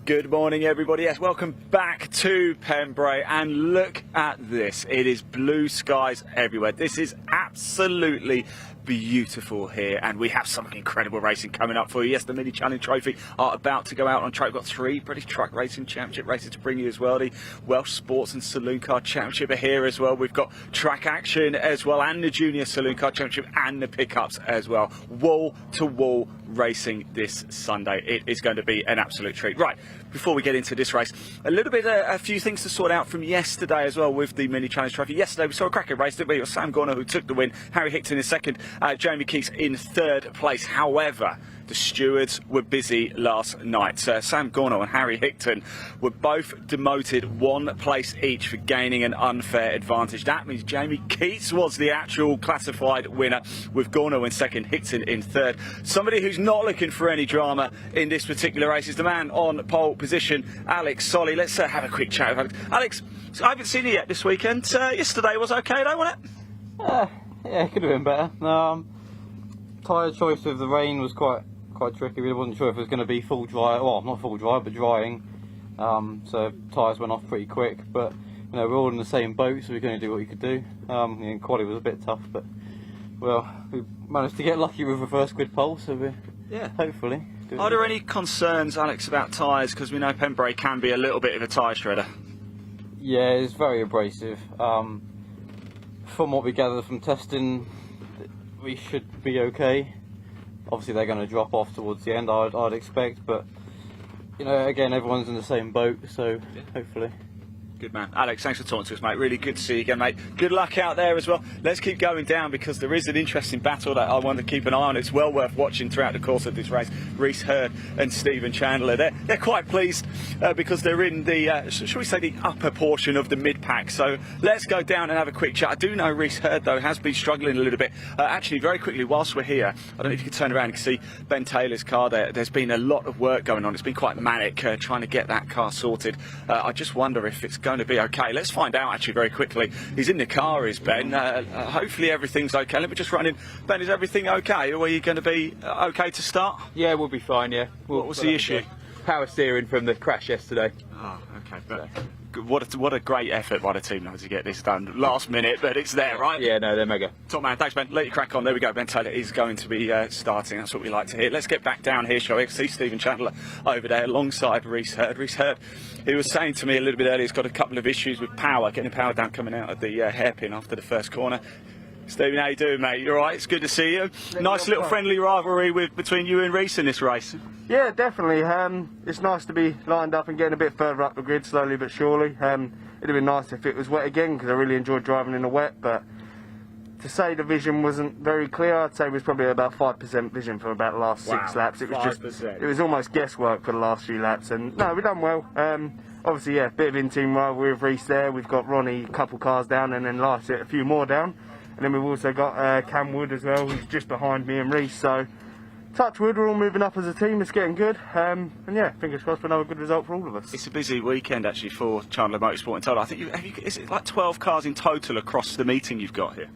Good morning, everybody. Yes, welcome back to Pembrey, and look at this. It is blue skies everywhere. This is absolutely beautiful here, and we have some incredible racing coming up for you. Yes, the Mini Challenge Trophy are about to go out on track. We've got 3 British Truck Racing Championship races to bring you as well. The Welsh Sports and Saloon Car Championship are here as well. We've got track action as well, and the Junior Saloon Car Championship and the pickups as well. Wall-to-wall racing this Sunday. It is going to be an absolute treat. Right, before we get into this race, a few things to sort out from yesterday as well with the Mini Challenge Trophy. Yesterday we saw a cracking race, didn't we? It was Sam Gorner who took the win, Harry Hickton in second, Jamie Keats in third place. However, the stewards were busy last night. Sam Gorner and Harry Hickton were both demoted 1 place each for gaining an unfair advantage. That means Jamie Keats was the actual classified winner, with Gorner in second, Hickton in third. Somebody who's not looking for any drama in this particular race is the man on pole position, Alex Solly. Let's have a quick chat with Alex. So I haven't seen you yet this weekend. Yesterday was okay though, wasn't it? Yeah, it could have been better. Tyre choice with the rain was quite tricky. We wasn't sure if it was going to be full dry, well, not full dry, but drying. So tyres went off pretty quick. But you know, we're all in the same boat, so we can only do what we could do. Quality was a bit tough, but well, we managed to get lucky with the first quid pole, so we hopefully. Are there any concerns, Alex, about tyres? Because we know Pembrey can be a little bit of a tyre shredder. Yeah, it's very abrasive. From what we gather from testing, we should be okay. Obviously they're going to drop off towards the end, I'd expect, but you know, again, everyone's in the same boat, so hopefully. Good man. Alex, thanks for talking to us, mate. Really good to see you again, mate. Good luck out there as well. Let's keep going down, because there is an interesting battle that I want to keep an eye on. It's well worth watching throughout the course of this race. Reese Hurd and Stephen Chandler. They're quite pleased because they're in the, shall we say, the upper portion of the mid-pack. So let's go down and have a quick chat. I do know Reese Hurd, though, has been struggling a little bit. Actually, very quickly, whilst we're here, I don't know if you can turn around and see Ben Taylor's car there. There's been a lot of work going on. It's been quite manic trying to get that car sorted. I just wonder if it's going to be okay. Let's find out actually very quickly. He's in the car, is Ben. Hopefully everything's okay. Let me just run in. Ben, is everything okay? Or are you going to be okay to start? Yeah, we'll be fine, yeah. What was the issue? Power steering from the crash yesterday. Oh, okay. But what a great effort by the team now to get this done last minute, but it's there, right? Yeah, no, they're mega. Top man, thanks, Ben. Let you crack on. There we go. Ben Taylor is going to be starting. That's what we like to hear. Let's get back down here, shall we? See Stephen Chandler over there alongside Reese Hurd. Reese Hurd, he was saying to me a little bit earlier, he's got a couple of issues with power, getting power down coming out of the hairpin after the first corner. Stephen, how you doing, mate? You all right? It's good to see you. Nice little friendly rivalry between you and Reese in this race. Yeah, definitely. It's nice to be lined up and getting a bit further up the grid, slowly but surely. It'd have been nice if it was wet again, because I really enjoyed driving in the wet, but to say the vision wasn't very clear, I'd say it was probably about 5% vision for about the last 6 laps. It was 5%. It was almost guesswork for the last few laps, and no, we've done well. Obviously, yeah, bit of in-team rivalry with Reese there. We've got Ronnie a couple cars down, and then Life's a few more down. And then we've also got Cam Wood as well, who's just behind me and Reese. So, touch wood, we're all moving up as a team. It's getting good. And yeah, fingers crossed for another good result for all of us. It's a busy weekend actually for Chandler Motorsport in total. I think is it like 12 cars in total across the meeting you've got here?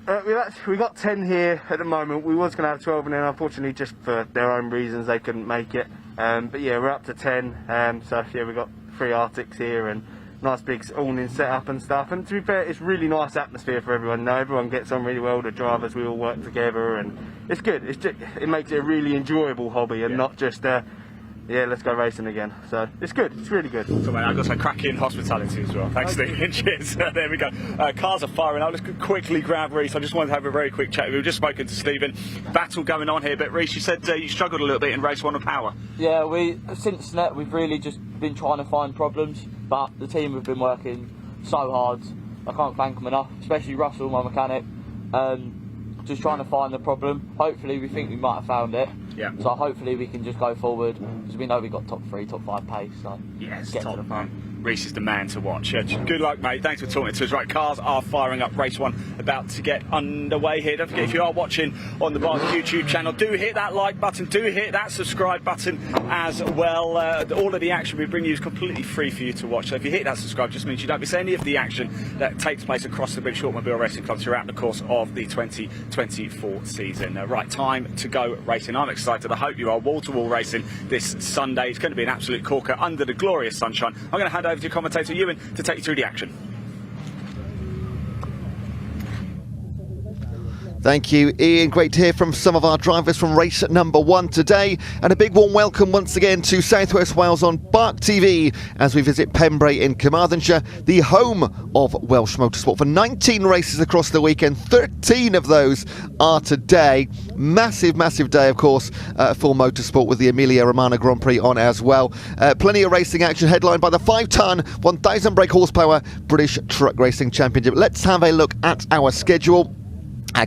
We've got 10 here at the moment. We was going to have 12, and then unfortunately, just for their own reasons, they couldn't make it. But yeah, we're up to 10. So yeah, we've got 3 Arctics here and nice big awning setup and stuff, and to be fair, it's really nice atmosphere for everyone. Now everyone gets on really well. The drivers, we all work together, and it's good. It makes it a really enjoyable hobby, and not just yeah, let's go racing again. So it's good. It's really good. So mate, I've got some cracking hospitality as well. Thanks, Stephen. Cheers. There we go. Cars are firing up. Let's quickly grab Reese. I just wanted to have a very quick chat. We've just spoken to Stephen. Battle going on here, but Reese, you said you struggled a little bit in race 1 of power. Yeah, since net we've really just been trying to find problems, but the team have been working so hard. I can't thank them enough, especially Russell, my mechanic. Just trying to find the problem. Hopefully we think we might have found it. Yeah. So hopefully we can just go forward, because we know we've got top 3, top 5 pace. So yes, get top to the front. Reese is the man to watch. Good luck, mate. Thanks for talking to us. Right, cars are firing up. Race 1 about to get underway here. Don't forget, if you are watching on the BARC YouTube channel, do hit that like button, do hit that subscribe button as well. All of the action we bring you is completely free for you to watch. So if you hit that subscribe, just means you don't miss any of the action that takes place across the British Automobile Racing Club throughout the course of the 2024 season. Right, time to go racing. I'm excited. I hope you are. Wall-to-wall racing this Sunday. It's going to be an absolute corker under the glorious sunshine. I'm going to hand over to commentator Ewan to take you through the action. Thank you, Ian. Great to hear from some of our drivers from race number 1 today. And a big warm welcome once again to South West Wales on BARC TV as we visit Pembrey in Carmarthenshire, the home of Welsh Motorsport. For 19 races across the weekend, 13 of those are today. Massive, massive day, of course, for motorsport with the Emilia-Romagna Grand Prix on as well. Plenty of racing action headlined by the 5-ton, 1,000 brake horsepower British Truck Racing Championship. Let's have a look at our schedule.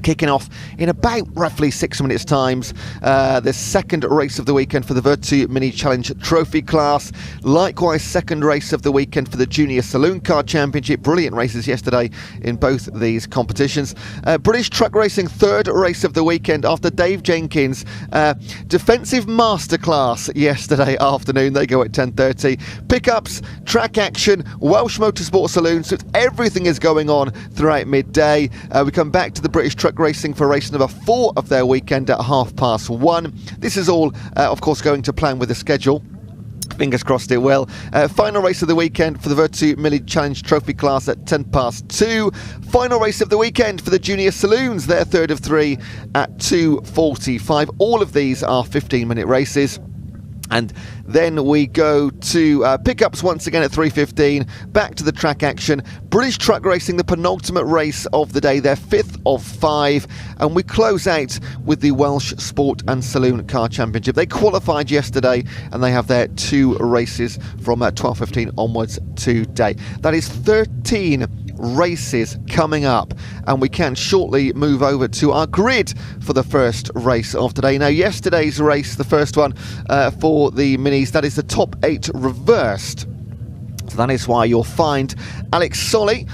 Kicking off in about roughly 6 minutes' times, the second race of the weekend for the Vertu Mini Challenge Trophy class. Likewise, second race of the weekend for the Junior Saloon Car Championship. Brilliant races yesterday in both these competitions. British Truck Racing third race of the weekend after Dave Jenkins' defensive masterclass yesterday afternoon. They go at 10:30. Pickups, track action, Welsh Motorsport Saloons. So everything is going on throughout midday. We come back to the British Truck Racing for race number 4 of their weekend at 1:30. This is all, of course, going to plan with the schedule. Fingers crossed it will. Final race of the weekend for the Vertu Mini Challenge Trophy class at 2:10. Final race of the weekend for the Junior Saloons, their third of 3 at 2:45. All of these are 15-minute races. And then we go to pickups once again at 3:15, back to the track action. British Truck Racing, the penultimate race of the day, their 5th of 5. And we close out with the Welsh Sport and Saloon Car Championship. They qualified yesterday and they have their 2 races from 12:15 onwards today. That is 13 races coming up, and we can shortly move over to our grid for the first race of today. Now, yesterday's race, the first one for the minis, that is the top 8 reversed. So that is why you'll find Alex Solly,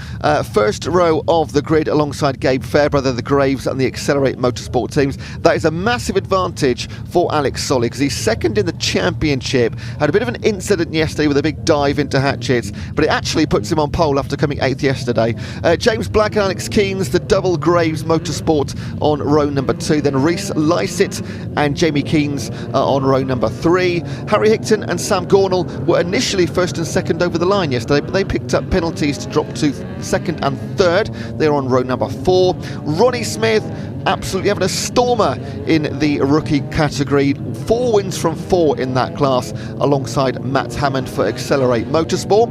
first row of the grid alongside Gabe Fairbrother, the Graves and the Accelerate Motorsport teams. That is a massive advantage for Alex Solly because he's second in the championship. Had a bit of an incident yesterday with a big dive into hatchets, but it actually puts him on pole after coming 8th yesterday. James Black and Alex Keynes, the double Graves Motorsport on row number 2. Then Reese Lysett and Jamie Keynes on row number 3. Harry Hickton and Sam Gornall were initially first and second over the line yesterday, but they picked up penalties to drop to 2nd and 3rd. They're on row number 4. Ronnie Smith absolutely having a stormer in the rookie category. 4 wins from 4 in that class alongside Matt Hammond for Accelerate Motorsport.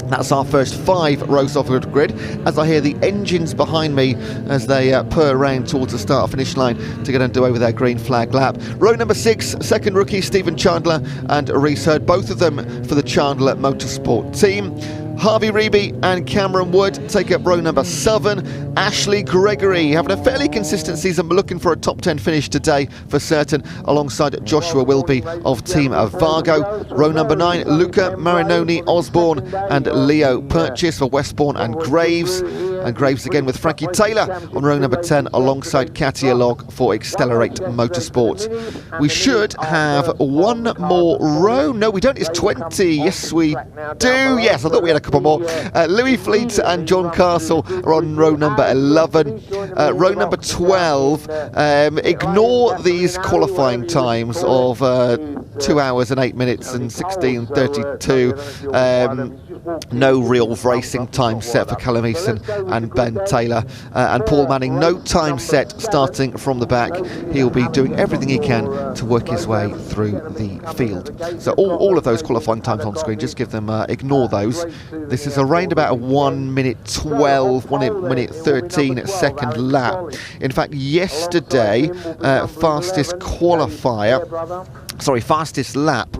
That's our first 5 rows off the grid as I hear the engines behind me as they purr around towards the start-finish line to get underway with their green flag lap. Row number 6, second rookie Stephen Chandler and Reese Hurd, both of them for the Chandler Motorsport team. Harvey Reeby and Cameron Wood take up row number 7. Ashley Gregory having a fairly consistent season, but looking for a top 10 finish today for certain, alongside Joshua Wilby of Team Vargo. Row number 9, Luca Marinoni Osborne and Leo Purchase for Westbourne and Graves. And Graves again with Frankie Taylor on row number 10 alongside Katia Log for Accelerate Motorsport. We should have one more row. No, we don't. It's 20. Yes, we do. Yes, I thought we had a couple more. Louis Fleet and John Castle are on row number 11. Row number 12. Ignore these qualifying times of 2 hours and 8 minutes and 16:32. No real racing time set for Callum Eason and Ben Taylor, and Paul Manning, no time set starting from the back. He'll be doing everything he can to work his way through the field. So all of those qualifying times on screen, just give them, ignore those. This is around about a 1 minute 12, 1 minute 13 second lap. In fact, yesterday, fastest qualifier sorry, fastest lap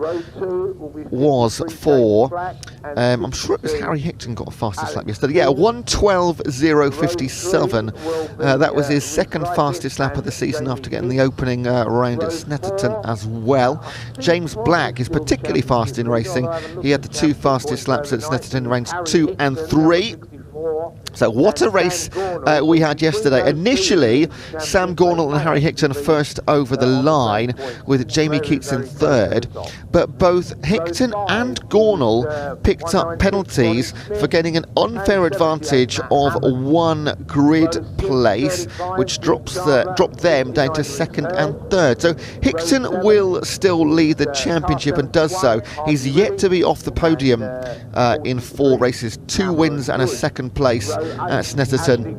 was for, I'm sure it was Harry Hickton got a fastest lap yesterday. Yeah, 1:12.057. That was his second fastest lap of the season after getting the opening round at Snetterton as well. James Black is particularly fast in racing. He had the 2 fastest laps at Snetterton, rounds 2 and 3. So what a race we had yesterday. Initially, Sam Gornall and Harry Hickton first over the line, with Jamie Keats in third, but both Hickton and Gornall picked up penalties for getting an unfair advantage of 1 grid place, which dropped them down to second and third. So Hickton will still lead the championship and does so. He's yet to be off the podium in 4 races, 2 wins and a second place at Snetterton,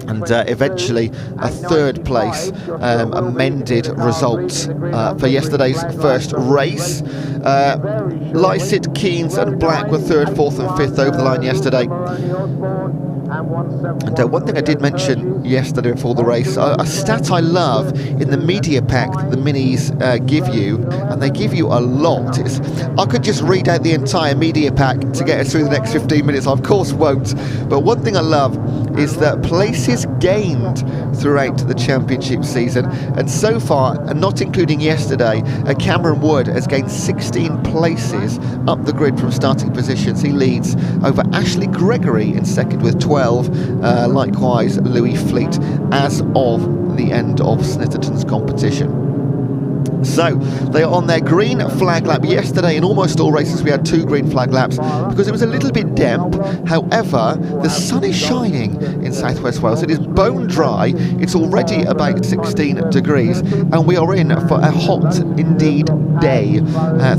and eventually a 3rd place, amended results for yesterday's first race. Lycett, Keynes and Black were 3rd, 4th and 5th over the line yesterday. And one thing I did mention yesterday before the race, a stat I love in the media pack that the minis give you, and they give you a lot. I could just read out the entire media pack to get us through the next 15 minutes. I of course won't, but one thing I love is that places gained throughout the championship season, and so far, and not including yesterday, Cameron Wood has gained 16 places up the grid from starting positions. He leads over Ashley Gregory in second with 12. Likewise, Louis Fleet as of the end of Snetterton's competition. So they are on their green flag lap. Yesterday in almost all races we had 2 green flag laps because it was a little bit damp. However, the sun is shining in South West Wales. It is bone dry. It's already about 16 degrees and we are in for a hot indeed day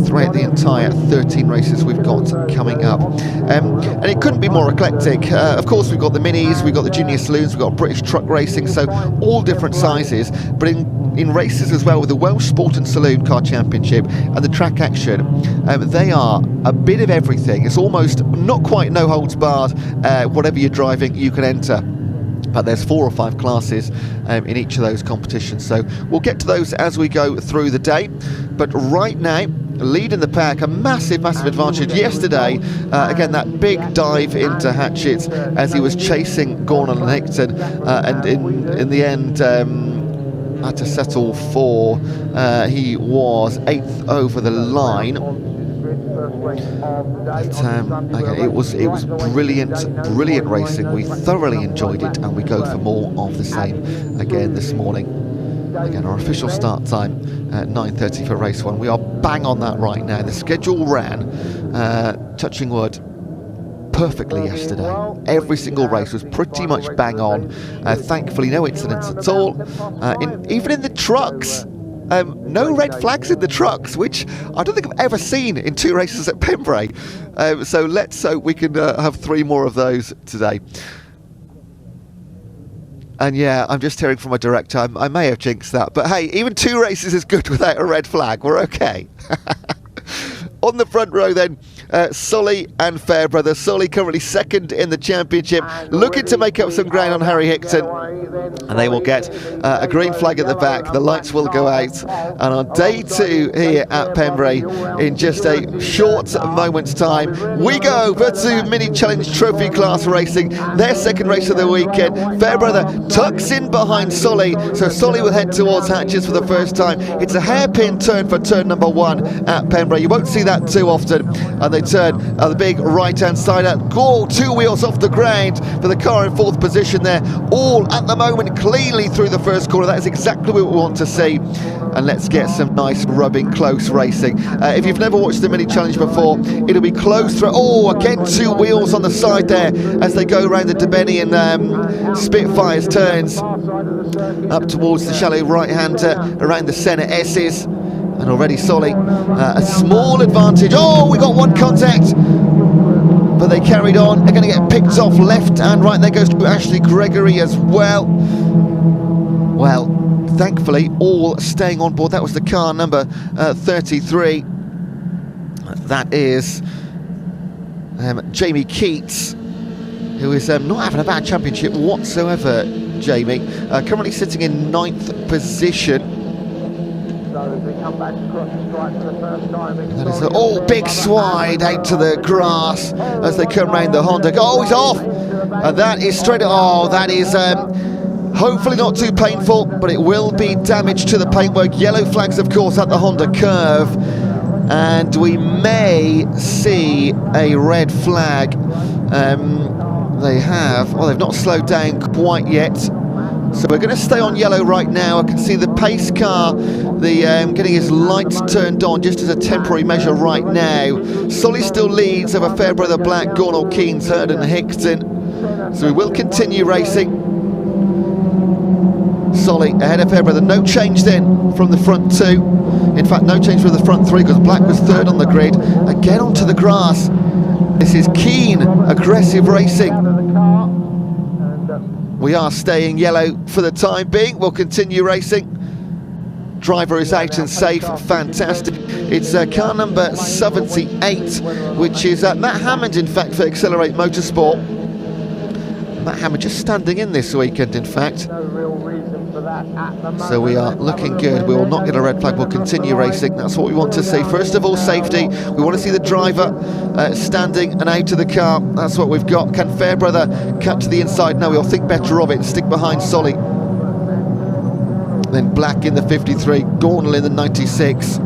throughout the entire 13 races we've got coming up. And it couldn't be more eclectic. Of course we've got the minis, we've got the junior saloons, we've got British truck racing, so all different sizes, but in races as well with the Welsh Sports and Saloon Car Championship and the track action, they are a bit of everything. It's almost not quite no holds barred. Whatever you're driving you can enter, but there's 4 or 5 classes in each of those competitions, so we'll get to those as we go through the day. But right now, leading the pack, a massive advantage. Yesterday, again, that big dive into Hatchett as he was chasing Gornall and Hickton, and in the end had to settle for, he was 8th over the line. But, again, it was brilliant racing. We thoroughly enjoyed it and we go for more of the same again this morning. Again, our official start time at 9:30 for race 1. We are bang on that right now. The schedule ran, touching wood, perfectly yesterday. Every single race was pretty much bang on. Thankfully, no incidents at all. Even in the trucks, no red flags in the trucks, which I don't think I've ever seen in 2 races at Pembrey. So let's hope we can have 3 more of those today. And yeah, I'm just hearing from my director, I may have jinxed that, but hey, even 2 races is good without a red flag. We're okay. On the front row then, Solly and Fairbrother. Solly currently 2nd in the championship, looking to make up some ground on Harry Hickton, and they will get a green flag at the back. The lights will go out, and on day 2 here at Pembrey, in just a short moment's time, we go Vertu Mini Challenge Trophy Class Racing, their 2nd race of the weekend. Fairbrother tucks in behind Solly, so Solly will head towards Hatches for the first time. It's a hairpin turn for turn number 1 at Pembrey. You won't see that too often, and they turn the big right-hand side out. Go 2 wheels off the ground for the car in 4th position there, all at the moment cleanly through the first corner. That is exactly what we want to see, and let's get some nice rubbing close racing. If you've never watched the mini challenge before, it'll be close through. Oh, again 2 wheels on the side there as they go around the Debenian Spitfires turns up towards the shallow right-hander around the Senna S's. And already Solly, a small advantage. Oh, we got 1 contact, but they carried on. They're going to get picked off left and right. There goes to Ashley Gregory as well. Well, thankfully, all staying on board. That was the car number 33. That is Jamie Keats, who is not having a bad championship whatsoever, Jamie. Currently sitting in 9th position. That is a big swide out to the grass as they come round the Honda. Oh, he's off! And that is straight. Oh, that is hopefully not too painful, but it will be damage to the paintwork. Yellow flags, of course, at the Honda curve. And we may see a red flag. They have. Well, they've not slowed down quite yet. So we're going to stay on yellow right now. I can see the pace car, getting his lights turned on just as a temporary measure right now. Solly still leads over Fairbrother Black, Gornall, Keynes, Hurd and Hickton. So we will continue racing. Solly ahead of Fairbrother. No change then from the front two. In fact, no change from the front three because Black was third on the grid. Again onto the grass. This is keen, aggressive racing. We are staying yellow for the time being. We'll continue racing. Driver is out and safe. Fantastic. It's car number 78, which is Matt Hammond, in fact, for Accelerate Motorsport. Matt Hammond just standing in this weekend, in fact. So we are looking good. We will not get a red flag. We'll continue racing. That's what we want to see. First of all, safety. We want to see the driver standing and out of the car. That's what we've got. Can Fairbrother cut to the inside? No, we'll think better of it and stick behind Solly. Then Black in the 53, Gornall in the 96.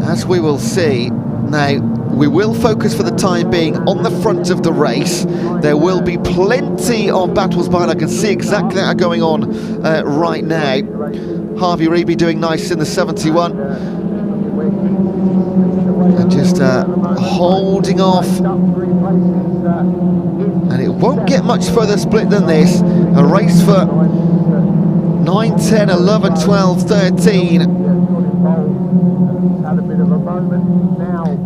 As we will see now, we will focus for the time being on the front of the race. There will be plenty of battles behind. I can see exactly that going on right now. Harvey Reeby doing nice in the 71. And just holding off. And it won't get much further split than this. A race for 9, 10, 11, 12, 13.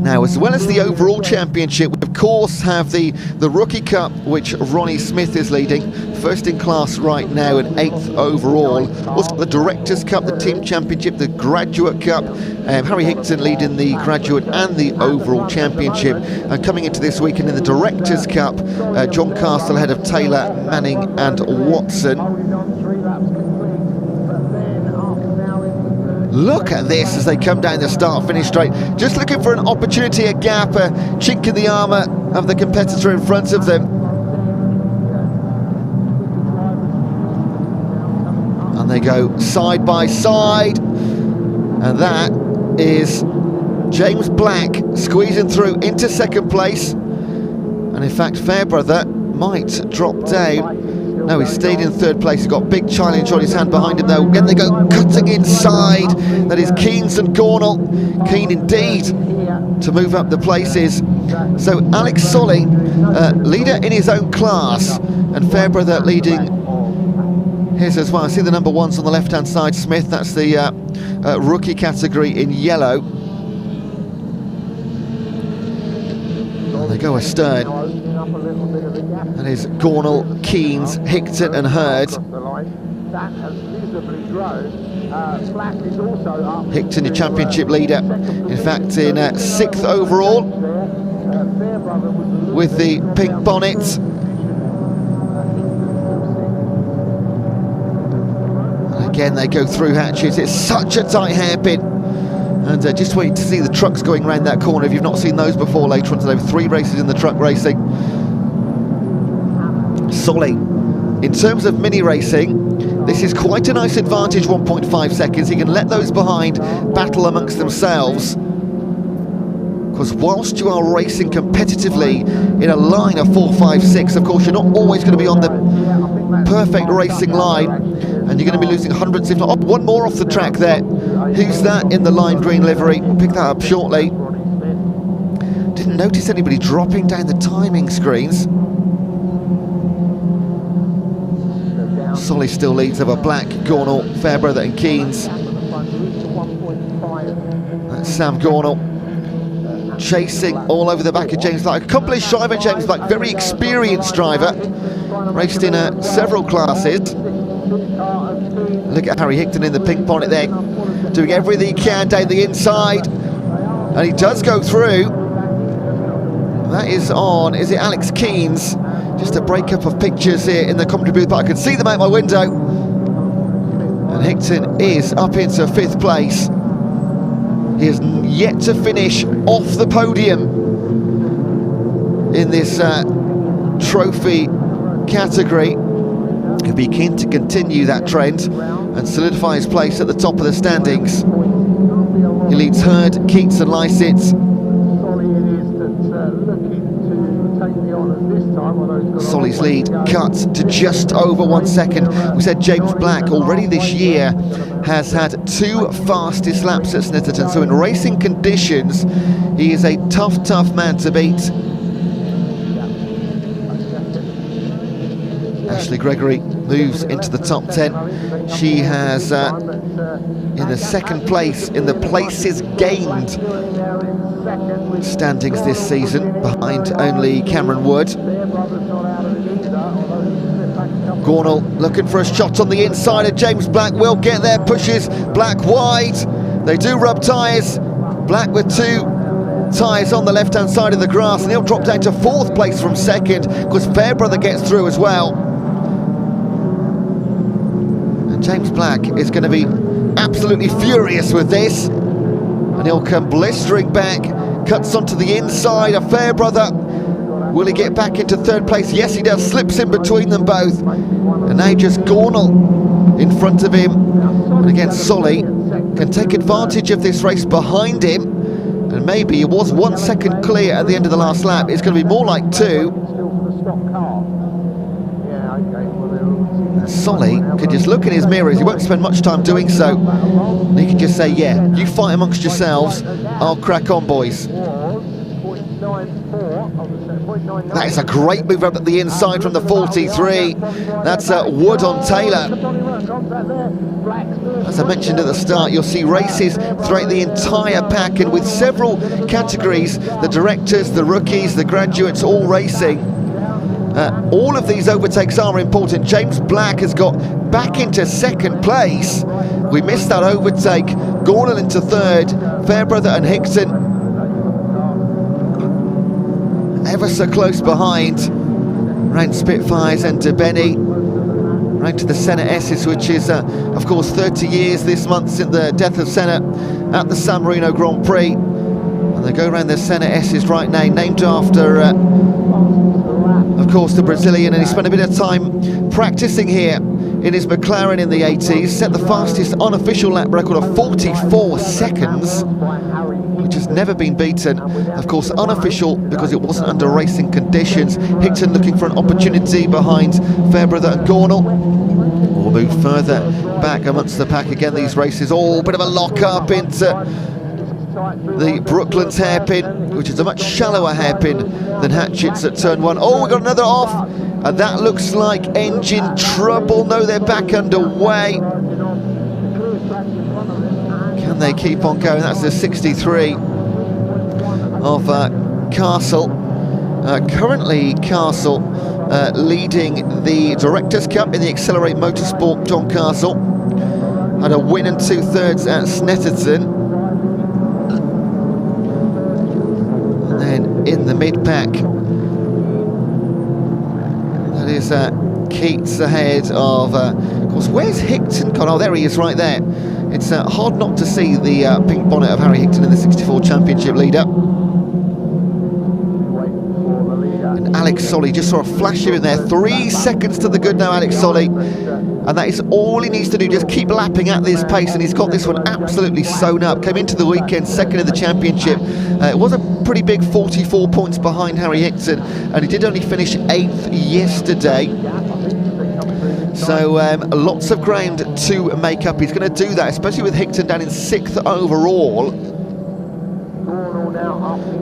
Now, as well as the overall championship, we of course have the Rookie Cup, which Ronnie Smith is leading, first in class right now and 8th overall. Also the Directors' Cup, the Team Championship, the Graduate Cup. Harry Hickton leading the Graduate and the overall championship. And coming into this weekend in the Directors' Cup, John Castle ahead of Taylor, Manning and Watson. Look at this as they come down the start-finish straight. Just looking for an opportunity, a gap, a chink in the armour of the competitor in front of them. And they go side by side. And that is James Black squeezing through into second place. And in fact, Fairbrother might drop down. No, he stayed in third place. He's got big challenge on his hand behind him though. Again they go cutting inside. That is Keynes and Gornall. Keen indeed to move up the places. So Alex Solly, leader in his own class, and Fairbrother leading his as well. I see the number ones on the left hand side. Smith, that's the rookie category in yellow. And they go astern. That is Gornall, Keynes, Hickton and Hurd. Hickton, your championship leader, in fact in 6th overall with the pink bonnet. And again they go through hatches. It's such a tight hairpin. And just wait to see the trucks going round that corner. If you've not seen those before, later on today, 3 races in the truck racing. Solly, in terms of mini racing, this is quite a nice advantage, 1.5 seconds. He can let those behind battle amongst themselves. Because whilst you are racing competitively in a line of 4, 5, 6, of course, you're not always going to be on the perfect racing line. And you're going to be losing hundreds, if not one more off the track there. Who's that in the lime green livery? We'll pick that up shortly. Didn't notice anybody dropping down the timing screens. Solly still leads over Black, Gornall, Fairbrother and Keynes. That's Sam Gornall chasing all over the back of James Black. Accomplished driver, James Black, very experienced driver. Raced in several classes. Look at Harry Hickton in the pink bonnet there, doing everything he can down the inside. And he does go through. That is on, is it Alex Keynes? Just a breakup of pictures here in the commentary booth, but I can see them out my window. And Hickton is up into 5th place. He has yet to finish off the podium in this trophy category. He'll be keen to continue that trend and solidify his place at the top of the standings. He leads Hurd, Keats and Lycett. Solly's lead cut to just over 1 second. We said James Black already this year has had 2 fastest laps at Snitterton, so in racing conditions he is a tough man to beat. Ashley Gregory moves into the top 10. She has in the 2nd place in the places gained standings this season, behind only Cameron Wood. Gornall looking for a shot on the inside, and James Black will get there, pushes Black wide. They do rub tyres. Black with 2 tyres on the left hand side of the grass, and he'll drop down to 4th place from 2nd because Fairbrother gets through as well. And James Black is going to be absolutely furious with this, and he'll come blistering back, cuts onto the inside of Fairbrother. Will he get back into 3rd place? Yes, he does. Slips in between them both. And now just Gornall in front of him. And again, Solly can take advantage of this race behind him. And maybe it was 1 second clear at the end of the last lap. It's going to be more like 2. And Solly can just look in his mirrors. He won't spend much time doing so. And he can just say, yeah, you fight amongst yourselves. I'll crack on, boys. That is a great move up at the inside from the 43. That's Wood on Taylor. As I mentioned at the start, you'll see races throughout the entire pack, and with several categories, the directors, the rookies, the graduates, all racing. All of these overtakes are important. James Black has got back into 2nd place. We missed that overtake. Gornall into 3rd, Fairbrother and Hickton ever so close behind. Round Spitfires and DeBenny. Round to the Senna S's, which is, of course, 30 years this month since the death of Senna at the San Marino Grand Prix. And they go around the Senna S's right now, named after, of course, the Brazilian. And he spent a bit of time practicing here in his McLaren in the 80s. Set the fastest unofficial lap record of 44 seconds. Which has never been beaten. Of course, unofficial because it wasn't under racing conditions. Hickton looking for an opportunity behind Fairbrother and Gornall. We'll move further back amongst the pack again. These races, all bit of a lock up into the Brooklands hairpin, which is a much shallower hairpin than Hatchett's at turn 1. Oh, we got another off, and that looks like engine trouble. No, they're back underway. Can they keep on going? That's the 63 of Castle. Currently Castle leading the Directors' Cup in the Accelerate Motorsport. John Castle had a win and 2/3 at Snetterton. And then in the mid-pack, that is Keats ahead of course, where's Hickton gone? Oh, there he is right there. It's hard not to see the pink bonnet of Harry Hickton in the 64 Championship leader. And Alex Solly, just saw a flash of him there. 3 seconds to the good now, Alex Solly. And that is all he needs to do, just keep lapping at this pace, and he's got this one absolutely sewn up. Came into the weekend 2nd in the Championship. It was a pretty big 44 points behind Harry Hickton, and he did only finish 8th yesterday. So lots of ground to make up. He's going to do that, especially with Hickton down in 6th overall.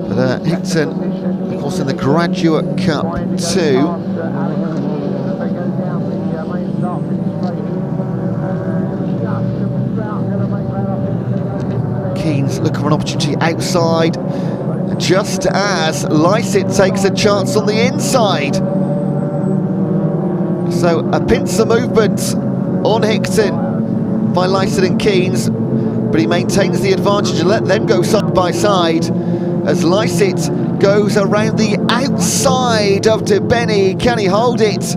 But Hickton, of course, in the Graduate Cup too. Keynes looking for an opportunity outside, just as Lycett takes a chance on the inside. So a pincer movement on Hickton by Lycett and Keynes, but he maintains the advantage and let them go side by side as Lycett goes around the outside of DeBenny. Can he hold it?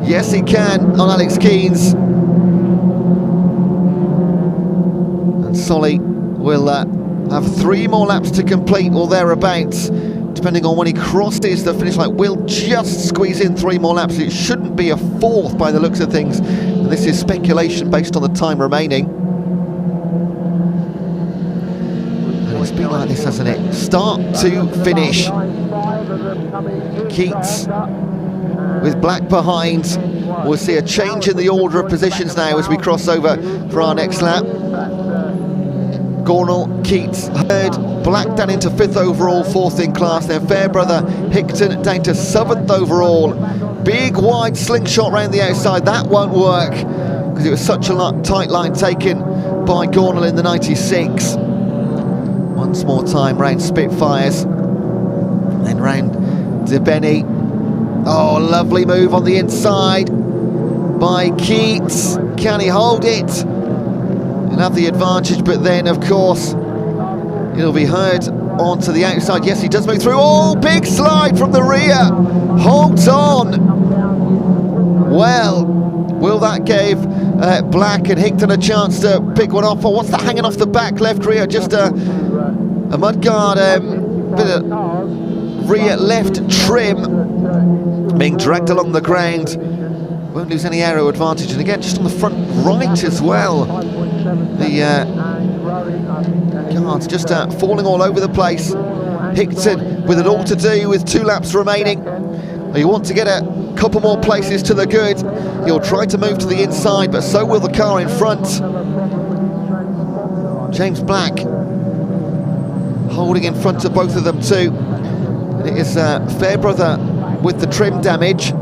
Yes, he can on Alex Keynes. Solly will have 3 more laps to complete or thereabouts, depending on when he crosses the finish line. Will just squeeze in 3 more laps. It shouldn't be a 4th by the looks of things. And this is speculation based on the time remaining. And it's been like this, hasn't it? Start to finish. Keats with Black behind. We'll see a change in the order of positions now as we cross over for our next lap. Gornall, Keats, Hurd, Black down into 5th overall, 4th in class. Then Fairbrother, Hickton down to 7th overall. Big wide slingshot round the outside. That won't work because it was such a tight line taken by Gornall in the 96. Once more time round Spitfires. Then round DeBenny. Oh, lovely move on the inside by Keats. Can he hold it? He'll have the advantage, but then, of course, it'll be Hurd onto the outside. Yes, he does move through. Oh, big slide from the rear. Holds on. Well, will that give Black and Hickton a chance to pick one off? Or what's that hanging off the back left rear? Just a mudguard, bit of rear left trim being dragged along the ground. Won't lose any aero advantage, and again just on the front right as well. The guards just falling all over the place. Hickton with it all to do with 2 laps remaining. You want to get a couple more places to the good. He'll try to move to the inside, but so will the car in front. James Black holding in front of both of them too. And it is Fairbrother with the trim damage.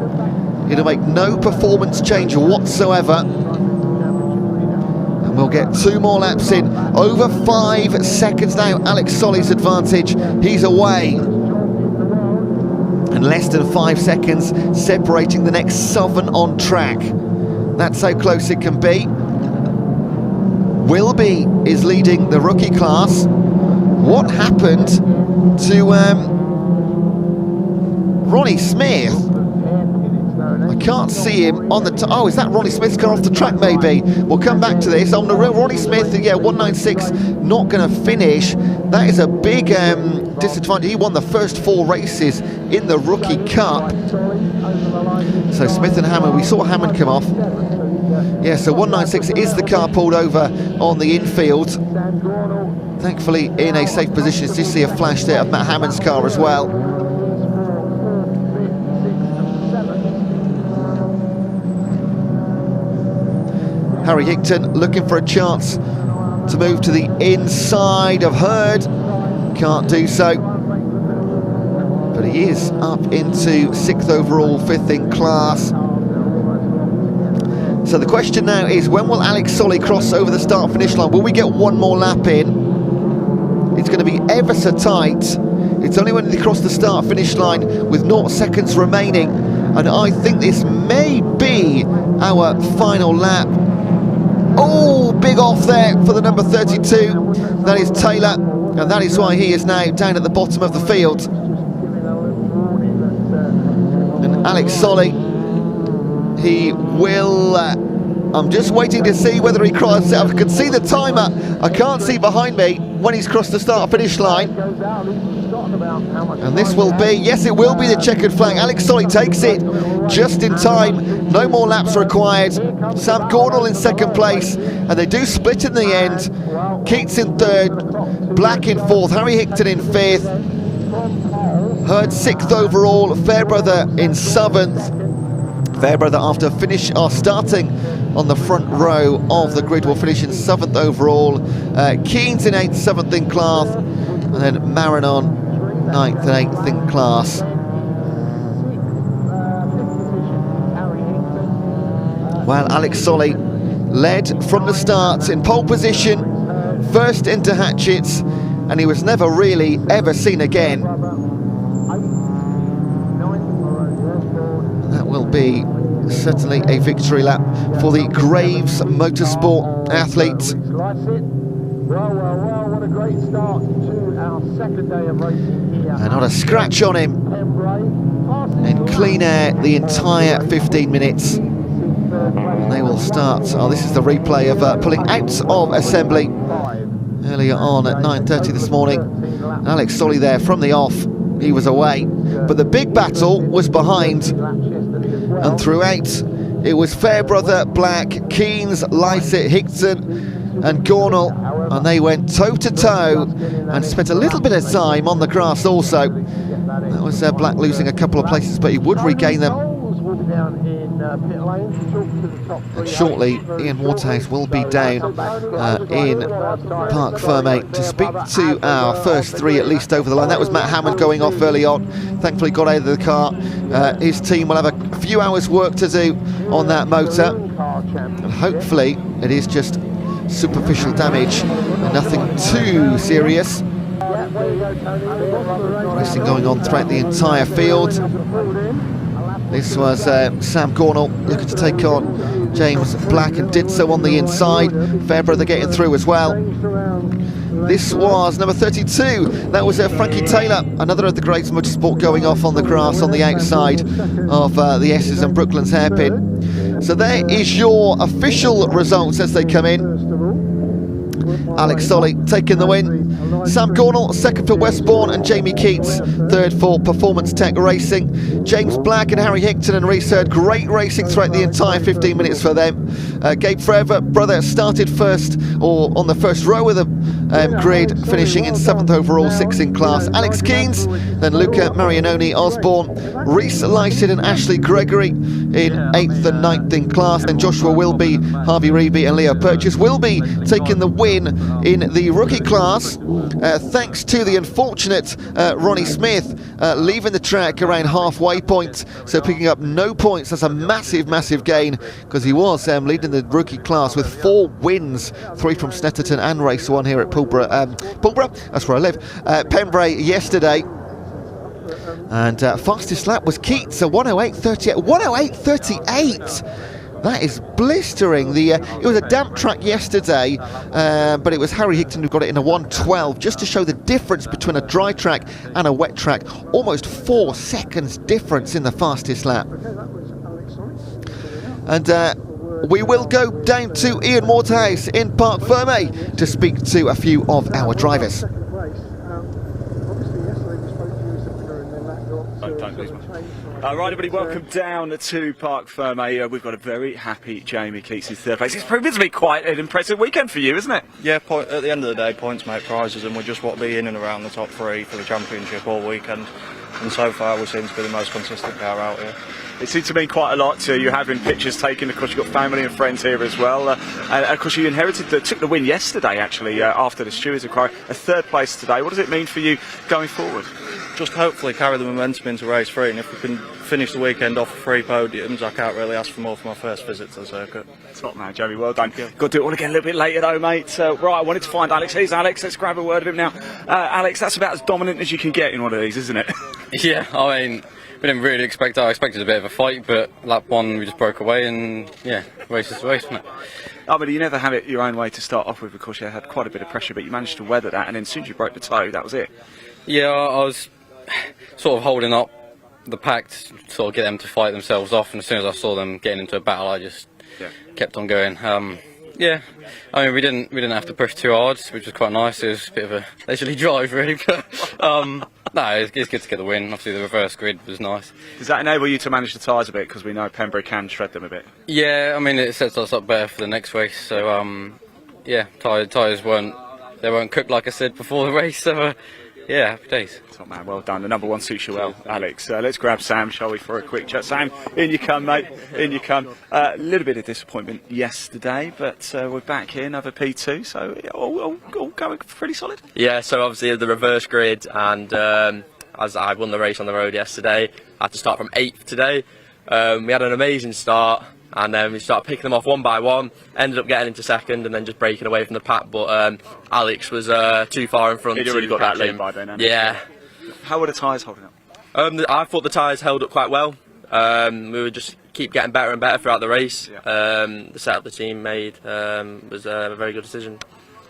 It'll make no performance change whatsoever. And we'll get 2 more laps in. Over 5 seconds now, Alex Solly's advantage. He's away. And less than 5 seconds separating the next Southern on track. That's how close it can be. Wilby is leading the rookie class. What happened to Ronnie Smith? I can't see him on the oh, is that Ronnie Smith's car off the track maybe? We'll come back to this. On the real Ronnie Smith, yeah, 196, not going to finish. That is a big disadvantage. He won the first 4 races in the Rookie Cup. So Smith and Hammond, we saw Hammond come off. Yeah, so 196 is the car pulled over on the infield. Thankfully in a safe position. As you see a flash there of Matt Hammond's car as well. Harry Hickton looking for a chance to move to the inside of Hurd. Can't do so. But he is up into 6th overall, 5th in class. So the question now is, when will Alex Solly cross over the start-finish line? Will we get 1 more lap in? It's going to be ever so tight. It's only when they cross the start-finish line with 0 seconds remaining. And I think this may be our final lap. Oh, big off there for the number 32. That is Taylor, and that is why he is now down at the bottom of the field. And Alex Solly, he will... I'm just waiting to see whether he crosses. I can see the timer. I can't see behind me when he's crossed the start-finish line. And this will be, yes, it will be the checkered flag. Alex Solly takes it just in time. No more laps required. Sam Gornall in 2nd place, and they do split in the end. Keats in 3rd, Black in 4th, Harry Hickton in 5th, Hurd 6th overall, Fairbrother in 7th. Fairbrother, after starting on the front row of the grid, will finish in 7th overall. Keynes in 8th, 7th in class, and then Marinon 9th and 8th in class. Well, Alex Solly led from the start in pole position, first into Hatchets, and he was never really ever seen again. That will be certainly a victory lap for the Graves Motorsport athlete. Well, what a great start to our 2nd day of racing here. And not a scratch on him. In clean air the entire 15 minutes. And they will start. Oh, this is the replay of pulling out of assembly earlier on at 9:30 this morning. And Alex Solly there from the off, he was away. But the big battle was behind, and throughout it was Fairbrother, Black, Keynes, Lycett, Hickton and Gornall, and they went toe to toe and spent a little bit of time on the grass also. That was Black losing a couple of places, but he would regain them. And shortly Ian Waterhouse will be down in Parc Fermé to speak to our first three, at least over the line. That was Matt Hammond going off early on, thankfully got out of the car. His team will have a few hours work to do on that motor, and hopefully it is just superficial damage and nothing too serious. Racing going on throughout the entire field. This was Sam Gornall looking to take on James Black and did so on the inside. Fairbrother getting through as well. This was number 32. That was Frankie Taylor, another of the greats of motorsport, going off on the grass on the outside of the S's and Brooklands hairpin. So there is your official results as they come in. Alex Solly taking the win. Sam Gornall second for Westbourne and Jamie Keats third for Performance Tech Racing. James Black and Harry Hickton and Reese Hurd, great racing throughout the entire 15 minutes for them. Gabe Fairbrother started first, or on the first row of the grid, finishing in 7th overall, 6th in class. Alex Keynes, then Luca Marianoni Osborne, Reese Lycett and Ashley Gregory in 8th and 9th in class. Then Joshua Wilby, Harvey Reeby and Leo Purchase will be taking the win in the rookie class, thanks to the unfortunate Ronnie Smith leaving the track around halfway point, so picking up no points. That's a massive gain, because he was leading the rookie class with 4 wins, 3 from Snetterton and race 1 here at Pulborough, that's where I live, Pembrey yesterday. And fastest lap was Keats, a 1:08.38. 1:08.38. That is blistering. It was a damp track yesterday, but it was Harry Hickton who got it in a 1:12, just to show the difference between a dry track and a wet track. Almost 4 seconds difference in the fastest lap. And we will go down to Ian Waterhouse in Parc Fermé to speak to a few of our drivers. Right, everybody, welcome down to Parc Fermé. We've got a very happy Jamie Keats in third place. It's proven to be quite an impressive weekend for you, isn't it? Yeah, at the end of the day, points make prizes, and we just want to be in and around the top 3 for the championship all weekend. And so far, we seem to be the most consistent car out here. It seems to mean quite a lot. You're having pictures taken. Of course, you've got family and friends here as well. And of course, you took the win yesterday, actually, after the Stewards inquiry. A third place today. What does it mean for you going forward? Just hopefully carry the momentum into race 3, and if we can finish the weekend off with 3 podiums, I can't really ask for more for my first visit to the circuit. Top man, Jamie, well done. Got to do it all again a little bit later though, mate. Right, I wanted to find Alex. Here's Alex, let's grab a word of him now. Alex, that's about as dominant as you can get in one of these, isn't it? Yeah, I mean, we didn't really expect that. I expected a bit of a fight, but lap 1 we just broke away, and yeah, race is the race, wasn't it? Oh, but you never have it your own way to start off with. Of course, you had quite a bit of pressure, but you managed to weather that, and then as soon as you broke the toe, that was it. Yeah, I was sort of holding up the pack to sort of get them to fight themselves off, and as soon as I saw them getting into a battle, I just kept on going. Yeah, I mean, we didn't have to push too hard, which was quite nice. It was a bit of a leisurely drive, really, but no, it's good to get the win. Obviously, the reverse grid was nice. Does that enable you to manage the tyres a bit, because we know Pembrey can shred them a bit? Yeah, I mean, it sets us up better for the next race. So yeah, tyres weren't cooked like I said before the race. So yeah, happy days. Top man, well done. The number 1 suits you well, Alex. Let's grab Sam, shall we, for a quick chat. Sam, in you come, mate. In you come. A little bit of disappointment yesterday, but we're back here, another P2, so all going pretty solid. Yeah, so obviously the reverse grid, and as I won the race on the road yesterday, I had to start from 8th today. We had an amazing start, and then we started picking them off one by one, ended up getting into 2nd and then just breaking away from the pack, but Alex was too far in front. He'd already got that lead by then, hadn't he? Yeah. How were the tyres holding up? I thought the tyres held up quite well. We would just keep getting better and better throughout the race. The setup the team made was a very good decision.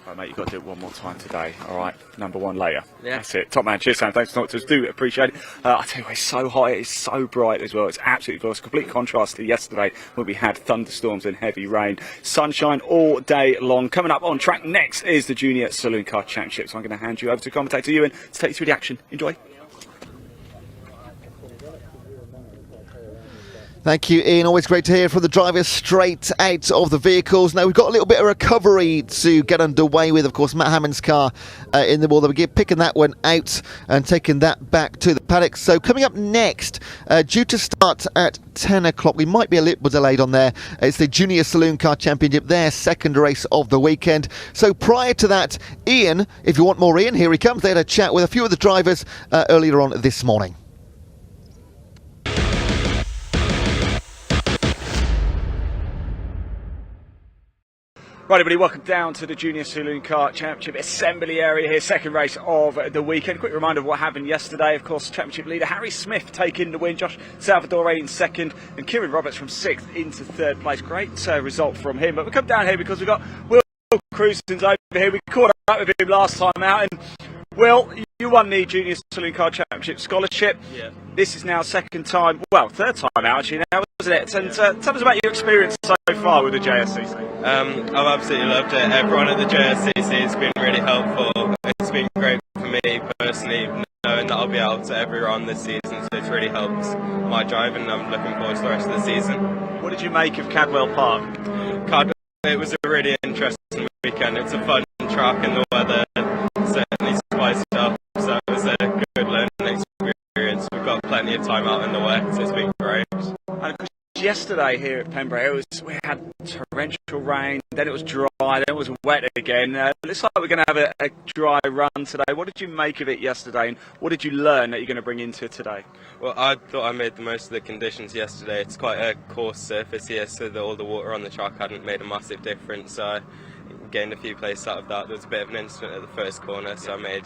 Right, mate, you've got to do it one more time today. All right, number one later. Yeah. That's it. Top man. Cheers, Sam. Thanks for talking to us. Do appreciate it. I tell you what, it's so hot. It's so bright as well. It's absolutely glorious. Complete contrast to yesterday when we had thunderstorms and heavy rain. Sunshine all day long. Coming up on track next is the Junior Saloon Car Championship. So I'm going to hand you over to commentator Ewan to take you through the action. Enjoy. Thank you, Ian. Always great to hear from the drivers straight out of the vehicles. Now, we've got a little bit of recovery to get underway with. Of course, Matt Hammond's car in the wall. They'll be picking that one out and taking that back to the paddock. So coming up next, due to start at 10 o'clock, we might be a little delayed on there. It's the Junior Saloon Car Championship, their second race of the weekend. So prior to that, Ian, if you want more Ian, here he comes. They had a chat with a few of the drivers earlier on this morning. Right, everybody, welcome down to the Junior Saloon Car Championship assembly area here, second race of the weekend. Quick reminder of what happened yesterday. Of course, championship leader Harry Smith taking the win, Josh Salvadore in second, and Kieran Roberts from sixth into third place. Great result from him. But we come down here because we've got Will Cruisins over here. We caught up with him last time out, and Will, you won the Junior Saloon Car Championship scholarship. Yeah. This is now second time, well, third time out actually now, wasn't it? And tell us about your experience so far with the JSCC. I've absolutely loved it. Everyone at the JSCC has been really helpful. It's been great for me personally, knowing that I'll be out to every round this season, so it's really helped my drive, and I'm looking forward to the rest of the season. What did you make of Cadwell Park? It was a really interesting weekend. It's a fun track, and the weather certainly spiced it up, so it was a good learning experience. We've got plenty of time out in the wet, so it's been great. And of course, yesterday here at Pembrey, we had torrential rain, then it was dry, then it was wet again. Looks like we're going to have a dry run today. What did you make of it yesterday, and what did you learn that you're going to bring into today? Well, I thought I made the most of the conditions yesterday. It's quite a coarse surface here, so all the water on the track hadn't made a massive difference. So I gained a few places out of that. There was a bit of an incident at the first corner, so I made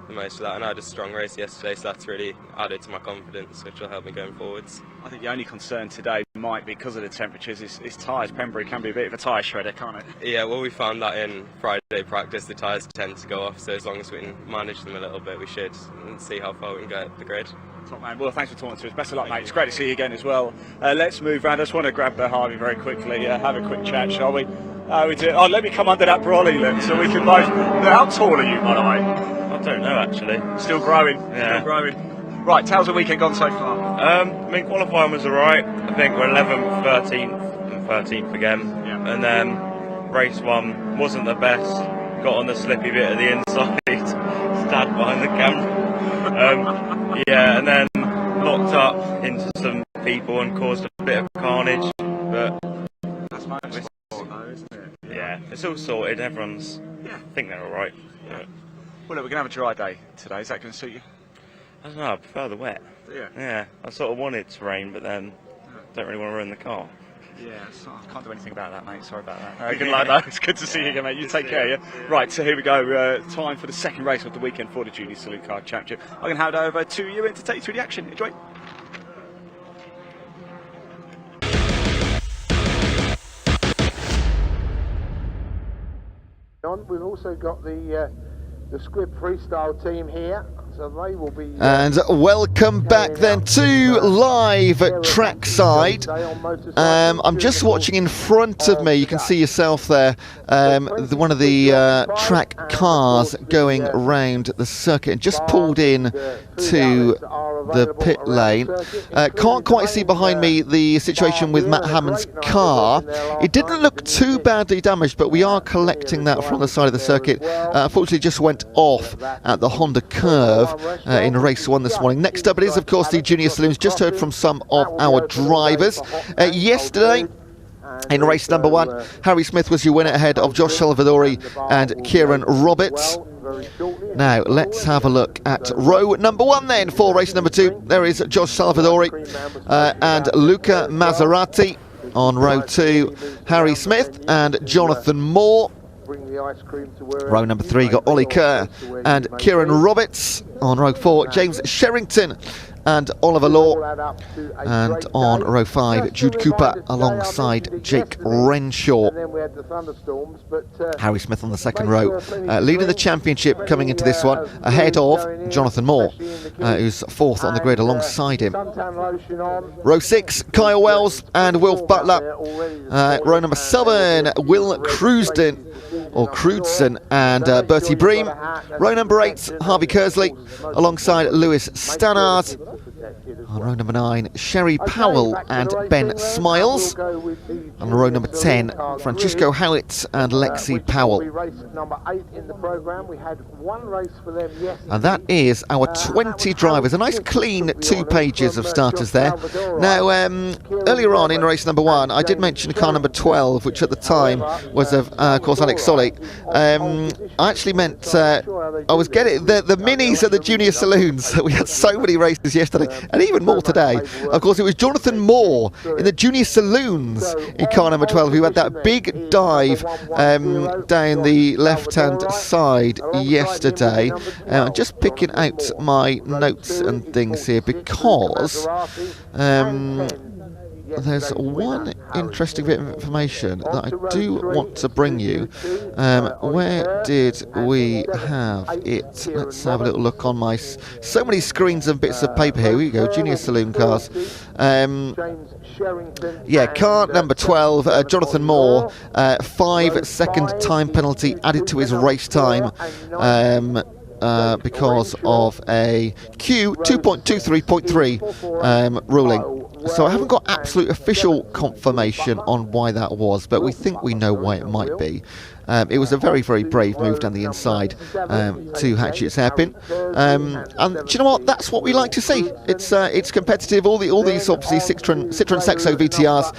the most of that, and I had a strong race yesterday, so that's really added to my confidence, which will help me going forwards. I think the only concern today might be, because of the temperatures, is tyres. Pembrey can be a bit of a tyre shredder, can't it? Yeah, well, we found that in Friday practice, the tyres tend to go off, so as long as we can manage them a little bit, we should, and see how far we can get at the grid. Top man, well, thanks for talking to us. Best of luck, mate. It's great to see you again as well. Let's move round. I just want to grab Harvey very quickly, have a quick chat, shall we? We do. Oh, let me come under that brolly then, so we can both. How tall are you, by the way? I don't know actually. Still growing. Yeah. Still growing. Right, how's the weekend gone so far? I mean, qualifying was alright. I think we're 11th, 13th, and 13th again. Yeah. And then race one wasn't the best. Got on the slippy bit at the inside. Stand behind the camera. Yeah, and then locked up into some people and caused a bit of carnage. But that's motorsport, though, isn't it? Yeah, it's all sorted. Everyone's. Yeah. I think they're alright. Yeah. Well, look, we're going to have a dry day today. Is that going to suit you? I don't know, I prefer the wet. Yeah. Yeah, I sort of wanted to rain, but then don't really want to ruin the car. Yeah, I can't do anything about that, mate. Sorry about that. Good luck, though. It's good to see you again, mate. You take care, yeah? Right, so here we go. Time for the second race of the weekend for the Junior Saloon Car Championship. I'm going to hand over to you to take you through the action. Enjoy. We've also got the Squib Freestyle team here, so they will be. And welcome back then to live at trackside. I'm just watching in front of me. You can see yourself there. One of the track cars going around the circuit and just pulled in to the pit lane. Can't quite see behind me the situation with Matt Hammond's car. It didn't look too badly damaged, but we are collecting that from the side of the circuit. Unfortunately, just went off at the Honda curve in race one this morning. Next up, it is, of course, the Junior Saloons. Just heard from some of our drivers. Yesterday, in race number one, Harry Smith was your winner ahead of Josh Salvadore and Kieran Roberts. Now, let's have a look at row number one then for race number two. There is Josh Salvadore and Luca Maserati. On row two, Harry Smith and Jonathan Moore. Row number three got Ollie Kerr and Kieran Roberts. On row four, James Sherrington and Oliver Law. And on row 5, Jude Cooper alongside Jake Renshaw. Harry Smith on the second row, leading the championship coming into this one, ahead of Jonathan Moore, who's fourth on the grid alongside him. Row 6, Kyle Wells and Wilf Butler. Row number 7, Will Crewdson and Bertie Bream. Row number 8, Harvey Kersley alongside Lewis Stannard. On row number 9, Sherry Powell and Ben Smiles. On row number 10, Francisco Howitt and Lexi Powell. And that is our 20 drivers. A nice clean 2 pages of starters there. Now, earlier on in race number 1, I did mention car number 12, which at the time was, of course, Alex Solly. I actually meant I was getting the minis at the junior saloons. We had so many races yesterday, and even more today. Of course, it was Jonathan Moore in the junior saloons in car number 12 who had that big dive down the left-hand side yesterday. Just picking out my notes and things here because there's one interesting bit of information that I do want to bring you. Where did we have it? Let's have a little look on my... So many screens and bits of paper here. Here we go, junior saloon cars. Yeah, car number 12, Jonathan Moore, 5-second time penalty added to his race time. Because of a Q 2.23.3 ruling. So I haven't got absolute official confirmation on why that was, but we think we know why it might be. It was a very, very brave move down the inside to Hatchett's hairpin. And do you know what? That's what we like to see. It's competitive. All these obviously Citroen Saxo VTRs,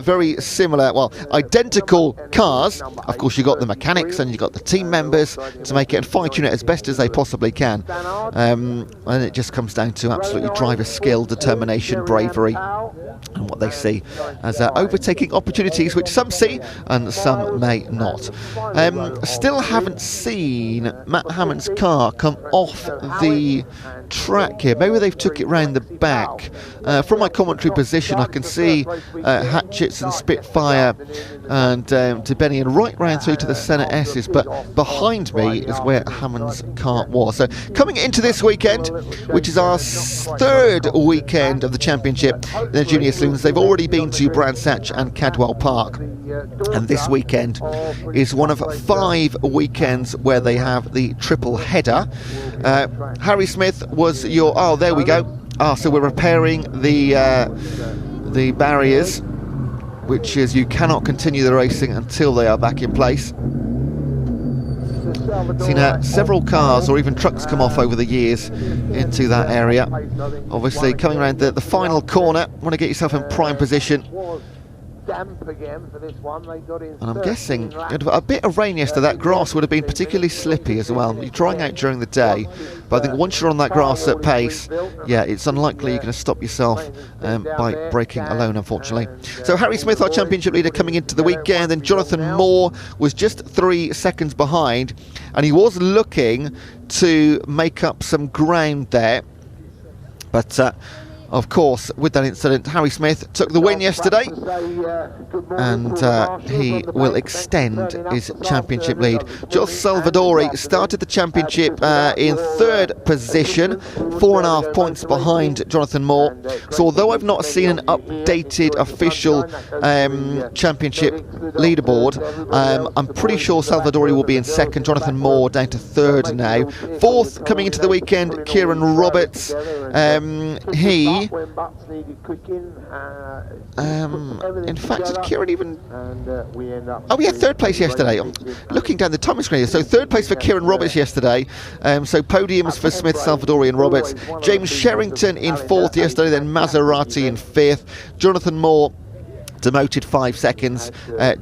very similar, well, identical cars. Of course, you got the mechanics and you got the team members to make it and fine-tune it as best as they possibly can. And it just comes down to absolutely driver skill, determination, bravery, and what they see as overtaking opportunities, which some see and some may not. Still haven't seen Matt Hammond's car come off the track here. Maybe they've took it round the back. From my commentary position, I can see Hatchets and Spitfire and DeBennian right round through to the Senna S's, but behind me is where Hammond's car was. So coming into this weekend, which is our 3rd weekend of the championship in the junior saloons, they've already been to Brands Hatch and Cadwell Park, and this weekend is one of 5 weekends where they have the triple header. Harry Smith was your... Oh, there we go. So we're repairing the barriers, which is you cannot continue the racing until they are back in place. Seen several cars or even trucks come off over the years into that area. Obviously coming around the final corner, want to get yourself in prime position. Damp again for this one. They got in, and I'm guessing a bit of rain yesterday. That grass would have been particularly slippy as well. You're drying out during the day, but I think once you're on that grass at pace, yeah, it's unlikely you're going to stop yourself by braking alone, unfortunately. So Harry Smith, our championship leader, coming into the weekend, and Jonathan Moore was just 3 seconds behind, and he was looking to make up some ground there, but of course, with that incident, Harry Smith took the win yesterday, and he will extend his championship lead. Jos Salvadori started the championship in 3rd position, 4.5 points behind Jonathan Moore. So although I've not seen an updated official championship leaderboard, I'm pretty sure Salvadori will be in 2nd, Jonathan Moore down to 3rd now. 4th coming into the weekend, Kieran Roberts. He... in fact, did Kieran even... Oh, we had 3rd place yesterday. I'm looking down the time screen here. So 3rd place for Kieran Roberts yesterday. So podiums for Smith, Salvadori and Roberts. James Sherrington in 4th yesterday, then Maserati in 5th. Jonathan Moore demoted 5 seconds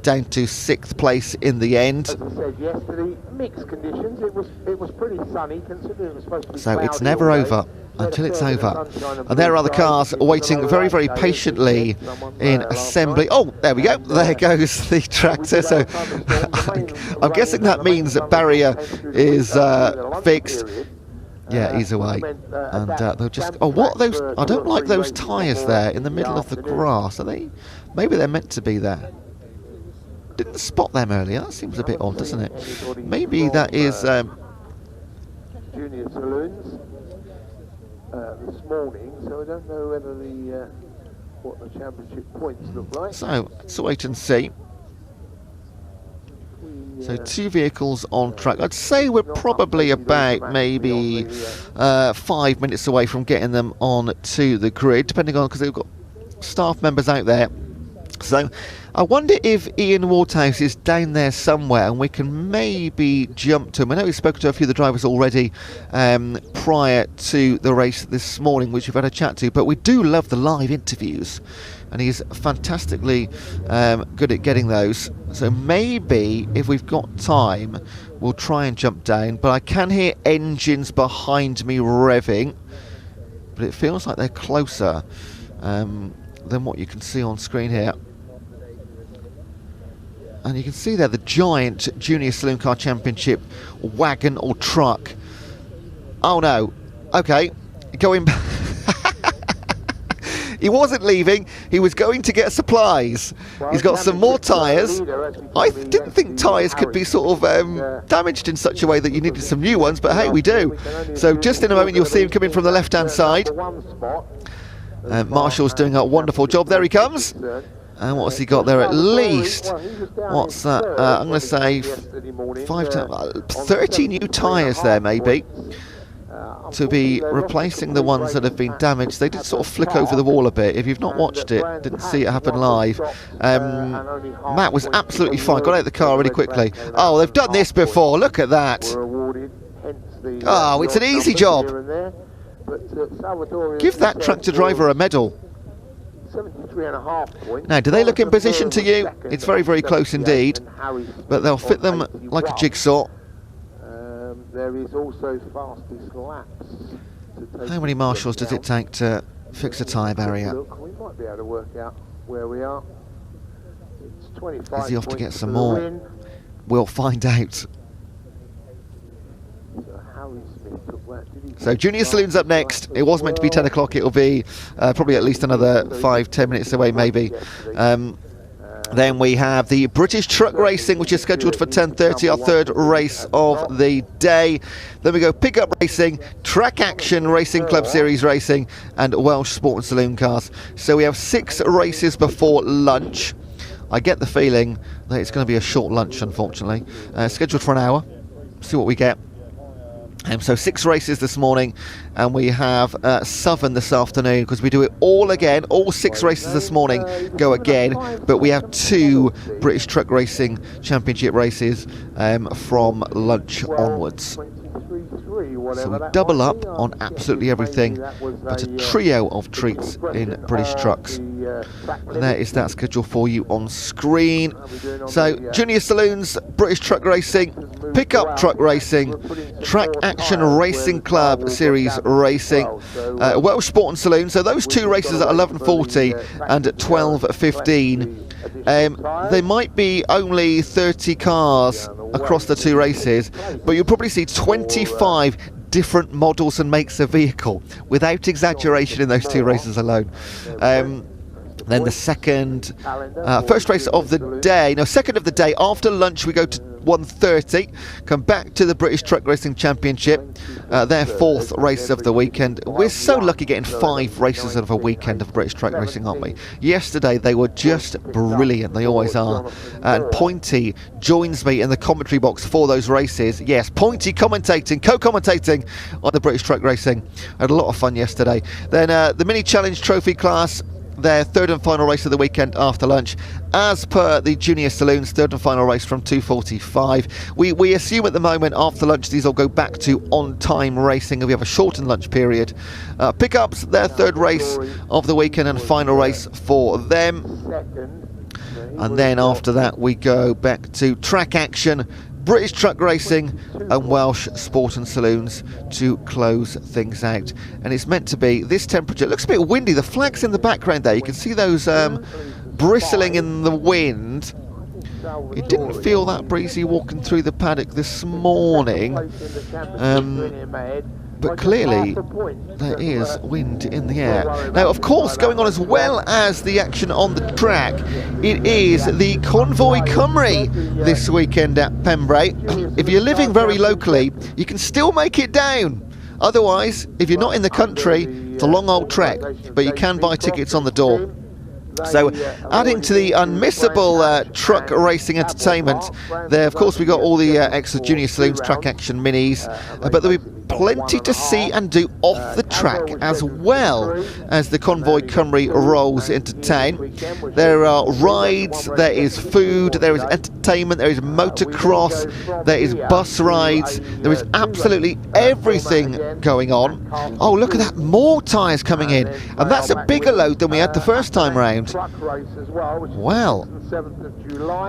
down to 6th place in the end. As I said yesterday, mixed conditions. It was pretty sunny considering it was supposed to be so it's never over until it's over. And there are the cars waiting very, very patiently in assembly. Oh, there we go. There goes the tractor. So I'm guessing that means that barrier is fixed. Yeah, he's away. And they'll just... Oh, what are those? I don't like those tyres there in the middle of the grass. Are they? Maybe they're meant to be there. Didn't spot them earlier. That seems a bit odd, doesn't it? Maybe that is... Junior Saloons this morning, so I don't know whether the what the championship points look like. So, let's wait and see. So 2 vehicles on track. I'd say we're probably about maybe 5 minutes away from getting them on to the grid, depending on, because they've got staff members out there. So I wonder if Ian Waterhouse is down there somewhere and we can maybe jump to him. I know we've spoken to a few of the drivers already prior to the race this morning, which we've had a chat to, but we do love the live interviews and he's fantastically good at getting those. So maybe if we've got time we'll try and jump down, but I can hear engines behind me revving, but it feels like they're closer than what you can see on screen here. And you can see there the giant Junior Saloon Car Championship wagon or truck. Oh no, okay, going back. He wasn't leaving, he was going to get supplies. He's got some more tyres. I didn't think tyres could be sort of damaged in such a way that you needed some new ones, but hey, we do. So just in a moment you'll see him coming from the left hand side. Marshall's doing a wonderful job. There he comes. And what's he got there? At least, what's that? I'm going to say 30 new tyres there, maybe, to be replacing the ones that have been damaged. They did sort of flick over the wall a bit. If you've not watched it, didn't see it happen live. Matt was absolutely fine. Got out of the car really quickly. Oh, they've done this before. Look at that. Oh, it's an easy job. Give that tractor driver a medal. Now, do they look in position to you? It's very, very close indeed, but they'll fit them like a jigsaw. There is also fastest laps. How many marshals does it take to fix a tyre barrier? We might be able to work out where we are. It's 25. Is he off to get some more? We'll find out. So Junior Saloon's up next. It was meant to be 10 o'clock. It'll be probably at least another 5-10 minutes away maybe. Then we have the British Truck Racing, which is scheduled for 10:30, our third race of the day. Then we go Pickup Racing, Track Action Racing Club Series Racing, and Welsh Sport and Saloon Cars. So we have 6 races before lunch. I get the feeling that it's going to be a short lunch, unfortunately. Scheduled for an hour. See what we get. So 6 races this morning, and we have Southern this afternoon, because we do it all again. All 6 races this morning go again, but we have 2 British Truck Racing Championship races from lunch onwards. So we double up on absolutely everything, but a trio of treats in British trucks. And there is that schedule for you on screen. So Junior Saloons, British Truck Racing, Pickup Truck Racing, Track Action Racing Club Series Racing, Welsh Sport and Saloon. So those 2 races at 11:40 and at 12:15. There might be only 30 cars across the 2 races, but you'll probably see 25 different models and makes of vehicle, without exaggeration, in those 2 races alone. Then the first race of the day, second of the day, after lunch we go to 1:30, come back to the British Truck Racing Championship, their 4th race of the weekend. We're so lucky getting 5 races out of a weekend of British Truck Racing, aren't we? Yesterday they were just brilliant, they always are. And Pointy joins me in the commentary box for those races. Yes, Pointy commentating, co-commentating on the British Truck Racing. I had a lot of fun yesterday. Then the Mini Challenge Trophy class, their 3rd and final race of the weekend after lunch. As per the Junior Saloons, 3rd and final race from 2:45. We assume at the moment after lunch these will go back to on-time racing and we have a shortened lunch period. Pickups, their 3rd race of the weekend and final race for them. And then after that we go back to Track Action, British Truck Racing and Welsh Sport and Saloons to close things out. And it's meant to be this temperature. It looks a bit windy. The flags in the background there, you can see those bristling in the wind. It didn't feel that breezy walking through the paddock this morning. but clearly there is wind in the air. Now, of course, going on as well as the action on the track, it is the Convoy Cymru this weekend at Pembrey. If you're living very locally, you can still make it down. Otherwise, if you're not in the country, it's a long old trek, but you can buy tickets on the door. So, adding to the unmissable truck racing entertainment, there, of course, we got all the extra Junior Saloons track action minis, but there'll be plenty to see and do off the track as well as the Convoy Cymru rolls into town. There are rides, there is food, there is entertainment, there is motocross, there is bus rides, there is absolutely everything going on. Oh, look at that, more tyres coming in, and that's a bigger load than we had the first time round. Well,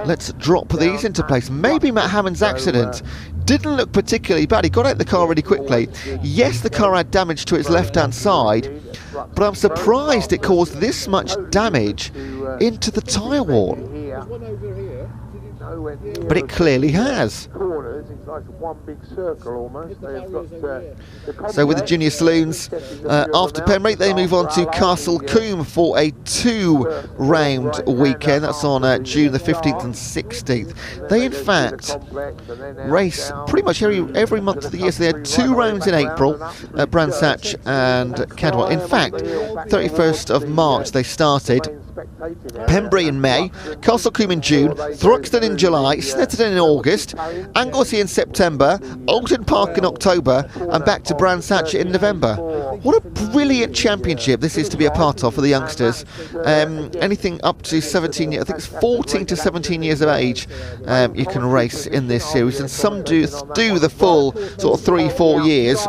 let's drop these into place. Maybe Matt Hammond's accident didn't look particularly bad. He got out the car really quickly. Yes, the car had damage to its left-hand side, but I'm surprised it caused this much damage into the tyre wall. But it clearly has. So with the Junior Saloons, after Pembrey, they move on to Castle Combe for a 2-round weekend. That's on June the 15th and 16th. They, in fact, race pretty much every month of the year. So they had 2 rounds in April at Brandsatch and Cadwell. In fact, 31st of March they started. Pembrey in May, Castle Combe in June, Thruxton in July, Snetterton in August, Anglesey in September, Alton Park in October, and back to Brandsatch in November. What a brilliant championship this is to be a part of for the youngsters. Anything up to 17 years, I think it's 14 to 17 years of age, you can race in this series, and some do the full sort of 3-4 years.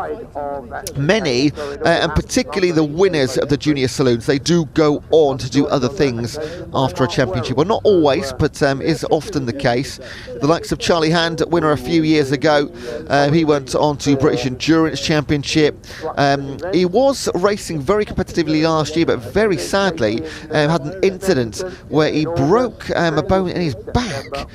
Many, and particularly the winners of the Junior Saloons, they do go on to do other things after a championship. Well, not always, but is often the case. The likes of Charlie Hand, winner a few years ago, he went on to British Endurance Championship. He was racing very competitively last year, but very sadly had an incident where he broke a bone in his back.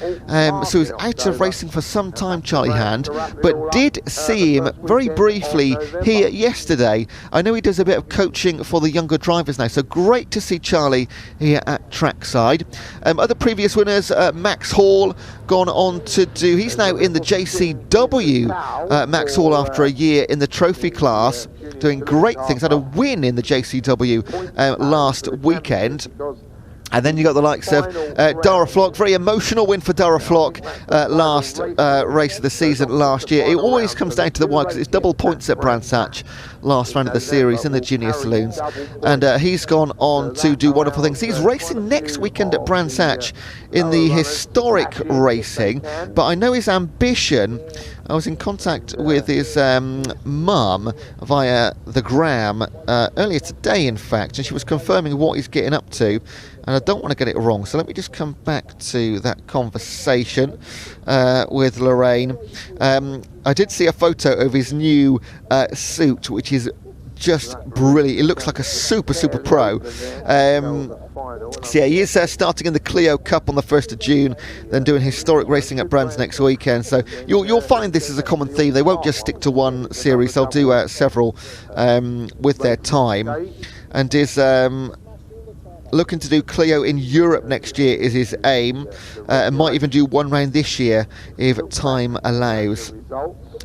So he was out of racing for some time, Charlie Hand, but did see him very briefly here yesterday. I know he does a bit of coaching for the younger drivers now, so great to see Charlie here at trackside. Other previous winners, Max Hall, gone on to do, he's now in the JCW, Max Hall, after a year in the trophy class, doing great things, had a win in the JCW last weekend. And then you got the likes of Dara Flock, very emotional win for Dara Flock last race of the season last year. It always comes down to the wire because it's double points at Brandsatch last round of the series in the Junior Saloons. And he's gone on to do wonderful things. He's racing next weekend at Brandsatch in the historic racing, but I know his ambition. I was in contact with his mum via the gram earlier today, in fact, and she was confirming what he's getting up to, and I don't want to get it wrong, so let me just come back to that conversation with Lorraine. I did see a photo of his new suit, which is just brilliant. It looks like a super pro. So yeah, he is starting in the Clio Cup on the 1st of June, then doing historic racing at Brands next weekend. So you'll find this is a common theme. They won't just stick to one series, they'll do several with their time. And is looking to do Clio in Europe next year is his aim, and might even do one round this year if time allows.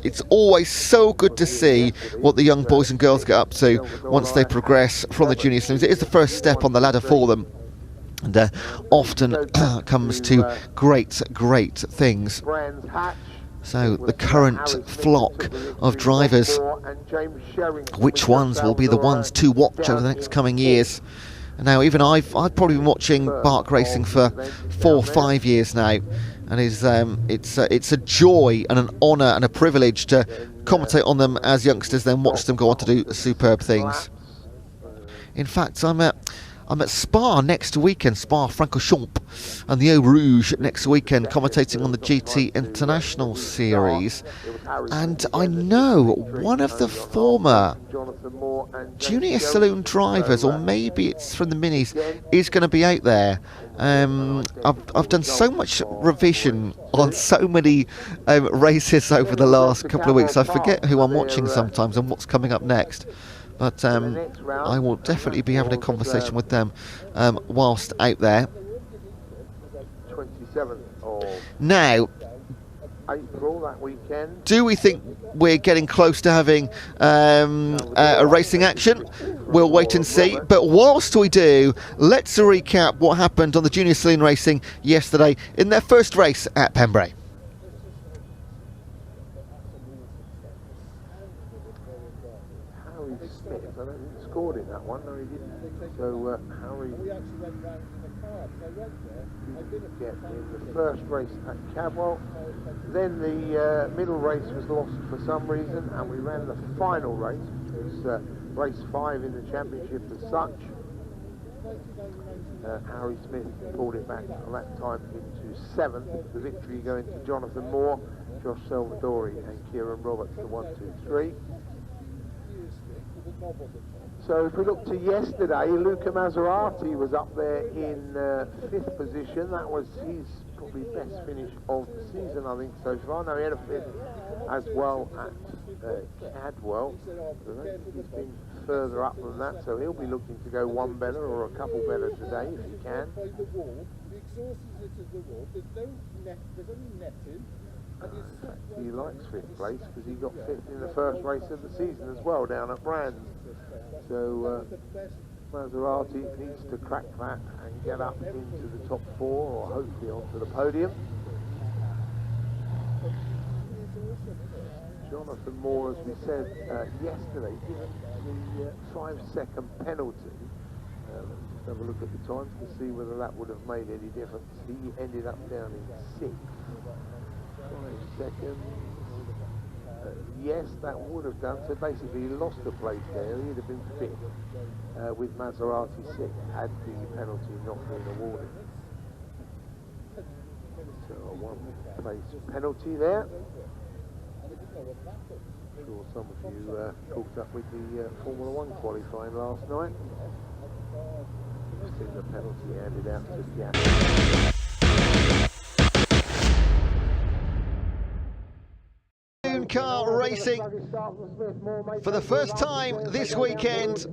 It's always so good to see what the young boys and girls get up to once they progress from the Junior Saloons. It is the first step on the ladder for them, and often comes to great things. So the current flock of drivers, which ones will be the ones to watch over the next coming years? Now, even I've probably been watching BARC racing for 4 or 5 years now, and it's a joy and an honour and a privilege to commentate on them as youngsters, then watch them go on to do superb things. In fact, I'm at Spa next weekend, Spa-Francorchamps, and the Eau Rouge next weekend, commentating on the GT International Series. And I know one of the former junior saloon drivers, or maybe it's from the minis, is going to be out there. I've done so much revision on so many races over the last couple of weeks, I forget who I'm watching sometimes and what's coming up next. But I will definitely be having a conversation with them whilst out there. Now, April that weekend. Do we think we're getting close to having a racing action? We'll wait and see. But whilst we do, let's recap what happened on the Junior Saloon Racing yesterday in their first race at Pembrey. Harry Smith, I don't think he scored in that one, no he didn't. So Harry didn't get in the first race at Cadwell. Then the middle race was lost for some reason, and we ran the final race, which was race 5 in the championship as such. Harry Smith pulled it back from that time into 7th. The victory going to Jonathan Moore, Josh Salvadori and Kieran Roberts, the 1, 2, 3. So if we look to yesterday, Luca Maserati was up there in 5th position. That was his probably best finish of the season, I think, so far. Now, he had a 5th as well at Cadwell. I don't think he's been further up than that, so he'll be looking to go one better or a couple better today if he can. He likes 5th place because he got 5th in the first race of the season as well down at Brands. So Maserati needs to crack that and get up into the top 4 or hopefully onto the podium. Jonathan Moore, as we said yesterday, given the 5-second penalty. Let's just have a look at the times to see whether that would have made any difference. He ended up down in 6th. 5 seconds. Yes, that would have done. So basically, he lost a place there. He'd have been 5th with Maserati 6th had the penalty not been awarded. So a 1-place penalty there. I'm sure some of you talked up with the Formula 1 qualifying last night. You've seen the penalty handed out to Gavin. Car racing for the first time this weekend,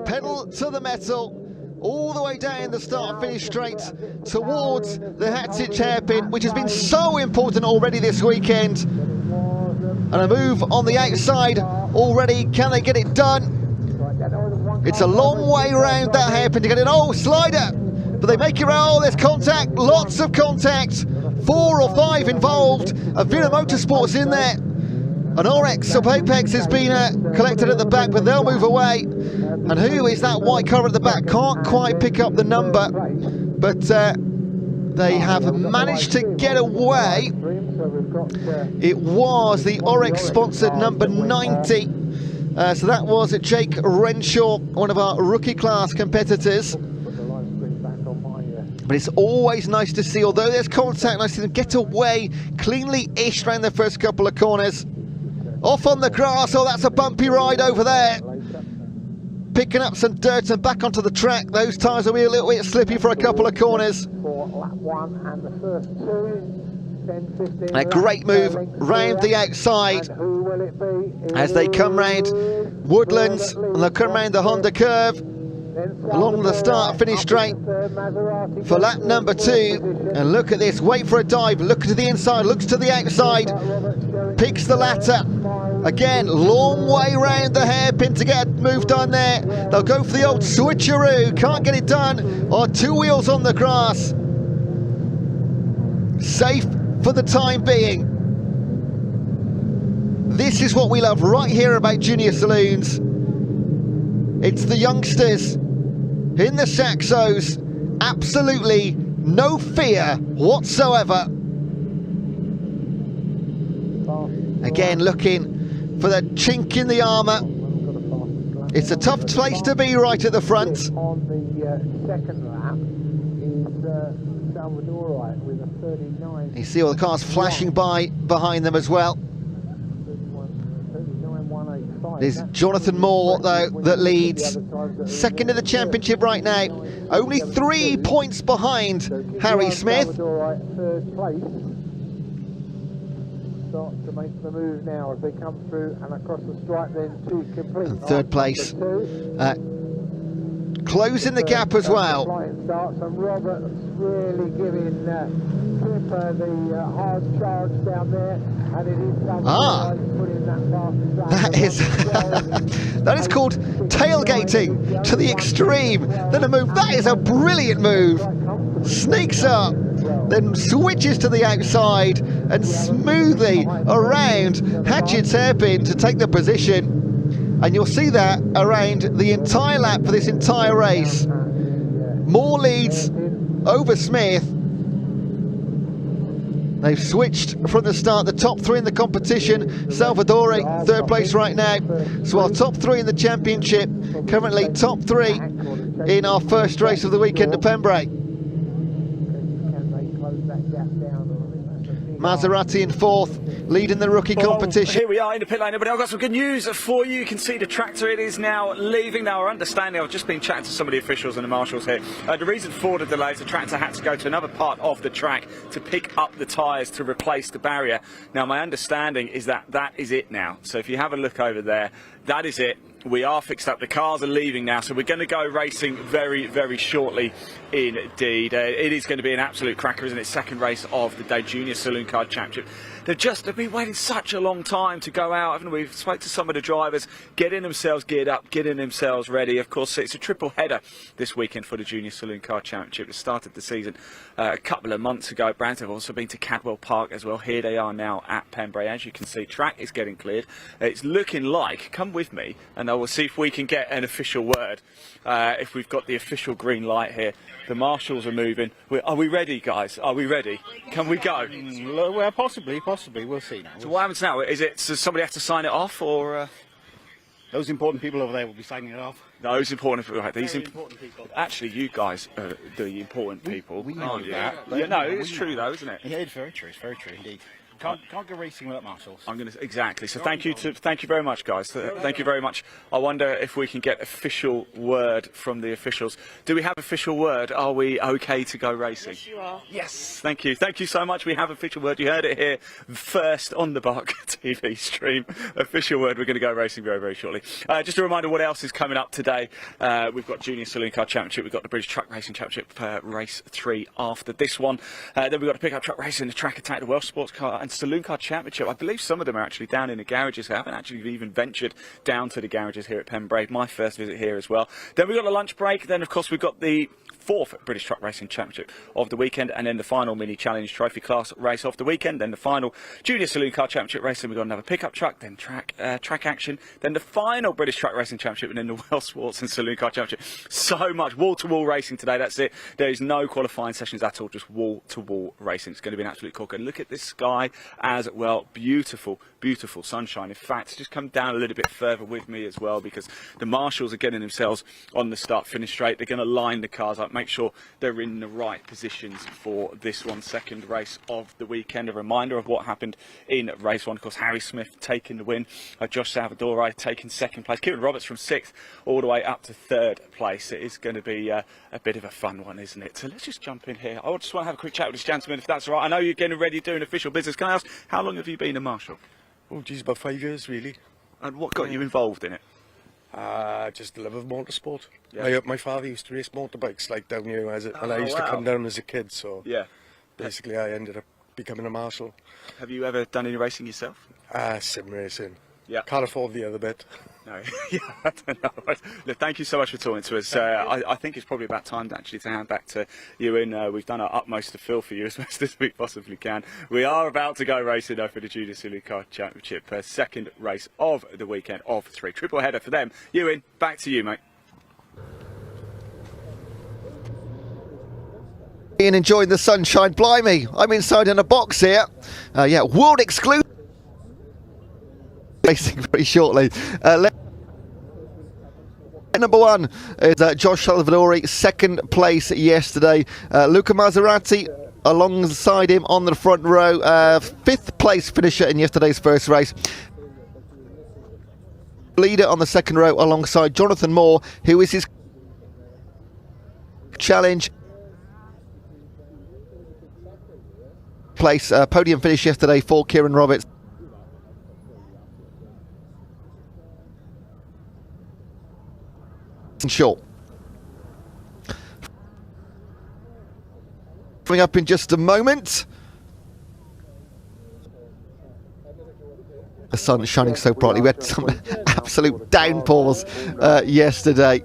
pedal to the metal, all the way down the start-finish straight towards the Hatchet hairpin, which has been so important already this weekend. And a move on the outside already. Can they get it done? It's a long way around that hairpin to get it. Oh, slider! But they make it around. Oh, there's contact, lots of contact. 4 or 5 involved. Avila Motorsports in there. An RX of Apex has been collected at the back, but they'll move away. And who is that white car at the back? Can't quite pick up the number, but they have managed to get away. It was the RX sponsored number 90. So that was Jake Renshaw, one of our rookie class competitors. But it's always nice to see, although there's contact, nice to see them get away cleanly-ish around the first couple of corners. Off on the grass, oh, that's a bumpy ride over there. Picking up some dirt and back onto the track. Those tyres will be a little bit slippy for a couple of corners. A great move round the outside as they come round Woodlands and they'll come round the Honda curve along the start-finish straight for lap number 2. And look at this, wait for a dive, look to the inside, looks to the outside, picks the latter. Again, long way round the hairpin to get a move done there. They'll go for the old switcheroo, can't get it done. Oh, 2 wheels on the grass. Safe for the time being. This is what we love right here about Junior Saloons. It's the youngsters in the Saxos, absolutely no fear whatsoever. Again, looking for the chink in the armour. It's a tough place to be right at the front. On the second lap is Salvador with a 39. You see all the cars flashing by behind them as well. 39.185. There's Jonathan Moore, though, that leads second in the championship right now. Only 3 points behind Harry Smith. Salvador third place. Start to make the move now as they come through and across the stripe, then to complete. And third place, closing the gap as well. Flying starts, and Roberts really giving Clipper the hard charge down there, and it is putting that That is called tailgating to the extreme. Then a move, that is a brilliant move. Sneaks up, then switches to the outside and smoothly around Hatchett's hairpin to take the position. And you'll see that around the entire lap for this entire race. Moore leads over Smith. They've switched from the start, the top three in the competition. Salvador, third place right now. So our top three in the championship, currently top three in our first race of the weekend at Pembrey. Maserati in fourth, leading the rookie competition. Here we are in the pit lane, but I've got some good news for you. You can see the tractor, it is now leaving. Now, our understanding, I've just been chatting to some of the officials and the marshals here. The reason for the delay is the tractor had to go to another part of the track to pick up the tyres to replace the barrier. Now, my understanding is that that is it now. So if you have a look over there, that is it. We are fixed up. The cars are leaving now, so we're going to go racing very, very shortly indeed. It is going to be an absolute cracker, isn't it? Second race of the day, Junior Saloon Car Championship. They've been waiting such a long time to go out, haven't we? We've spoke to some of the drivers, getting themselves geared up, getting themselves ready. Of course, it's a triple header this weekend for the Junior Saloon Car Championship. It started the season a couple of months ago. Brands have also been to Cadwell Park as well. Here they are now at Pembrey. As you can see, track is getting cleared. It's looking like, come with me, and I will see if we can get an official word. If we've got the official green light here. The marshals are moving. Are we ready, guys? Are we ready? Can we go? Well, possibly. We'll see now. So what happens now? Does somebody have to sign it off, or...? Those important people over there will be signing it off. Those important people. Right, these important people. Actually, you guys are the important people. We know that. Yeah, no, it's true though, isn't it? Yeah, it's very true. It's very true indeed. Can't go racing without marshals. Exactly. So thank you very much, guys. Thank you very much. I wonder if we can get official word from the officials. Do we have official word? Are we okay to go racing? Yes, you are. Yes. Thank you. Thank you so much. We have official word. You heard it here first on the BARC TV stream. Official word. We're going to go racing very, very shortly. Just a reminder what else is coming up today. We've got Junior Saloon Car Championship. We've got the British Truck Racing Championship race 3 after this one. Then we've got the pickup truck racing, the track attack, the Welsh Sports car and Saloon Car Championship. I believe some of them are actually down in the garages. I haven't actually even ventured down to the garages here at Pembrey. My first visit here as well. Then we've got the lunch break. Then, of course, we've got the 4th British Truck Racing Championship of the weekend, and then the final Mini Challenge Trophy class race of the weekend, then the final Junior Saloon Car Championship race, and we've got another pickup truck, then track action, then the final British Truck Racing Championship, and then the Welsh Sports and Saloon Car Championship. So much wall-to-wall racing today. That's it. There is no qualifying sessions at all, just wall-to-wall racing. It's going to be an absolute corker. And look at this sky as well. Beautiful, beautiful sunshine. In fact, just come down a little bit further with me as well, because the marshals are getting themselves on the start-finish straight. They're going to line the cars up, make sure they're in the right positions for this one, second race of the weekend. A reminder of what happened in race 1. Of course, Harry Smith taking the win, Josh Salvador taking second place, Kieran Roberts from 6th all the way up to 3rd place. It is going to be a bit of a fun one, isn't it? So let's just jump in here. I just want to have a quick chat with this gentleman, if that's all right. I know you're getting ready doing official business. Can I ask, how long have you been a marshal? Oh, geez, about 5 years, really. And what got you involved in it? Just the love of motorsport. Yeah. My father used to race motorbikes like down here, and I used to come down as a kid, so yeah. Basically I ended up becoming a marshal. Have you ever done any racing yourself? Sim racing. Yeah. Can't afford the other bit. No, yeah, I don't know. Look, thank you so much for talking to us. I think it's probably about time actually to hand back to you. We've done our utmost to fill for you as much as we possibly can. We are about to go racing though for the Junior Saloon Car Championship, second race of the weekend of 3. Triple header for them. Ewan, back to you, mate. Ian enjoying the sunshine. Blimey, I'm inside in a box here. Yeah, world exclusive. Racing very shortly. Number 1 is Josh Salvadori, second place yesterday. Luca Maserati alongside him on the front row, 5th place finisher in yesterday's first race. Leader on the second row alongside Jonathan Moore, who is his challenge place. Podium finish yesterday for Kieran Roberts. Short. Coming up in just a moment. The sun is shining so brightly. We had some absolute downpours yesterday.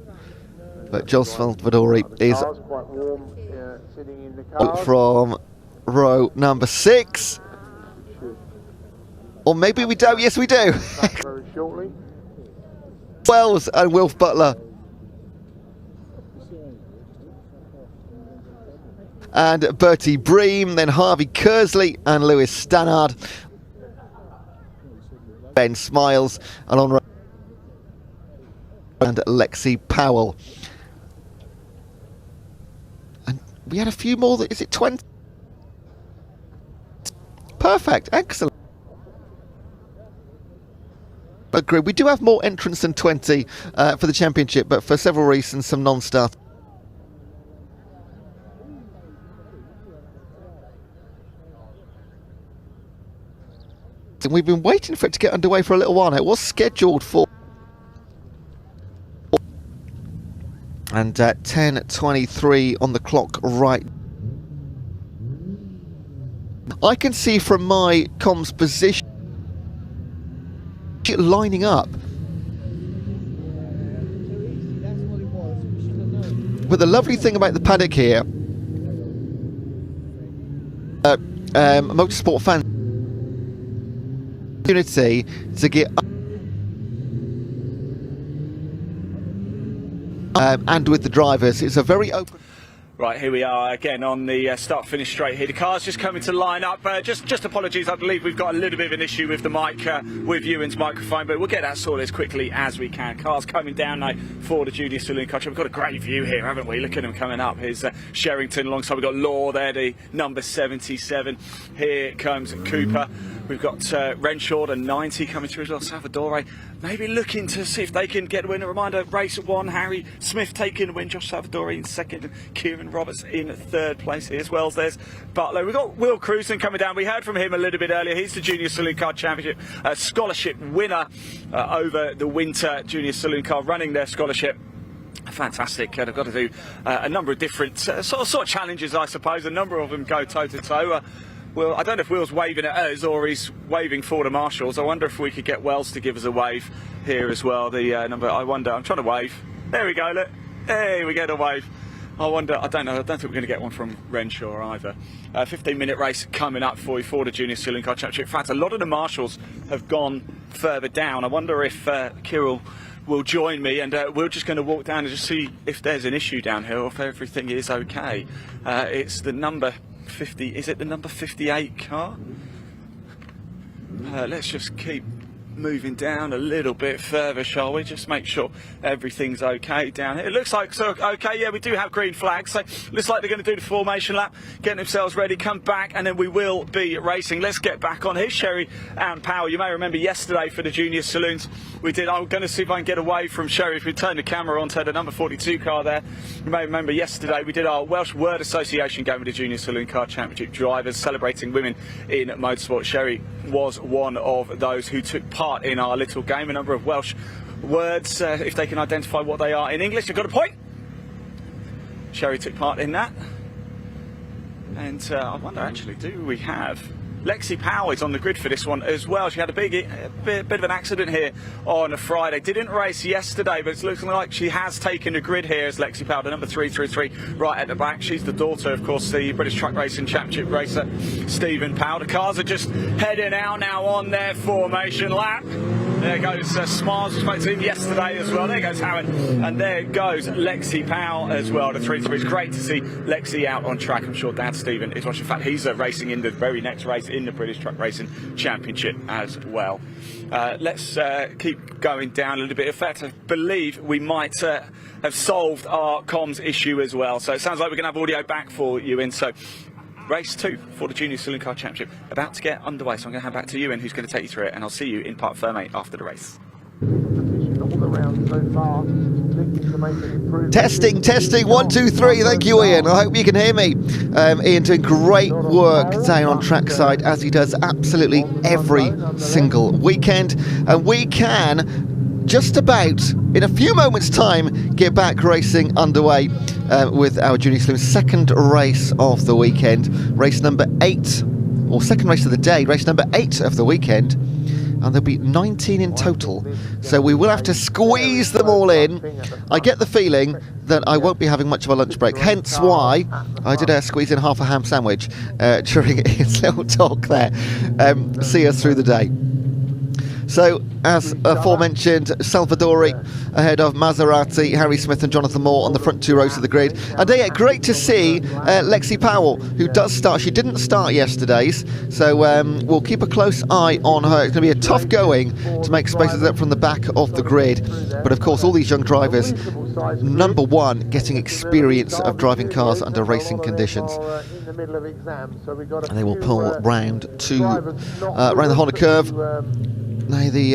But Josh Salvadori is from row number 6. Or maybe we don't. Yes, we do. Wells and Wilf Butler. And Bertie Bream, then Harvey Kersley and Lewis Stannard. Ben Smiles and Lexi Powell. And we had a few more. Is it 20? Perfect, excellent. Agree. We do have more entrants than 20 for the championship, but for several reasons, some non-start. And we've been waiting for it to get underway for a little while now. It was scheduled for, and 10:23 on the clock right. I can see from my comms position lining up. But the lovely thing about the paddock here, motorsport fans, opportunity to get and with the drivers, it's a very open. Right, here we are again on the start-finish straight here. The car's just coming to line up. Just apologies, I believe we've got a little bit of an issue with the mic, with Ewan's microphone, but we'll get that sorted as quickly as we can. Car's coming down now for the Junior Saloon Car. We've got a great view here, haven't we? Look at them coming up. Here's Sherrington alongside. We've got Law there, the number 77. Here comes Cooper. We've got Renshaw, the 90, coming through as well. Salvadori maybe looking to see if they can get a win. A reminder, race 1, Harry Smith taking the win. Josh Salvadori in second, and Kieran Roberts in third place here as well. There's Butler. We've got Will Cruzen coming down. We heard from him a little bit earlier. He's the Junior Saloon Car Championship scholarship winner over the winter. Junior Saloon Car running their scholarship. Fantastic. They've got to do a number of different sort of challenges, I suppose. A number of them go toe-to-toe. Well, I don't know if Will's waving at us or he's waving for the marshals. I wonder if we could get Wells to give us a wave here as well. The number, I wonder, I'm trying to wave. There we go, look. Hey, we get a wave. I wonder, I don't know, I don't think we're going to get one from Renshaw either. 15-minute race coming up for you for the Junior Saloon Car Championship. In fact, a lot of the marshals have gone further down. I wonder if Kirill will join me, and we're just going to walk down and just see if there's an issue down here or if everything is okay. It's the number 50, is it the number 58 car? Let's just keep moving down a little bit further, shall we? Just make sure everything's okay down here. It looks like, so okay, yeah, we do have green flags, so looks like they're going to do the formation lap, getting themselves ready, come back, and then we will be racing. Let's get back on. Here's Sherry and Powell. You may remember yesterday for the Junior Saloons, I'm going to see if I can get away from Sherry. If we turn the camera on to the number 42 car there, you may remember yesterday we did our Welsh Word Association game with the Junior Saloon Car Championship drivers, celebrating women in motorsport. Sherry was one of those who took part in our little game. A number of Welsh words, if they can identify what they are in English. I've got a point. Sherry took part in that. And I wonder, actually, do we have Lexi Powell is on the grid for this one as well. She had a bit of an accident here on a Friday. Didn't race yesterday, but it's looking like she has taken the grid here as Lexi Powell, the number 333, right at the back. She's the daughter, of course, the British Truck Racing Championship racer, Stephen Powell. The cars are just heading out now on their formation lap. There goes Smiles, we spoke to him yesterday as well. There goes Howard, and there goes Lexi Powell as well. The 3-3. It's great to see Lexi out on track. I'm sure Dad Stephen is watching. In fact, he's racing in the very next race in the British Truck Racing Championship as well. Let's keep going down a little bit. In fact, I believe we might have solved our comms issue as well. So it sounds like we're going to have audio back for you in. So race 2 for the Junior Saloon Car Championship about to get underway. So I'm going to hand back to you, and who's going to take you through it, and I'll see you in Parc Fermé after the race. Testing, 1, 2, 3. Thank you, Ian. I hope you can hear me. Ian doing great work down on trackside, as he does absolutely every single weekend. And we can just about, in a few moments' time, get back racing underway with our Junior Saloon second race of the weekend. Race number 8, or second race of the day, race number 8 of the weekend. And there'll be 19 in total, so we will have to squeeze them all in. I get the feeling that I won't be having much of a lunch break, hence why I did squeeze in half a ham sandwich during his little talk there. See us through the day. So, as aforementioned, Salvadori ahead of Maserati, Harry Smith and Jonathan Moore on the front 2 rows of the grid. And yeah, great to see Lexi Powell, who does start. She didn't start yesterday's, so we'll keep a close eye on her. It's going to be a tough going to make spaces up from the back of the grid. But of course, all these young drivers, number one, getting experience of driving cars under racing conditions. And they will pull round the Honda curve. Now the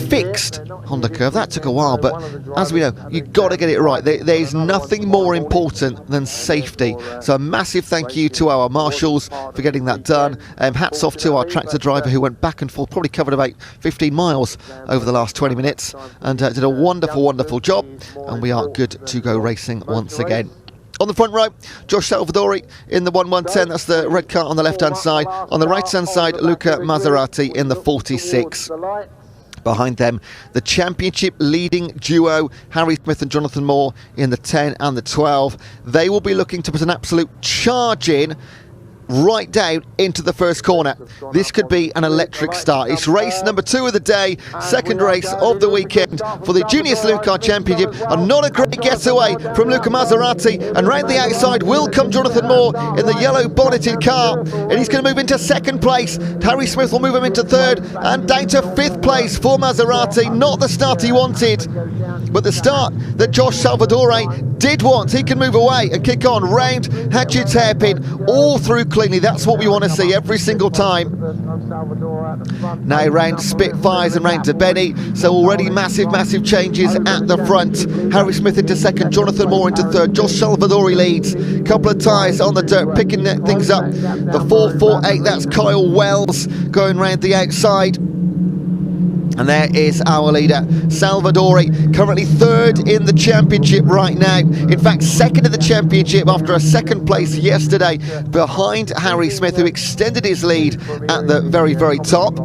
fixed Honda curve, that took a while, but as we know, you've got to get it right. There's nothing more important than safety. So a massive thank you to our marshals for getting that done. Hats off to our tractor driver who went back and forth, probably covered about 15 miles over the last 20 minutes and did a wonderful job. And we are good to go racing once again. On the front row, Josh Salvadori in the 1110, that's the red car on the left-hand side. On the right-hand side, Luca Maserati in the 46. Behind them, the championship leading duo, Harry Smith and Jonathan Moore in the 10 and the 12. They will be looking to put an absolute charge in right down into the first corner. This could be an electric start. It's race number 2 of the day, second race of the weekend for the Junior Saloon Car Championship, and not a great getaway from Luca Maserati, and round the outside will come Jonathan Moore in the yellow bonneted car, and he's going to move into second place. Harry Smith will move him into third, and down to 5th place for Maserati. Not the start he wanted, but the start that Josh Salvadori did want. He can move away and kick on round Hatchett's hairpin all through cleanly. That's what we want to see every single time. Now round Spitfires and round to Benny, so already massive changes at the front. Harry Smith into second, Jonathan Moore into third, Josh Salvadori leads. Couple of tyres on the dirt, picking things up. The 448, that's Kyle Wells going round the outside. And there is our leader, Salvadori, currently third in the championship right now. In fact, second in the championship after a second place yesterday, behind Harry Smith, who extended his lead at the very top.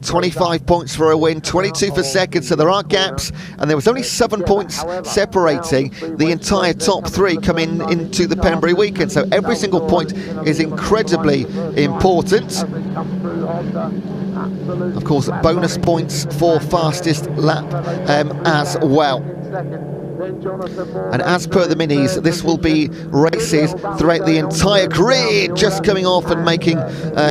25 points for a win, 22 for second, so there are gaps, and there was only 7 points separating the entire top 3 coming into the Pembrey weekend, so every single point is incredibly important. Of course, bonus points for fastest lap as well. And as per the minis, this will be races throughout the entire grid, just coming off and making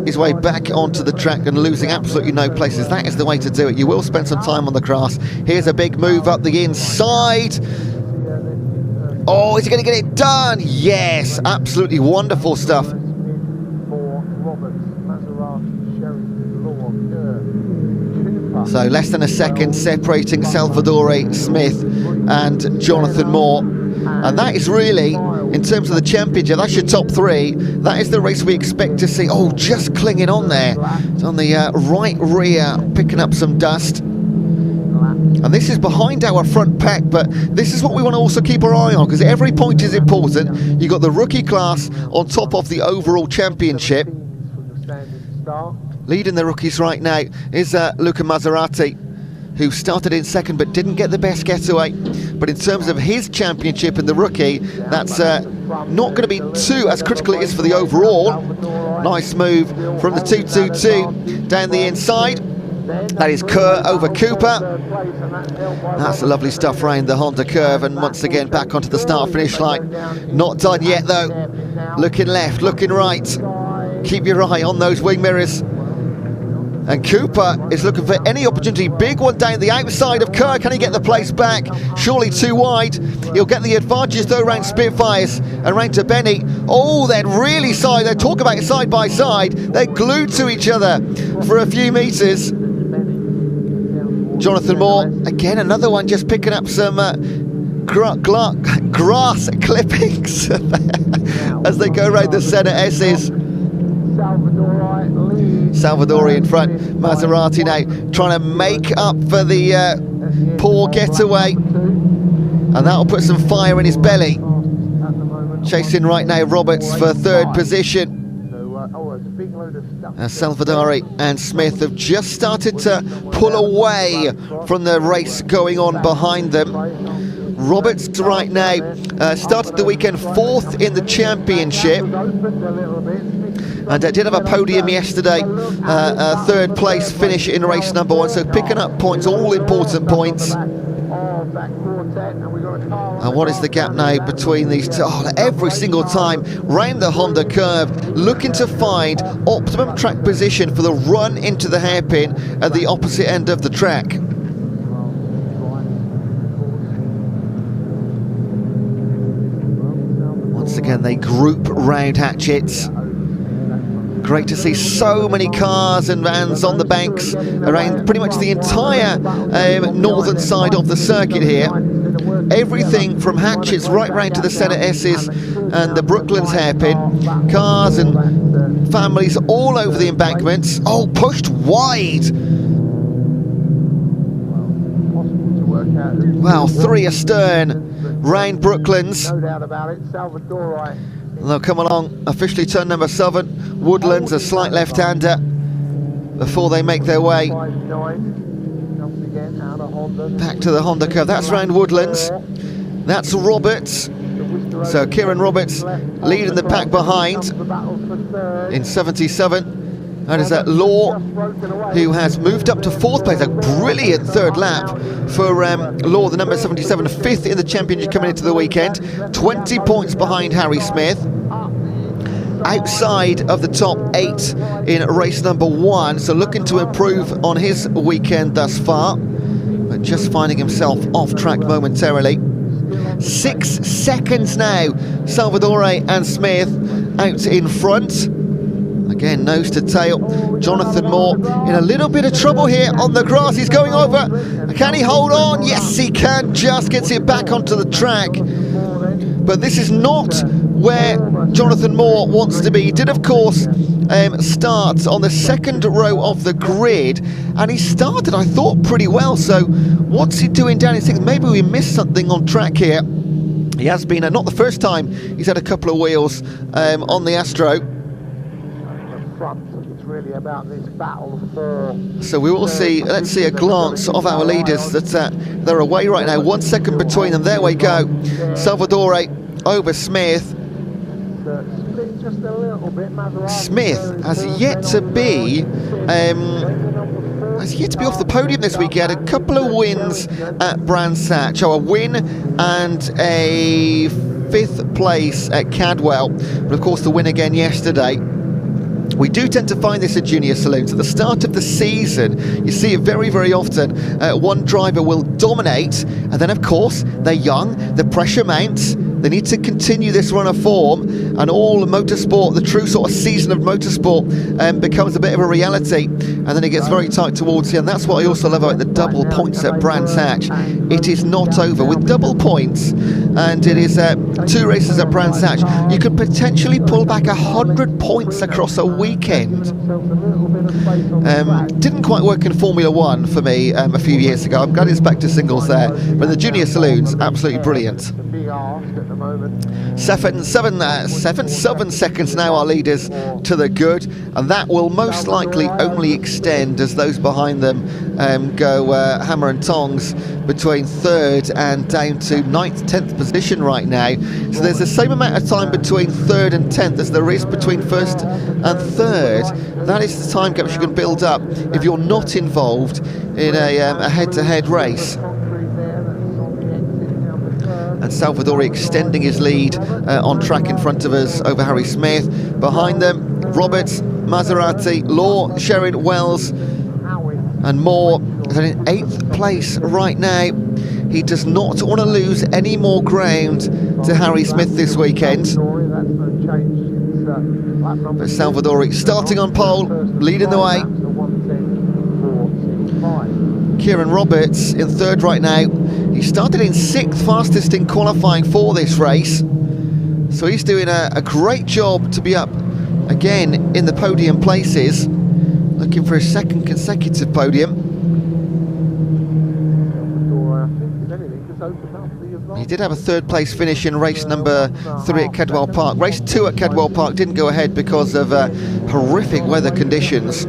his way back onto the track and losing absolutely no places. That is the way to do it. You will spend some time on the grass. Here's a big move up the inside. Oh, is he going to get it done? Yes, absolutely wonderful stuff. So less than a second separating Salvadori, Smith and Jonathan Moore. And that is really, in terms of the championship, that's your top 3. That is the race we expect to see. Oh, just clinging on there. It's on the right rear, picking up some dust. And this is behind our front pack, but this is what we want to also keep our eye on, because every point is important. You've got the rookie class on top of the overall championship. Leading the rookies right now is Luca Maserati, who started in second but didn't get the best getaway. But in terms of his championship and the rookie, that's not going to be too as critical it is for the overall. Nice move from the 222 down the inside. That is Kerr over Cooper. That's lovely stuff round the Honda curve, and once again back onto the start-finish line. Not done yet though. Looking left, looking right. Keep your eye on those wing mirrors. And Cooper is looking for any opportunity. Big one down the outside of Kerr. Can he get the place back? Surely too wide. He'll get the advantage though around Spitfires and round to Benny. Oh, they're really side. They're talking about side by side. They're glued to each other for a few metres. Jonathan Moore, again another one just picking up some grass clippings as they go around the centre S's. Salvadori in front, Maserati now trying to make up for the poor getaway, and that'll put some fire in his belly. Chasing right now Roberts for third position. Salvadori and Smith have just started to pull away from the race going on behind them. Roberts right now started the weekend 4th in the championship, and did have a podium yesterday, a 3rd place finish in race number 1, so picking up points, all important points. And what is the gap now between these two? Oh, every single time round the Honda curve, looking to find optimum track position for the run into the hairpin at the opposite end of the track. Once again they group round hatchets. Great to see so many cars and vans on the banks around pretty much the entire northern side of the circuit here. Everything from hatchets right round to the centre S's and the Brooklands hairpin. Cars and families all over the embankments. Oh, pushed wide. Wow, 3 astern round Brooklands. No doubt about it. Salvadori. They'll come along, officially turn number 7. Woodlands, a slight left-hander before they make their way back to the Honda curve. That's round Woodlands. That's Roberts. So Kieran Roberts leading the pack behind in 77. That is that Law, who has moved up to 4th place. A brilliant 3rd lap for Law, the number 77, 5th in the championship coming into the weekend. 20 points behind Harry Smith. Outside of the top 8 in race number 1, so looking to improve on his weekend thus far, but just finding himself off track momentarily. 6 seconds now, Salvadori and Smith out in front. Again, nose to tail. Jonathan Moore in a little bit of trouble here on the grass. He's going over. Can he hold on? Yes, he can. Just gets it back onto the track. But this is not where Jonathan Moore wants to be. He did, of course, start on the 2nd row of the grid, and he started, I thought, pretty well. So what's he doing down in 6th? Maybe we missed something on track here. He has been, not the first time he's had a couple of wheels on the Astro. It's really about this battle for. So we will see, let's see a glance of our leaders that they're away right now. 1 second between them. There we go. Salvadori over Smith. Smith has yet to be off the podium this week. He had a couple of wins at Brands Hatch, a win and a 5th place at Cadwell, but of course the win again yesterday. We do tend to find this at junior saloons. At the start of the season, you see it very, very often. One driver will dominate, and then, of course, they're young, the pressure mounts, they need to continue this run of form, and all motorsport, the true sort of season of motorsport, becomes a bit of a reality, and then it gets very tight towards the end. That's what I also love about the double points at Brands Hatch. It is not over. With double points, and it is 2 races at Brands Hatch, you could potentially pull back 100 points across a weekend. Didn't quite work in Formula 1 for me a few years ago. I'm glad it's back to singles there, but the junior saloons, absolutely brilliant. 7 seconds now our leaders to the good, and that will most likely only extend as those behind them go hammer and tongs between 3rd and down to 9th, 10th position right now. So there's the same amount of time between 3rd and 10th as there is between 1st and 3rd. That is the time gap you can build up if you're not involved in a head-to-head race. And Salvadori extending his lead on track in front of us over Harry Smith. Behind them, Roberts, Maserati, Law, Sherrin, Wells and Moore is in 8th place right now. He does not want to lose any more ground to Harry Smith this weekend. But Salvadori starting on pole, leading the way. Kieran Roberts in 3rd right now. He started in 6th, fastest in qualifying for this race. So he's doing a great job to be up again in the podium places, looking for his 2nd consecutive podium. He did have a 3rd place finish in race number 3 at Kedwell Park. Race 2 at Kedwell Park didn't go ahead because of horrific weather conditions.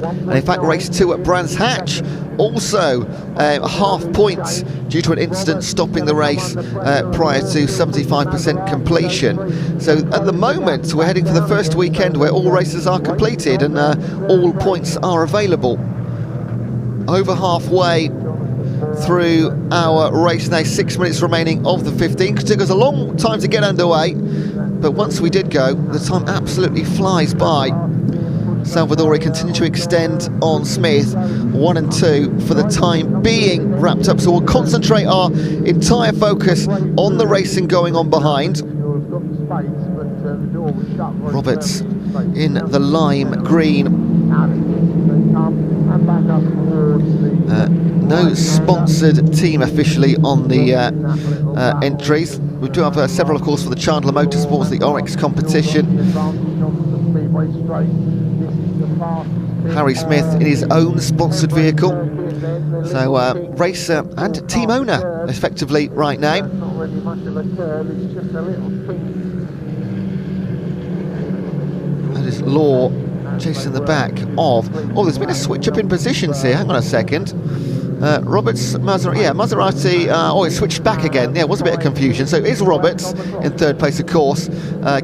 And in fact, race 2 at Brands Hatch also half points due to an incident stopping the race prior to 75% completion. So at the moment we're heading for the first weekend where all races are completed and all points are available. Over halfway through our race now, 6 minutes remaining of the 15. It took us a long time to get underway, but once we did go, the time absolutely flies by. Salvadori continue to extend on Smith, 1 and 2 for the time being wrapped up. So we'll concentrate our entire focus on the racing going on behind. Roberts in the lime green. No sponsored team officially on the entries. We do have several, of course, for the Chandler Motorsports, the Oryx competition. Harry Smith in his own sponsored vehicle. So racer and team owner effectively right now. That is Law chasing the back of... Oh, there's been a switch up in positions here. Hang on a second. Roberts, Maserati, oh, it switched back again. Yeah, it was a bit of confusion. So it is Roberts in 3rd place, of course.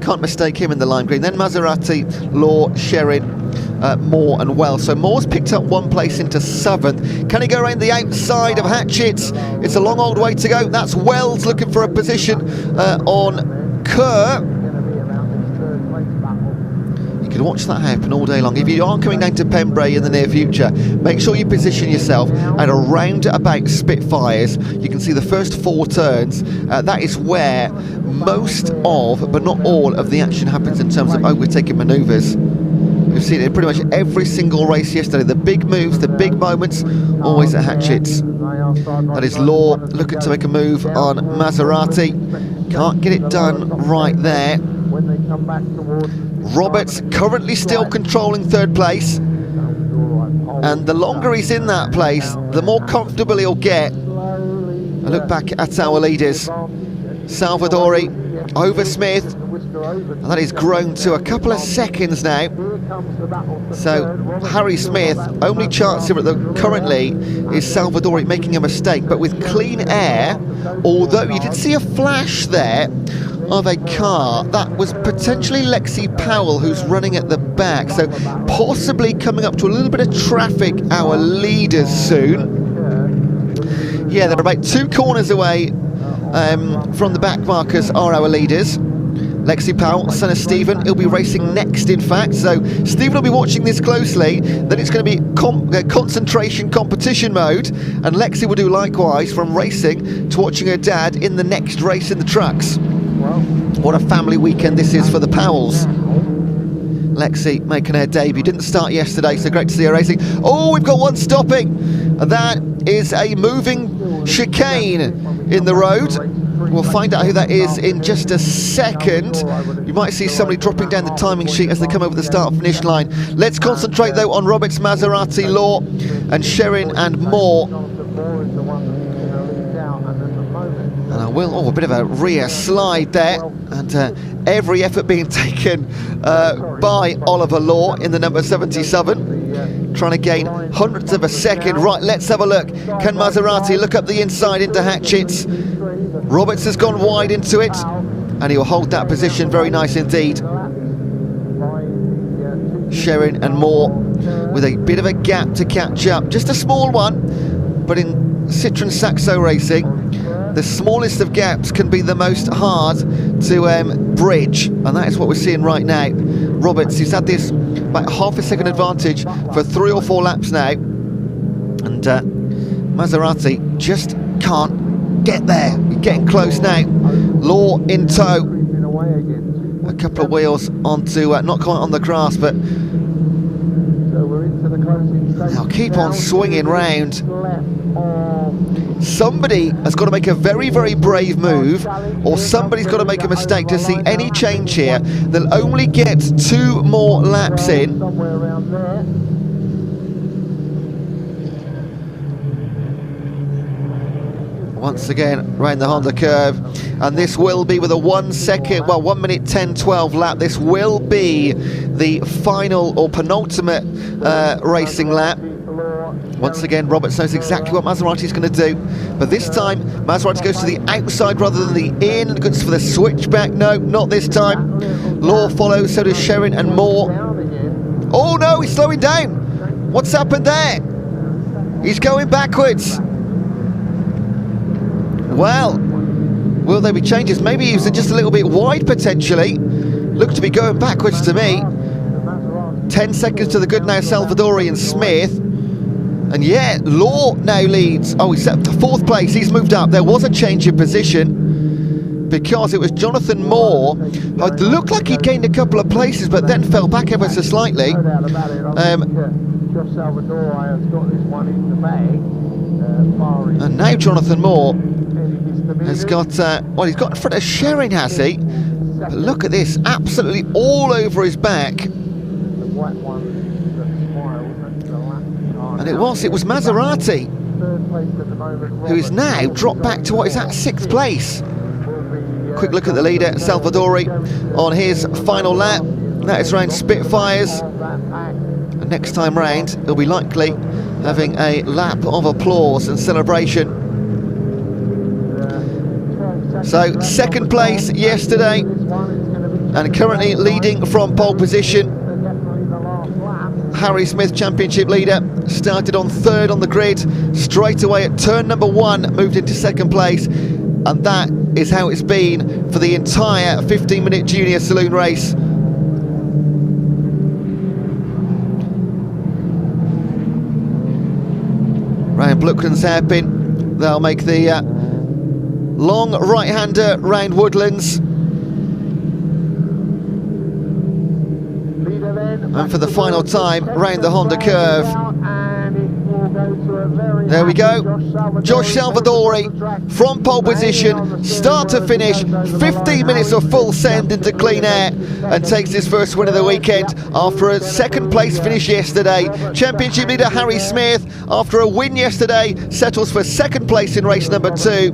Can't mistake him in the lime green. Then Maserati, Law, Sherrin, Moore and Wells. So Moore's picked up 1 place into 7th. Can he go around the outside of Hatchett's? It's a long old way to go. That's Wells looking for a position on Kerr. You can watch that happen all day long. If you are coming down to Pembrey in the near future, make sure you position yourself at around about Spitfires. You can see the first 4 turns. That is where most of, but not all, of the action happens in terms of overtaking manoeuvres. We've seen it in pretty much every single race yesterday. The big moves, the big moments, always at Hatchett's. That is Law looking to make a move on Maserati. Can't get it done right there. Roberts currently still controlling 3rd place. And the longer he's in that place, the more comfortable he'll get. I look back at our leaders. Salvadori over Smith. And that is grown to a couple of seconds now. So Harry Smith, only chance here currently is Salvadori making a mistake, but with clean air, although you did see a flash there of a car, that was potentially Lexi Powell who's running at the back, so possibly coming up to a little bit of traffic, our leaders soon. Yeah, they're about 2 corners away from the back markers are our leaders. Lexi Powell, son of Stephen, he'll be racing next, in fact. So Stephen will be watching this closely. Then it's going to be concentration competition mode. And Lexi will do likewise, from racing to watching her dad in the next race in the trucks. What a family weekend this is for the Powells. Lexi making her debut. Didn't start yesterday, so great to see her racing. Oh, we've got one stopping. And that is a moving chicane in the road. We'll find out who that is in just a second. You might see somebody dropping down the timing sheet as they come over the start-finish line. Let's concentrate, though, on Roberts, Maserati, Law, and Sherrin and Moore. And I will... Oh, a bit of a rear slide there. And every effort being taken by Oliver Law in the number 77. trying to gain hundredths of a second. Right, let's have a look. Can Maserati look up the inside into Hatchett's? Roberts has gone wide into it, and he'll hold that position. Very nice indeed. Sherrin and Moore with a bit of a gap to catch up. Just a small one, but in Citroen Saxo racing, the smallest of gaps can be the most hard to bridge, and that is what we're seeing right now. Roberts, he's had this about half a second advantage for 3 or 4 laps now, and Maserati just can't get there. He's getting close now. Law in tow. A couple of wheels onto, not quite on the grass, but they'll keep on swinging round. Somebody has got to make a very, very brave move, or somebody's got to make a mistake to see any change here. They'll only get 2 more laps in. Once again, round the Honda curve, and this will be with a 1 second, well, 1 minute 10-12 lap. This will be the final or penultimate racing lap. Once again, Roberts knows exactly what Maserati's going to do, but this time Maserati goes to the outside rather than the in, goes for the switchback. No, not this time. Law follows, so does Sherrin and Moore. Oh no, he's slowing down. What's happened there? He's going backwards. Well, will there be changes? Maybe he was just a little bit wide potentially. Looked to be going backwards to me. 10 seconds to the good now, Salvadori and Smith. And yeah, Law now leads. Oh, he's set to 4th place. He's moved up. There was a change of position because it was Jonathan Moore. It looked like he'd gained a couple of places, but then fell back ever so slightly. Josh Salvador has got this one in the bag. And now Jonathan Moore has got, well, he's got in front of Sherrin, has he? But look at this, absolutely all over his back. And it was Maserati, who is now dropped back to what is at 6th place. Quick look at the leader, Salvadori, on his final lap. That is round Spitfires. And next time round, he'll be likely having a lap of applause and celebration. So 2nd place yesterday, and currently leading from pole position. Harry Smith, championship leader, started on 3rd on the grid, straight away at turn number 1, moved into 2nd place, and that is how it's been for the entire 15-minute junior saloon race. Round Brooklands hairpin, they'll make the long right-hander round Woodlands. And for the final time, round the Honda curve. There we go. Josh Salvadori from pole position, start to finish, 15 minutes of full send into clean air, and takes his first win of the weekend after a 2nd place finish yesterday. Championship leader Harry Smith, after a win yesterday, settles for 2nd place in race number 2.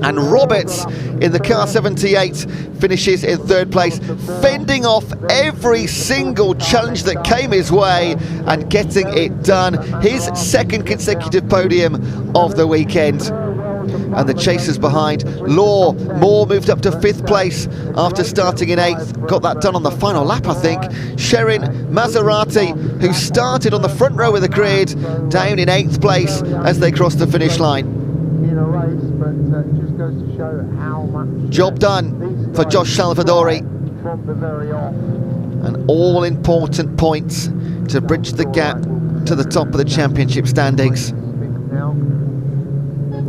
And Roberts in the car 78 finishes in 3rd place, fending off every single challenge that came his way and getting it done. His 2nd consecutive podium of the weekend. And the chasers behind, Law, Moore moved up to 5th place after starting in 8th, got that done on the final lap I think. Sherrin, Maserati, who started on the front row of the grid, down in 8th place as they crossed the finish line. Job done for Josh Salvadori, and all important points to bridge the gap to the top of the championship standings.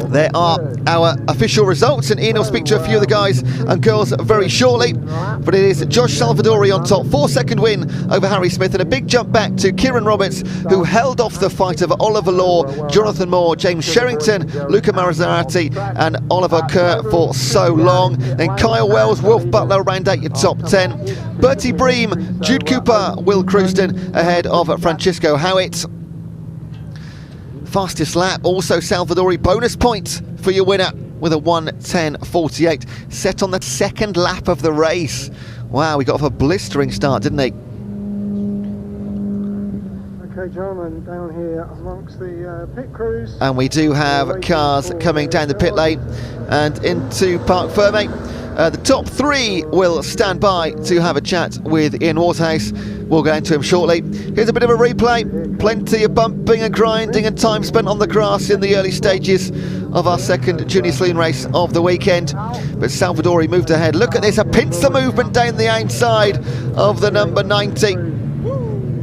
There are our official results, and Ian will speak to a few of the guys and girls very shortly. But it is Josh Salvadori on top, 4-second win over Harry Smith, and a big jump back to Kieran Roberts, who held off the fight of Oliver Law, Jonathan Moore, James Sherrington, Luca Maserati and Oliver Kerr for so long. Then Kyle Wells, Wolf Butler round out your top 10. Bertie Bream, Jude Cooper, Will Crewston ahead of Francisco Howitt. Fastest lap, also Salvadori, bonus point for your winner with a 1:10.48, set on the 2nd lap of the race. Wow, we got off a blistering start, didn't he? Okay, John, and down here amongst the pit crews. And we do have cars coming down the pit lane and into Parc Fermé. The top three will stand by to have a chat with Ian Waterhouse. We'll go into him shortly. Here's a bit of a replay. Plenty of bumping and grinding and time spent on the grass in the early stages of our second Junior Saloon race of the weekend. But Salvadori moved ahead. Look at this, a pincer movement down the outside of the number 90.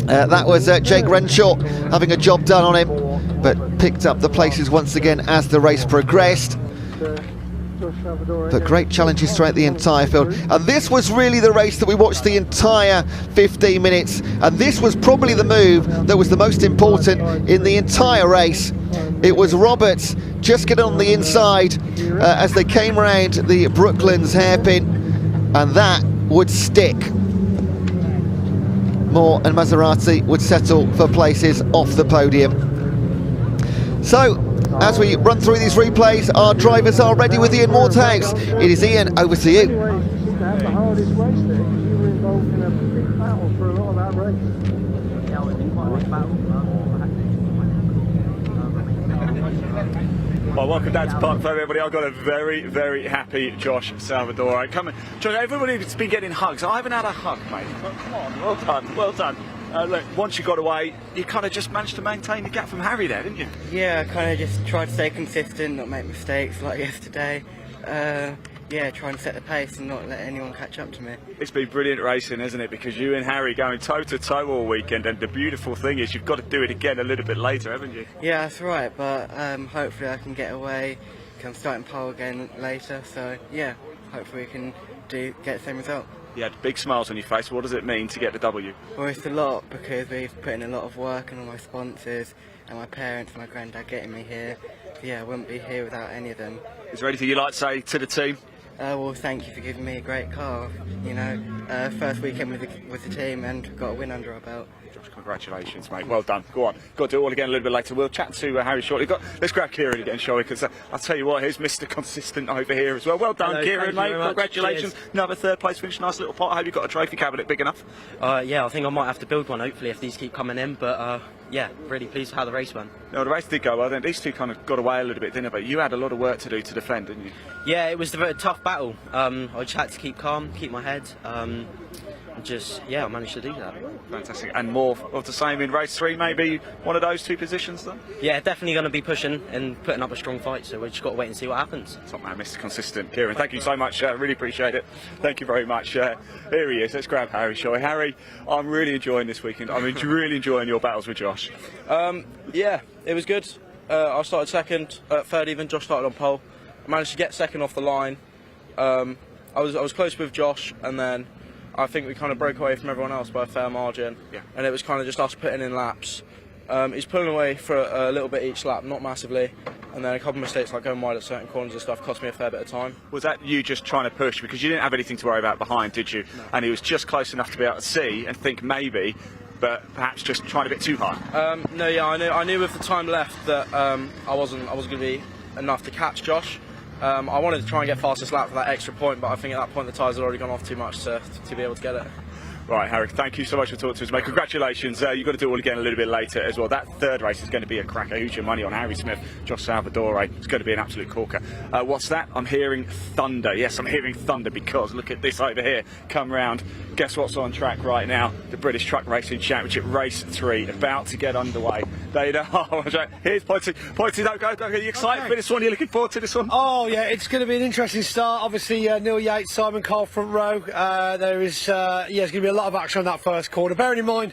That was Jake Renshaw having a job done on him, but picked up the places once again as the race progressed. But great challenges throughout the entire field, and this was really the race that we watched the entire 15 minutes, and this was probably the move that was the most important in the entire race. It was Roberts just getting on the inside as they came around the Brooklands hairpin, and that would stick. Moore and Maserati would settle for places off the podium. So, as we run through these replays, our drivers are ready with Ian Waterhouse. It is Ian, over to you. The hardest race there, because you were involved in a big battle for a lot of that race. Well, welcome down to Parc Fermé, everybody. I've got a very, very happy Josh Salvadori. Come on, Josh, everybody's been getting hugs. I haven't had a hug, mate. But come on, well done, well done. Look, once you got away, you kind of just managed to maintain the gap from Harry there, didn't you? Yeah, I kind of just tried to stay consistent, not make mistakes like yesterday. Yeah, try and set the pace and not let anyone catch up to me. It's been brilliant racing, isn't it? Because you and Harry going toe-to-toe all weekend, and the beautiful thing is you've got to do it again a little bit later, haven't you? Yeah, that's right, but hopefully I can get away, come starting pole again later, so yeah, hopefully we can get the same result. You had big smiles on your face. What does it mean to get the W? Well, it's a lot, because we've put in a lot of work and all my sponsors and my parents and my granddad getting me here. So yeah, I wouldn't be here without any of them. Is there anything you'd like to say to the team? Well, thank you for giving me a great car. You know, first weekend with the team and got a win under our belt. Josh, congratulations, mate. Well done. Go on. Got to do it all again a little bit later. We'll chat to Harry shortly. Let's grab Kieran again, shall we? Because I'll tell you what, here's Mr. Consistent over here as well. Well done, Hello, Kieran, mate. Congratulations. Cheers. Another third place finish. Nice little pot. I hope you've got a trophy cabinet big enough. Yeah, I think I might have to build one, hopefully, if these keep coming in. But yeah, really pleased with how the race went. No, the race did go well. Then these two kind of got away a little bit, didn't they? But you had a lot of work to do to defend, didn't you? Yeah, it was a very tough battle. I just had to keep calm, keep my head. Yeah, I managed to do that. Fantastic. And more of the same in race 3, maybe one of those two positions then? Yeah, definitely going to be pushing and putting up a strong fight, so we've just got to wait and see what happens. Top man, Mr. Consistent. Kieran, thank you so much. Really appreciate it. Thank you very much. Here he is. Let's grab Harry, shall we? Harry, I'm really enjoying this weekend. I'm really enjoying your battles with Josh. Yeah, it was good. I started second, third even. Josh started on pole. I managed to get second off the line. I was close with Josh, and then I think we kind of broke away from everyone else by a fair margin. Yeah. And it was kind of just us putting in laps. He's pulling away for a little bit each lap, not massively. And then a couple of mistakes like going wide at certain corners and stuff cost me a fair bit of time. Was that you just trying to push? Because you didn't have anything to worry about behind, did you? No. And he was just close enough to be able to see and think maybe, but perhaps just trying a bit too hard. No, yeah, I knew with the time left that I wasn't going to be enough to catch Josh. I wanted to try and get fastest lap for that extra point, but I think at that point the tyres had already gone off too much to be able to get it. Right, Harry, thank you so much for talking to us, mate. Congratulations. You've got to do it all again a little bit later as well. That third race is going to be a cracker. Who's your money on? Harry Smith, Josh Salvadori. It's going to be an absolute corker. What's that? I'm hearing thunder. Yes, I'm hearing thunder because look at this over here. Come round. Guess what's on track right now? The British Truck Racing Championship, race 3, about to get underway. They know. Here's Pointy. Pointy, don't go. Are you excited for this one? Are you looking forward to this one? Oh, yeah, it's going to be an interesting start. Obviously, Neil Yates, Simon Cole front row. There's going to be a lot of action on that first corner. Bearing in mind,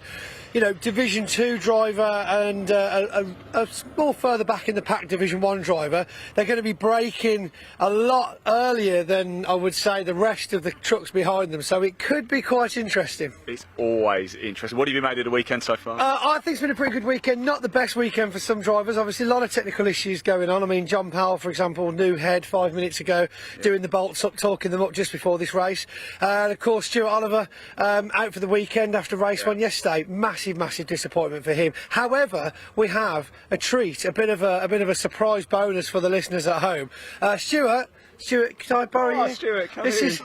you know, Division 2 driver and a small further back in the pack Division 1 driver, they're going to be braking a lot earlier than I would say the rest of the trucks behind them, so it could be quite interesting. It's always interesting. What have you made of the weekend so far? I think it's been a pretty good weekend. Not the best weekend for some drivers. Obviously, a lot of technical issues going on. I mean, John Powell, for example, new head 5 minutes ago, doing the bolts up, talking them up just before this race. And of course, Stuart Oliver out for the weekend after race 1 yesterday. Massive disappointment for him. However, we have a treat, a bit of a surprise bonus for the listeners at home. Stuart Stuart, can I borrow you? Stuart, come this in. is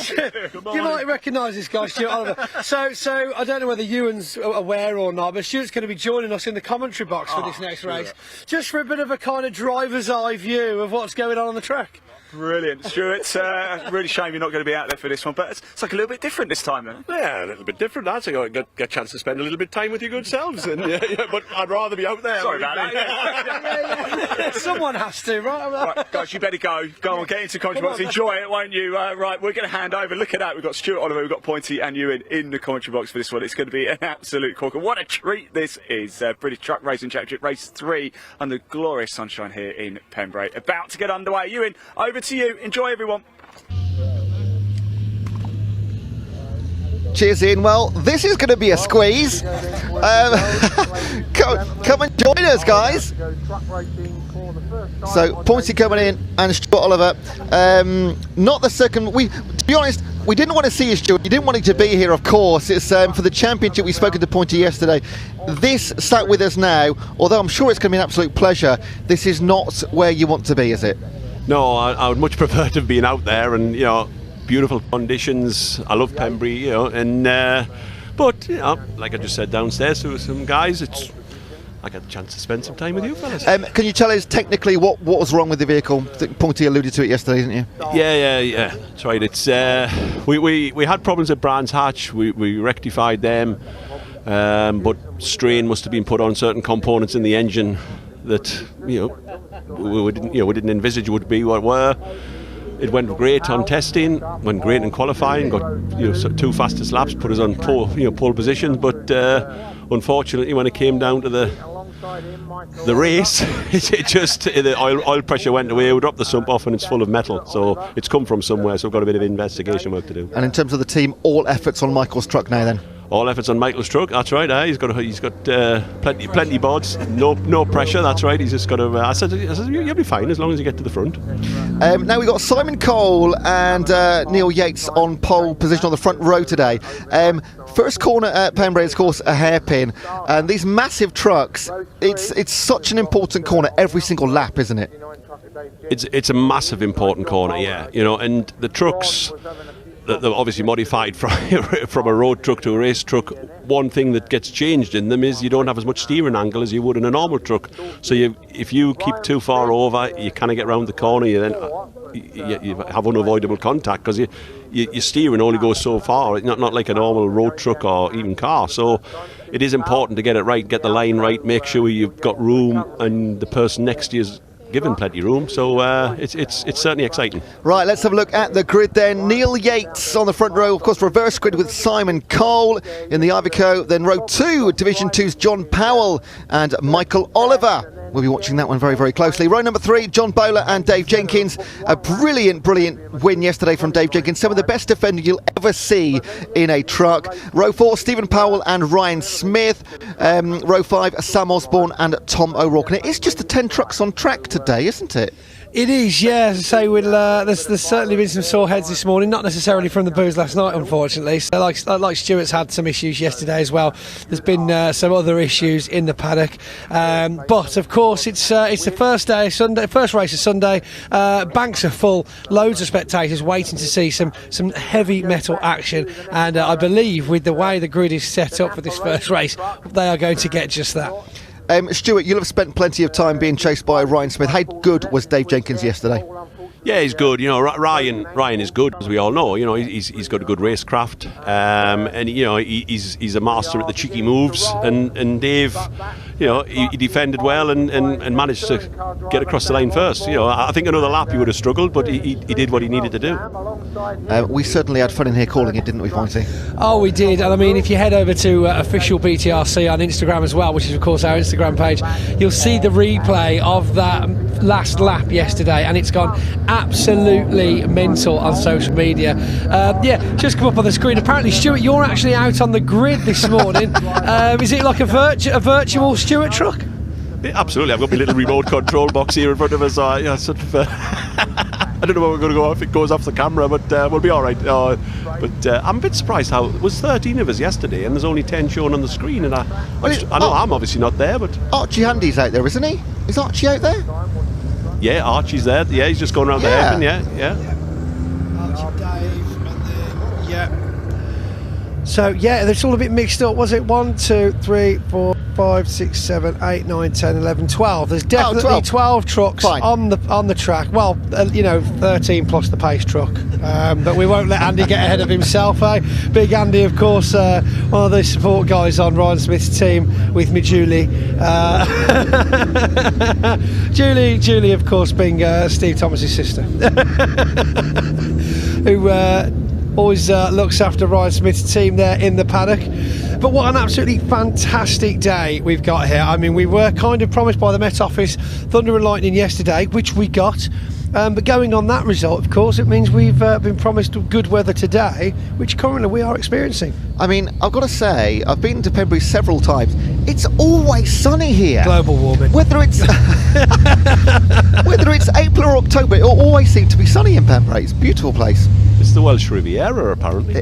Stuart. You might recognise this guy, Stuart Oliver. So I don't know whether Ewan's aware or not, but Stuart's going to be joining us in the commentary box for this next race, just for a bit of a kind of driver's eye view of what's going on the track. Brilliant, Stuart. Really shame you're not going to be out there for this one, but it's like a little bit different this time, then. Yeah, a little bit different. That's I get a chance to spend a little bit of time with your good selves, and but I'd rather be out there. Sorry about that. Someone has to, right? Guys, you better go. Go on, get into commentary box. Enjoy it, won't you? Right, we're going to hand over. Look at that. We've got Stuart Oliver, we've got Pointy and Ewan in the commentary box for this one. It's going to be an absolute corker. What a treat this is. British Truck Racing Championship Race 3 under glorious sunshine here in Pembrey. About to get underway. Ewan, over to you. Enjoy, everyone. Cheers, Ian. Well, this is going to be a squeeze. Come and join us, guys. So, Pointy coming in and Stuart Oliver. Not the second. To be honest, we didn't want to see you, Stuart. You didn't want him to be here, of course. It's for the championship. We spoke to Pointy yesterday. This sat with us now, although I'm sure it's going to be an absolute pleasure. This is not where you want to be, is it? No, I would much prefer to have been out there, and beautiful conditions. I love Pembrey, and but like I just said downstairs to some guys, I got a chance to spend some time with you fellas. Can you tell us technically what was wrong with the vehicle? I think Pointy alluded to it yesterday, didn't you? Yeah. That's right. It's we had problems at Brands Hatch. We rectified them, but strain must have been put on certain components in the engine that we didn't envisage would be what were. It went great on testing, went great in qualifying, got two fastest laps, put us on pole positions, but unfortunately when it came down to the race, the oil pressure went away. We dropped the sump off and it's full of metal, so it's come from somewhere, so we've got a bit of investigation work to do. And in terms of the team, all efforts on Michael's truck now then? All efforts on Michael's truck. That's right. He's got plenty boards. No pressure. That's right. He's just got to. I said you'll be fine as long as you get to the front. Now we've got Simon Cole and Neil Yates on pole position on the front row today. First corner at Pembrey is, of course, a hairpin, and these massive trucks. It's such an important corner every single lap, isn't it? It's a massive important corner, yeah. And the trucks. They're obviously modified from a road truck to a race truck. One thing that gets changed in them is you don't have as much steering angle as you would in a normal truck. So if you keep too far over, you kind of get round the corner. You have unavoidable contact because your steering only goes so far. It's not like a normal road truck or even car. So it is important to get it right, get the line right, make sure you've got room and the person next to you is given plenty of room, so it's certainly exciting. Right, let's have a look at the grid then. Neil Yates on the front row, of course, reverse grid with Simon Cole in the Iveco. Then row 2, Division 2's John Powell and Michael Oliver. We'll be watching that one very, very closely. Row number 3, John Bowler and Dave Jenkins. A brilliant win yesterday from Dave Jenkins. Some of the best defending you'll ever see in a truck. Row 4, Stephen Powell and Ryan Smith. Row 5, Sam Osborne and Tom O'Rourke. And it is just the 10 trucks on track today, isn't it? It is, yeah. As I say, there's certainly been some sore heads this morning, not necessarily from the booze last night, unfortunately. So, like Stuart's had some issues yesterday as well. There's been some other issues in the paddock, but of course it's the first day, Sunday, first race of Sunday. Banks are full, loads of spectators waiting to see some heavy metal action, and I believe with the way the grid is set up for this first race, they are going to get just that. Stuart, you'll have spent plenty of time being chased by Ryan Smith. How good was Dave Jenkins yesterday? Yeah, he's good. Ryan is good, as we all know. He's got a good racecraft, and he's a master at the cheeky moves. And Dave, he defended well and managed to get across the line first. I think another lap he would have struggled, but he did what he needed to do. We certainly had fun in here calling it, didn't we, Pointy? Oh, we did. And I mean, if you head over to official BTRC on Instagram as well, which is of course our Instagram page, you'll see the replay of that last lap yesterday, and it's gone absolutely mental on social media. Just come up on the screen. Apparently, Stuart, you're actually out on the grid this morning. Is it like a virtual Stuart truck? Yeah, absolutely. I've got my little remote control box here in front of us. I don't know where we're going to go if it goes off the camera, but we'll be all right. But I'm a bit surprised how it was 13 of us yesterday, and there's only 10 shown on the screen. And I know I'm obviously not there, but Archie Handy's out there, isn't he? Is Archie out there? Yeah, Archie's there. Yeah, he's just going around the hairpin. Yeah. Archie, Dave, and then yeah. So yeah, it's all a bit mixed up. Was it 1, 2, 3, 4, 5, 6, 7, 8, 9, 10, 11, 12? There's definitely 12 trucks on the track. Well, 13 plus the pace truck. But we won't let Andy get ahead of himself. Big Andy, of course, one of the support guys on Ryan Smith's team with me, Julie. Julie, of course, being Steve Thomas's sister, who always looks after Ryan Smith's team there in the paddock. But what an absolutely fantastic day we've got here. I mean, we were kind of promised by the Met Office thunder and lightning yesterday, which we got. But going on that result, of course, it means we've been promised good weather today, which currently we are experiencing. I mean, I've got to say, I've been to Pembrey several times. It's always sunny here. Global warming. Whether it's April or October, it always seems to be sunny in Pembrey. It's a beautiful place. It's the Welsh Riviera, apparently.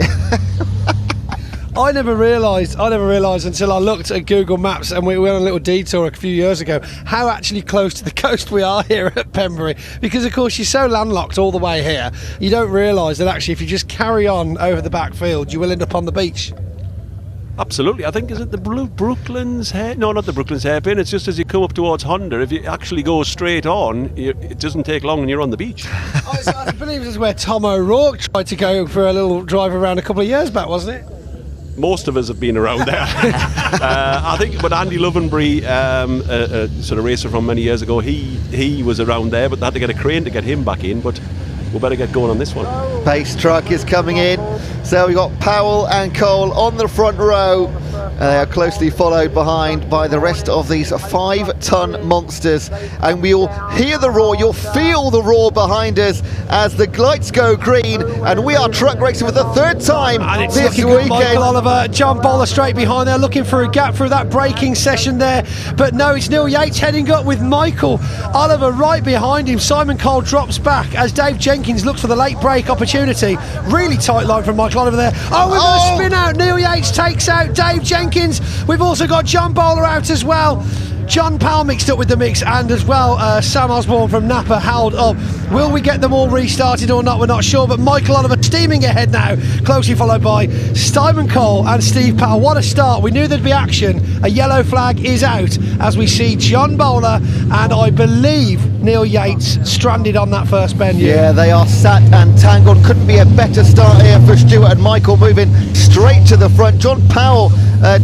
I never realised until I looked at Google Maps, and we went on a little detour a few years ago, how actually close to the coast we are here at Pembrey. Because of course you're so landlocked all the way here, you don't realise that actually if you just carry on over the backfield, you will end up on the beach. Absolutely. I think, is it the Brooklands hair? No, not the Brooklands hairpin. It's just as you come up towards Honda, if you actually go straight on, it doesn't take long and you're on the beach. I believe this is where Tom O'Rourke tried to go for a little drive around a couple of years back, wasn't it? Most of us have been around there. I think, but Andy Lovenbury, a sort of racer from many years ago, he was around there, but they had to get a crane to get him back in. But we'll better get going on this one. Pace truck is coming in. So we've got Powell and Cole on the front row. They are closely followed behind by the rest of these 5-ton monsters. And we'll hear the roar, you'll feel the roar behind us as the lights go green. And we are truck racing for the third time this weekend. Michael Oliver, John Bowler straight behind there, looking for a gap through that braking session there. But no, it's Neil Yates heading up with Michael Oliver right behind him. Simon Cole drops back as Dave Jenkins looks for the late break opportunity. Really tight line from Michael Oliver there. Oh, we've got a spin out. Neil Yates takes out Dave Jenkins. We've also got John Bowler out as well. John Powell mixed up with the mix, and as well Sam Osborne from Napa held up. Will we get them all restarted or not? We're not sure, but Michael Oliver steaming ahead now, closely followed by Simon Cole and Steve Powell. What a start. We knew there'd be action. A yellow flag is out as we see John Bowler and I believe Neil Yates stranded on that first bend. Yeah, they are sat and tangled. Couldn't be a better start here for Stuart and Michael, moving straight to the front. John Powell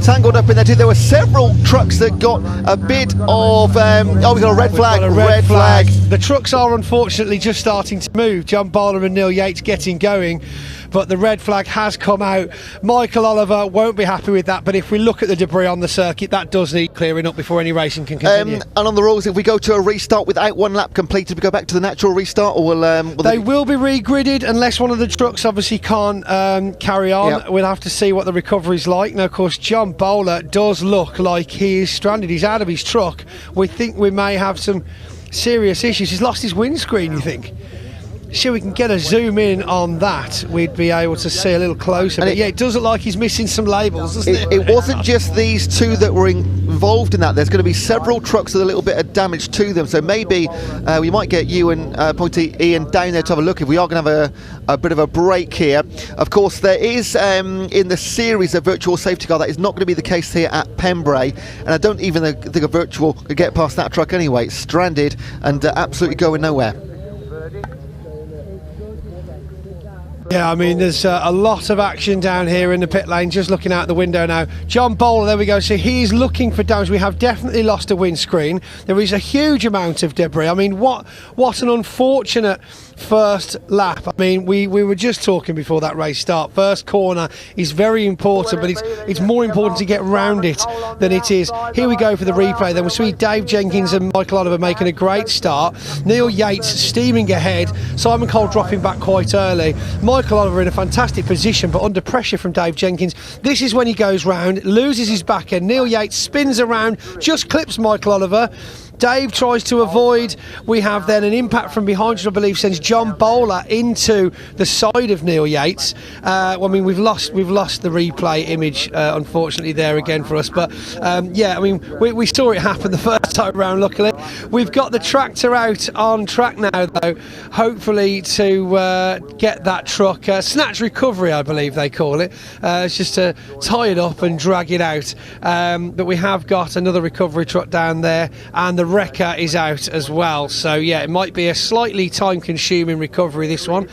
tangled up in there too. There were several trucks that got a bit of we got a red flag. Red flag. The trucks are unfortunately just starting to move. John Bowler and Neil Yates getting going, but the red flag has come out. Michael Oliver won't be happy with that, but if we look at the debris on the circuit, that does need clearing up before any racing can continue. And on the rules, if we go to a restart without one lap completed, we go back to the natural restart, or will they will be re-gridded unless one of the trucks obviously can't carry on. Yep. We'll have to see what the recovery's like. Now, of course, John Bowler does look like he is stranded. He's out of his truck. We think we may have some serious issues. He's lost his windscreen, you think? Sure, we can get a zoom in on that. We'd be able to see a little closer. But yeah, it does look like he's missing some labels, doesn't it? It wasn't just these two that were involved in that. There's going to be several trucks with a little bit of damage to them. So maybe we might get you and Pointy Ian down there to have a look if we are going to have a bit of a break here. Of course, there is in the series a virtual safety car. That is not going to be the case here at Pembrey. And I don't even think a virtual could get past that truck anyway. It's stranded and absolutely going nowhere. Yeah, I mean, there's a lot of action down here in the pit lane, just looking out the window now. John Bowler, there we go, so he's looking for damage. We have definitely lost a windscreen. There is a huge amount of debris. I mean, what an unfortunate first lap. I mean, we were just talking before that race start. First corner is very important, but it's more important to get round it than it is. Here we go for the replay. Then we see Dave Jenkins and Michael Oliver making a great start. Neil Yates steaming ahead. Simon Cole dropping back quite early. Michael Oliver in a fantastic position, but under pressure from Dave Jenkins. This is when he goes round, loses his back end. Neil Yates spins around, just clips Michael Oliver. Dave tries to avoid. We have then an impact from behind, which I believe sends John Bowler into the side of Neil Yates. I mean, we've lost the replay image, unfortunately, there again for us. But yeah, I mean, we saw it happen the first time round. Luckily, we've got the tractor out on track now, though. Hopefully to get that truck snatch recovery, I believe they call it. It's just to tie it up and drag it out. But we have got another recovery truck down there, and the wrecker is out as well. So yeah, it might be a slightly time-consuming recovery, this one.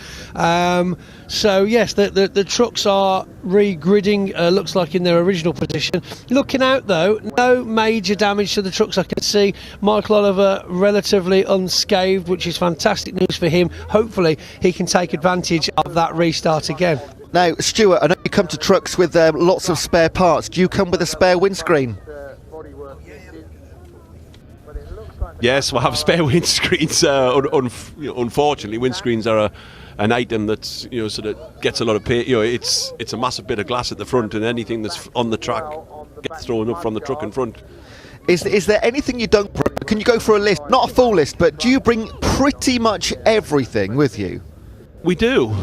So yes, the trucks are re-gridding, looks like in their original position. Looking out though, no major damage to the trucks I can see. Michael Oliver relatively unscathed, which is fantastic news for him. Hopefully he can take advantage of that restart again. Now, Stuart, I know you come to trucks with lots of spare parts. Do you come with a spare windscreen? Yes, we'll have spare windscreens. Unfortunately, windscreens are an item that's sort of gets a lot of pay. It's a massive bit of glass at the front, and anything that's on the track gets thrown up from the truck in front. Is there anything you don't bring? Can you go for a list? Not a full list, but do you bring pretty much everything with you? We do.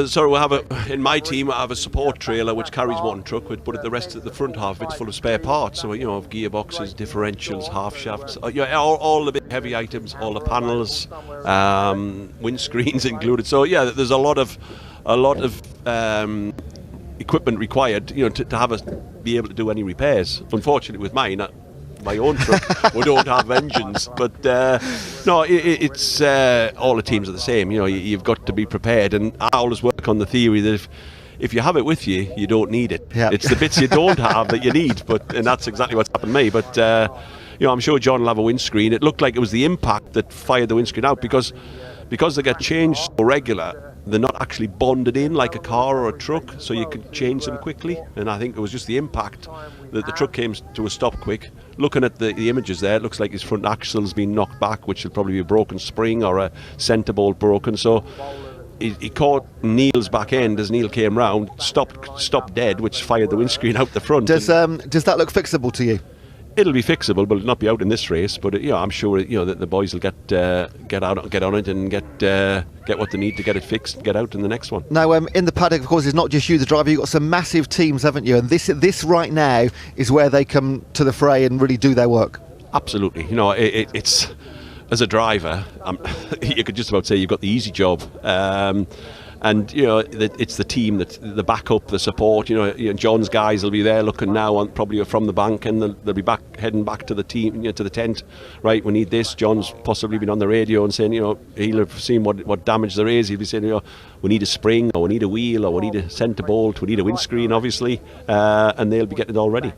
So we'll have in my team, I have a support trailer which carries one truck, but the rest of the front half it's full of spare parts. So of gearboxes, differentials, half shafts, all the big heavy items, all the panels, windscreens included. So yeah, there's a lot of equipment required, to have us be able to do any repairs. Unfortunately, with mine, my own truck, we don't have engines, but no, it's all the teams are the same. You've got to be prepared, and I always work on the theory that if you have it with you, you don't need it. Yep. It's the bits you don't have that you need, and that's exactly what's happened to me. But I'm sure John will have a windscreen. It looked like it was the impact that fired the windscreen out, because they get changed so regular. They're not actually bonded in like a car or a truck, so you could change them quickly. And I think it was just the impact that the truck came to a stop quick. Looking at the images there, it looks like his front axle's been knocked back, which will probably be a broken spring or a centre bolt broken. So he caught Neil's back end as Neil came round, stopped dead, which fired the windscreen out the front. Does that look fixable to you? It'll be fixable, but it'll not be out in this race. But I'm sure that the boys will get on it and get what they need to get it fixed and get out in the next one. Now, in the paddock, of course, it's not just you, the driver. You've got some massive teams, haven't you? And this right now is where they come to the fray and really do their work. Absolutely. It's as a driver, you could just about say you've got the easy job. And it's the team, the backup, the support. John's guys will be there looking now probably from the bank, and they'll be heading back to the team, to the tent. Right, we need this. John's possibly been on the radio and saying, he'll have seen what damage there is. He'll be saying, we need a spring, or we need a wheel, or we need a centre bolt, we need a windscreen, obviously, and they'll be getting it all ready.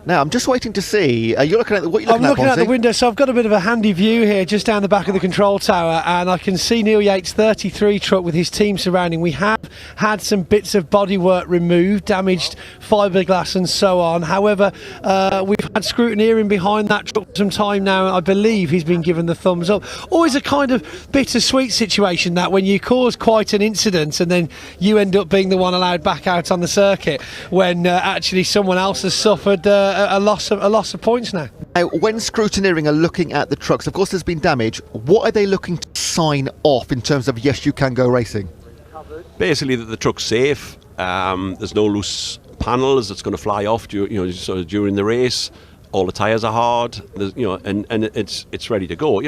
Now, I'm just waiting to see. You're looking at what you're I'm looking out the window, so I've got a bit of a handy view here, just down the back of the control tower, and I can see Neil Yates' 33 truck with his team surrounding. We have had some bits of bodywork removed, damaged fiberglass and so on. However, we've had scrutineering behind that truck for some time now, and I believe he's been given the thumbs up. Always a kind of bittersweet situation, that when you cause quite an incident and then you end up being the one allowed back out on the circuit when actually someone else has suffered a loss of points now. Now, when scrutineering are looking at the trucks, of course there's been damage. What are they looking to sign off in terms of yes, you can go racing? Basically that the truck's safe. There's no loose panels that's going to fly off sort of during the race. All the tyres are hard. And it's ready to go.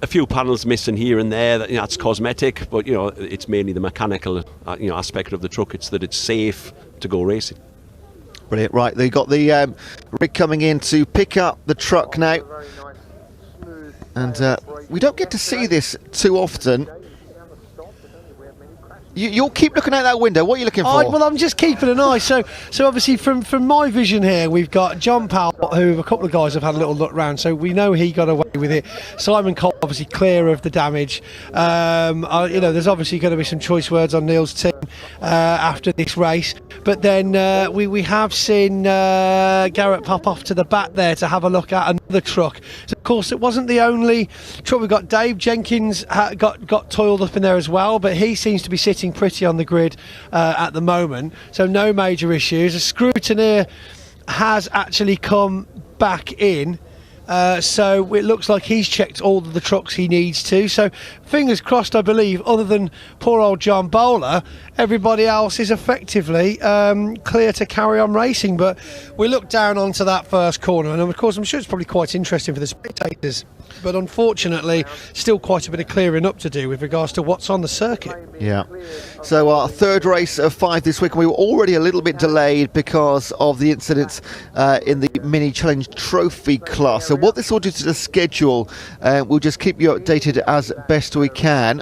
A few panels missing here and there. That's cosmetic, but it's mainly the mechanical aspect of the truck. It's that it's safe to go racing. Brilliant. Right, they got the rig coming in to pick up the truck now, and we don't get to see this too often. You'll keep looking out that window. What are you looking for? Well, I'm just keeping an eye. So obviously from my vision here, we've got John Powell, who a couple of guys have had a little look round, so we know he got away with it. Simon Cole obviously clear of the damage. There's obviously going to be some choice words on Neil's team after this race. But then we have seen Garrett pop off to the back there to have a look at another truck. So of course it wasn't the only truck. We've got Dave Jenkins got toiled up in there as well, but he seems to be sitting pretty on the grid at the moment, so no major issues. A scrutineer has actually come back in So it looks like he's checked all of the trucks he needs to. So fingers crossed, I believe, other than poor old John Bowler, everybody else is effectively clear to carry on racing. But we look down onto that first corner, and of course I'm sure it's probably quite interesting for the spectators. But unfortunately, still quite a bit of clearing up to do with regards to what's on the circuit. Yeah. So our third race of 5 this week, and we were already a little bit delayed because of the incidents in the Mini Challenge Trophy class. So what this will do to the schedule, we'll just keep you updated as best we can.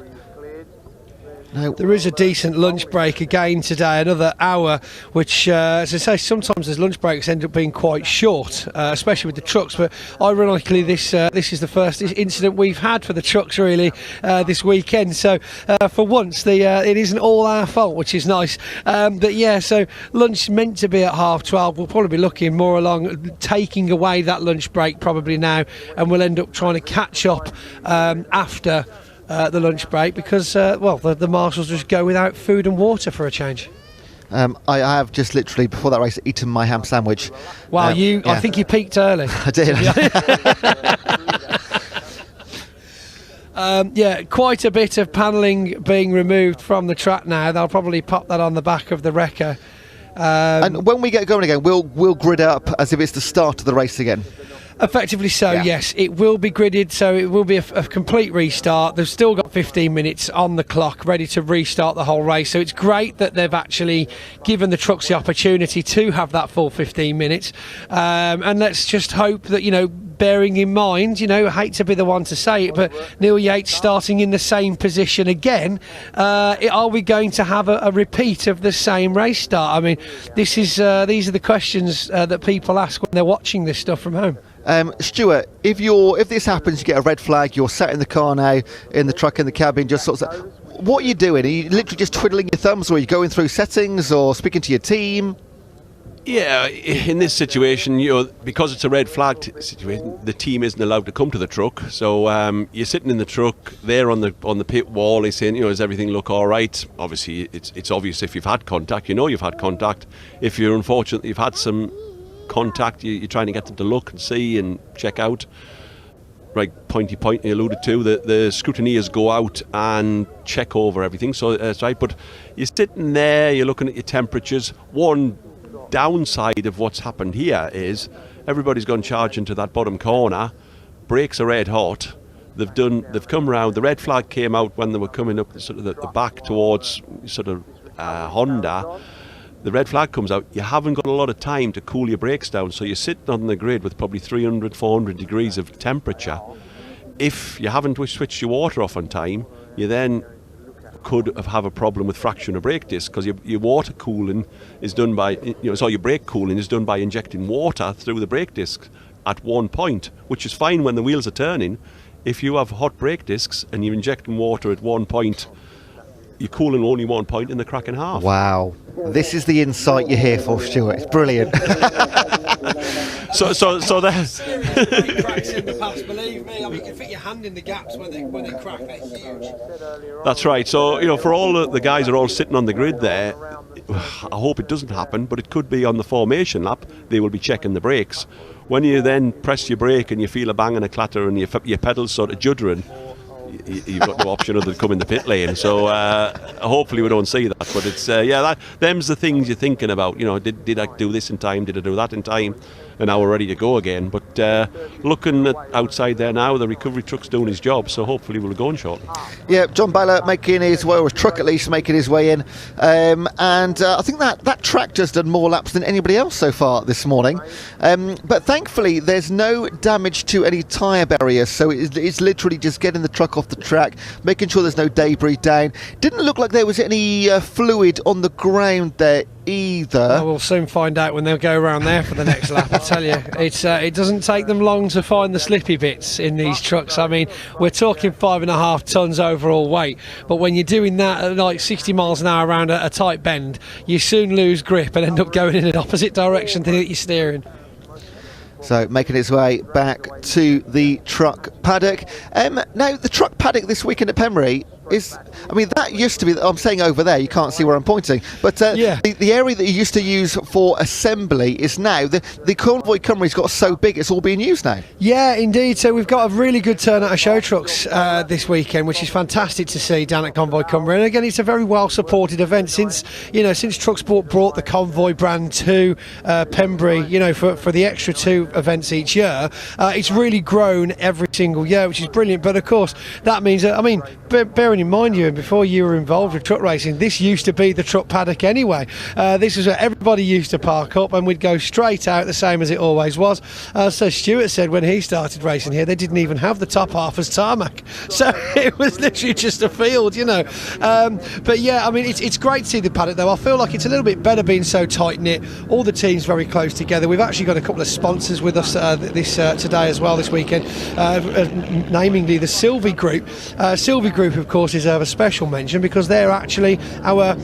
No. There is a decent lunch break again today, another hour, which, as I say, sometimes those lunch breaks end up being quite short, especially with the trucks. But ironically, this is the first incident we've had for the trucks, really, this weekend. So for once, it isn't all our fault, which is nice. But yeah, so lunch meant to be at 12:30. We'll probably be looking more along taking away that lunch break probably now, and we'll end up trying to catch up after the lunch break, because the marshals just go without food and water for a change. I have just literally before that race eaten my ham sandwich. Wow, I think you peaked early. I did. Yeah, quite a bit of panelling being removed from the track now. They'll probably pop that on the back of the wrecker. And when we get going again, we'll grid up as if it's the start of the race again. Effectively so, yeah. Yes. It will be gridded, so it will be a complete restart. They've still got 15 minutes on the clock ready to restart the whole race. So it's great that they've actually given the trucks the opportunity to have that full 15 minutes. And let's just hope that, bearing in mind, I hate to be the one to say it, but Neil Yates starting in the same position again, are we going to have a repeat of the same race start? I mean, these are the questions that people ask when they're watching this stuff from home. Stuart, if this happens, you get a red flag, you're sat in the car now, in the truck, in the cabin, just sort of, what are you doing? Are you literally just twiddling your thumbs, or are you going through settings, or speaking to your team? Yeah, in this situation, because it's a red flag situation, the team isn't allowed to come to the truck. So you're sitting in the truck, there on the pit wall, he's saying, does everything look all right? Obviously, it's obvious if you've had contact, you've had contact. If you're unfortunate, you've had some contact, you're trying to get them to look and see and check out. Right, pointy point you alluded to, the scrutineers go out and check over everything, so that's right. But you're sitting there, you're looking at your temperatures. One downside of what's happened here is everybody's gone charging to that bottom corner, brakes are red hot, they've come round, the red flag came out when they were coming up sort of the back towards sort of Honda. The red flag comes out, you haven't got a lot of time to cool your brakes down, so you're sitting on the grid with probably 300, 400 degrees of temperature. If you haven't switched your water off on time, you then could have a problem with fracturing a brake disc, because your water cooling is done by, your brake cooling is done by injecting water through the brake disc at one point, which is fine when the wheels are turning. If you have hot brake discs and you're injecting water at one point, you're cooling only 1 point in the crack in half. Wow. This is the insight you're here for, Stuart. It's brilliant. so there's cracks in the past, believe me. I mean, you can fit your hand in the gaps when they crack. They're huge. That's right. So, for all the guys are all sitting on the grid there, I hope it doesn't happen, but it could be on the formation lap. They will be checking the brakes. When you then press your brake and you feel a bang and a clatter and your pedals sort of juddering, you've got no option other than come in the pit lane. So hopefully we don't see that. But it's them's the things you're thinking about. Did I do this in time? Did I do that in time? And now we're ready to go again. But looking at outside there now, the recovery truck's doing his job. So hopefully we'll go on shortly. Yeah, John Baylor making his way, or his truck at least making his way in. And I think that tractor's done more laps than anybody else so far this morning. But thankfully, there's no damage to any tyre barriers. So it's literally just getting the truck off the track, making sure there's no debris down. Didn't look like there was any fluid on the ground there either. Well, we'll soon find out when they'll go around there for the next lap. I tell you, it doesn't take them long to find the slippy bits in these trucks. I mean, we're talking 5.5 tons overall weight, but when you're doing that at like 60 miles an hour around a tight bend, you soon lose grip and end up going in an opposite direction to you're steering. So making its way back to the truck paddock. Now the truck paddock this weekend at Pembrey, I mean, that used to be, I'm saying over there, you can't see where I'm pointing, but the area that you used to use for assembly is now, the Convoy Cymru's got so big it's all being used now. Yeah, indeed. So we've got a really good turnout of show trucks this weekend, which is fantastic to see down at Convoy Cymru. And again, it's a very well supported event since Truck Sport brought the Convoy brand to Pembrey, for the extra 2 events each year. It's really grown every single year, which is brilliant. But of course, that means that, I mean, bearing in mind, you, before you were involved with truck racing, this used to be the truck paddock anyway. This is where everybody used to park up, and we'd go straight out, the same as it always was. So Stuart said when he started racing here, they didn't even have the top half as tarmac, so it was literally just a field, but yeah, I mean, it's great to see the paddock though. I feel like it's a little bit better being so tight knit, all the teams very close together. We've actually got a couple of sponsors with us today as well this weekend, namely the Sylvie Group. Sylvie Group, of course, is a special mention because they're actually our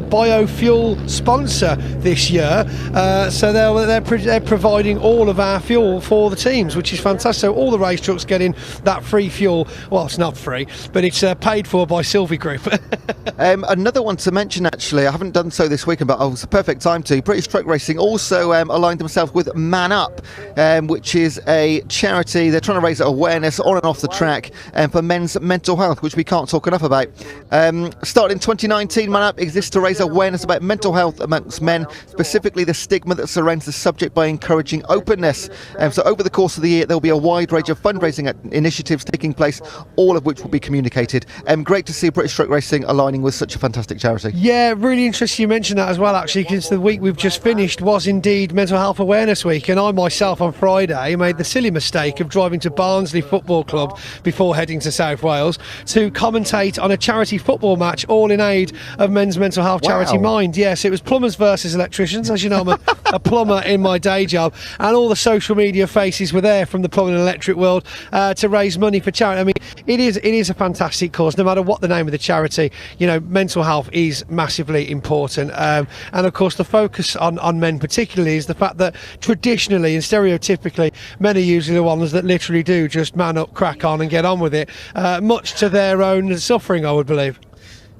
biofuel sponsor this year. So they're providing all of our fuel for the teams, which is fantastic. So all the race trucks getting that free fuel. Well, it's not free, but it's paid for by Sylvie Group. Another one to mention, actually, I haven't done so this weekend, but it was a perfect time to. British Truck Racing also aligned themselves with Man Up, which is a charity. They're trying to raise awareness on and off the track for men's mental health, which we can't talk enough about. Started in 2019, Man Up exists to raise awareness about mental health amongst men, specifically the stigma that surrounds the subject by encouraging openness. So over the course of the year, there will be a wide range of fundraising initiatives taking place, all of which will be communicated. Great to see British Truck Racing aligning with such a fantastic charity. Yeah, really interesting you mentioned that as well, actually, because the week we've just finished was indeed Mental Health Awareness Week, and I myself on Friday made the silly mistake of driving to Barnsley Football Club before heading to South Wales to commentate on a charity football match, all in aid of men's mental health charity Mind. Yes, it was plumbers versus electricians. As you know, I'm a plumber in my day job, and all the social media faces were there from the plumbing and electric world to raise money for charity. I mean, it is a fantastic cause, no matter what the name of the charity. Mental health is massively important, and of course the focus on men particularly is the fact that traditionally and stereotypically men are usually the ones that literally do just man up, crack on and get on with it, much to their own suffering, I would believe.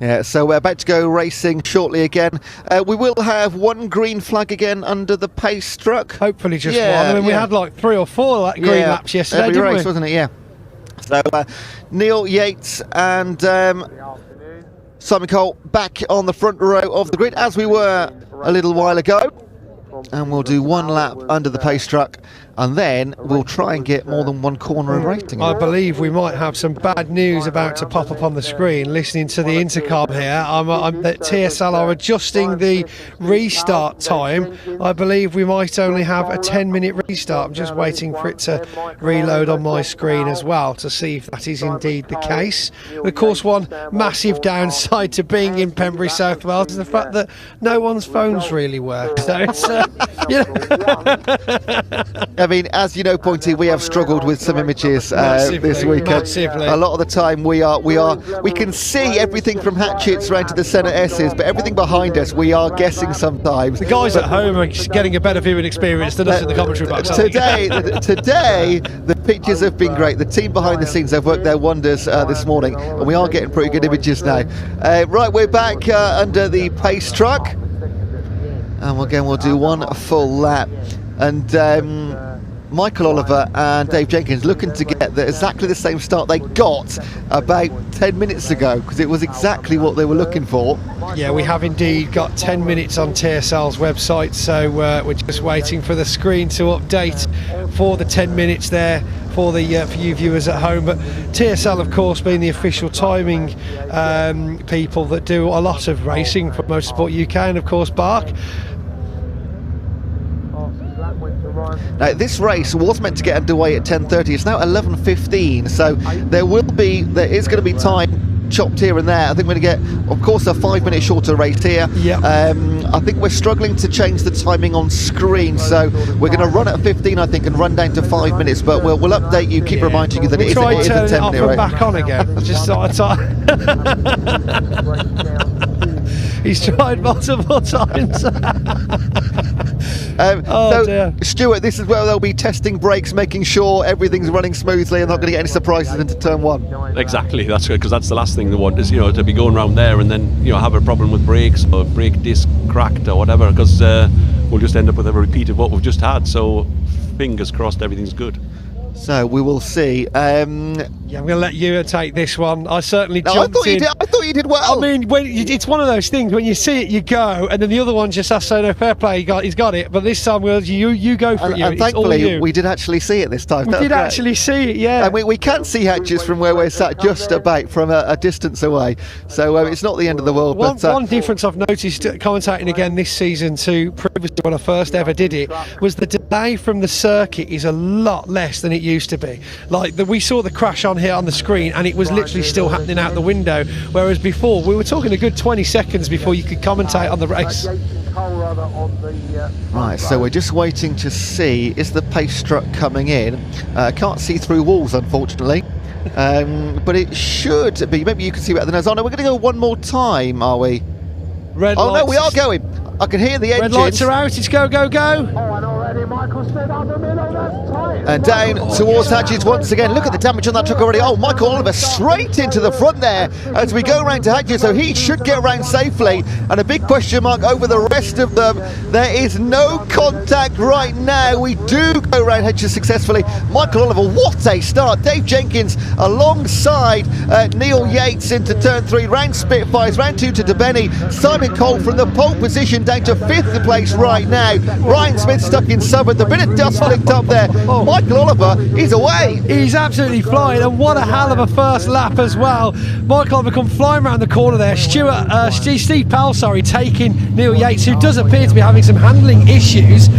Yeah, so we're about to go racing shortly again. We will have one green flag again under the pace truck. Hopefully just one. I mean, we had like 3 or 4 green laps yesterday, every didn't race, we? wasn't it? Yeah. So Neil Yates and Simon Cole back on the front row of the grid, as we were a little while ago. And we'll do one lap under the pace truck, and then we'll try and get more than one corner of racing. I believe we might have some bad news about to pop up on the screen. Listening to the intercom here, that TSL are adjusting the restart time. I believe we might only have a 10-minute restart. I'm just waiting for it to reload on my screen as well to see if that is indeed the case. Of course, one massive downside to being in Pembrey, South Wales is the fact that no one's phones really work. So it's I mean, as you know, Pointy, we have struggled with some images this weekend. Massively. A lot of the time we can see everything from hatchets round to the centre S's, but everything behind us we are guessing sometimes. The guys at home are getting a better viewing experience than us in the commentary box. Today the pictures have been great. The team behind the scenes have worked their wonders this morning, and we are getting pretty good images now. Right, we're back under the pace truck, and again we'll do one full lap. And Michael Oliver and Dave Jenkins looking to get exactly the same start they got about 10 minutes ago, because it was exactly what they were looking for. Yeah, we have indeed got 10 minutes on TSL's website, so we're just waiting for the screen to update for the 10 minutes there for you viewers at home. But TSL, of course, being the official timing people that do a lot of racing for Motorsport UK, and of course BARC. Now, this race was meant to get underway at 10:30. It's now 11:15, so there is going to be time chopped here and there. I think we're going to get, of course, a 5-minute shorter race here. Yeah. I think we're struggling to change the timing on screen, so we're going to run at 15, I think, and run down to 5 minutes. But we'll update you, keep reminding you that it is a 10-minute race. Back on again. Just He's tried multiple times. So, Stuart, this is where they'll be testing brakes, making sure everything's running smoothly and not going to get any surprises into turn 1. Exactly, that's good, because that's the last thing they want is, to be going around there and then, have a problem with brakes or brake disc cracked or whatever, because we'll just end up with a repeat of what we've just had. So, fingers crossed, everything's good. So we will see. Yeah, I'm going to let you take this one. I certainly jumped in. I thought you did well. I mean, it's one of those things when you see it, you go, and then the other one just has to say, no, fair play, he's got it. But this time, you go for it. And thankfully, we did actually see it this time. We did actually see it, yeah. And we can see hatches from where we're sat, just about from a distance away. So it's not the end of the world. One difference I've noticed commentating again this season to previously when I first ever did it was the delay from the circuit is a lot less than it used to be. Like we saw the crash on here on the screen and it was literally still happening out the window, whereas before we were talking a good 20 seconds before you could commentate on the race. Right, so we're just waiting to see, is the pace truck coming in? Can't see through walls, unfortunately. But it should be. Maybe you can see better than us. Oh no, we're going to go one more time, are we? Red lights. No, we are going. I can hear the engines. Red lights are out. It's go, go, go. And down towards hatches once again. Look at the damage on that truck already. Oh, Michael Oliver straight into the front there as we go around to hatches, so he should get around safely. And a big question mark over the rest of them. There is no contact right now. We do go around hatches successfully. Michael Oliver, what a start. Dave Jenkins alongside Neil Yates into turn 3. Round Spitfires, round 2 to DeBenny. Simon Cole from the pole position down to 5th place right now. Ryan Smith stuck in 7th. A bit of dust flicked up there. Michael Oliver is away. He's absolutely flying, and what a hell of a first lap as well. Michael Oliver come flying around the corner there. Steve Powell, taking Neil Yates, who does appear to be having some handling issues.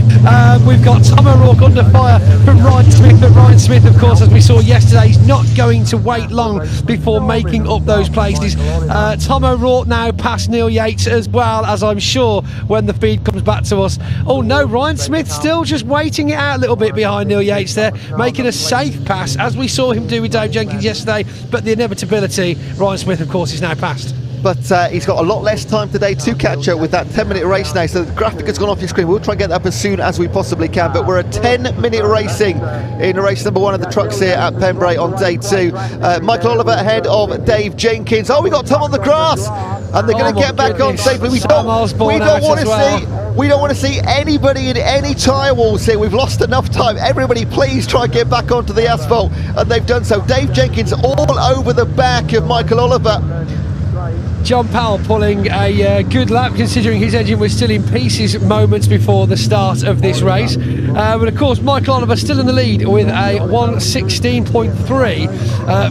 We've got Tom O'Rourke under fire from Ryan Smith, but Ryan Smith, of course, as we saw yesterday, is not going to wait long before making up those places. Tom O'Rourke now past Neil Yates as well, as I'm sure when the feed comes back to us. Oh no, Ryan Smith still just waiting it out a little bit behind Neil Yates there, making a safe pass as we saw him do with Dave Jenkins yesterday, but the inevitability, Ryan Smith of course is now past. But he's got a lot less time today to catch up with that 10-minute race now, so the graphic has gone off your screen. We'll try and get that up as soon as we possibly can, but we're at 10-minute racing in race number 1 of the trucks here at Pembrey on day 2. Michael Oliver ahead of Dave Jenkins. Oh, we got Tom on the grass, and they're going to get back on safely. We don't want to see anybody in any tyre walls here. We've lost enough time. Everybody please try and get back onto the asphalt, and they've done so. Dave Jenkins all over the back of Michael Oliver. John Powell pulling a good lap considering his engine was still in pieces moments before the start of this race. But of course Michael Oliver still in the lead with a 1:16.3.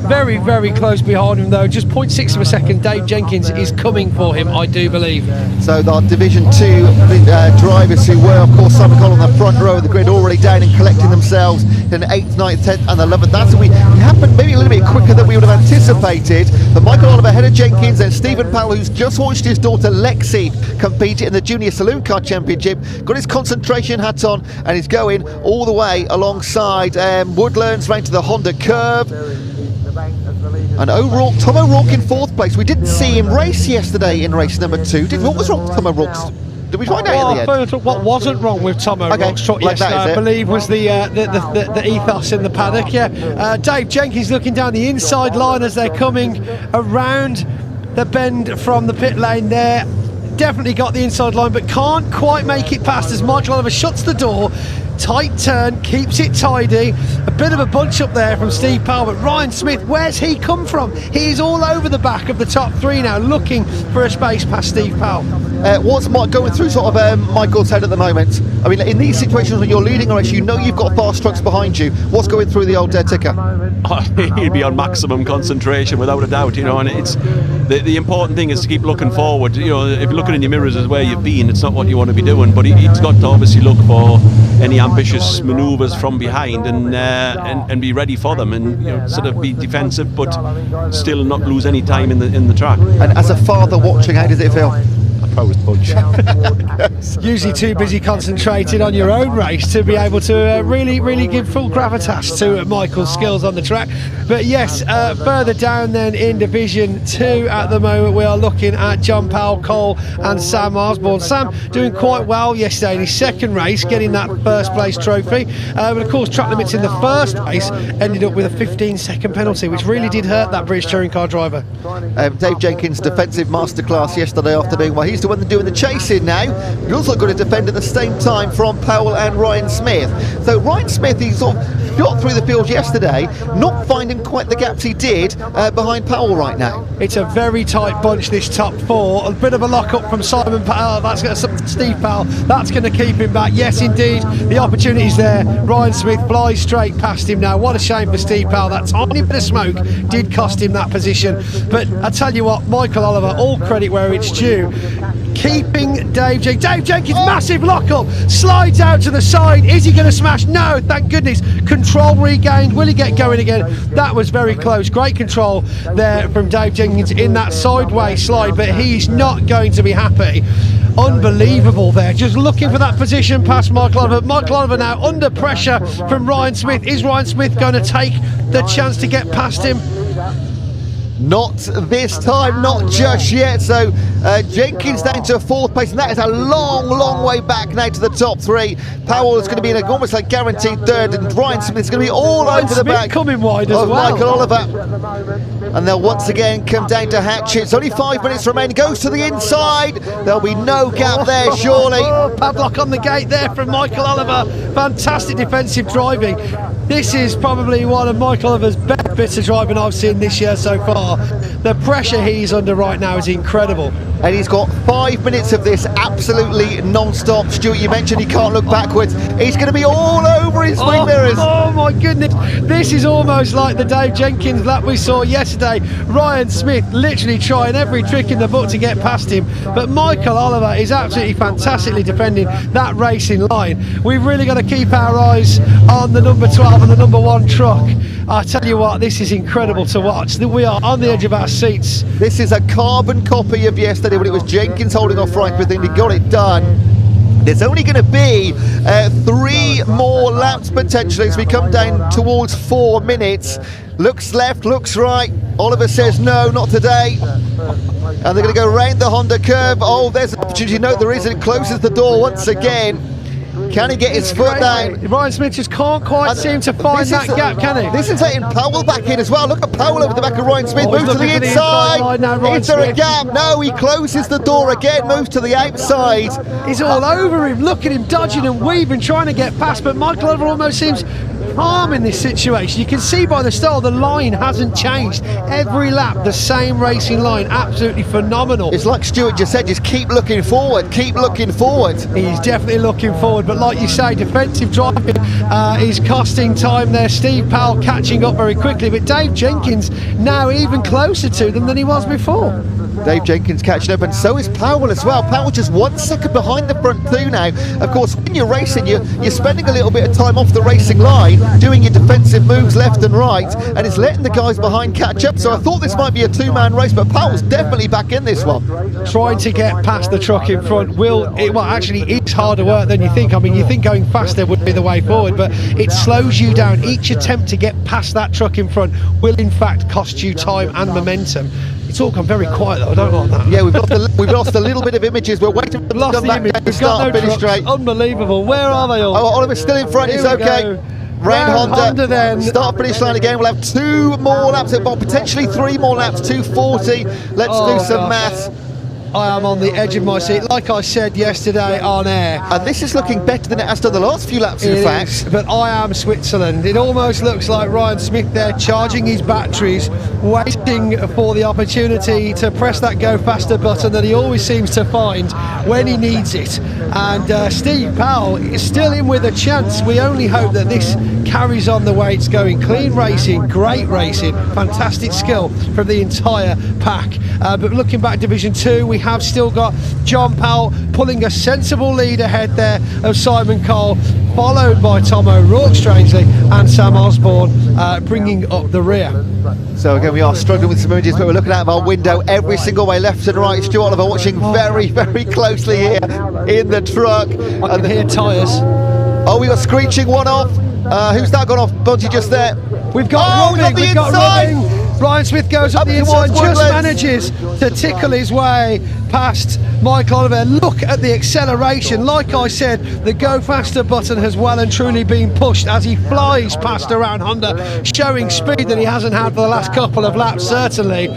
Very, very close behind him though, just 0.6 of a second. Dave Jenkins is coming for him, I do believe. So our Division 2 drivers who were of course Simon Cole on the front row of the grid already down and collecting themselves in 8th, 9th, 10th and 11th. That's we happened maybe a little bit quicker than we would have anticipated. But Michael Oliver ahead of Jenkins and Stephen Powell, who's just watched his daughter Lexi compete in the Junior Saloon Car Championship, got his concentration hat on and is going all the way alongside Woodlands round to the Honda curve. And O'Rourke, Tom O'Rourke in 4th place. We didn't see him race yesterday in race number 2. What was wrong with Tom O'Rourke's? Did we find out at the end? What wasn't wrong with Tom O'Rourke's truck yesterday, I believe, was the ethos in the paddock. Yeah, Dave Jenkins looking down the inside line as they're coming around the bend from the pit lane there. Definitely got the inside line, but can't quite make it past as Michael Oliver shuts the door. Tight turn, keeps it tidy. A bit of a bunch up there from Steve Powell, but Ryan Smith, where's he come from? He's all over the back of the top 3 now, looking for a space past Steve Powell. What's going through sort of Michael's head at the moment? I mean, in these situations when you're leading a race, you know you've got fast trucks behind you. What's going through the old ticker? He'd be on maximum concentration without a doubt, and it's the important thing is to keep looking forward. If you're looking in your mirrors as where you've been, it's not what you want to be doing, but he's got to obviously look for any ambitious manoeuvres from behind and be ready for them, and sort of be defensive but still not lose any time in the track. And as a father watching, how does it feel? overpowered bunch. Usually too busy concentrated on your own race to be able to really give full gravitas to Michael's skills on the track. But yes, further down then in Division 2 at the moment, we are looking at John Powell Cole and Sam Osborne. Sam doing quite well yesterday in his second race, getting that first place trophy. But of course, track limits in the first race ended up with a 15-second penalty, which really did hurt that British touring car driver. Dave Jenkins' defensive masterclass yesterday afternoon. Well, he's the one doing the chasing now. He also got a defend at the same time from Powell and Ryan Smith. So Ryan Smith, he sort of got through the field yesterday, not finding quite the gaps he did behind Powell right now. It's a very tight bunch, this top four. A bit of a lock-up from Simon Powell. That's Steve Powell. That's going to keep him back. Yes, indeed, the opportunity's there. Ryan Smith flies straight past him now. What a shame for Steve Powell. That tiny bit of smoke did cost him that position. But I tell you what, Michael Oliver, all credit where it's due, keeping Dave Jenkins, massive lock-up, slides out to the side. Is he going to smash? No, thank goodness. Control regained. Will he get going again? That was very close. Great control there from Dave Jenkins in that sideways slide, but he's not going to be happy. Unbelievable there, just looking for that position past Michael Oliver. Michael Oliver now under pressure from Ryan Smith. Is Ryan Smith going to take the chance to get past him? Not this time, not just yet. So Jenkins down to fourth place, and that is a long way back now to the top three. Powell is going to be in a almost like guaranteed third, and Ryan Smith is going to be all over the back coming wide as of well. Michael Oliver. And they'll once again come down to hatchets. Only 5 minutes remaining. Goes to the inside. There'll be no gap there, surely. Padlock on the gate there from Michael Oliver. Fantastic defensive driving. This is probably one of Michael Oliver's best bits of driving I've seen this year so far. The pressure he's under right now is incredible. And he's got 5 minutes of this absolutely non-stop. Stuart, you mentioned he can't look backwards. He's going to be all over his wing mirrors. Oh my goodness, this is almost like the Dave Jenkins lap we saw yesterday. Ryan Smith literally trying every trick in the book to get past him, but Michael Oliver is absolutely fantastically defending that racing line. We've really got to keep our eyes on the number 12 and the number 1 truck. I tell you what, this is incredible to watch. We are on the edge of our seats. This is a carbon copy of yesterday when it was Jenkins holding off Ryan Smith, and he got it done. There's only going to be 3 more laps potentially as we come down towards 4 minutes. Looks left, looks right. Oliver says no, not today. And they're going to go round the Honda curve. Oh, there's an opportunity. No, there isn't. It closes the door once again. Can he get his foot down? Ryan Smith just can't quite seem to find that gap, can he? This is letting Powell back in as well. Look at Powell over the back of Ryan Smith. Moves to the inside. Is there a gap? No, he closes the door again. Moves to the outside. He's all over him. Look at him dodging and weaving, trying to get past. But Michael Oliver almost seems calm in this situation. You can see by the style the line hasn't changed. Every lap the same racing line. Absolutely phenomenal. It's like Stuart just said, just keep looking forward, keep looking forward. He's definitely looking forward, but like you say, defensive driving is costing time there. Steve Powell catching up very quickly, but Dave Jenkins now even closer to them than he was before. Dave Jenkins catching up, and so is Powell as well. Powell just 1 second behind the front two now. Of course, when you're racing, you're spending a little bit of time off the racing line, doing your defensive moves left and right, and it's letting the guys behind catch up. So I thought this might be a 2-man race, but Powell's definitely back in this one. Trying to get past the truck in front actually it's harder work than you think. I mean, you think going faster would be the way forward, but it slows you down. Each attempt to get past that truck in front will in fact cost you time and momentum. It's all gone very quiet though, I don't like that. Yeah, we've lost a little bit of images. We're waiting for them to come back to start and finish straight. Unbelievable. Where are they all? Oh, Oliver's still in front. He's okay. Round Honda then. Start finish line again. We'll have 2 more laps, well, potentially 3 more laps, 2:40. Let's do some maths. I am on the edge of my seat, like I said yesterday on air. And this is looking better than it has done the last few laps, in fact. But I am Switzerland. It almost looks like Ryan Smith there charging his batteries, waiting for the opportunity to press that go faster button that he always seems to find when he needs it. And Steve Powell is still in with a chance. We only hope that this carries on the way it's going. Clean racing, great racing, fantastic skill from the entire pack. But looking back at Division 2, we have still got John Powell pulling a sensible lead ahead there of Simon Cole. followed by Tom O'Rourke, strangely, and Sam Osborne bringing up the rear. So again, we are struggling with some images, but we're looking out of our window every single way, left and right. Stuart Oliver watching very, very closely here in the truck. I can hear tyres. Oh, we got screeching one off. Who's that gone off? Bunty just there. We've got rubbing. We've got rubbing. Ryan Smith goes up the inside, just manages to tickle his way past Michael Oliver. Look at the acceleration. Like I said, the go faster button has well and truly been pushed as he flies past around Honda, showing speed that he hasn't had for the last couple of laps, certainly,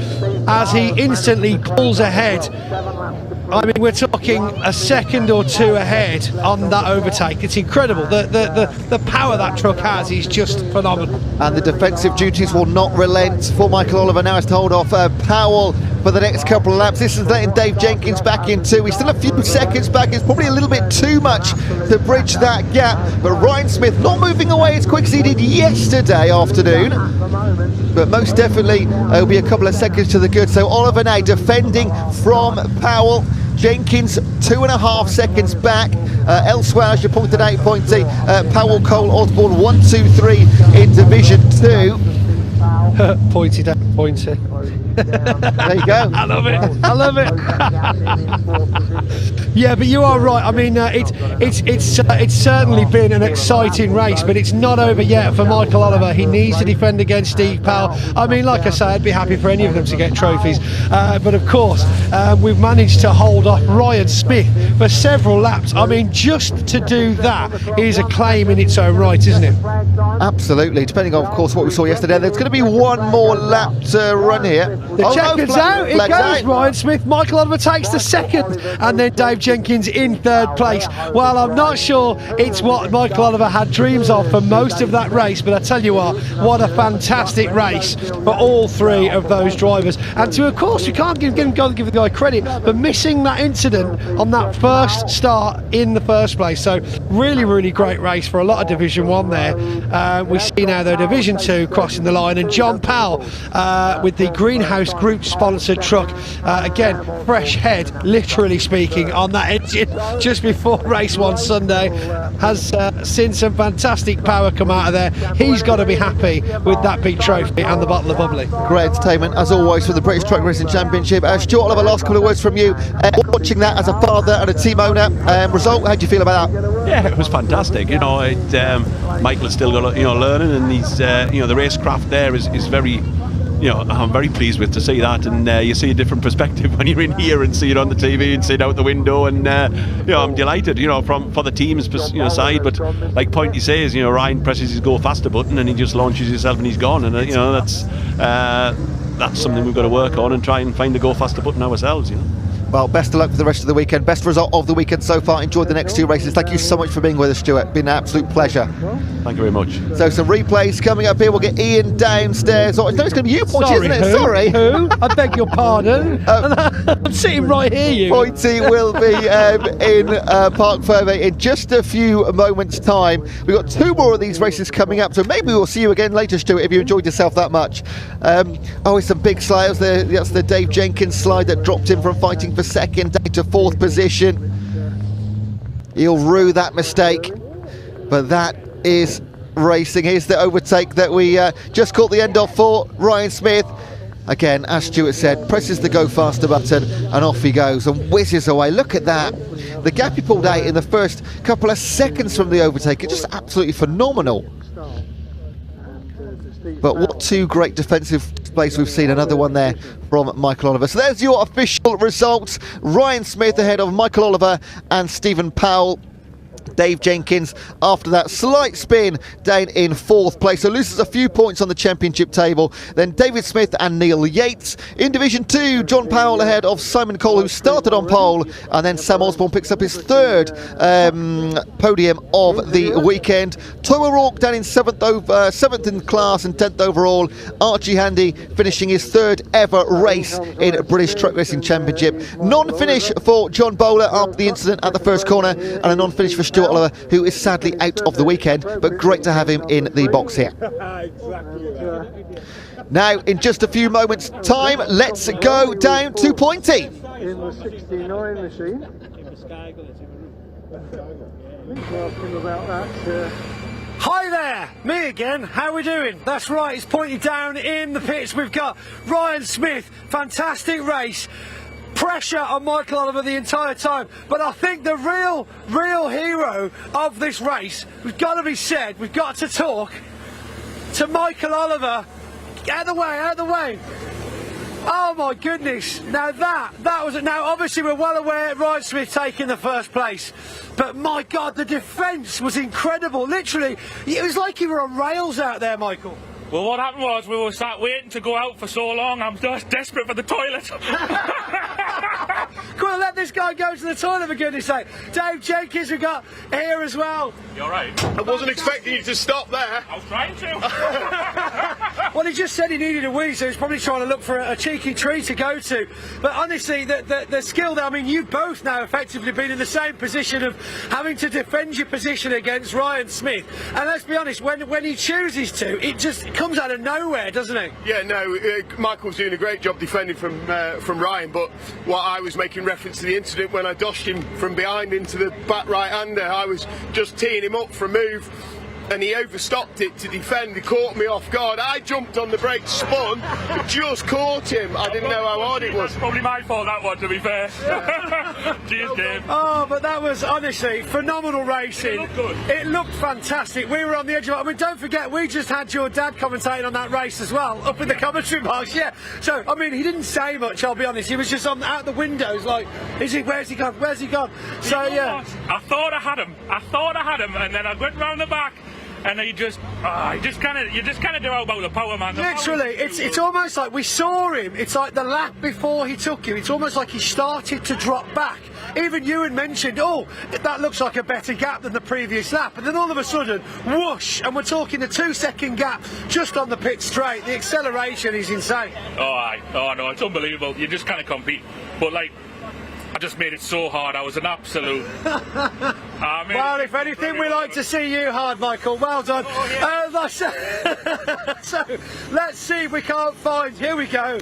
as he instantly pulls ahead. I mean, we're talking a second or two ahead on that overtake. It's incredible. The power that truck has is just phenomenal. And the defensive duties will not relent for Michael Oliver. Now has to hold off Powell for the next couple of laps. This is letting Dave Jenkins back in too. He's still a few seconds back. It's probably a little bit too much to bridge that gap. But Ryan Smith not moving away as quick as he did yesterday afternoon. But most definitely it'll be a couple of seconds to the good. So Oliver now defending from Powell. Jenkins 2.5 seconds back. Elsewhere, as you pointed out, Pointy, Powell, Cole, Osborne 1, 2, 3 in Division 2. Pointy down, Pointy. There you go. I love it. I love it. Yeah, but you are right. I mean, it's certainly been an exciting race, but it's not over yet for Michael Oliver. He needs to defend against Steve Powell. I mean, like I say, I'd be happy for any of them to get trophies, but of course, we've managed to hold off Ryan Smith for several laps. I mean, just to do that is a claim in its own right, isn't it? Absolutely. Depending on, of course, what we saw yesterday, there's going to be one more lap to run here. The checker's out, it goes, Ryan Smith. Michael Oliver takes the second, and then Dave Jenkins in third place. Well, I'm not sure it's what Michael Oliver had dreams of for most of that race, but I tell you what a fantastic race for all three of those drivers. And of course, you can't give the guy credit for missing that incident on that first start in the first place. So really, really great race for a lot of Division 1 there. We see now, though, Division 2 crossing the line, and John Powell with the Greenhouse Group sponsored truck, again fresh head, literally speaking, on that engine just before race 1 Sunday, has seen some fantastic power come out of there. He's got to be happy with that big trophy and the bottle of bubbly. Great entertainment as always for the British Truck Racing Championship. Stuart Oliver, last couple of words from you, watching that as a father and a team owner. Result, how do you feel about that? Yeah, it was fantastic. You know, Michael's still got learning, and he's the racecraft there is very. I'm very pleased with to see that, and you see a different perspective when you're in here and see it on the TV and see it out the window, and I'm delighted, for the team's side. But like Pointy says, Ryan presses his go faster button and he just launches himself and he's gone, and that's something we've got to work on and try and find the go faster button ourselves. Well, best of luck for the rest of the weekend. Best result of the weekend so far. Enjoyed the next 2 races. Thank you so much for being with us, Stuart. Been an absolute pleasure. Thank you very much. So some replays coming up here. We'll get Ian downstairs. Oh, no, it's going to be you, Pointy, isn't it? Sorry. Who? I beg your pardon. I'm sitting right here, you. Pointy will be in Park Fervey in just a few moments' time. We've got 2 more of these races coming up, so maybe we'll see you again later, Stuart, if you enjoyed yourself that much. It's some big slides there. That's the Dave Jenkins slide that dropped him from fighting for second down to 4th position. He'll rue that mistake, but that is racing. Here's the overtake that we just caught the end of for Ryan Smith. Again, as Stuart said, presses the go faster button and off he goes and whizzes away. Look at that. The gap he pulled out in the first couple of seconds from the overtake is just absolutely phenomenal. But what 2 great defensive displays we've seen. Another one there from Michael Oliver. So there's your official results. Ryan Smith ahead of Michael Oliver and Stephen Powell. Dave Jenkins, after that slight spin, down in 4th place, so loses a few points on the championship table. Then David Smith and Neil Yates. In Division 2, John Powell ahead of Simon Cole, who started on pole, and then Sam Osborne picks up his 3rd podium of the weekend. Tom O'Rourke down in 7th in class and 10th overall. Archie Handy finishing his 3rd ever race in British Truck Racing Championship. Non-finish for John Bowler after the incident at the first corner, and a non-finish for Stuart Oliver, who is sadly out of the weekend, but great to have him in the box here. Now, in just a few moments' time, let's go down to Pointy. In the 69 machine. Need to ask him about that. Hi there, me again. How we doing? That's right, it's pointed down in the pits. We've got Ryan Smith, fantastic race. Pressure on Michael Oliver the entire time, but I think the real hero of this race, we've got to be said, we've got to talk to Michael Oliver. Out of the way. Oh my goodness! Now that was it. Now obviously we're well aware Ryan Smith taking the first place, but my God, the defence was incredible. Literally, it was like you were on rails out there, Michael. Well, what happened was we were sat waiting to go out for so long. I'm just desperate for the toilet. Come on, let this guy go to the toilet for goodness sake. Dave Jenkins, we've got here as well. You all right? I wasn't expecting you to stop there. I was trying to. Well, he just said he needed a wee, so he's probably trying to look for a cheeky tree to go to. But honestly, the skill there, I mean, you've both now effectively been in the same position of having to defend your position against Ryan Smith. And let's be honest, when he chooses to, it just comes out of nowhere, doesn't it? Yeah, no, Michael's doing a great job defending from Ryan, but what I was making reference to the incident when I doshed him from behind into the back right-hander. I was just teeing him up for a move, and he overstopped it to defend. He caught me off guard. I jumped on the brakes, spun, just caught him. I didn't know how hard it was. That's probably my fault, that one, to be fair. Cheers, Dave. Oh, but that was honestly phenomenal racing. It looked good. It looked fantastic. We were on the edge of it. I mean, don't forget, we just had your dad commentating on that race as well, up in the commentary box. Yeah. So, I mean, he didn't say much, I'll be honest. He was just out the windows, like, where's he gone? Where's he gone? So, yeah. I thought I had him, and then I went round the back. And you just kind of do about the power, man. Literally, it's almost like we saw him. It's like the lap before he took him. It's almost like he started to drop back. Even you had mentioned, oh, that looks like a better gap than the previous lap. And then all of a sudden, whoosh, and we're talking the 2-second gap just on the pit straight. The acceleration is insane. Oh no, it's unbelievable. You just kind of compete, but like, I just made it so hard. I was an absolute. Well, if anything, we like to see you hard, Michael. Well done. Oh, yeah. So let's see if we can't find. Here we go.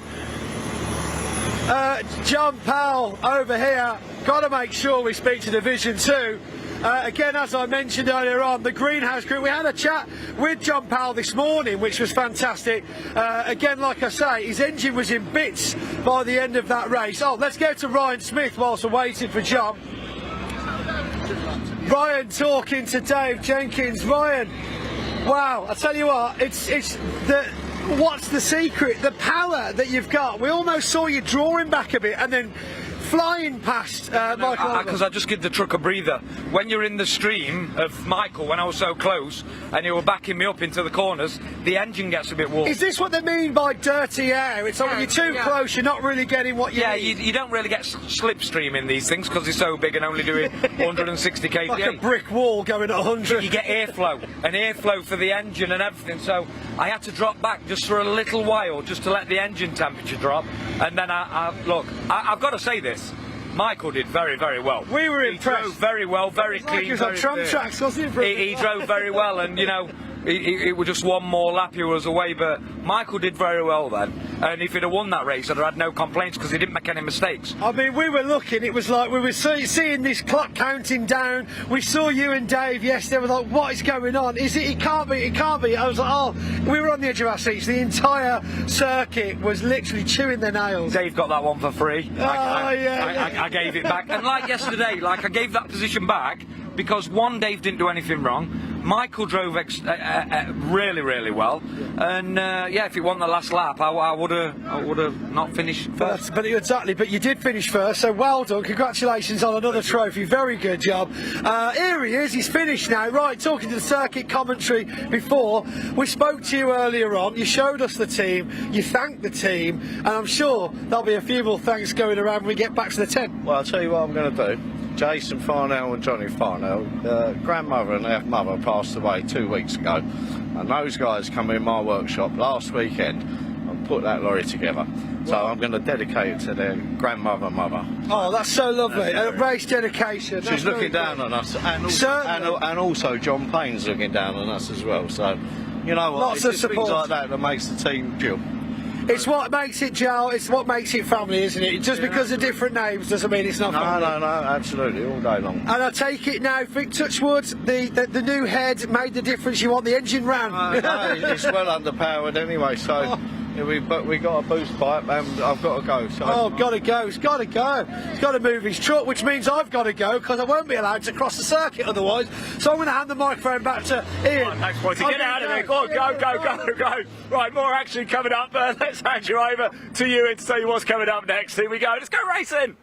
John Powell over here. Got to make sure we speak to Division 2. Again, as I mentioned earlier on, the Greenhouse Group, we had a chat with John Powell this morning, which was fantastic. Again, like I say, his engine was in bits by the end of that race. Oh, let's go to Ryan Smith whilst we're waiting for John. Ryan talking to Dave Jenkins. Ryan, wow, I tell you what, what's the secret? The power that you've got. We almost saw you drawing back a bit and then flying past Michael. Because I just give the truck a breather. When you're in the stream of Michael, when I was so close, and you were backing me up into the corners, the engine gets a bit warm. Is this what they mean by dirty air? It's like when you're too close, you're not really getting what you need. You don't really get slipstream in these things because they're so big and only doing 160 kph. Like a brick wall going at 100. You get airflow for the engine and everything. So I had to drop back just for a little while, just to let the engine temperature drop. And then I've got to say this. Michael did very, very well. We were impressed. He drove very well, very clean. Like he was on tram tracks, wasn't he? He drove very well, and you know, it was just one more lap he was away. But Michael did very well then, and if he'd have won that race, I'd have had no complaints because he didn't make any mistakes. I mean, we were looking. It was like we were seeing this clock counting down. We saw you and Dave yesterday. We were like, "What is going on? Is it? It can't be. It can't be." I was like, "Oh." We were on the edge of our seats. The entire circuit was literally chewing their nails. Dave got that one for free. I gave it back, and like yesterday, I gave that position back because one, Dave didn't do anything wrong. Michael drove really, really well, and if he won the last lap, I would have not finished first. But you did finish first, so well done. Congratulations on another trophy. Very good job. Here he is. He's finished now. Right, talking to the circuit commentary before. We spoke to you earlier on. You showed us the team. You thanked the team, and I'm sure there'll be a few more thanks going around when we get back to the tent. Well, I'll tell you what I'm going to do. Jason Farnell and Johnny Farnell, grandmother and their mother passed away 2 weeks ago, and those guys come in my workshop last weekend and put that lorry together. So I'm going to dedicate it to their grandmother and mother. Oh, that's so lovely. Race dedication. She's looking down on us, and also John Payne's looking down on us as well. So, you know what, Lots of it's support. things like that makes the team dual. It's what makes it, Joe. It's what makes it family, isn't it? Just because of different names doesn't mean it's not family. No, absolutely, all day long. And I take it now, Vic Touchwood, the new head made the difference. You want the engine ran? No, it's well underpowered anyway, so we got a boost pipe and I've got to go. So. Oh, got to go. He's got to go. He's got to move his truck, which means I've got to go because I won't be allowed to cross the circuit otherwise. So I'm going to hand the microphone back to Ian. Right, thanks, boys. Get out of there. Go, go. Right, more action coming up. Let's hand you over to you and to tell you what's coming up next. Here we go. Let's go racing.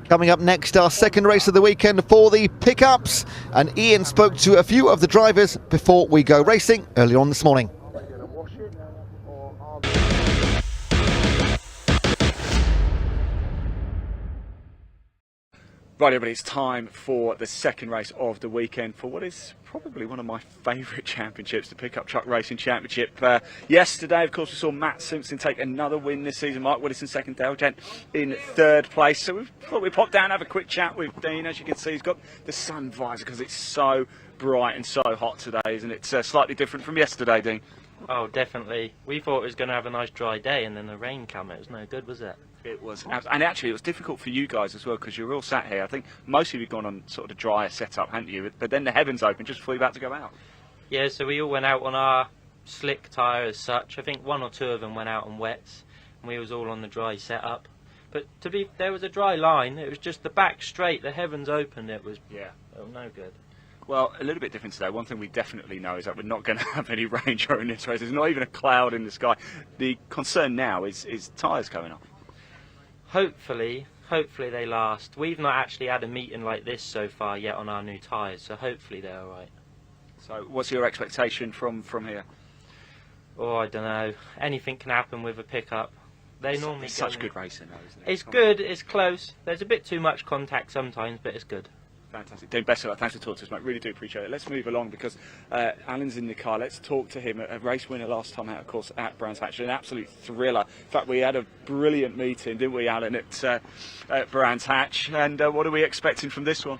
Coming up next, our second race of the weekend for the pickups, and Ian spoke to a few of the drivers before we go racing earlier on this morning. Right, everybody, it's time for the second race of the weekend for what is probably one of my favourite championships, the Pickup Truck Racing Championship. Yesterday, of course, we saw Matt Simpson take another win this season. Mark Willison second, Dale Gent in third place. So we thought we'd pop down and have a quick chat with Dean. As you can see, he's got the sun visor because it's so bright and so hot today, isn't it? Slightly different from yesterday, Dean. Oh, definitely. We thought it was going to have a nice dry day, and then the rain came. It was no good, was it? It was, and actually it was difficult for you guys as well because you're all sat here. I think most of you have gone on sort of a drier setup, haven't you? But then the heavens opened just before you're about to go out. Yeah, so we all went out on our slick tyre as such. I think one or two of them went out on wets, and we was all on the dry setup. But there was a dry line. It was just the back straight. The heavens opened. It was no good. Well, a little bit different today. One thing we definitely know is that we're not going to have any rain during this race. There's not even a cloud in the sky. The concern now is tyres coming off. Hopefully they last. We've not actually had a meeting like this so far yet on our new tyres, so hopefully they're alright. So what's your expectation from here? Oh, I don't know. Anything can happen with a pickup. It's such good racing though, isn't it? It's good, it's close. There's a bit too much contact sometimes, but it's good. Fantastic. Dean, best of luck. Thanks for talking to us, mate. Really do appreciate it. Let's move along because Alan's in the car. Let's talk to him. A race winner last time out, of course, at Brands Hatch. An absolute thriller. In fact, we had a brilliant meeting, didn't we, Alan, at Brands Hatch? And what are we expecting from this one?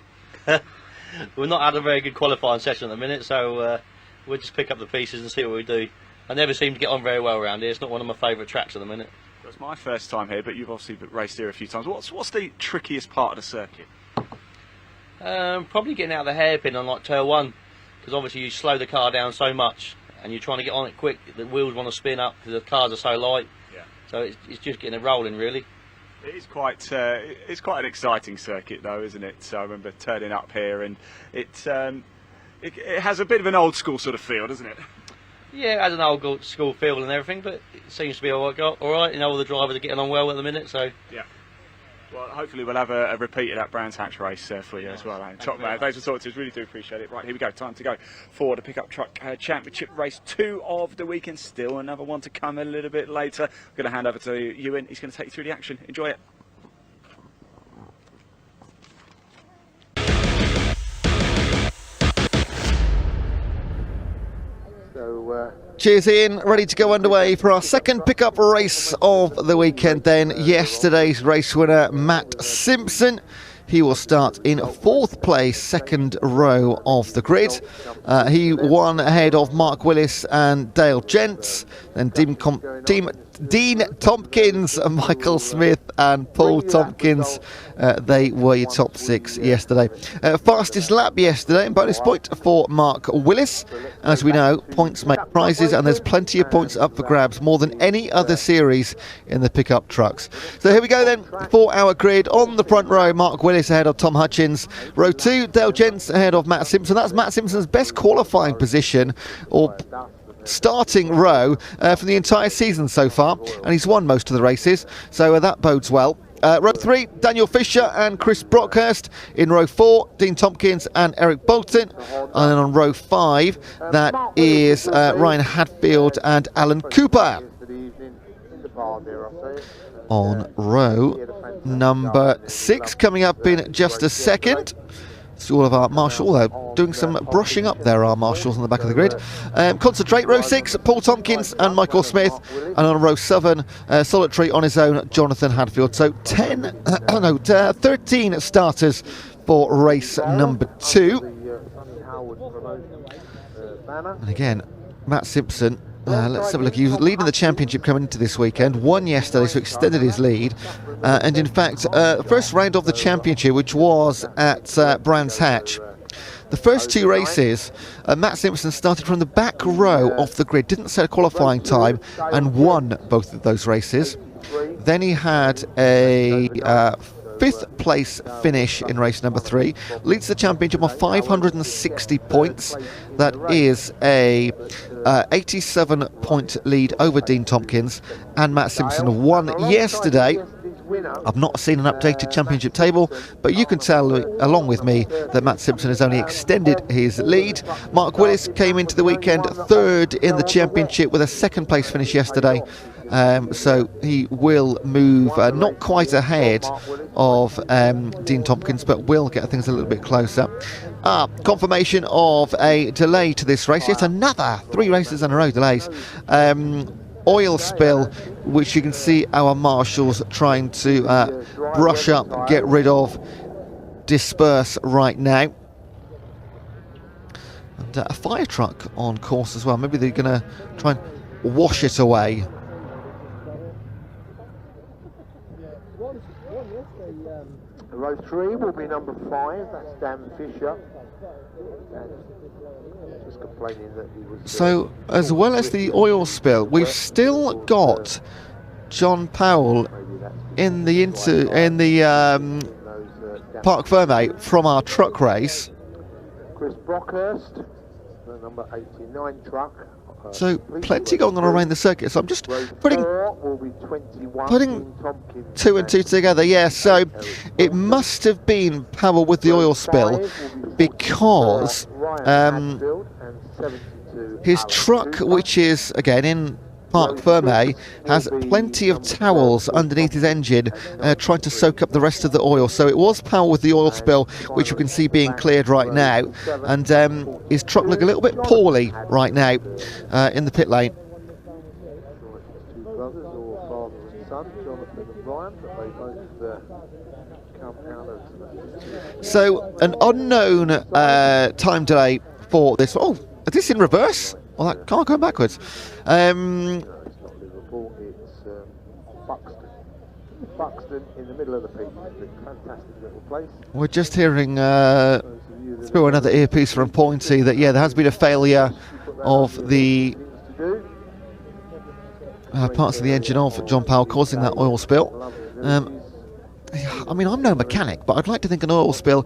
We've not had a very good qualifying session at the minute, so we'll just pick up the pieces and see what we do. I never seem to get on very well around here. It's not one of my favourite tracks at the minute. It's my first time here, but you've obviously raced here a few times. What's the trickiest part of the circuit? Probably getting out of the hairpin on like turn one, because obviously you slow the car down so much and you're trying to get on it quick. The wheels want to spin up because the cars are so light. Yeah. So it's just getting it rolling really. It is quite an exciting circuit though, isn't it? So I remember turning up here and it has a bit of an old school sort of feel, doesn't it? Yeah, it has an old school feel and everything, but it seems to be all right. You know, all the drivers are getting on well at the minute, so yeah. Well, hopefully we'll have a repeat of that Brands Hatch race for you as well. Top man, thanks for talking to us. Really do appreciate it. Right, here we go. Time to go for the Pickup Truck Championship race 2 of the weekend. Still another one to come a little bit later. I'm going to hand over to Ewan. He's going to take you through the action. Enjoy it. Cheers, Ian. Ready to go underway for our second pickup race of the weekend then. Yesterday's race winner, Matt Simpson. He will start in 4th place, second row of the grid. He won ahead of Mark Willis and Dale Gent. Then Team Dean Tompkins, Michael Smith and Paul Tompkins, they were your top 6 yesterday. Fastest lap yesterday, and bonus point for Mark Willis. As we know, points make prizes, and there's plenty of points up for grabs, more than any other series in the pickup trucks. So here we go then, for our grid. On the front row, Mark Willis ahead of Tom Hutchins. Row 2, Dale Gents ahead of Matt Simpson. That's Matt Simpson's best qualifying position, or starting row, for the entire season so far, and he's won most of the races, so that bodes well. Row 3, Daniel Fisher and Chris Brockhurst. In row 4, Dean Tompkins and Eric Bolton. And then on row 5, that is Ryan Hadfield and Alan Cooper. On row number 6, coming up in just a second, it's all of our marshals, although doing some brushing up there, our marshals on the back of the grid. Concentrate, row 6, Paul Tompkins and Michael Smith. And on row 7, solitary on his own, Jonathan Hadfield. So 13 starters for race number 2. And again, Matt Simpson, let's have a look. He was leading the championship coming into this weekend, won yesterday, so extended his lead. And in fact, first round of the championship, which was at Brands Hatch, the first 2 races, Matt Simpson started from the back row off the grid, didn't set a qualifying time, and won both of those races. Then he had a 5th place finish in race number 3, leads the championship on 560 points. That is a 87-point lead over Dean Tompkins, and Matt Simpson won yesterday. I've not seen an updated championship table, but you can tell along with me that Matt Simpson has only extended his lead. Mark Willis came into the weekend 3rd in the championship with a 2nd place finish yesterday. So he will move not quite ahead of Dean Tompkins, but will get things a little bit closer. Confirmation of a delay to this race. Yet another 3 races in a row delays. Oil spill, which you can see our marshals trying to brush up, get rid of, disperse right now. And a fire truck on course as well. Maybe they're going to try and wash it away. Row 3 will be number 5, that's Dan Fisher. Just complaining that he was... So, as well as the oil spill, we've still got John Powell in the Parc Ferme from our truck race. Chris Brockhurst, the number 89 truck. So plenty going on around the circuit. So I'm just putting 2 and 2 together. Yeah, so it must have been Powell with the oil spill, because his truck, which is again in Parc Ferme, has plenty of towels underneath his engine trying to soak up the rest of the oil. So it was Powell with the oil spill, which you can see being cleared right now, and his truck look a little bit poorly right now in the pit lane. So an unknown time delay for this. Oh, is this in reverse? Well, that can't go backwards. It's Buxton in the middle of the pitch. It's a fantastic little place. We're just hearing through another earpiece from Pointy that, yeah, there has been a failure of the parts of the engine of John Powell, causing that oil spill. I mean, I'm no mechanic, but I'd like to think an oil spill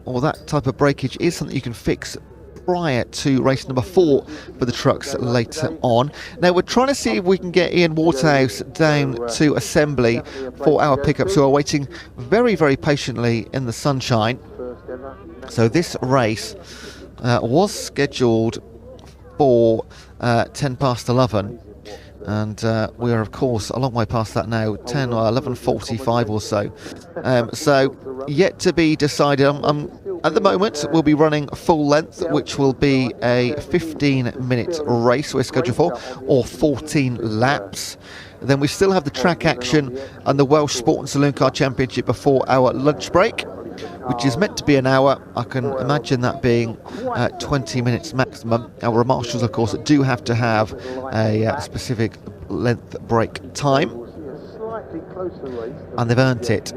or that type of breakage is something you can fix prior to race number 4 for the trucks later on. Now we're trying to see if we can get Ian Waterhouse down to assembly for our pickups, who are waiting very, very patiently in the sunshine. So this race was scheduled for 10 past 11. And we are, of course, a long way past that now, 10 or 11:45 or so. So yet to be decided. At the moment, we'll be running full length, which will be a 15-minute race we're scheduled for, or 14 laps. Then we still have the track action and the Welsh Sports and Saloon Car Championship before our lunch break, which is meant to be an hour. I can imagine that being 20 minutes maximum. Our marshals, of course, do have to have a specific length break time, and they've earned it.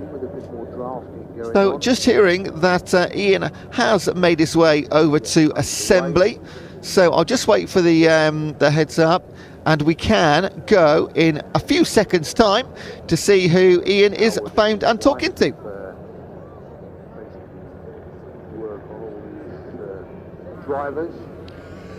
So just hearing that Ian has made his way over to assembly, so I'll just wait for the heads up, and we can go in a few seconds time to see who Ian is found and talking to. Drivers.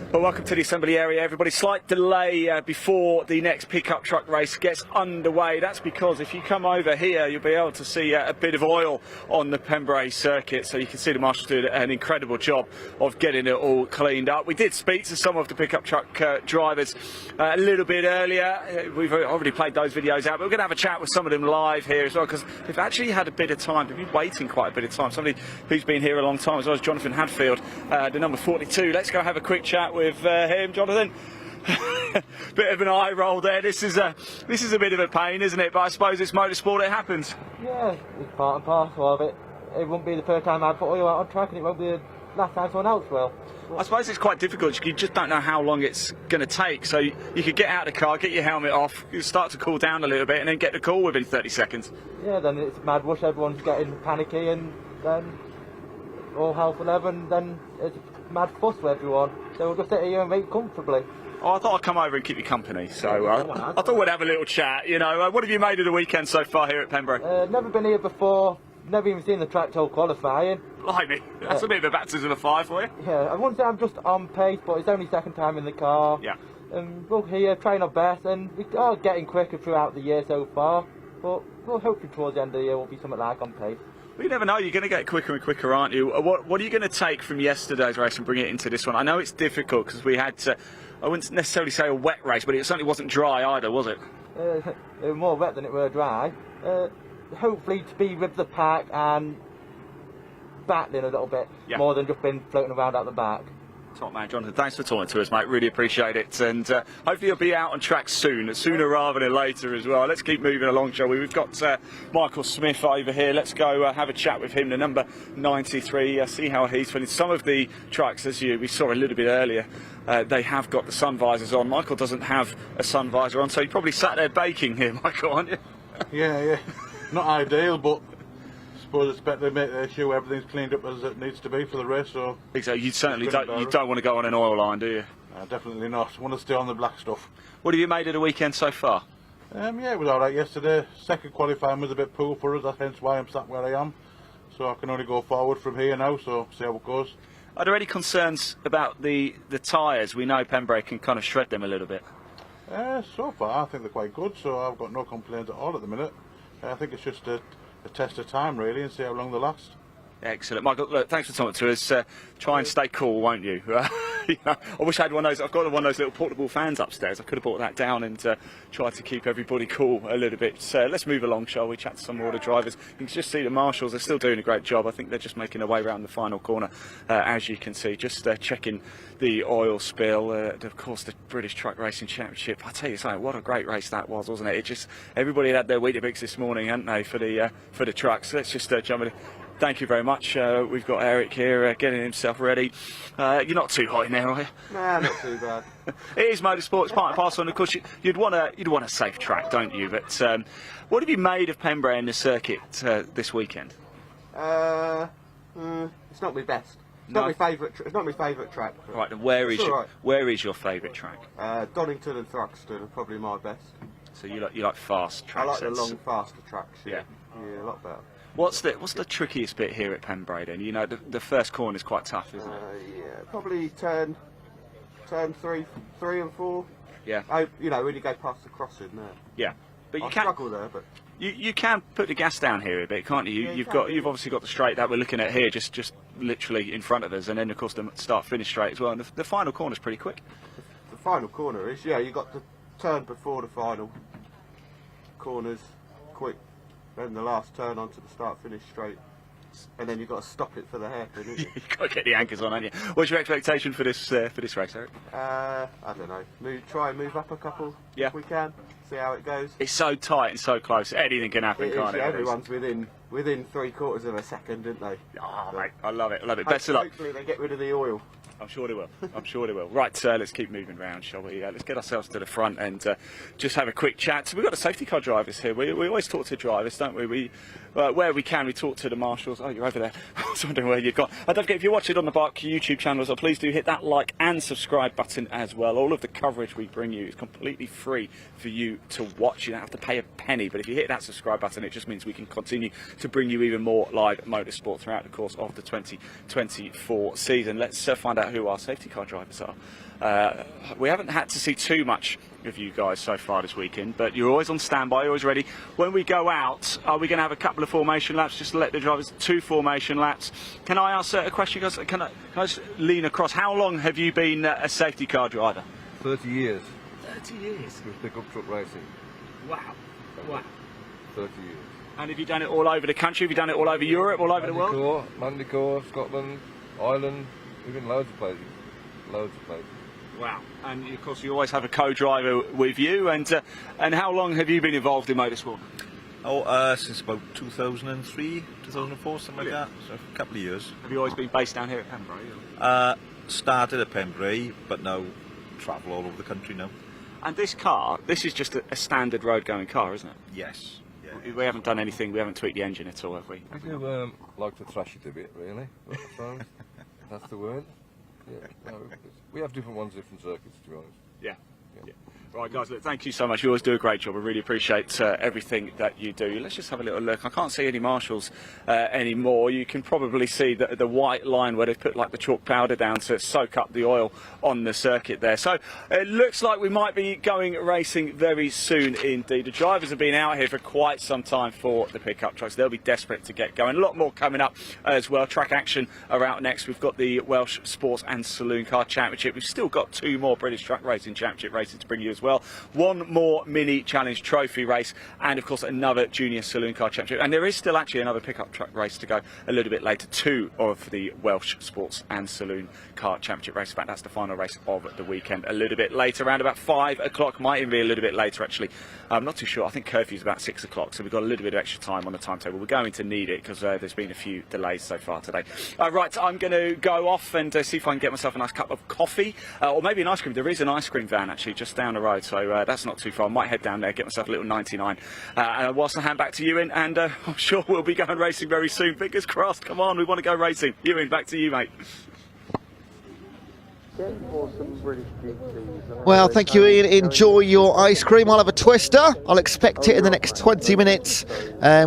Well, welcome to the assembly area, everybody. Slight delay before the next pickup truck race gets underway. That's because if you come over here, you'll be able to see a bit of oil on the Pembrey Circuit. So you can see the marshals did an incredible job of getting it all cleaned up. We did speak to some of the pickup truck drivers a little bit earlier. We've already played those videos out, but we're going to have a chat with some of them live here as well, because they've actually had a bit of time. They've been waiting quite a bit of time. Somebody who's been here a long time, as well as Jonathan Hadfield, the number 42. Let's go have a quick chat with him, Jonathan. Bit of an eye roll there. This is a bit of a pain, isn't it? But I suppose it's motorsport. It happens. Yeah, it's part and parcel of it. It won't be the first time I've put oil out on track, and it won't be the last time someone else will. I suppose it's quite difficult. You just don't know how long it's going to take. So you could get out of the car, get your helmet off, you start to cool down a little bit, and then get the call within 30 seconds. Yeah, then it's mad rush. Everyone's getting panicky, and then all hell for leather, and then it's mad fuss for everyone. So we'll just sit here and wait comfortably. Oh, I thought I'd come over and keep you company, so I thought we'd have a little chat. You know, what have you made of the weekend so far here at Pembrey? Never been here before. Never even seen the track till qualifying. Blimey, that's a bit of a baptism of fire for you. Yeah, I wouldn't say I'm just on pace, but it's only second time in the car. Yeah. We're here trying our best, and we are getting quicker throughout the year so far. But we'll hopefully towards the end of the year we'll be something like on pace. Well, you never know, you're going to get quicker and quicker, aren't you? What are you going to take from yesterday's race and bring it into this one? I know it's difficult because we had to, I wouldn't necessarily say a wet race, but it certainly wasn't dry either, was it? It was more wet than it were dry. Hopefully to be with the pack and battling a little bit, more than just been floating around out the back. Top man, Jonathan, thanks for talking to us, mate. Really appreciate it. And hopefully you'll be out on track soon, sooner rather than later as well. Let's keep moving along, shall we? We've got Michael Smith over here. Let's go have a chat with him, the number 93, see how he's feeling. Some of the trucks, as we saw a little bit earlier, they have got the sun visors on. Michael doesn't have a sun visor on, so you probably sat there baking here, Michael, aren't you? Yeah. Not ideal, but I suppose it's better to make sure everything's cleaned up as it needs to be for the race. So exactly, you certainly don't want to go on an oil line, do you? Definitely not. I want to stay on the black stuff. What have you made of the weekend so far? Yeah, it was alright yesterday. Second qualifying was a bit poor for us, that's hence why I'm sat where I am. So I can only go forward from here now, so see how it goes. Are there any concerns about the tyres? We know Pembrey can kind of shred them a little bit. So far I think they're quite good, so I've got no complaints at all at the minute. I think it's just a test of time really, and see how long they last. Excellent, Michael. Look, thanks for talking to us. Try and stay cool, won't you? I wish I had one of those. I've got one of those little portable fans upstairs. I could have brought that down and tried to keep everybody cool a little bit. So let's move along, shall we? Chat to some more of the drivers. You can just see the marshals. They're still doing a great job. I think they're just making their way around the final corner, as you can see. Just checking the oil spill. Of course, the British Truck Racing Championship. I tell you something. What a great race that was, wasn't it? It just everybody had their Weetabix this morning, hadn't they, for the trucks? Let's just jump in. Thank you very much. We've got Eric here getting himself ready. You're not too hot in there, are you? Nah, not too bad. It is motorsport, it's part and parcel, and of course you'd want a safe track, don't you? But what have you made of Pembrey and the circuit this weekend? It's not my best. It's not my favourite. It's not my favourite track. Right, and where is your favourite track? Donington and Thruxton are probably my best. So you like fast tracks? I like the long, faster tracks. Yeah, a lot better. What's the trickiest bit here at Pembrey then? You know, the first corner is quite tough, isn't it? Yeah, probably turn 3 and 4. Yeah. You know, when you go past the crossing there. Yeah, but you I can struggle there, but you can put the gas down here a bit, can't you? Yeah, You've obviously got the straight that we're looking at here, just literally in front of us, and then of course the start-finish straight as well. And the final corner's pretty quick. The final corner is you got the turn before the final corners quick. Then the last turn onto the start-finish straight, and then you've got to stop it for the hairpin. You've got to get the anchors on, haven't you? What's your expectation for this race, Eric? I don't know. Try and move up a couple if we can. See how it goes. It's so tight and so close. Anything can happen, can't it? Everyone's within 3/4 of a second, aren't they? Oh, mate, I love it. Best of luck. Hopefully they get rid of the oil. I'm sure they will. I'm sure they will. Right, let's keep moving around, shall we? Let's get ourselves to the front and just have a quick chat. So we've got the safety car drivers here. We always talk to drivers, don't we? Where we can, we talk to the marshals. Oh, you're over there. I was wondering where you've gone. Don't forget, if you're watching on the BARC YouTube channel, so please do hit that like and subscribe button as well. All of the coverage we bring you is completely free for you to watch. You don't have to pay a penny, but if you hit that subscribe button, it just means we can continue to bring you even more live motorsport throughout the course of the 2024 season. Let's find out who our safety car drivers are. We haven't had to see too much of you guys so far this weekend, but you're always on standby, always ready. When we go out, are we going to have a couple of formation laps just to let the drivers 2 formation laps? Can I ask a question, guys? Can I just lean across? How long have you been a safety car driver? 30 years. 30 years? With pickup truck racing. Wow. Wow. 30 years. And have you done it all over the country? Have you done it all over Europe, all over the world? Mandicore, Scotland, Ireland, we've been loads of places. Loads of places. Wow. And of course you always have a co-driver with you, and how long have you been involved in motorsport? Oh, since about 2003, 2004, something like that, so a couple of years. Have you always been based down here at Pembrey? Started at Pembrey, but now travel all over the country now. And this car, this is just a standard road going car, isn't it? Yes. Yeah. We haven't done anything, we haven't tweaked the engine at all, have we? We do like to thrash it a bit, really. That's the word. Yeah, no, we have different ones, different circuits, to be honest. Yeah. Right, guys, look, thank you so much. You always do a great job. I really appreciate everything that you do. Let's just have a little look. I can't see any marshals anymore. You can probably see the white line where they've put like the chalk powder down to soak up the oil on the circuit there. So it looks like we might be going racing very soon indeed. The drivers have been out here for quite some time for the pickup trucks. They'll be desperate to get going. A lot more coming up as well. Track action are out next. We've got the Welsh Sports and Saloon Car Championship. We've still got 2 more British Truck Racing Championship races to bring you as well. 1 more mini challenge trophy race, and of course another junior saloon car championship, and there is still actually another pickup truck race to go a little bit later, 2 of the Welsh Sports and Saloon Car Championship race. In fact, that's the final race of the weekend. A little bit later, around about 5 o'clock, might even be a little bit later actually. I'm not too sure. I think curfew's about 6 o'clock, so we've got a little bit of extra time on the timetable. We're going to need it because there's been a few delays so far today. Right, I'm going to go off and see if I can get myself a nice cup of coffee or maybe an ice cream. There is an ice cream van actually just down the road, so that's not too far. I might head down there, get myself a little 99 whilst I hand back to Ewan, and I'm sure we'll be going racing very soon. Fingers crossed. Come on, we want to go racing. Ewan, back to you, mate. Well, thank you, Ian. Enjoy your ice cream. I'll have a twister. I'll expect it in the next 20 minutes,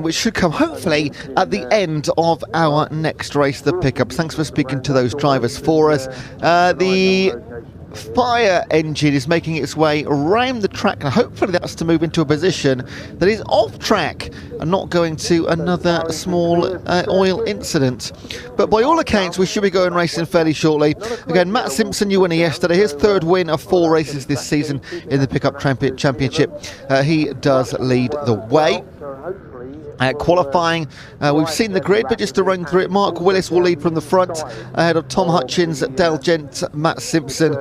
which should come hopefully at the end of our next race, the pickups. Thanks for speaking to those drivers for us. The fire engine is making its way around the track, and hopefully that's to move into a position that is off track and not going to another small oil incident. But by all accounts we should be going racing fairly shortly. Again, Matt Simpson, you winner yesterday, his 3rd win of 4 races this season in the pickup championship. He does lead the way. Qualifying, we've seen the grid, but just to run through it, Mark Willis will lead from the front ahead of Tom Hutchins, Dale Gent, Matt Simpson,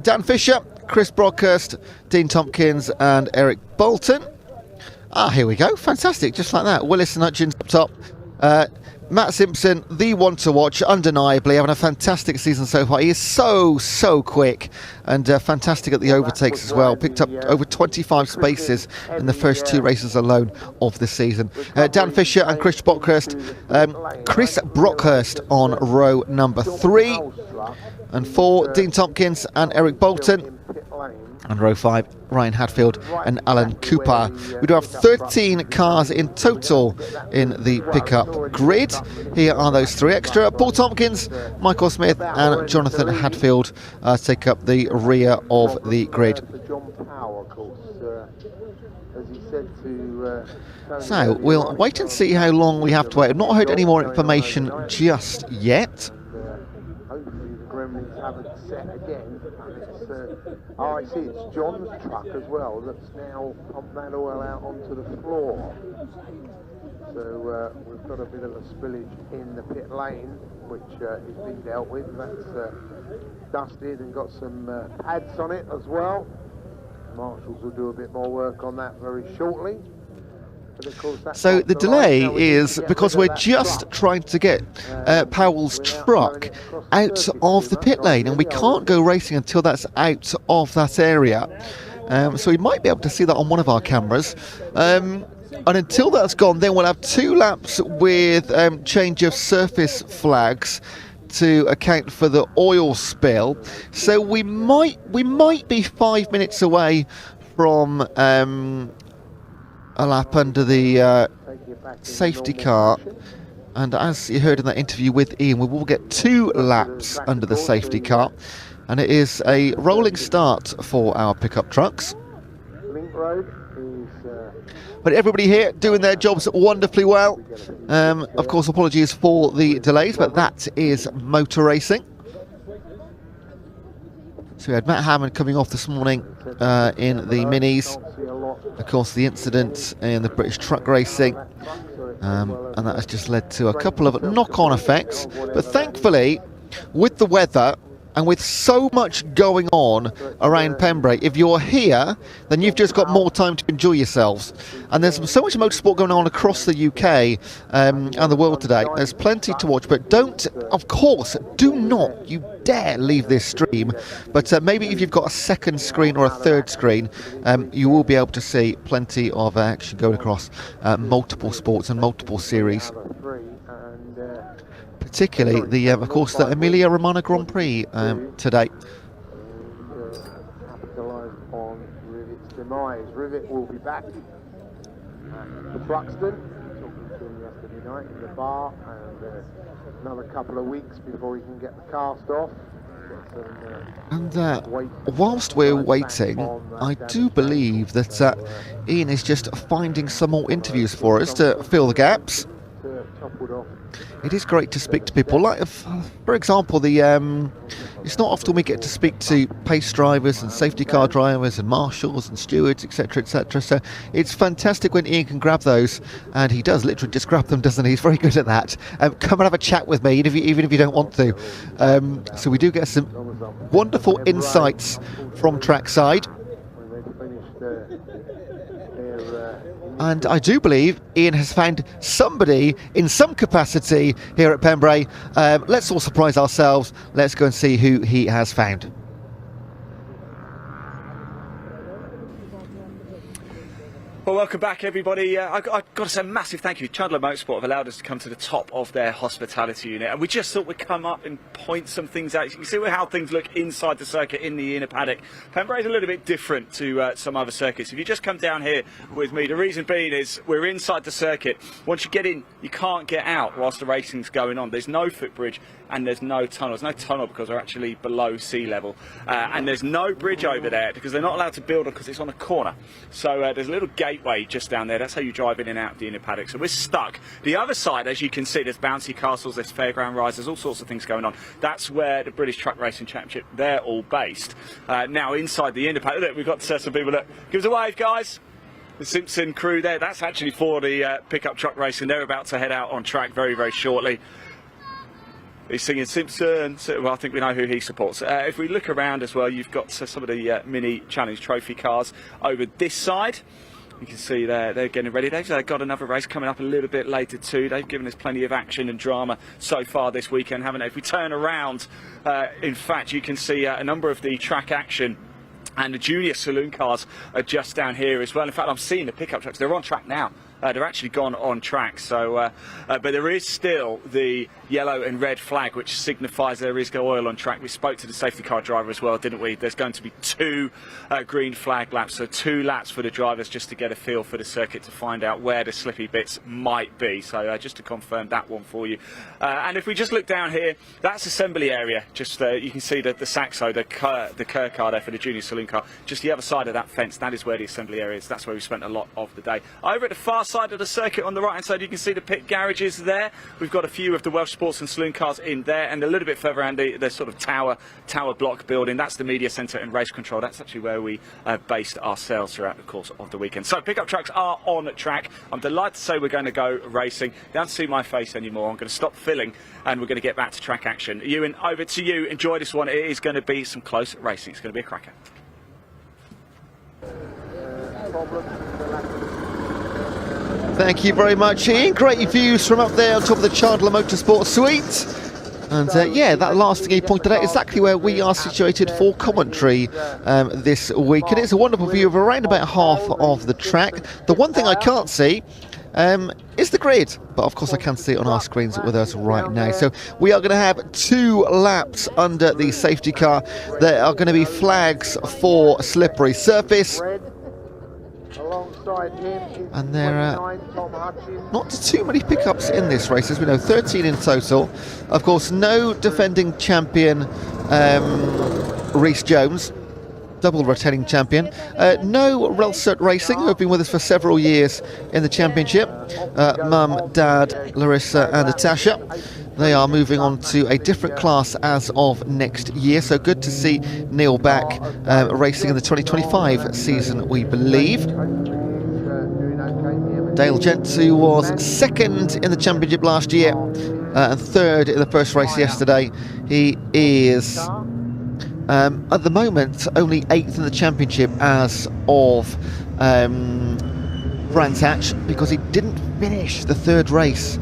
Dan Fisher, Chris Brockhurst, Dean Tompkins and Eric Bolton. Here we go, fantastic, just like that. Willis and Hutchins up top. Matt Simpson, the one to watch, undeniably, having a fantastic season so far. He is so quick and fantastic at the overtakes as well. Picked up over 25 spaces in the first 2 races alone of the season. Dan Fisher and Chris Brockhurst. Chris Brockhurst on row number 3 and 4. Dean Tompkins and Eric Bolton. And row 5, Ryan Hadfield and Alan Cooper. We do have 13 cars in total in the pickup grid. Here are those 3 extra. Paul Tompkins, Michael Smith and Jonathan Hadfield take up the rear of the grid. So we'll wait and see how long we have to wait. I've not heard any more information just yet. Haven't set again, and it's I see it's John's truck as well that's now pumped that oil out onto the floor. So we've got a bit of a spillage in the pit lane, which is being dealt with. That's dusted and got some pads on it as well. Marshals will do a bit more work on that very shortly. So the delay is because we're just trying to get Powell's truck out of the pit lane, and we can't go racing until that's out of that area. So we might be able to see that on one of our cameras. And until that's gone, then we'll have 2 laps with change of surface flags to account for the oil spill. So we might be 5 minutes away from a lap under the safety car. And as you heard in that interview with Ian, we will get 2 laps under the safety car. And it is a rolling start for our pickup trucks. But everybody here doing their jobs wonderfully well. Of course, apologies for the delays, but that is motor racing. So we had Matt Hammond coming off this morning in the Minis. Of course, the incident in the British truck racing. And that has just led to a couple of knock-on effects. But thankfully, with the weather, and with so much going on around Pembrey, if you're here, then you've just got more time to enjoy yourselves. And there's so much motorsport going on across the UK and the world today. There's plenty to watch, but don't, of course, do not, you dare leave this stream. But maybe if you've got a second screen or a third screen, you will be able to see plenty of action going across multiple sports and multiple series. Particularly the, of course, the Emilia Romagna Grand Prix today. Capitalise on Rivet's demise. Rivet will be back for Buxton. Talking to him yesterday night in the bar, and another couple of weeks before he can get the cast off. And whilst we're waiting, I do believe that Ian is just finding some more interviews for us to fill the gaps. It is great to speak to people, like, for example, it's not often we get to speak to pace drivers and safety car drivers and marshals and stewards, etc, etc. So it's fantastic when Ian can grab those, and he does literally just grab them, doesn't he? He's very good at that. Come and have a chat with me, even if you don't want to. So we do get some wonderful insights from trackside. And I do believe Ian has found somebody in some capacity here at Pembrey. Let's all surprise ourselves. Let's go and see who he has found. Well, welcome back, everybody. I've got to say a massive thank you. Chandler Motorsport have allowed us to come to the top of their hospitality unit, and we just thought we'd come up and point some things out. You can see how things look inside the circuit in the inner paddock. Pembrey is a little bit different to some other circuits. If you just come down here with me, the reason being is we're inside the circuit. Once you get in, you can't get out whilst the racing's going on. There's no footbridge and there's no tunnel. There's no tunnel because we're actually below sea level. And there's no bridge over there because they're not allowed to build it because it's on a corner. So there's a little gateway just down there. That's how you drive in and out of the inner paddock. So we're stuck. The other side, as you can see, there's bouncy castles, there's fairground rides, there's all sorts of things going on. That's where the British Truck Racing Championship, they're all based. Now inside the inner paddock, look, we've got some people. Look, give us a wave, guys. The Simpson crew there, that's actually for the pickup truck racing. They're about to head out on track very, very shortly. He's singing Simpson, well, I think we know who he supports. If we look around as well, you've got some of the Mini Challenge Trophy cars over this side. You can see they're getting ready. They've got another race coming up a little bit later too. They've given us plenty of action and drama so far this weekend, haven't they? If we turn around, in fact, you can see a number of the track action and the junior saloon cars are just down here as well. In fact, I'm seeing the pickup trucks. They're on track now. They're actually gone on track, so but there is still the yellow and red flag, which signifies there is oil on track. We spoke to the safety car driver as well, didn't we? There's going to be 2 green flag laps, so 2 laps for the drivers just to get a feel for the circuit to find out where the slippy bits might be. So just to confirm that one for you. And if we just look down here, that's assembly area. Just you can see the Saxo, the Kerr car there for the junior saloon car. Just the other side of that fence, that is where the assembly area is. That's where we spent a lot of the day. Over at the far side of the circuit on the right hand side, you can see the pit garages there. We've got a few of the Welsh Sports and Saloon cars in there, and a little bit further around the sort of tower block building. That's the media centre and race control. That's actually where we based ourselves throughout the course of the weekend. So pickup trucks are on track. I'm delighted to say we're going to go racing. Don't see my face anymore. I'm going to stop filling and we're going to get back to track action. Ewan, over to you. Enjoy this one. It is going to be some close racing. It's going to be a cracker. Thank you very much, Ian. Great views from up there on top of the Chandler Motorsport Suite. And yeah, that last thing he pointed out, exactly where we are situated for commentary this week. And it's a wonderful view of around about half of the track. The one thing I can't see is the grid, but of course I can see it on our screens with us right now. So we are going to have 2 laps under the safety car. There are going to be flags for slippery surface. And there are not too many pickups in this race, as we know, 13 in total. Of course, no defending champion Rhys Jones, double retaining champion. No Relsert Racing, who have been with us for several years in the championship. Mum, Dad, Larissa and Natasha. They are moving on to a different class as of next year, so good to see Neil back racing in the 2025 season, we believe. Dale Gent, who was 2nd in the championship last year and 3rd in the first race yesterday. He is at the moment only 8th in the championship as of Brands Hatch, because he didn't finish the 3rd race,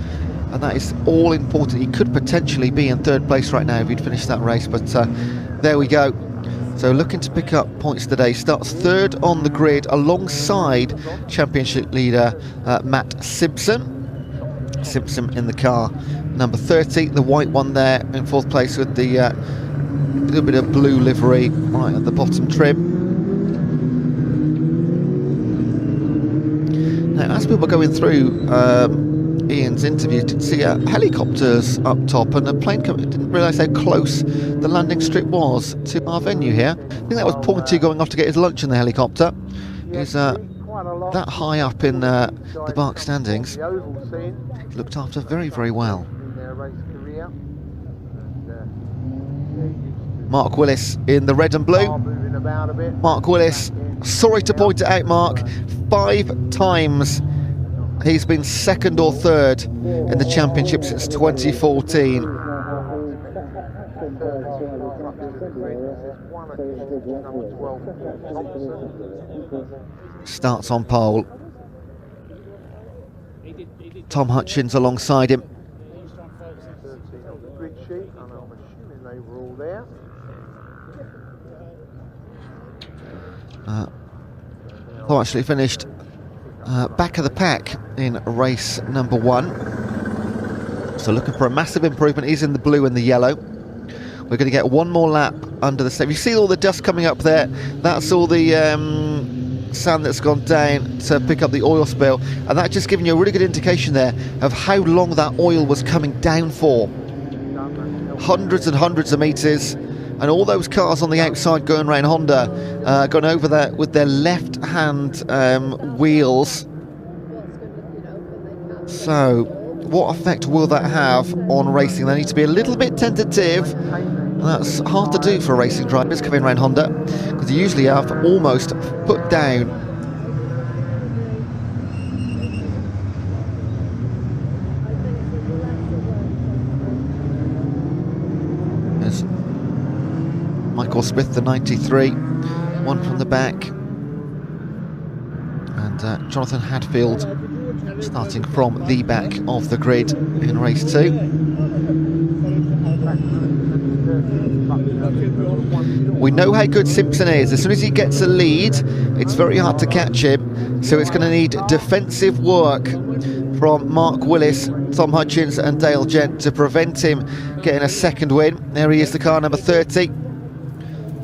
and that is all important. He could potentially be in 3rd place right now if he'd finished that race, but there we go. So looking to pick up points today. Starts 3rd on the grid alongside championship leader Matt Simpson. Simpson in the car number 30, the white one there in 4th place with the little bit of blue livery right at the bottom trim. Now, as we were going through Ian's interview, you could see helicopters up top, and a plane coming. Didn't realise how close the landing strip was to our venue here. I think that was Pointy going off to get his lunch in the helicopter. He's that high up in the BARC standings. He's looked after very, very well. Mark Willis in the red and blue. Mark Willis, sorry to point it out, Mark, 5 times he's been 2nd or 3rd in the championship since 2014. Starts on pole. Tom Hutchins alongside him. Who actually finished back of the pack in race number 1. So looking for a massive improvement. He's in the blue and the yellow. We're going to get 1 more lap under the stage. You see all the dust coming up there? That's all the sand that's gone down to pick up the oil spill, and that's just giving you a really good indication there of how long that oil was coming down for. Hundreds and hundreds of metres. And all those cars on the outside going around Honda, going over there with their left-hand wheels. So, what effect will that have on racing? They need to be a little bit tentative. And that's hard to do for racing drivers coming around Honda, because you usually have almost put down. There's Michael Smith, the 93, one from the back, and Jonathan Hadfield starting from the back of the grid in race 2. We know how good Simpson is. As soon as he gets a lead, it's very hard to catch him, so it's going to need defensive work from Mark Willis, Tom Hutchins and Dale Gent to prevent him getting a 2nd win. There he is, the car number 30.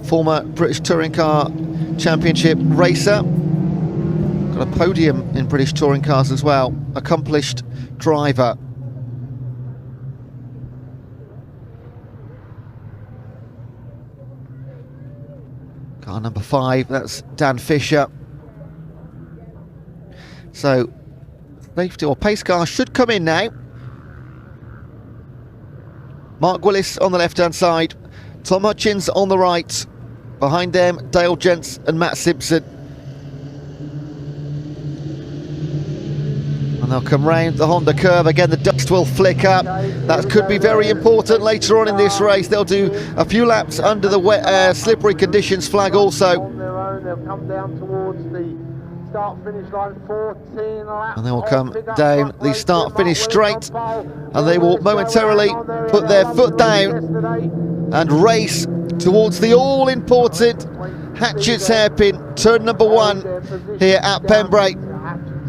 Former British Touring Car Championship racer. Got a podium in British Touring Cars as well. Accomplished driver. Car number 5, that's Dan Fisher. So, safety or pace car should come in now. Mark Willis on the left-hand side. Tom Hutchins on the right. Behind them, Dale Gents and Matt Simpson. And they'll come round the Honda curve. Again, the dust will flick up. That could be very important later on in this race. They'll do a few laps under the wet, slippery conditions flag also. They'll come down towards the start-finish line, 14 laps. And they will come down the start-finish straight, and they will momentarily put their foot down and race towards the all-important Hatchett's hairpin, turn number 1 here at Pembrey.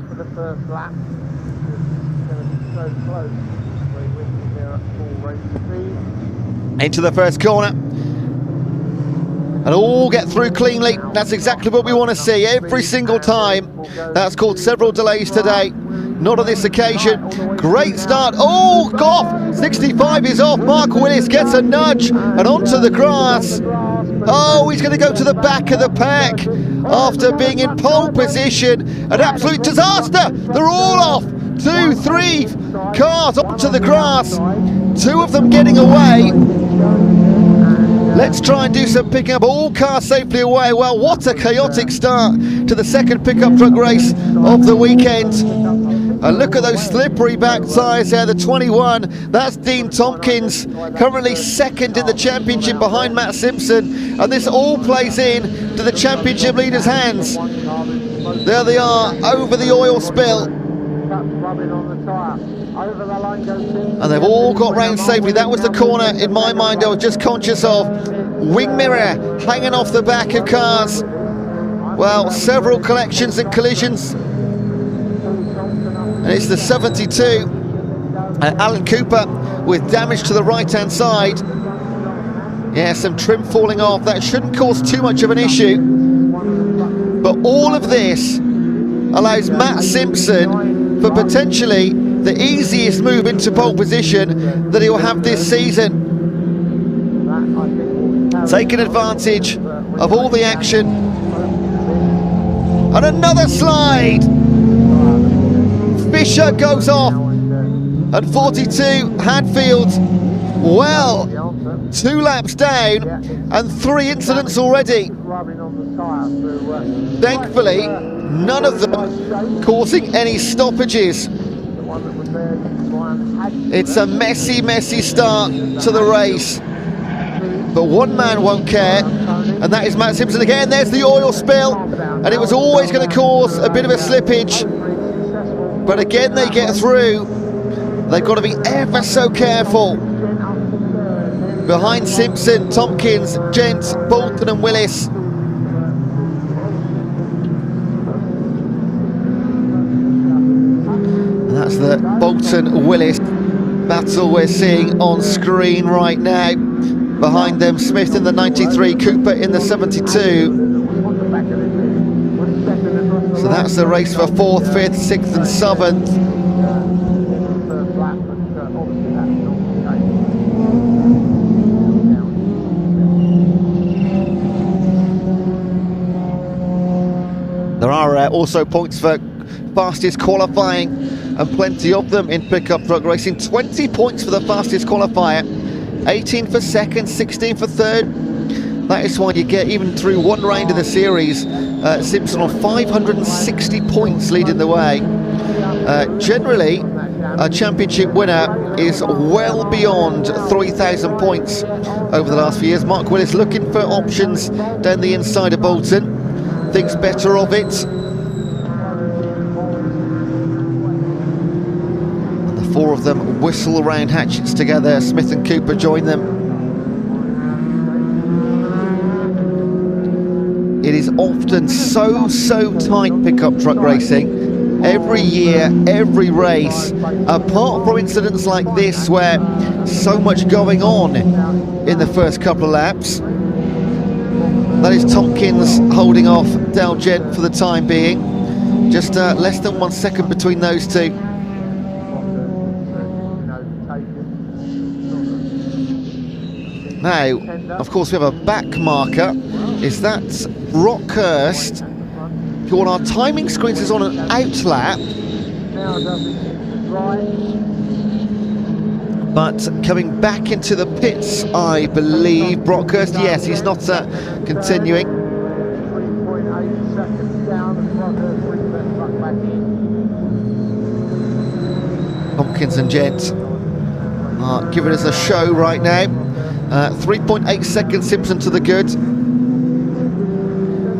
For the first lap. It's going to be so close. Very windy here at full race speed. Into the first corner. And all get through cleanly. That's exactly what we want to see every single time. That's caused several delays today. Not on this occasion. Great start. Oh, Goff! 65 is off. Mark Willis gets a nudge and onto the grass. Oh, he's going to go to the back of the pack after being in pole position. An absolute disaster. They're all off. 2, 3 cars onto the grass. 2 of them getting away. Let's try and do some picking up, all cars safely away. Well, what a chaotic start to the second pickup truck race of the weekend. And look at those slippery back tyres there, the 21. That's Dean Tompkins, currently second in the championship behind Matt Simpson. And this all plays in to the championship leader's hands. There they are, over the oil spill. And they've all got round safely. That was the corner, in my mind, I was just conscious of. Wing mirror hanging off the back of cars. Well, several collections and collisions. And it's the 72. Alan Cooper with damage to the right-hand side. Yeah, some trim falling off. That shouldn't cause too much of an issue. But all of this allows Matt Simpson for potentially the easiest move into pole position that he'll have this season. Taking advantage of all the action. And another slide! Fisher goes off at 42. Hadfield, well, 2 laps down and 3 incidents already. Thankfully, none of them causing any stoppages. It's a messy, messy start to the race. But one man won't care, and that is Matt Simpson again. There's the oil spill, and it was always going to cause a bit of a slippage. But again, they get through. They've got to be ever so careful. Behind Simpson, Tompkins, Gent, Bolton and Willis. And that's the Bolton-Willis battle we're seeing on screen right now. Behind them, Smith in the 93, Cooper in the 72. So that's the race for 4th, 5th, 6th and 7th. There are also points for fastest qualifying, and plenty of them in pickup truck racing. 20 points for the fastest qualifier, 18 for second, 16 for third. That is why you get, even through one round of the series, Simpson on 560 points leading the way. Generally, a championship winner is well beyond 3,000 points over the last few years. Mark Willis looking for options down the inside of Bolton. Thinks better of it. And the 4 of them whistle around Hatchett's together. Smith and Cooper join them. It is often so tight pickup truck racing. Every year, every race, apart from incidents like this where so much going on in the first couple of laps. That is Tompkins holding off Dale Gent for the time being. Just less than 1 second between those two. Now, of course, we have a back marker. Is that Rockhurst, who on our timing screens is on an out lap. But coming back into the pits, I believe, Brockhurst, yes, he's not continuing. 3.8 seconds down as Brockhurst brings that truck back in. Tompkins and Gent are giving us a show right now. 3.8 seconds Simpson to the good.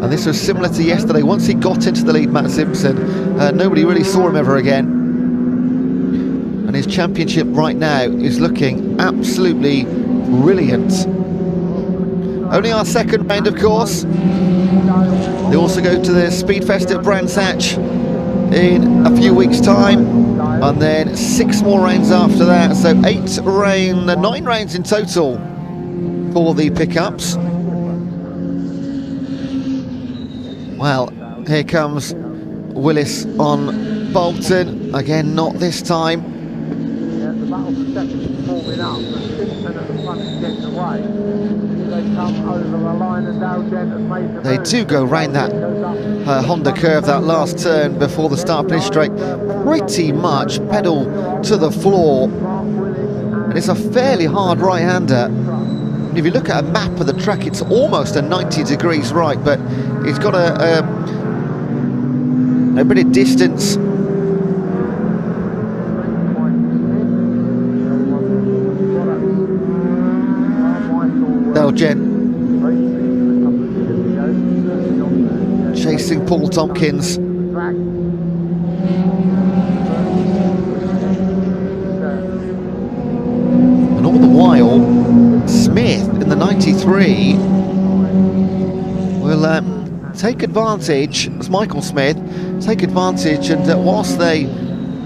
And this was similar to yesterday. Once he got into the lead, Matt Simpson, nobody really saw him ever again. And his championship right now is looking absolutely brilliant. Only our second round, of course. They also go to the Speedfest at Brands Hatch in a few weeks' time, and then 6 more rounds after that. So 9 rounds in total for the pickups. Well, here comes Willis on Bolton. Again, not this time. Yeah, the battle for second forming up, but Simpson at the front is getting away. They come over the line and Dowden has made the They do go round that Honda curve, that last turn before the start-finish straight, pretty much pedal to the floor. And it's a fairly hard right-hander. If you look at a map of the track, it's almost a 90 degrees right, but it's got a bit of distance. Belgen chasing Paul Tompkins. And all the while, Smith in the 93 will take advantage, as Michael Smith, take advantage, and whilst they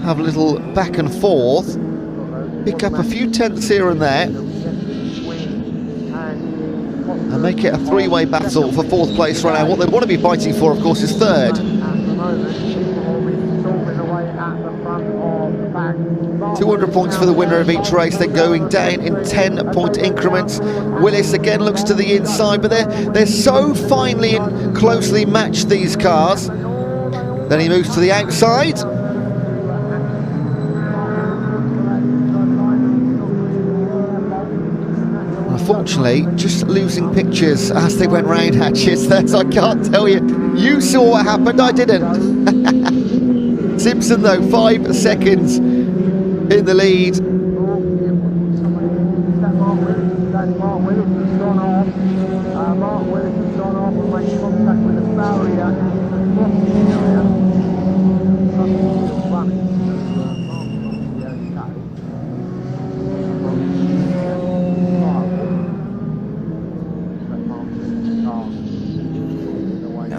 have a little back and forth, pick up a few tenths here and there, and make it a 3-way battle for 4th place right now. What they want to be fighting for, of course, is 3rd. 200 points for the winner of each race, then going down in 10-point increments. Willis again looks to the inside, but they're so finely and closely matched, these cars. Then he moves to the outside. Unfortunately, just losing pictures as they went round hatches. That I can't tell you. You saw what happened, I didn't. Simpson, though, 5 seconds in the lead. Mark Willis has gone off. Mark Willis has gone off and made contact with a barrier in the crossing area.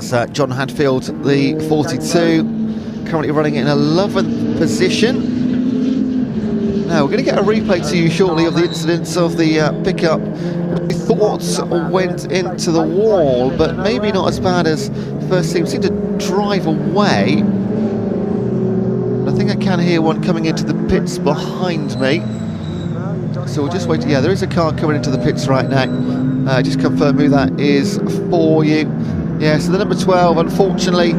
That's John Hadfield, the 42, currently running in 11th position. Now we're going to get a replay to you shortly of the incidents of the pickup. We thought went into the wall, but maybe not as bad as first team. Seemed to drive away. I think I can hear one coming into the pits behind me. So we'll just wait. Yeah, there is a car coming into the pits right now. Just confirm who that is for you. Yeah, so the number 12, unfortunately,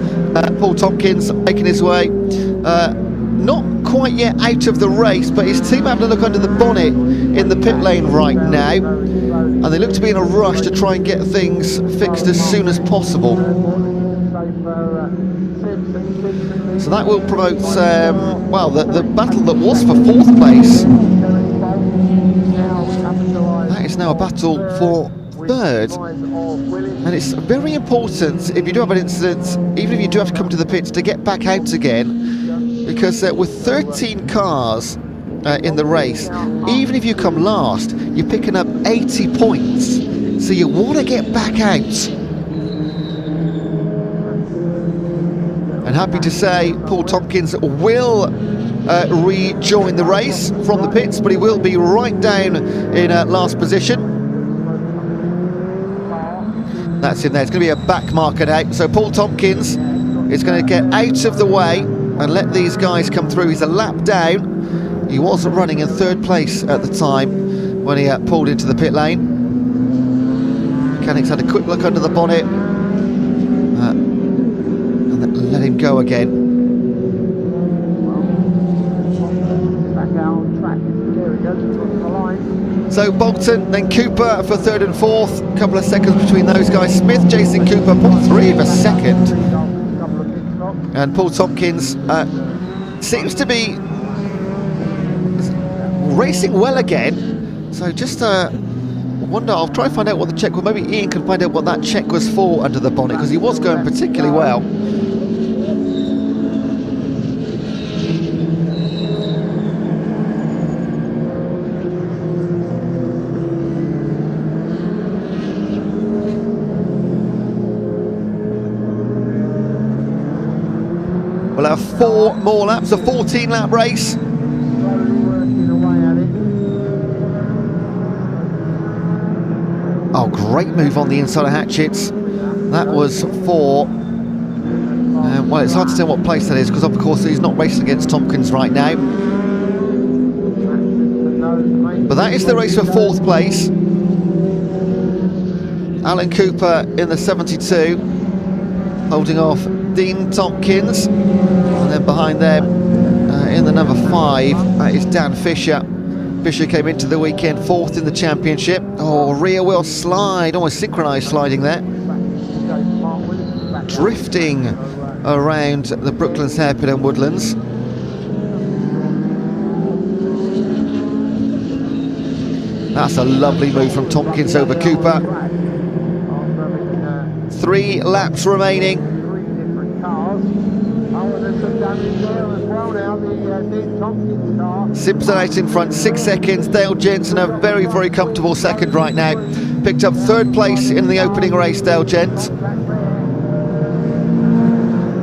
Paul Tompkins making his way. Not quite yet out of the race, but his team having a look under the bonnet in the pit lane right now, and they look to be in a rush to try and get things fixed as soon as possible. So that will promote, well, the battle that was for 4th place. That is now a battle for 3rd, and it's very important, if you do have an incident, even if you do have to come to the pits, to get back out again, because with 13 cars in the race, even if you come last, you're picking up 80 points, so you want to get back out. And happy to say Paul Tompkins will rejoin the race from the pits, but he will be right down in last position. That's in there. It's going to be a back marker out. So Paul Tompkins is going to get out of the way and let these guys come through. He's a lap down. He was running in 3rd place at the time when he pulled into the pit lane. Mechanics had a quick look under the bonnet and then let him go again. Back out on track. There he goes across the line. So Bolton, then Cooper for 3rd and 4th. A couple of seconds between those guys. Smith chasing Cooper, 0.3 of a second. And Paul Tompkins seems to be racing well again. So just wonder, I'll try and find out what the check was. Maybe Ian can find out what that check was for under the bonnet, because he was going particularly well. We'll have 4 more laps, a 14-lap race. Oh, great move on the inside of Hatchett's. That was for... well, it's hard to tell what place that is, because of course he's not racing against Tompkins right now. But that is the race for 4th place. Alan Cooper in the 72, holding off Dean Tompkins, and then behind them in the number 5, that is Dan Fisher. Fisher came into the weekend 4th in the championship. Oh, rear wheel slide, almost synchronised sliding there. Drifting around the Brooklands hairpin and woodlands. That's a lovely move from Tompkins over Cooper. 3 laps remaining. Simpson out in front, 6 seconds. Dale Jensen a very, very comfortable second right now. Picked up 3rd place in the opening race, Dale Gent.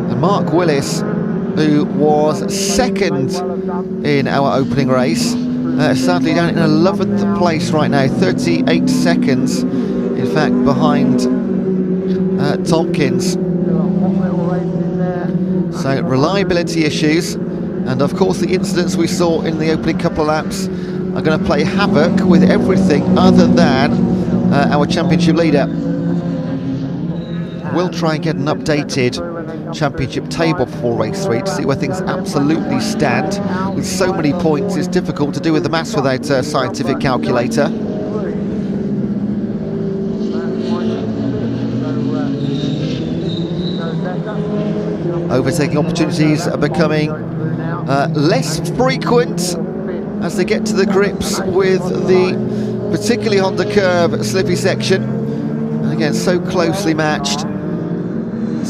And Mark Willis, who was 2nd in our opening race, sadly down in 11th place right now, 38 seconds, in fact, behind Tompkins. So reliability issues, and of course the incidents we saw in the opening couple of laps are going to play havoc with everything other than our championship leader. We'll try and get an updated championship table before race 3 to see where things absolutely stand. With so many points, it's difficult to do with the maths without a scientific calculator. Overtaking opportunities are becoming less frequent as they get to the grips with the particularly on the curve slippy section. And again, so closely matched.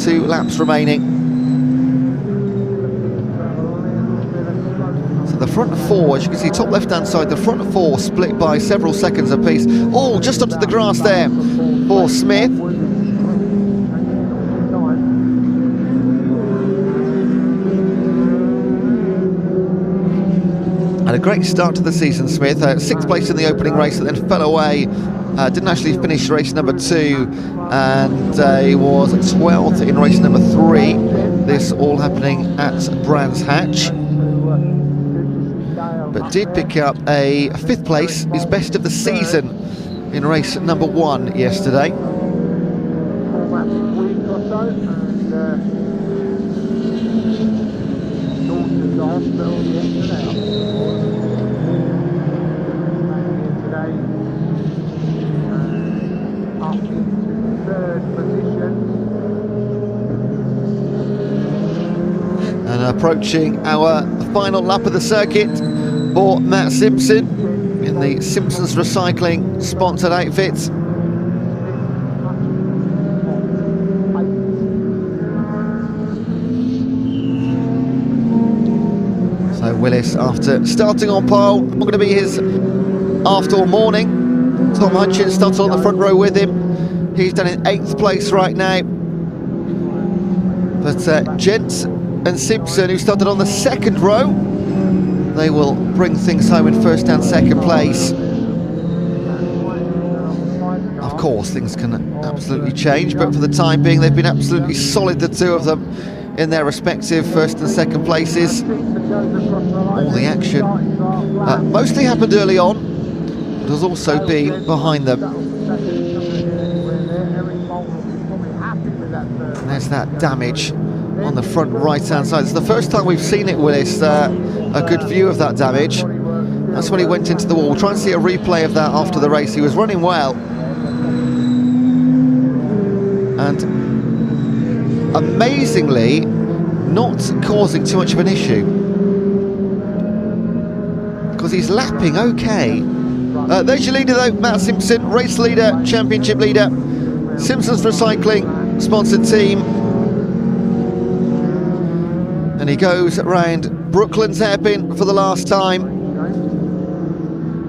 2 laps remaining. So the front 4, as you can see, top left-hand side, the front 4 split by several seconds apiece. Oh, just onto the grass there for Smith. Had a great start to the season, Smith. 6th place in the opening race, and then fell away. Didn't actually finish race number 2, and he was 12th in race number 3. This all happening at Brands Hatch. But did pick up a 5th place, his best of the season, in race number 1 yesterday. And approaching our final lap of the circuit for Matt Simpson in the Simpsons Recycling sponsored outfits. So Willis, after starting on pole, not going to be his after morning. Tom Hutchins started on the front row with him. He's done in 8th place right now. But Gent and Simpson, who started on the 2nd row, they will bring things home in 1st and 2nd place. Of course, things can absolutely change, but for the time being, they've been absolutely solid, the 2 of them, in their respective 1st and 2nd places. All the action mostly happened early on, but has also been behind them. And there's that damage on the front right-hand side. It's the first time we've seen it, Willis, a good view of that damage. That's when he went into the wall. We'll try and see a replay of that after the race. He was running well. And amazingly, not causing too much of an issue. Because he's lapping okay. There's your leader though, Matt Simpson, race leader, championship leader, Simpson's Recycling, sponsored team. And he goes around Brooklands hairpin for the last time.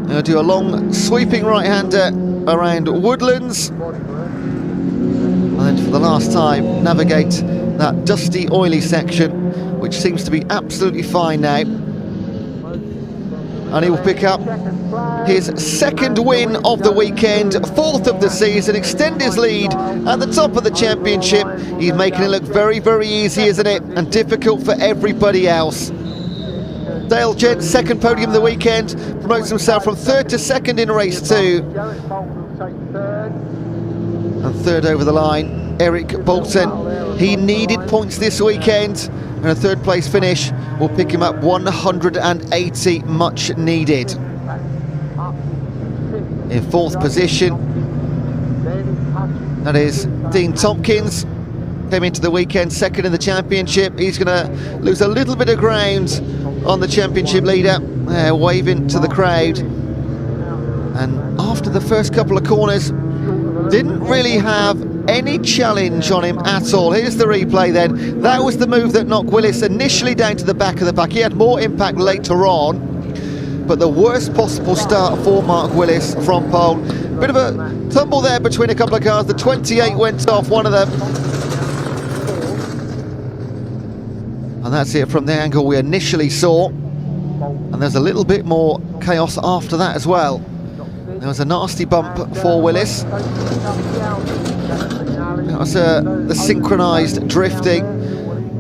He'll do a long sweeping right-hander around Woodlands. And then for the last time, navigate that dusty, oily section, which seems to be absolutely fine now. And he will pick up his second win of the weekend, 4th of the season, extend his lead at the top of the championship. He's making it look very, very easy, isn't it? And difficult for everybody else. Dale Gent, second podium of the weekend, promotes himself from 3rd to 2nd in race 2. And 3rd over the line, Eric Bolton. He needed points this weekend, and a 3rd place finish will pick him up 180, much needed. In 4th position, that is Dean Tompkins. Came into the weekend 2nd in the championship. He's going to lose a little bit of ground on the championship leader, waving to the crowd. And after the first couple of corners, didn't really have any challenge on him at all. Here's the replay then. That was the move that knocked Willis initially down to the back of the pack. He had more impact later on, but the worst possible start for Mark Willis from pole. Bit of a tumble there between a couple of cars. The 28 went off one of them. And that's it from the angle we initially saw. And there's a little bit more chaos after that as well. There was a nasty bump for Willis. That was the synchronised drifting,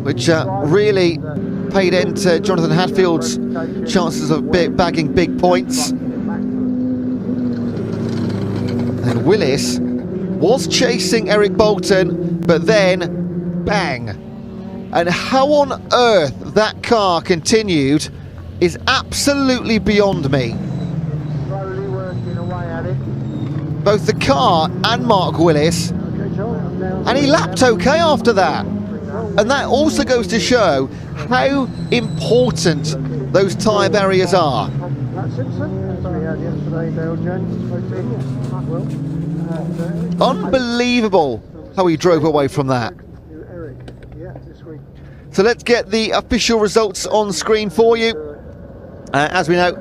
which really paid end to Jonathan Hadfield's chances of bagging big points. And Willis was chasing Eric Bolton, but then bang. And how on earth that car continued is absolutely beyond me. Both the car and Mark Willis, and he lapped okay after that. And that also goes to show how important those tyre barriers are. Unbelievable how he drove away from that. So let's get the official results on screen for you. As we know,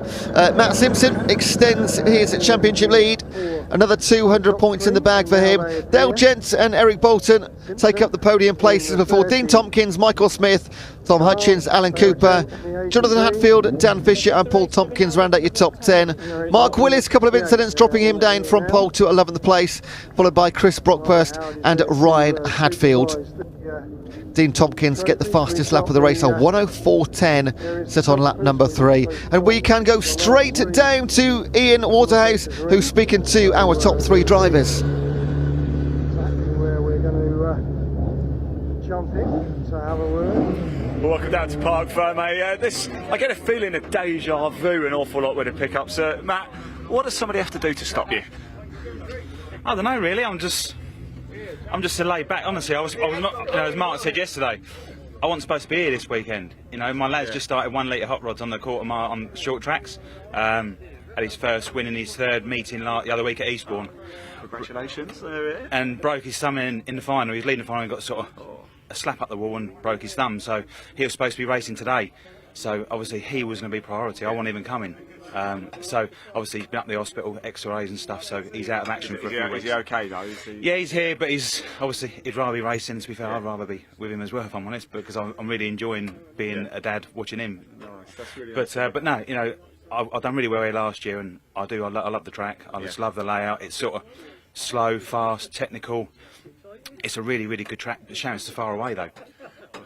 Matt Simpson extends his championship lead. Another 200 points in the bag for him. Dale Gent and Eric Bolton take up the podium places before Dean Tompkins, Michael Smith, Tom Hutchins, Alan Cooper, Jonathan Hatfield, Dan Fisher and Paul Tompkins round out your top 10. Mark Willis, a couple of incidents dropping him down from pole to 11th place, followed by Chris Brockburst and Ryan Hadfield. Dean Tompkins get the fastest lap of the race, a 1:04.10 set on lap number 3. And we can go straight down to Ian Waterhouse, who's speaking to our top 3 drivers. Where we're going to jump in to have a word. Well, welcome down to Park Firm. I get a feeling of deja vu an awful lot with the pickups. Matt, what does somebody have to do to stop you? I don't know really, I'm just so laid back. Honestly, I was not, you know, as Martin said yesterday, I wasn't supposed to be here this weekend. You know, my lad's just started 1 litre hot rods on the quarter mile on short tracks. Had his first win in his 3rd meeting the other week at Eastbourne. Congratulations. And broke his thumb in the final. He was leading the final and got sort of a slap up the wall and broke his thumb. So he was supposed to be racing today. So obviously he was going to be priority. I wasn't even coming. So obviously he's been up the hospital, X-rays and stuff. So he's out of action for a few weeks. Is he okay though? Yeah, he's here, but he's obviously he'd rather be racing. To be fair, I'd rather be with him as well, if I'm honest, because I'm really enjoying being a dad watching him. Nice, that's really but no, you know, I've done really well here last year, and I love the track. I just love the layout. It's sort of slow, fast, technical. It's a really, really good track. The Sharon's too far away though.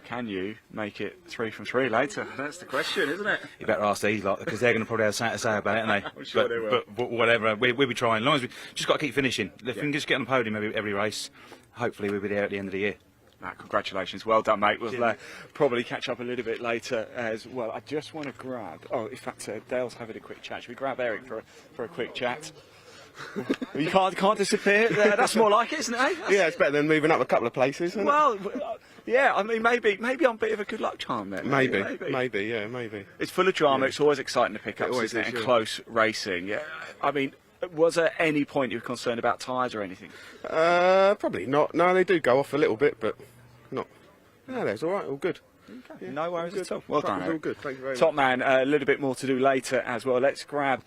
Can you make it 3 from 3 later? That's the question, isn't it? You better ask these lot, because they're going to probably have something to say about it, aren't they? I'm sure they will. But whatever, we'll be trying. As long as we just got to keep finishing. If we can just get on the podium every race, hopefully we'll be there at the end of the year. Congratulations, well done, mate. We'll probably catch up a little bit later as well. I just want to grab. Oh, in fact, Dale's having a quick chat. Should we grab Eric for a quick chat? You can't disappear. That's more like it, isn't it? Yeah, it's better than moving up a couple of places. Isn't well, it? Yeah, I mean, maybe I'm a bit of a good luck charm there. Maybe. It's full of drama. Yeah. It's always exciting to pick up, It always isn't it? is, And yeah. close racing. Yeah, I mean, was there any point you were concerned about tyres or anything? Probably not. No, they do go off a little bit, but not. No, that's all right. All good. Okay. No worries at all. Well done. All Eric. good. Thank you very much. Top man. A little bit more to do later as well. Let's grab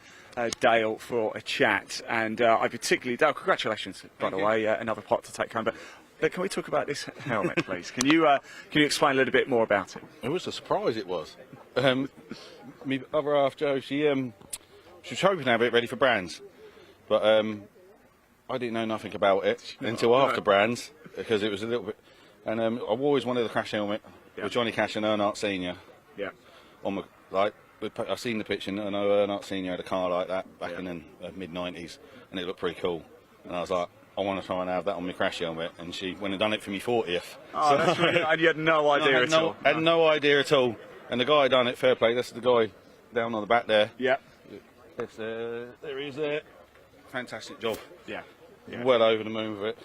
Dale for a chat, and I particularly, Dale, congratulations by the way, another pot to take home. But can we talk about this helmet, please? Can you explain a little bit more about it? It was a surprise. It was. My other half, Jo, she was hoping to have it ready for Brands, but I didn't know nothing about it until after Brands because it was a little bit. And I've always wanted a crash helmet with Johnny Cash and Earnhardt Senior. Yeah. On my, like, I've seen the picture, and I know Earnhardt Senior had a car like that back in the mid-90s, and it looked pretty cool. And I was like, I want to try and have that on my crash helmet, and she went and done it for me 40th. Oh, that's really, and you had no idea at all. I had no idea at all. And the guy done it, fair play. That's the guy down on the back there. Yeah. There he is there. Fantastic job. Yeah. Well over the moon with it.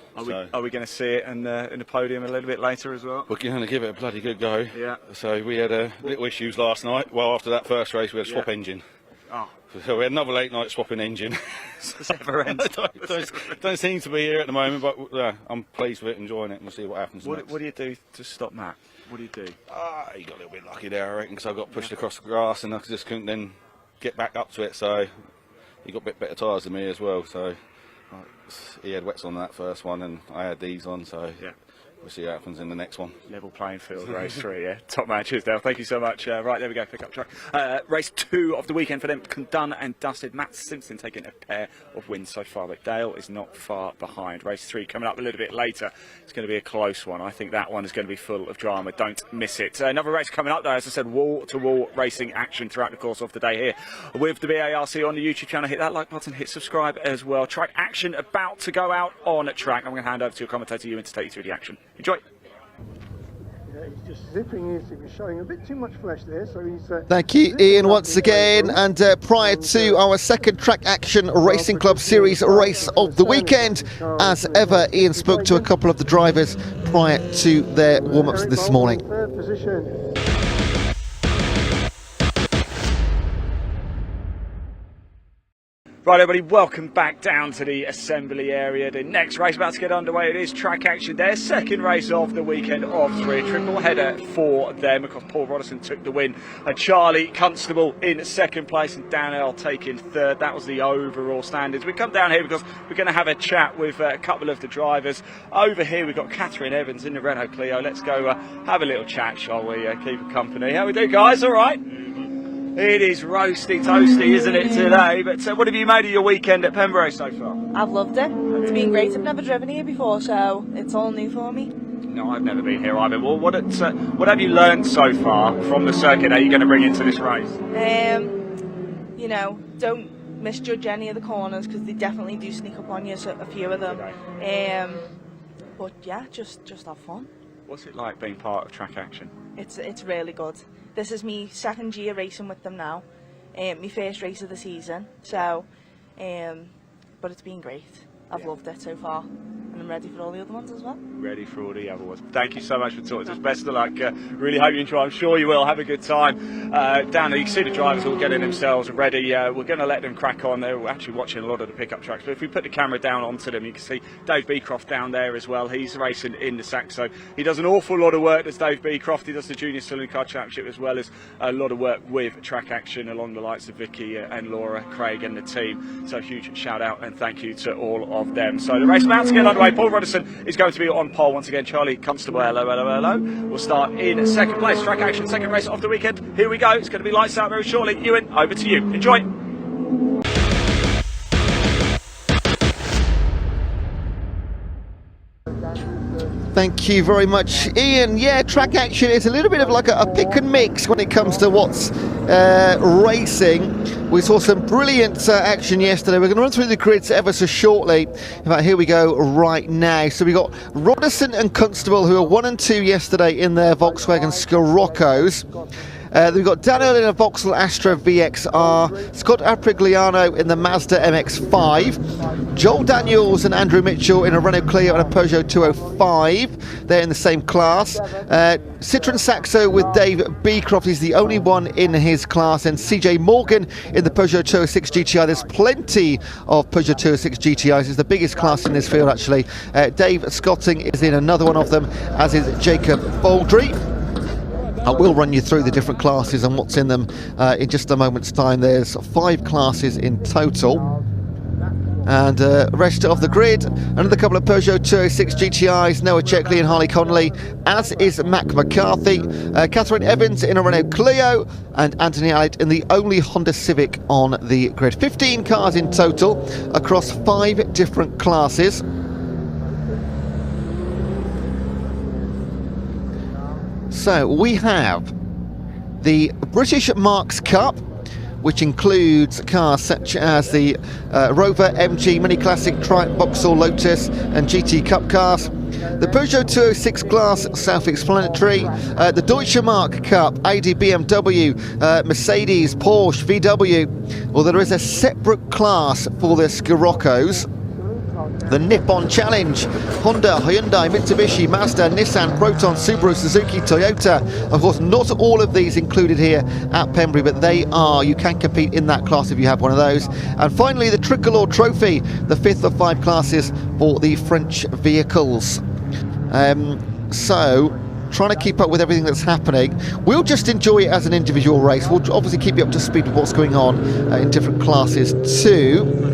Are we going to see it in the podium a little bit later as well? We're going to give it a bloody good go. Yeah. So we had little issues last night. Well, after that first race, we had a swap engine. Oh. So we had another late night swapping engine. It's never ends. don't seem to be here at the moment, but I'm pleased with it, enjoying it, and we'll see what happens next. What do you do to stop Matt? What do you do? He got a little bit lucky there, I reckon, because I got pushed across the grass and I just couldn't then get back up to it. So he got a bit better tyres than me as well. So he had wets on that first one, and I had these on. So yeah. We'll see what happens in the next one. Level playing field, race 3, yeah. Top man, cheers, Dale. Thank you so much. Right, there we go, pick up truck. Race 2 of the weekend for them, done and dusted. Matt Simpson taking a pair of wins so far, but Dale is not far behind. Race 3 coming up a little bit later. It's going to be a close one. I think that one is going to be full of drama. Don't miss it. Another race coming up, though, as I said, wall-to-wall racing action throughout the course of the day here with the BARC on the YouTube channel. Hit that like button, hit subscribe as well. Track action about to go out on track. I'm going to hand over to your commentator, Ewan, to take you through the action. Enjoy. Yeah, he's just zipping he's showing a bit too much flesh there, so he's... Thank you, Ian, once again. And prior to our second Track Action Racing Club Series race of the weekend, as ever, Ian spoke to a couple of the drivers prior to their warm-ups this morning. Third position. Right, everybody, welcome back down to the assembly area. The next race about to get underway. It is Track Action. Their second race of the weekend of 3. Triple header for them. Of course, Paul Roddison took the win. Charlie Constable in second place and Dan Earl taking third. That was the overall standings. We come down here because we're going to have a chat with a couple of the drivers. Over here, we've got Catherine Evans in the Renault Clio. Let's go have a little chat, shall we? Keep her company. How we do, guys? All right? It is roasty toasty, isn't it, today? But what have you made of your weekend at Pembrey so far? I've loved it. It's been great. I've never driven here before, so it's all new for me. No, I've never been here either. Well, what have you learned so far from the circuit that you're going to bring into this race? You know, don't misjudge any of the corners because they definitely do sneak up on you, so a few of them. But yeah, just have fun. What's it like being part of Track Action? It's really good. This is my second year racing with them now, my first race of the season, so, but it's been great. I've loved it so far, and I'm ready for all the other ones as well. Ready for all the other ones. Thank you so much for talking to us. Best of luck. Really hope you enjoy. I'm sure you will. Have a good time. Down there, you can see the drivers all getting themselves ready. We're going to let them crack on. They're actually watching a lot of the pickup trucks. But if we put the camera down onto them, you can see Dave Beecroft down there as well. He's racing in the Saxo. He does an awful lot of work, does Dave Beecroft. He does the Junior Saloon Car Championship as well as a lot of work with Track Action along the likes of Vicky and Laura, Craig and the team. So a huge shout out and thank you to all of them. So the race about to get underway. Paul Roddison is going to be on pole once again. Charlie Constable, hello. We'll start in second place. Track Action, second race of the weekend. Here we go. It's going to be lights out very shortly. Ewan, over to you. Enjoy. Thank you very much, Ian. Yeah, Track Action is a little bit of like a pick and mix when it comes to what's racing. We saw some brilliant action yesterday. We're going to run through the grids ever so shortly. In fact, here we go right now. So we got Roddison and Constable, who are 1 and 2 yesterday in their Volkswagen Scaroccos. We've got Dan Earl in a Vauxhall Astra VXR, Scott Aprigliano in the Mazda MX-5, Joel Daniels and Andrew Mitchell in a Renault Clio and a Peugeot 205. They're in the same class. Citroen Saxo with Dave Beecroft. He's the only one in his class. And CJ Morgan in the Peugeot 206 GTI. There's plenty of Peugeot 206 GTIs. It's the biggest class in this field, actually. Dave Scotting is in another one of them, as is Jacob Baldry. I will run you through the different classes and what's in them in just a moment's time. There's 5 classes in total. And rest of the grid, another couple of Peugeot 206 GTIs, Noah Checkley and Harley Connolly, as is Mac McCarthy, Catherine Evans in a Renault Clio, and Anthony Allett in the only Honda Civic on the grid. 15 cars in total across 5 different classes. So we have the British Marks Cup, which includes cars such as the Rover, MG, Mini Classic, Triumph, Vauxhall, Lotus and GT Cup cars. The Peugeot 206 class, self-explanatory. The Deutsche Mark Cup, AD, BMW, Mercedes, Porsche, VW. Well, there is a separate class for the Sciroccos. The Nippon Challenge, Honda, Hyundai, Mitsubishi, Mazda, Nissan, Proton, Subaru, Suzuki, Toyota. Of course, not all of these included here at Pembrey, but they are. You can compete in that class if you have one of those. And finally, the Tricolor Trophy, the 5th of 5 classes for the French vehicles. So, trying to keep up with everything that's happening. We'll just enjoy it as an individual race. We'll obviously keep you up to speed with what's going on in different classes too.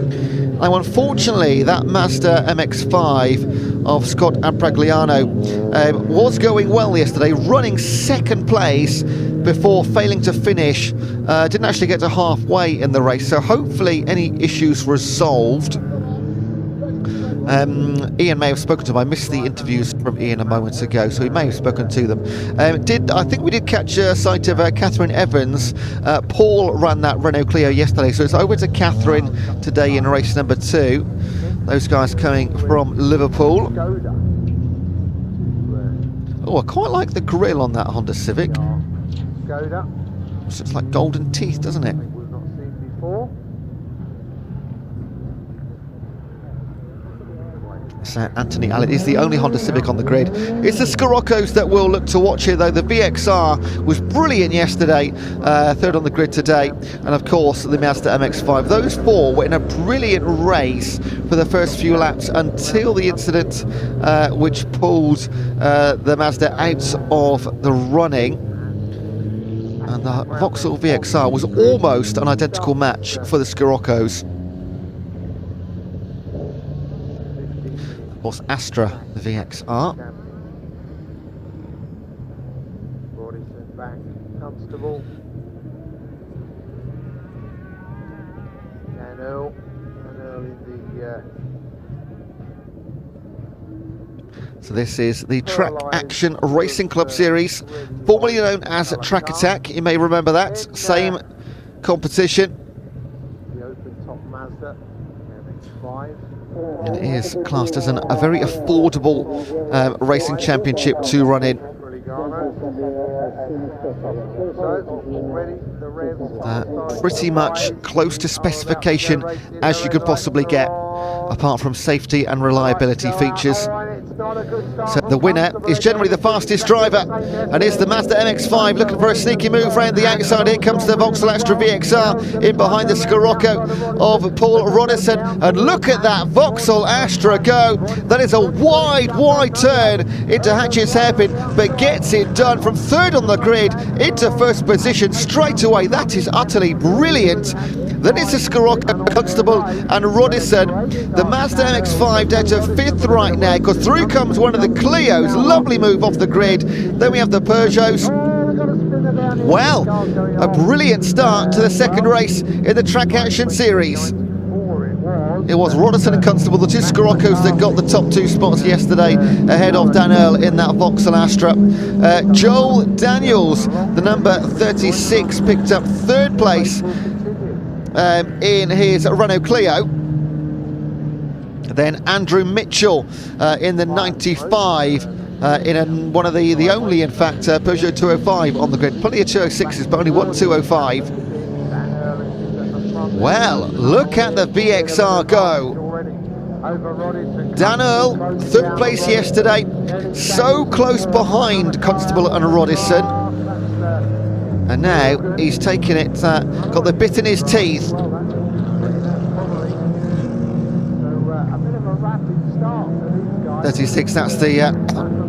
Now, unfortunately, that Mazda MX-5 of Scott Aprigliano was going well yesterday, running second place before failing to finish. Didn't actually get to halfway in the race, so hopefully any issues resolved. Ian may have spoken to him. I missed the interviews from Ian a moment ago, so he may have spoken to them. I think we did catch sight of Catherine Evans. Paul ran that Renault Clio yesterday, so it's over to Catherine today in race number 2. Those guys coming from Liverpool. Oh, I quite like the grille on that Honda Civic. Looks like golden teeth, doesn't it? We've not seen before. So Anthony Allett is the only Honda Civic on the grid. It's the Sciroccos that we'll look to watch here, though. The VXR was brilliant yesterday, 3rd on the grid today, and of course the Mazda MX-5. Those 4 were in a brilliant race for the first few laps until the incident which pulled the Mazda out of the running. And the Vauxhall VXR was almost an identical match for the Sciroccos. Of course, Astra, the VXR. Back, Constable. And Earl in the. So this is the Track Action Racing Club Series, formerly known as Track Attack. You may remember that. Same competition. The open top Mazda MX-5. And it is classed as a very affordable racing championship to run in. Pretty much close to specification as you could possibly get, apart from safety and reliability features. So the winner is generally the fastest driver, and is the Mazda MX-5 looking for a sneaky move round the outside. Here comes the Vauxhall Astra VXR in behind the Scirocco of Paul Rodison, and look at that Vauxhall Astra go. That is a wide turn into Hatchett's Hairpin, but gets it done from 3rd on the grid into 1st position straight away. That is utterly brilliant. Then it's a Scirocco, Constable and Rodison. The Mazda MX-5 down to 5th right now, because through comes one of the Clios. Lovely move off the grid. Then we have the Peugeots. Well, a brilliant start to the second race in the Track Action Series. It was Rodison and Constable, the 2 Sciroccos, that got the top 2 spots yesterday ahead of Dan Earl in that Vauxhall Astra. Joel Daniels, the number 36, picked up 3rd place in his Renault Clio. Then Andrew Mitchell in the 95 one of the only, in fact, Peugeot 205 on the grid. Plenty of 206s, but only one 205. Well, look at the VXR go. Dan Earl, 3rd place yesterday, so close behind Constable and Rodison. And now he's taken it, got the bit in his teeth. .36, that's the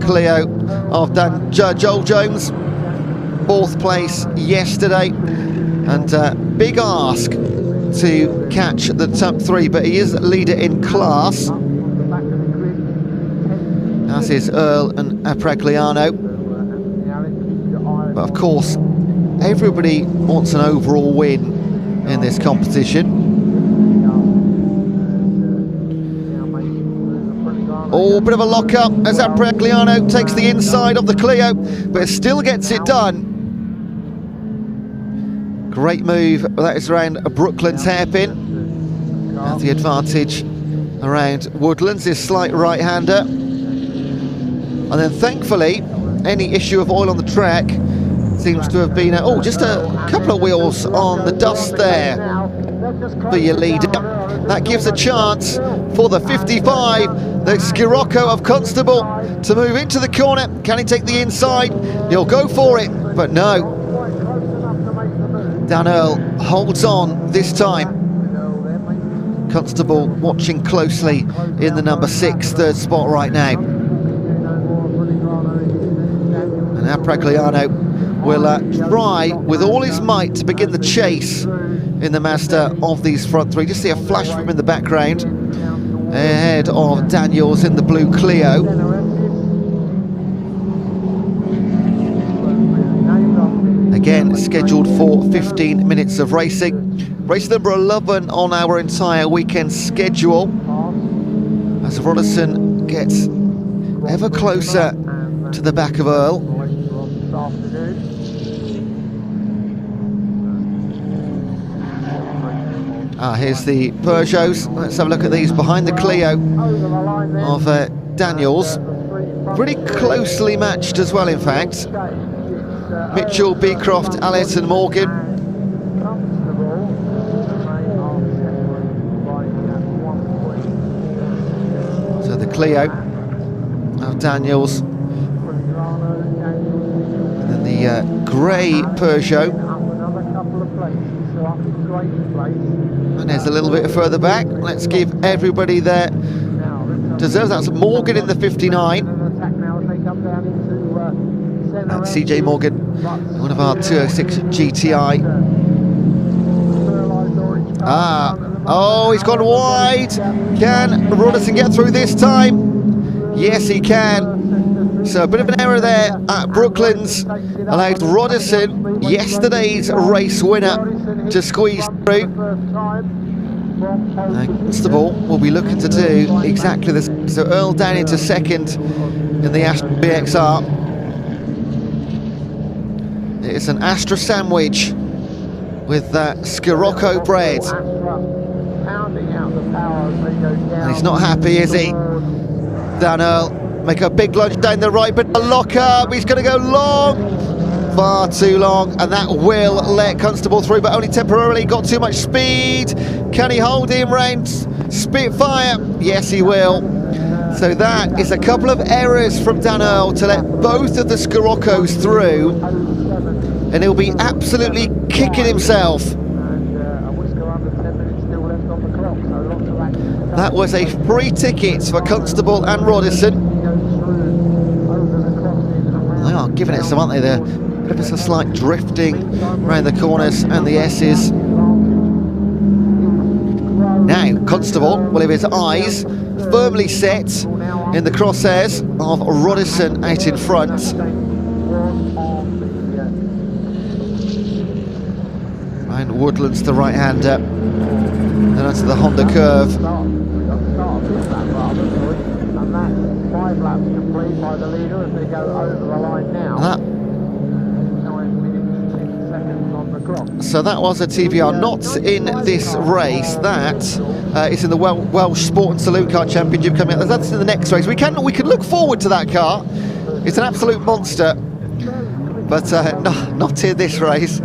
Clio of Joel Jones. 4th place yesterday. And big ask to catch the top 3, but he is leader in class. As is Earl and Apragliano. But of course, everybody wants an overall win in this competition. Oh, bit of a lock-up as Apragliano takes the inside of the Clio, but still gets it done. Great move, that is around Brooklands hairpin. At the advantage around Woodlands, his slight right-hander. And then thankfully, any issue of oil on the track seems to have been, just a couple of wheels on the dust there for your leader. That gives a chance for the 55, the Scirocco of Constable, to move into the corner. Can he take the inside? He'll go for it, but no. Dan Earl holds on this time. Constable watching closely in the number 6, 3rd spot right now. And Apragliano will try with all his might to begin the chase in the Mazda of these front 3. Just see a flash from him in the background, ahead of Daniels in the blue Clio. Again, scheduled for 15 minutes of racing. Race number 11 on our entire weekend schedule, as Rodison gets ever closer to the back of Earl. Here's the Peugeots. Let's have a look at these behind the Clio of Daniels. Pretty closely matched as well, in fact. Mitchell, Beecroft, Allett and Morgan. So the Clio of Daniels. And then the grey Peugeot. And there's a little bit further back. Let's give everybody their deserves. That's Morgan in the 59. That's CJ Morgan, one of our 206 GTI. Oh, he's gone wide. Can Rodison get through this time? Yes, he can. So a bit of an error there at Brooklands allowed Rodison, yesterday's race winner, to squeeze through. Constable will be looking to do exactly this. So Earl down into 2nd in the Astra VXR. It's an Astra sandwich with Scirocco bread. And he's not happy, is he? Dan Earl make a big lunge down the right, but a lock up. He's going to go long, far too long, and that will let Constable through, but only temporarily. Got too much speed. Can he hold him round Spitfire? Yes, he will. So that is a couple of errors from Dan Earl to let both of the Sciroccos through, and he'll be absolutely kicking himself. That was a free ticket for Constable and Rodison. They are giving it some, aren't they? There is a slight drifting around the corners and the S's. Now Constable will have his eyes firmly set in the crosshairs of Rodison out in front. Ryan Woodlands, the right-hander, then onto the Honda curve. So that was a TVR, not in this race. That is in the Welsh Sports and Saloon Car Championship coming up. That's in the next race. We can look forward to that car. It's an absolute monster, but not in this race.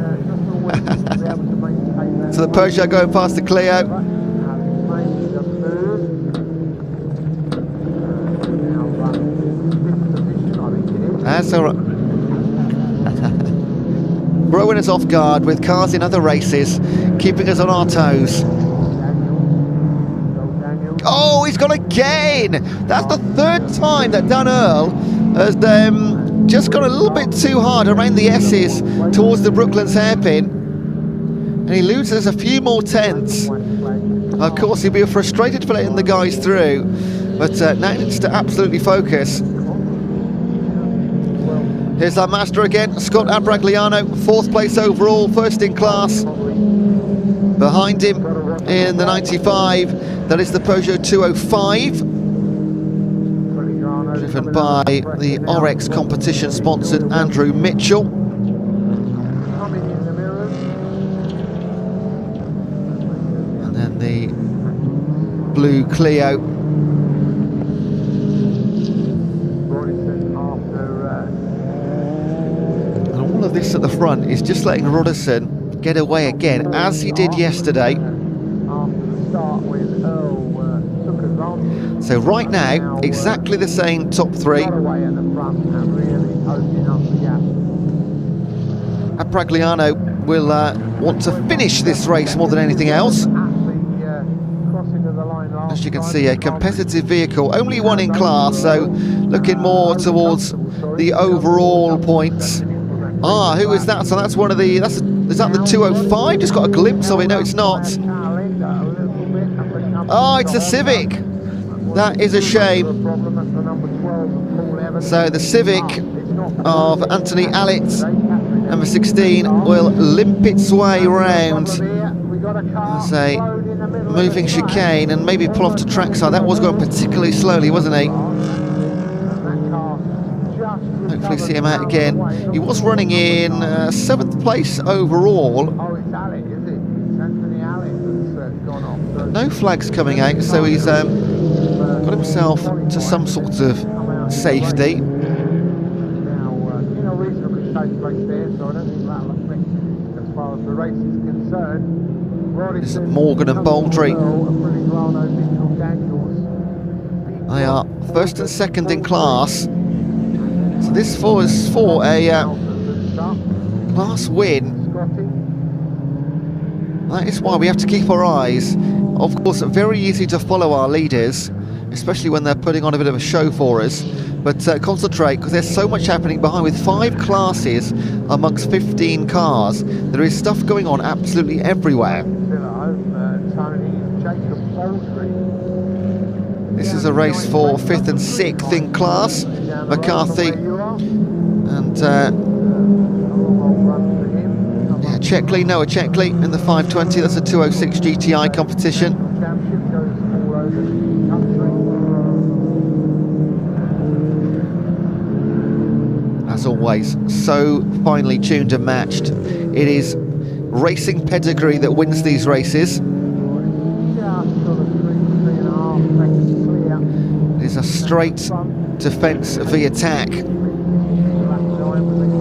So the Peugeot going past the Clio. That's all right. Throwing us off guard with cars in other races, keeping us on our toes. Oh, he's gone again! That's the third time that Dan Earl has just gone a little bit too hard around the S's towards the Brooklands hairpin. And he loses a few more tenths. Of course, he'll be frustrated for letting the guys through, but now he needs to absolutely focus. Here's our master again, Scott Abragliano, 4th place overall, 1st in class. Behind him in the 95, that is the Peugeot 205. Driven by the Orex competition sponsored Andrew Mitchell. And then the blue Clio. All of this at the front is just letting Roddison get away again, as he did yesterday. So right now, exactly the same top 3. Abragliano will want to finish this race more than anything else. As you can see, a competitive vehicle, only one in class, so looking more towards the overall points. Ah, who is that? So that's one of the, is that the 205? Just got a glimpse of it. No, it's not. Oh, it's a Civic. That is a shame. So the Civic of Anthony Allett, number 16, will limp its way round as a moving chicane and maybe pull off to trackside. That was going particularly slowly, wasn't he? Hopefully see him out again. He was running in 7th place overall. No flags coming out, so he's got himself to some sort of safety. It's Morgan and Baldry. They are 1st and 2nd in class. So this is for a class win. That is why we have to keep our eyes. Of course, very easy to follow our leaders, especially when they're putting on a bit of a show for us. But concentrate, because there's so much happening behind. With 5 classes amongst 15 cars, there is stuff going on absolutely everywhere. This is a race for 5th and 6th in class. McCarthy and Checkley, Noah Checkley in the 520. That's a 206 GTI competition. As always, so finely tuned and matched. It is racing pedigree that wins these races. It is a straight defence v attack.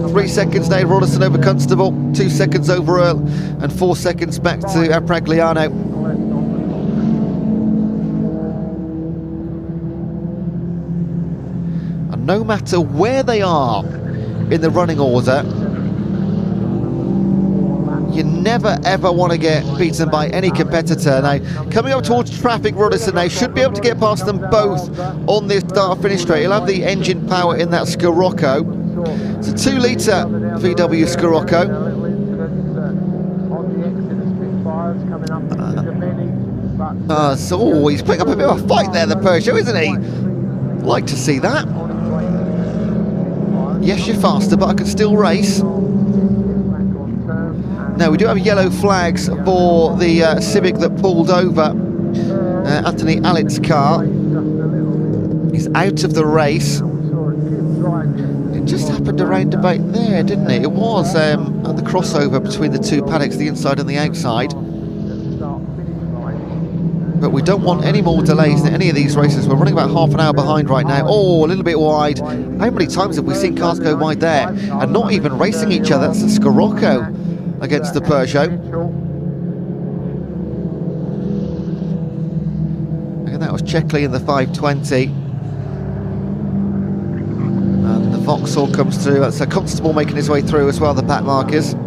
3 seconds now, Roddison over Constable, 2 seconds over Earl, and 4 seconds back to Abragliano. And no matter where they are in the running order, you never ever want to get beaten by any competitor. Now, coming up towards traffic, Roddison now should be able to get past them both on this start-finish straight. He'll have the engine power in that Scirocco. It's a 2-litre VW Scirocco. So he's putting up a bit of a fight there, the Peugeot, isn't he? Like to see that. Yes, you're faster, but I can still race. Now, we do have yellow flags for the Civic that pulled over Anthony Allett's car. He's out of the race. It just happened around about there, didn't it? It was at the crossover between the two paddocks, the inside and the outside. but we don't want any more delays in any of these races. We're running about half an hour behind right now. Oh, a little bit wide. How many times have we seen cars go wide there and not even racing each other? That's a Scirocco against the Peugeot. And that was Checkley in the 520. And the Vauxhall comes through. That's a Constable making his way through as well, the back markers. I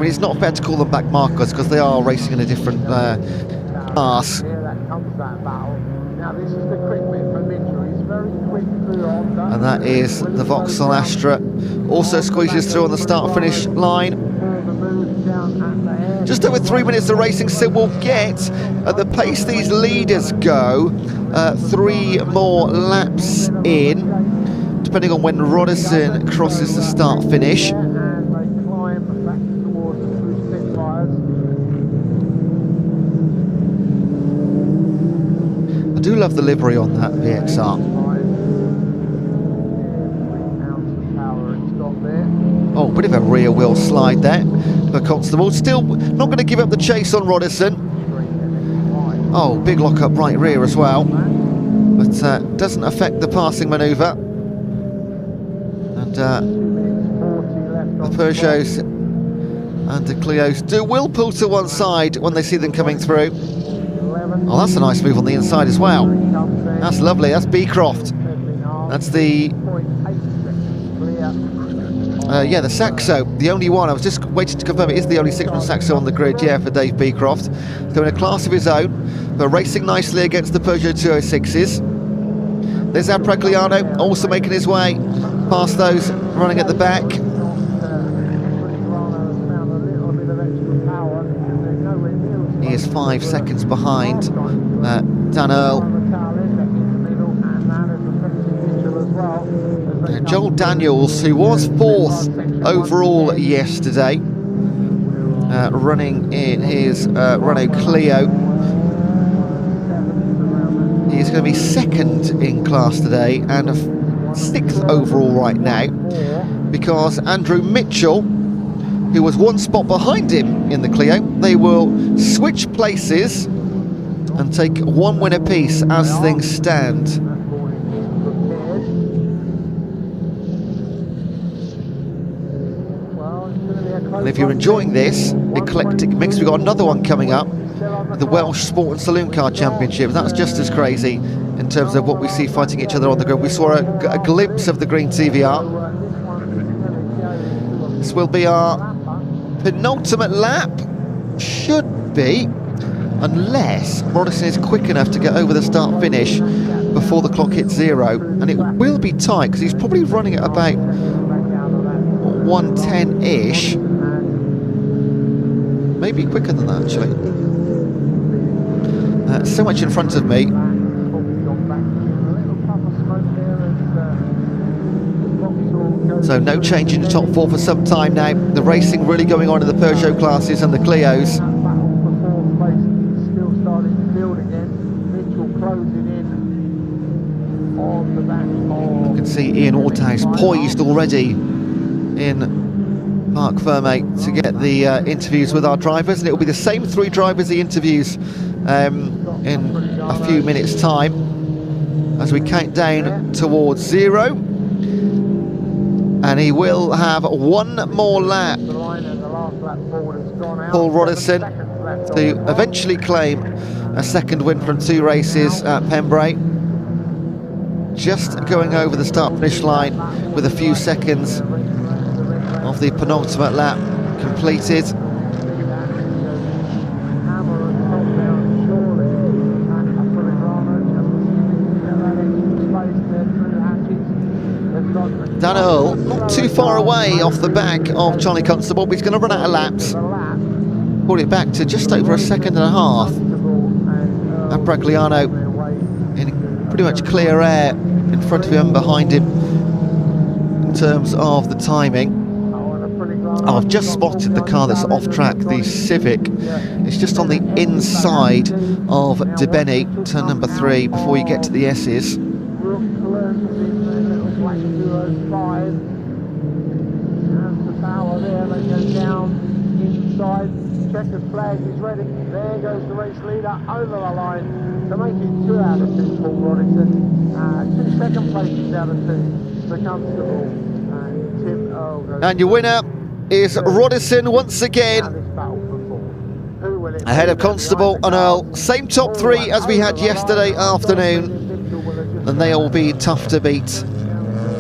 mean, it's not fair to call them back markers because they are racing in a different class. And that is the Vauxhall Astra. Also squeezes through on the start-finish line. Just over 3 minutes of racing, so we'll get, at the pace these leaders go, 3 more laps in, depending on when Roddison crosses the start-finish. I do love the livery on that VXR. Oh, bit of a rear wheel slide there for Constable. Still not going to give up the chase on Roddison. Oh, big lock up right rear as well. But doesn't affect the passing manoeuvre. And the Peugeots and the Clios will pull to one side when they see them coming through. Oh, that's a nice move on the inside as well. That's lovely. That's Beecroft. That's the... yeah, the Saxo, the only one. I was just waiting to confirm it is the only 6-man Saxo on the grid, yeah, for Dave Beecroft. So in a class of his own, but racing nicely against the Peugeot 206s. There's Apragliano also making his way past those running at the back. He is 5 seconds behind Dan Earl. Joel Daniels, who was 4th overall yesterday, running in his Renault Clio. He's going to be 2nd in class today and 6th overall right now, because Andrew Mitchell, who was 1 spot behind him in the Clio, they will switch places and take 1 win apiece as things stand. And if you're enjoying this eclectic mix, we've got another one coming up, the Welsh Sport and Saloon Car Championship. That's just as crazy in terms of what we see fighting each other on the grid. We saw a glimpse of the green TVR. This will be our penultimate lap, should be, unless Roddison is quick enough to get over the start finish before the clock hits 0, and it will be tight because he's probably running at about 110-ish, maybe quicker than that actually. So much in front of me. So no change in the top 4 for some time now. The racing really going on in the Peugeot classes and the Clios. Still starting to build again. Mitchell closing in on the back. You can see Ian Waterhouse poised already in Parc Fermé to get the interviews with our drivers, and it will be the same 3 drivers he interviews in a few minutes' time as we count down towards 0. And he will have 1 more lap, Paul Roddison, to eventually claim a 2nd win from 2 races at Pembrey. Just going over the start-finish line with a few seconds of the penultimate lap completed. Dan Earl, not too far away off the back of Charlie Constable, but he's going to run out of laps. Pull it back to just over 1.5 seconds. Apragliano in pretty much clear air in front of him and behind him in terms of the timing. Oh, I've just spotted the car that's off track, the Civic. It's just on the inside of De Benny, turn number 3, before you get to the S's. checkered flag is ready. There goes the race leader over the line to make it 2 out of 2, Paul Roddickson. 2 second places out of 2 for Constable and Tim Earl goes. And your winner is Roddickson once again, ahead of Constable and Earl. Same top 3 as we had yesterday afternoon, and they will be tough to beat.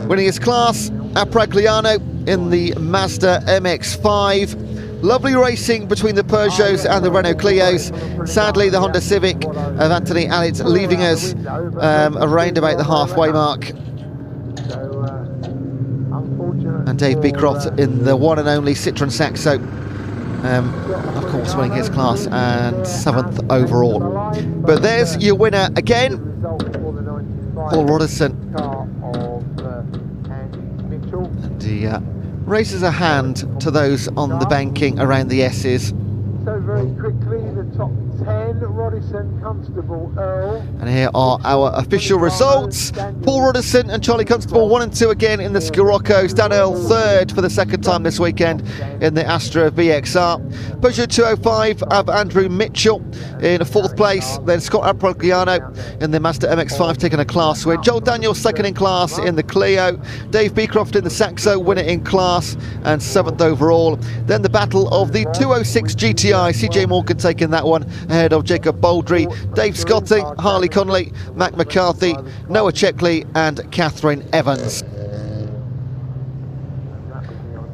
Winning his class, Apragliano in the Mazda MX-5. Lovely racing between the Peugeots and the Renault Clios. Sadly, the Honda Civic of Anthony Allett leaving us around about the halfway mark. And Dave Beecroft in the one and only Citroen Saxo, of course winning his class and 7th overall. But there's your winner again, Paul Roddickson. And he raises a hand to those on the banking around the S's. So very quickly, the top 10, Roddickson, Constable, Earl. And here are our official results. Paul Roddickson and Charlie Constable 1 and 2 again in the Scirocco's. Dan Earl 3rd for the 2nd time this weekend in the Astra VXR. Peugeot 205 of Andrew Mitchell in 4th place. Then Scott Apragliano in the Mazda MX-5 taking a class win. Joel Daniels 2nd in class in the Clio. Dave Beecroft in the Saxo, winner in class and 7th overall. Then the battle of the 206 GTI. CJ Morgan taking that one ahead of Jacob Baldry, Dave Scotting, Harley Connolly, Mac McCarthy, Noah Checkley and Catherine Evans.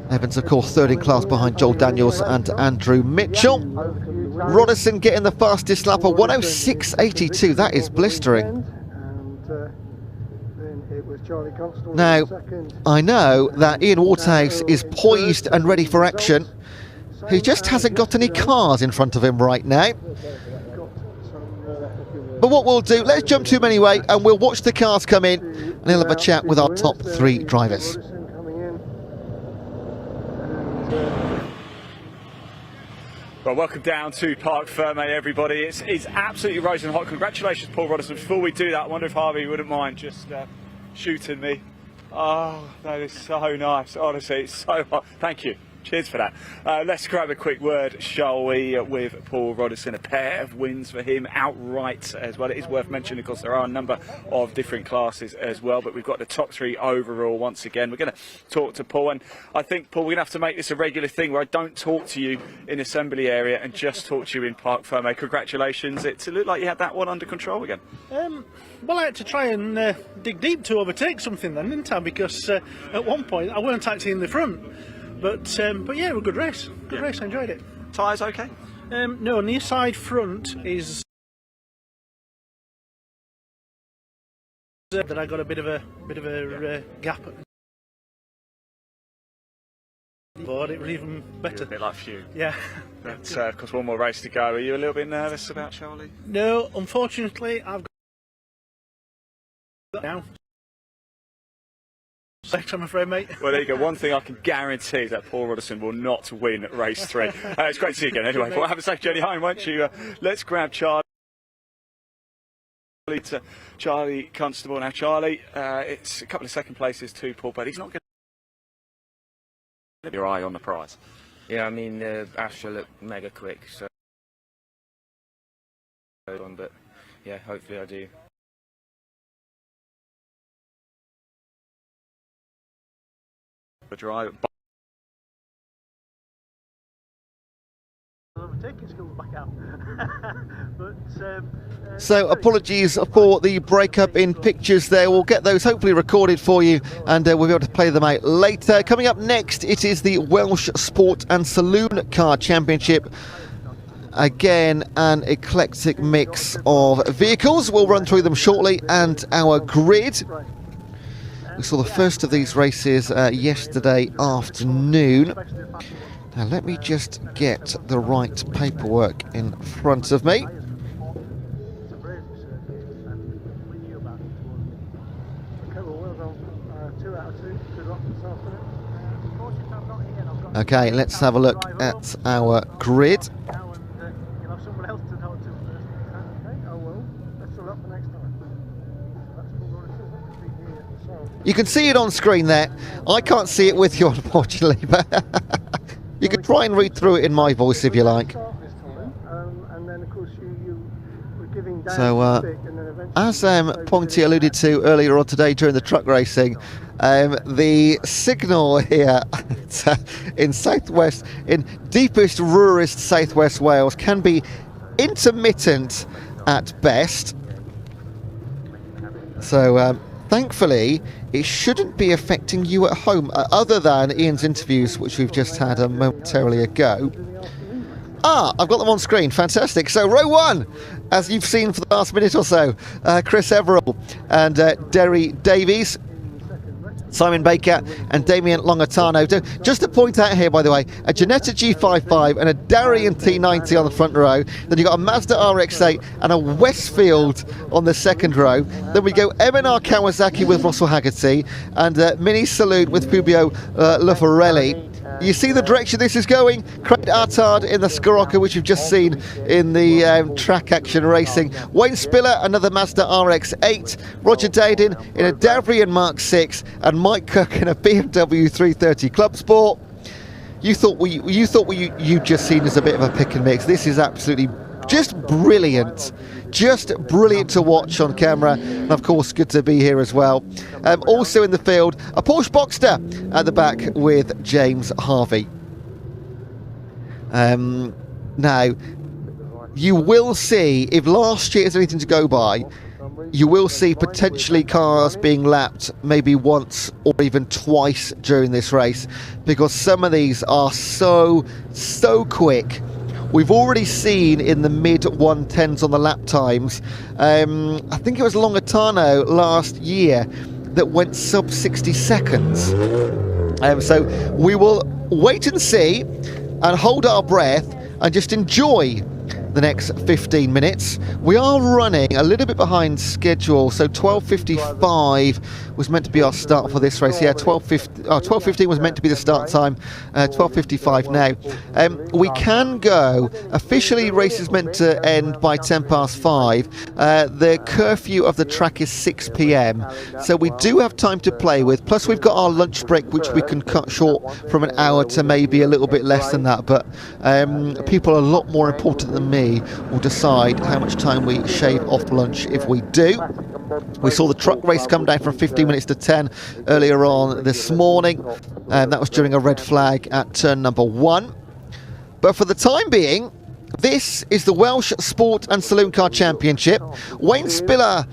Evans, of course, 3rd in class behind Joel Daniels and Andrew Mitchell. Roddickson getting the fastest lap of 106.82. That is blistering. Now, I know that Ian Waterhouse is poised and ready for action. He just hasn't got any cars in front of him right now. But what we'll do, let's jump to him anyway, and we'll watch the cars come in, and he'll have a chat with our top 3 drivers. Well, welcome down to Parc Ferme, everybody. It's absolutely rosing hot. Congratulations, Paul Roddickson. Before we do that, I wonder if Harvey wouldn't mind just shooting me. Oh, that is so nice. Honestly, it's so hot. Thank you. Cheers for that. Let's grab a quick word, shall we, with Paul Roddickson. A pair of wins for him outright as well. It is worth mentioning, of course, there are a number of different classes as well, but we've got the top 3 overall once again. We're going to talk to Paul, and I think, Paul, we're going to have to make this a regular thing where I don't talk to you in assembly area and just talk to you in Parc Ferme. Congratulations. It looked like you had that one under control again. Well, I had to try and dig deep to overtake something then, didn't I? Because at one point I weren't actually in the front. But yeah, it was a good race. Good race, I enjoyed it. Tyres okay? No, near side front is that I got a bit of a gap. But it was even better. A bit like few. Yeah. But of course, one more race to go. Are you a little bit nervous about Charlie? No, unfortunately, I've got now. I'm afraid, mate. Well, there you go. One thing I can guarantee is that Paul Roddickson will not win race 3. It's great to see you again. Anyway, we'll have a safe journey home, won't you? Let's grab Charlie to Charlie Constable. Now, Charlie, it's a couple of second places too, Paul, but he's not going to have your eye on the prize. Yeah, I mean, Astra looked mega quick, so. But yeah, hopefully I do. The drive. So apologies for the breakup in pictures there. We'll get those hopefully recorded for you, and we'll be able to play them out later. Coming up next, it is the Welsh Sport and Saloon Car Championship. Again, an eclectic mix of vehicles. We'll run through them shortly, and our grid. We saw the first of these races yesterday afternoon. Now let me just get the right paperwork in front of me. Okay, let's have a look at our grid. You can see it on screen there. I can't see it with you, unfortunately, but you can try and read through it in my voice if you like. So, as Pointy alluded to earlier on today during the truck racing, the signal here in deepest, rurest southwest Wales can be intermittent at best. So, thankfully, it shouldn't be affecting you at home, other than Ian's interviews, which we've just had momentarily ago. I've got them on screen. Fantastic. So row one, as you've seen for the last minute or so, Chris Everill and Derry Davies, Simon Baker and Damien Longatano. Just to point out here, by the way, a Ginetta G55 and a Darien T90 on the front row. Then you've got a Mazda RX-8 and a Westfield on the second row. Then we go M&R Kawasaki with Russell Haggerty and Mini Saloon with Fabio Lufarelli. You see the direction this is going. Craig Artard in the Scirocco, which you've just seen in the track action racing. Wayne Spiller, another Mazda RX-8. Roger Daden in a Davrian Mark 6, and Mike Cook in a BMW 330 Club Sport. You thought what you've just seen as a bit of a pick and mix. This is absolutely just brilliant. Just brilliant to watch on camera, and of course good to be here as well. Also in the field, a Porsche Boxster at the back with James Harvey. Now, you will see, if last year is anything to go by, you will see potentially cars being lapped maybe once or even twice during this race, because some of these are so quick. We've already seen in the mid-110s on the lap times. I think it was Longatano last year that went sub 60 seconds. So we will wait and see and hold our breath and just enjoy the next 15 minutes. We are running a little bit behind schedule, so 12:55 was meant to be our start for this race. Yeah, 12:15 was meant to be the start time. 12:55 now. We can go. Officially, race is meant to end by 5:10. The curfew of the track is 6 p.m, so we do have time to play with. Plus, we've got our lunch break, which we can cut short from an hour to maybe a little bit less than that. But people a lot more important than me will decide how much time we shave off lunch if we do. We saw the truck race come down from 15 minutes to 10 earlier on this morning, and that was during a red flag at turn number 1. But for the time being, this is the Welsh Sport and Saloon Car Championship. Wayne Spiller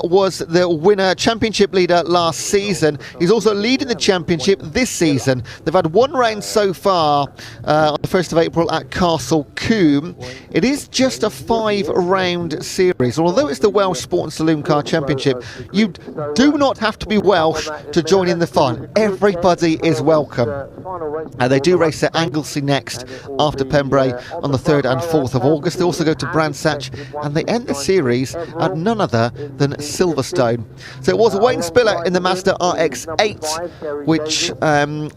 was the winner, championship leader last season. He's also leading the championship this season. They've had one round so far on the 1st of April at Castle Combe. It is just a 5-round series. Although it's the Welsh Sport and Saloon Car Championship, you do not have to be Welsh to join in the fun. Everybody is welcome. They do race at Anglesey next after Pembrey on the 3rd and 4th of August. They also go to Brandsatch, and they end the series at none other than Silverstone. So it was Wayne Spiller in the Mazda RX-8, which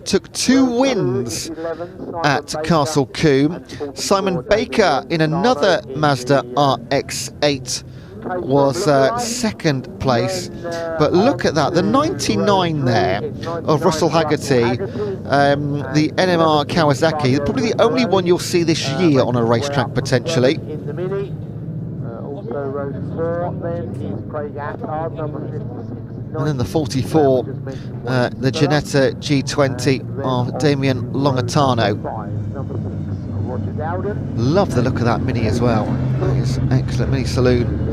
took 2 wins at Castle Combe. Simon Baker in another Mazda RX-8 was second place. But look at that, the 99 there of Russell Haggerty, the NMR Kawasaki, probably the only one you'll see this year on a racetrack potentially. And then the 44, the Ginetta G20 of Damien Longatano. Love the look of that Mini as well. That is excellent. Mini Saloon.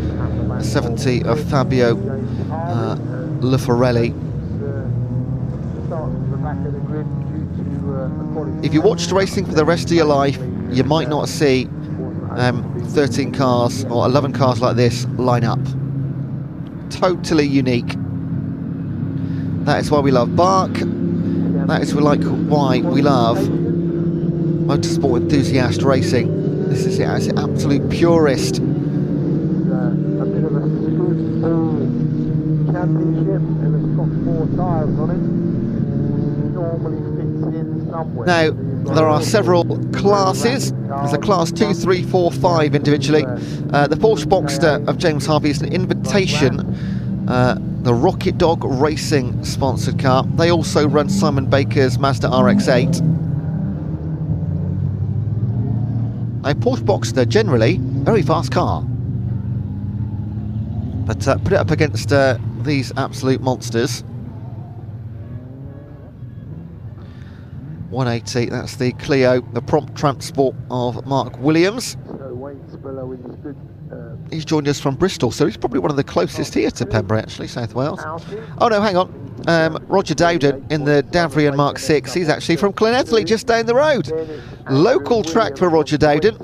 70 of Fabio Lufarelli. If you watched racing for the rest of your life, you might not see 13 cars or 11 cars like this line up. Totally unique. That is why we love BARC. That is why we love motorsport enthusiast racing. This is it, it's the absolute purest. Championship, and it's got 4 tyres on it. Normally fits in somewhere. Now, there are several classes. There's a class 2, 3, 4, 5 individually. The Porsche Boxster of James Harvey is an invitation. The Rocket Dog Racing sponsored car. They also run Simon Baker's Mazda RX-8. A Porsche Boxster, generally, very fast car. But put it up against these absolute monsters. 180, that's the Clio, the prompt transport of Mark Williams. So Wayne Spiller with his good. He's joined us from Bristol, so he's probably one of the closest here to Pembrey, actually, South Wales. Oh no, hang on. Roger Dowden in the Davrian Mark 6, he's actually from Llanelli, just down the road. Local track for Roger Dowden.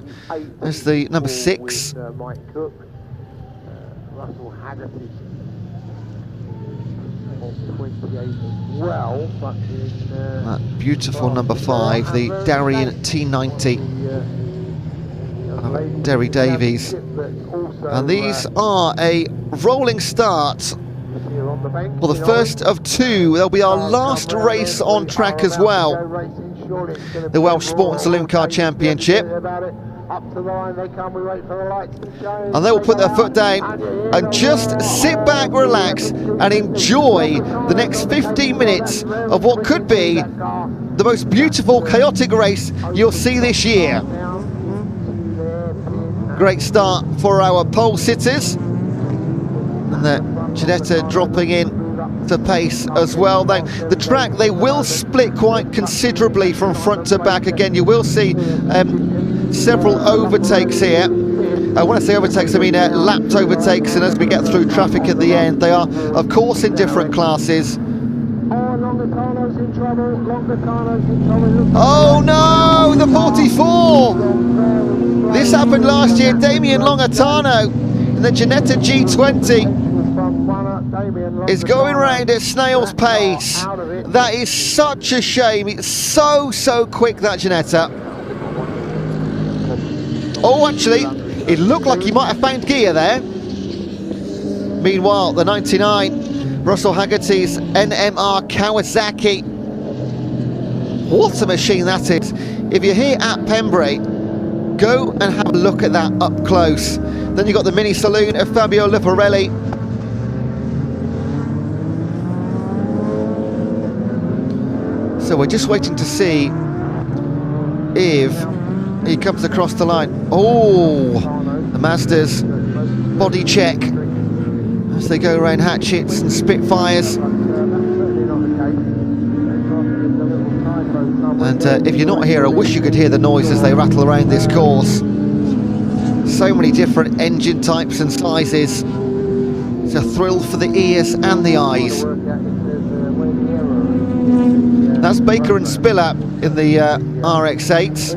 There's the number 6. Mike Cook, Russell Haggerty on 28 as well, but in That beautiful number 5, the Darien T90. Derry Davies. And these are a rolling start for the first of 2. There'll be our last race on track as well. The Welsh Sports and Saloon Car Championship. And they will put their foot down and just sit back, relax and enjoy the next 15 minutes of what could be the most beautiful, chaotic race you'll see this year. Great start for our pole sitters. And Ginetta dropping in to pace as well. The track, they will split quite considerably from front to back. Again, you will see several overtakes here. When I say overtakes, I mean lapped overtakes, and as we get through traffic at the end, they are, of course, in different classes. Oh no, the 44! This happened last year, Damien Longatano in the Ginetta G20 is going round at snail's pace. That is such a shame. It's so quick, that Ginetta. Oh, actually, it looked like he might have found gear there. Meanwhile, the 99, Russell Haggerty's NMR Kawasaki. What a machine that is. If you're here at Pembrey, go and have a look at that up close. Then you've got the mini saloon of Fabio Liparelli. So we're just waiting to see if he comes across the line. Oh, the Mazda's body check as they go around hatchets and Spitfires. And if you're not here, I wish you could hear the noise as they rattle around this course. So many different engine types and sizes. It's a thrill for the ears and the eyes. That's Baker and Spiller in the RX-8s.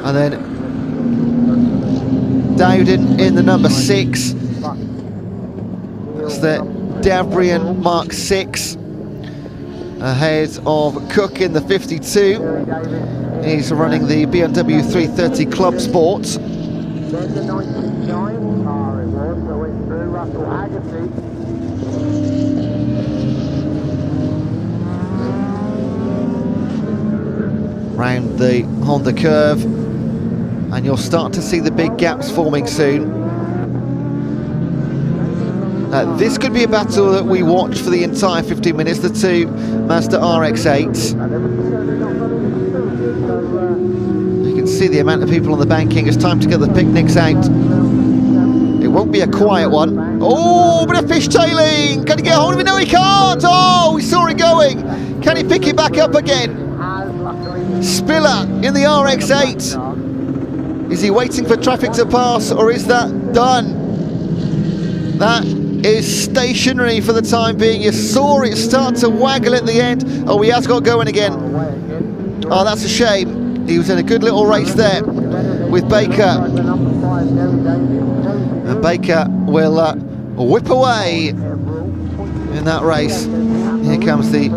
And then Dowden in the number 6. That's the Davrian Mark 6. Ahead of Cook in the 52. He's running the BMW 330 Club Sports. Then the 99 car it was, so went through Russell Haggerty. Round the Honda curve, and you'll start to see the big gaps forming soon. This could be a battle that we watch for the entire 15 minutes, the two Mazda RX-8s. You can see the amount of people on the banking. It's time to get the picnics out. It won't be a quiet one. Oh, bit of fishtailing! Can he get hold of it? No, he can't! Oh, we saw it going! Can he pick it back up again? Spiller in the RX-8. Is he waiting for traffic to pass, or is that done? That is stationary for the time being. You saw it start to waggle at the end. Oh, he has got going again. Oh, that's a shame. He was in a good little race there with Baker. And Baker will whip away in that race. Here comes the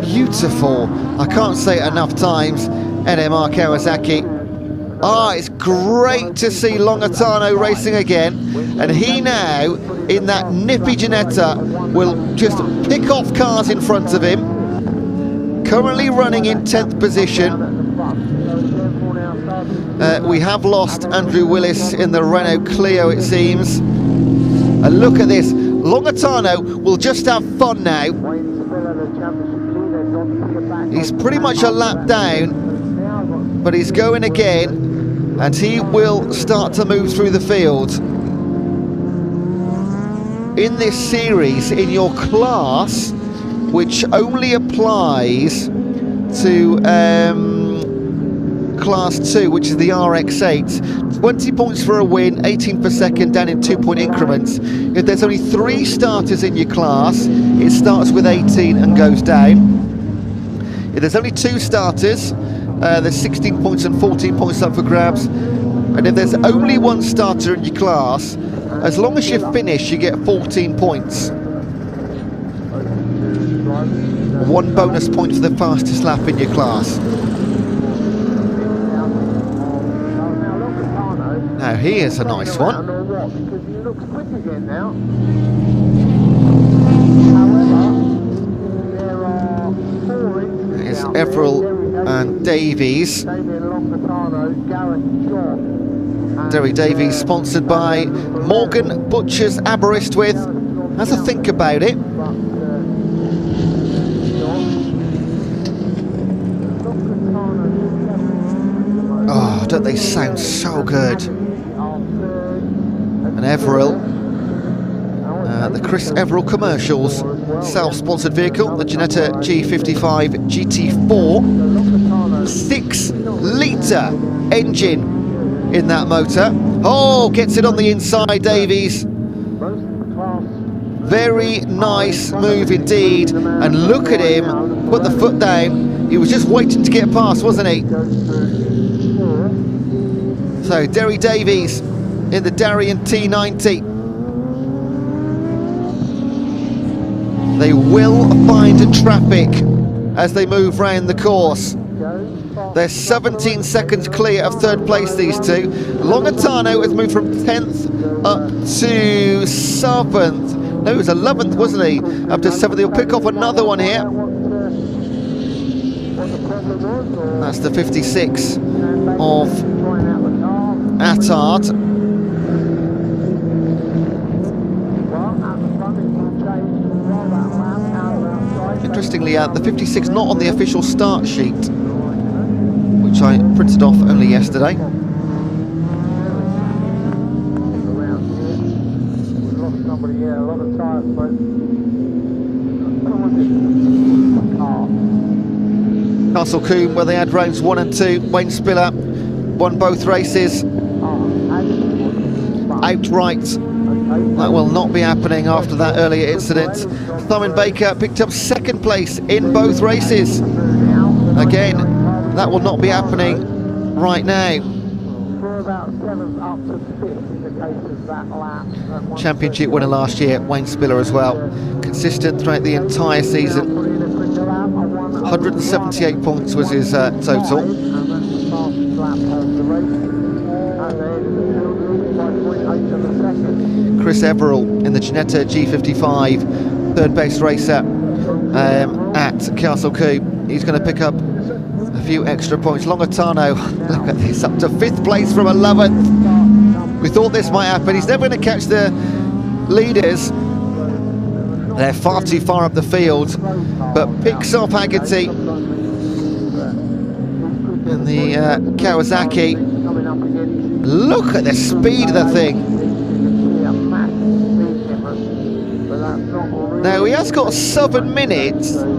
beautiful, I can't say it enough times, NMR Kawasaki. Ah, it's great to see Longatano racing again, and he now, in that nippy Ginetta, will just pick off cars in front of him. Currently running in 10th position. We have lost Andrew Willis in the Renault Clio, it seems. And look at this, Longatano will just have fun now. He's pretty much a lap down, but he's going again, and he will start to move through the field. in this series, in your class, which only applies to Class 2, which is the RX8. 20 points for a win, 18 per second, down in 2-point increments. If there's only 3 starters in your class, it starts with 18 and goes down. If there's only 2 starters, there's 16 points and 14 points up for grabs. And if there's only 1 starter in your class, as long as you finish, you get 14 points. 1 bonus point for the fastest lap in your class. Now here's a nice one. There's Everell and Davies. Derry Davies, sponsored by Morgan Butchers Aberystwyth. Has a think about it. Oh, don't they sound so good? And Everell, the Chris Everell Commercials self-sponsored vehicle, the Ginetta G55 GT4, 6-litre engine in that motor. Oh, gets it on the inside, Davies. Very nice move indeed. And look at him put the foot down. He was just waiting to get past, wasn't he? So Derry Davies in the Darien T90. They will find traffic as they move round the course. They're 17 seconds clear of 3rd place, these two. Longatano has moved from 10th up to 7th. No, it was 11th, wasn't he? Up to 7th. He'll pick off another one here. That's the 56 of Attard. Interestingly, the 56 not on the official start sheet, which I printed off only yesterday. Castle Combe, where they had rounds 1 and 2. Wayne Spiller won both races outright. That will not be happening after that earlier incident. Simon Baker picked up 2nd place in both races. Again, that will not be happening right now. Championship winner last year, Wayne Spiller as well. Consistent throughout the entire season. 178 points was his total. Chris Everell in the Ginetta G55, 3rd best racer at Castle Combe. He's going to pick up a few extra points. Longatano, look at this, up to 5th place from 11th. We thought this might happen. He's never going to catch the leaders. They're far too far up the field, but picks off Haggerty in the Kawasaki. Look at the speed of the thing. Now he has got 7 minutes, and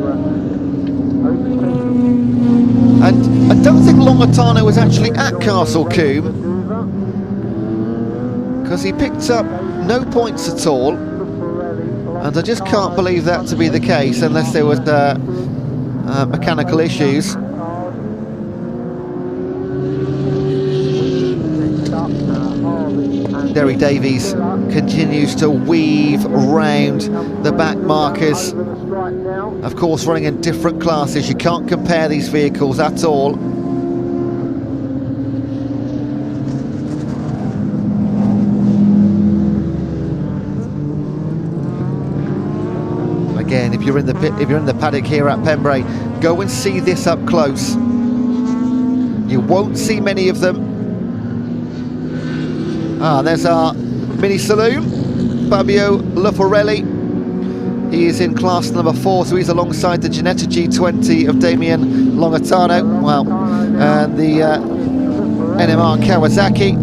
I don't think Longatano was actually at Castle Combe, because he picked up no points at all, and I just can't believe that to be the case unless there was mechanical issues. Derry Davies continues to weave round the back markers. Of course, running in different classes, you can't compare these vehicles at all. Again, if you're in the paddock here at Pembrey, go and see this up close. You won't see many of them. There's our mini saloon, Fabio Laforelli. He is in class number 4, so he's alongside the Ginetta G20 of Damien Longatano, and the NMR Kawasaki.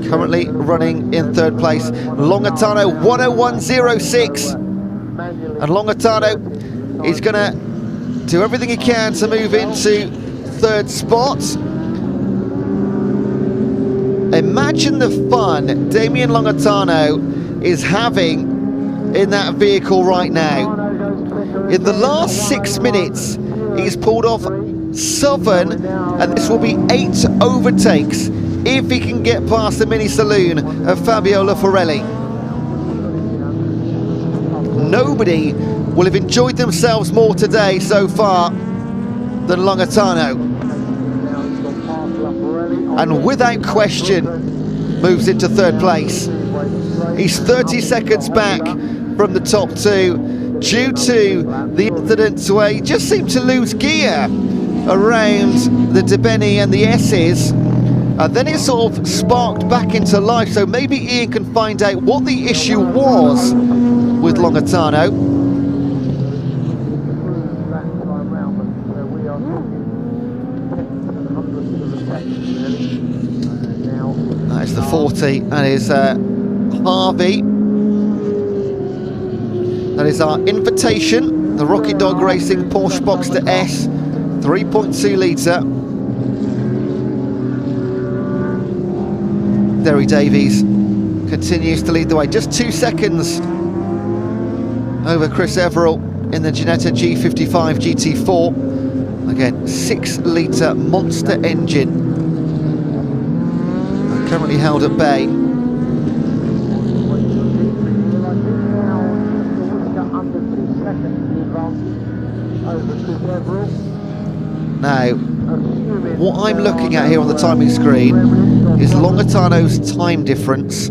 currently running in third place. Longatano 101.06, and Longatano is going to do everything he can to move into third spot. Imagine the fun Damien Longatano is having in that vehicle right now. In the last 6 minutes, he's pulled off 7, and this will be 8 overtakes if he can get past the mini saloon of Fabio Laforelli. Nobody will have enjoyed themselves more today so far than Longatano, and without question moves into third place. He's 30 seconds back from the top 2 due to the incidents where he just seemed to lose gear around the Debeni and the S's, and then it sort of sparked back into life. So maybe Ian can find out what the issue was with Longatano. That is the 40, that is Harvey. That is our invitation, the Rocky Dog Racing Porsche Boxster S 3.2 litre. Derry Davies continues to lead the way, just 2 seconds over Chris Everill in the Ginetta G55 GT4. Again, 6 litre monster engine, currently held at bay. Now, what I'm looking at here on the timing screen is Longatano's time difference.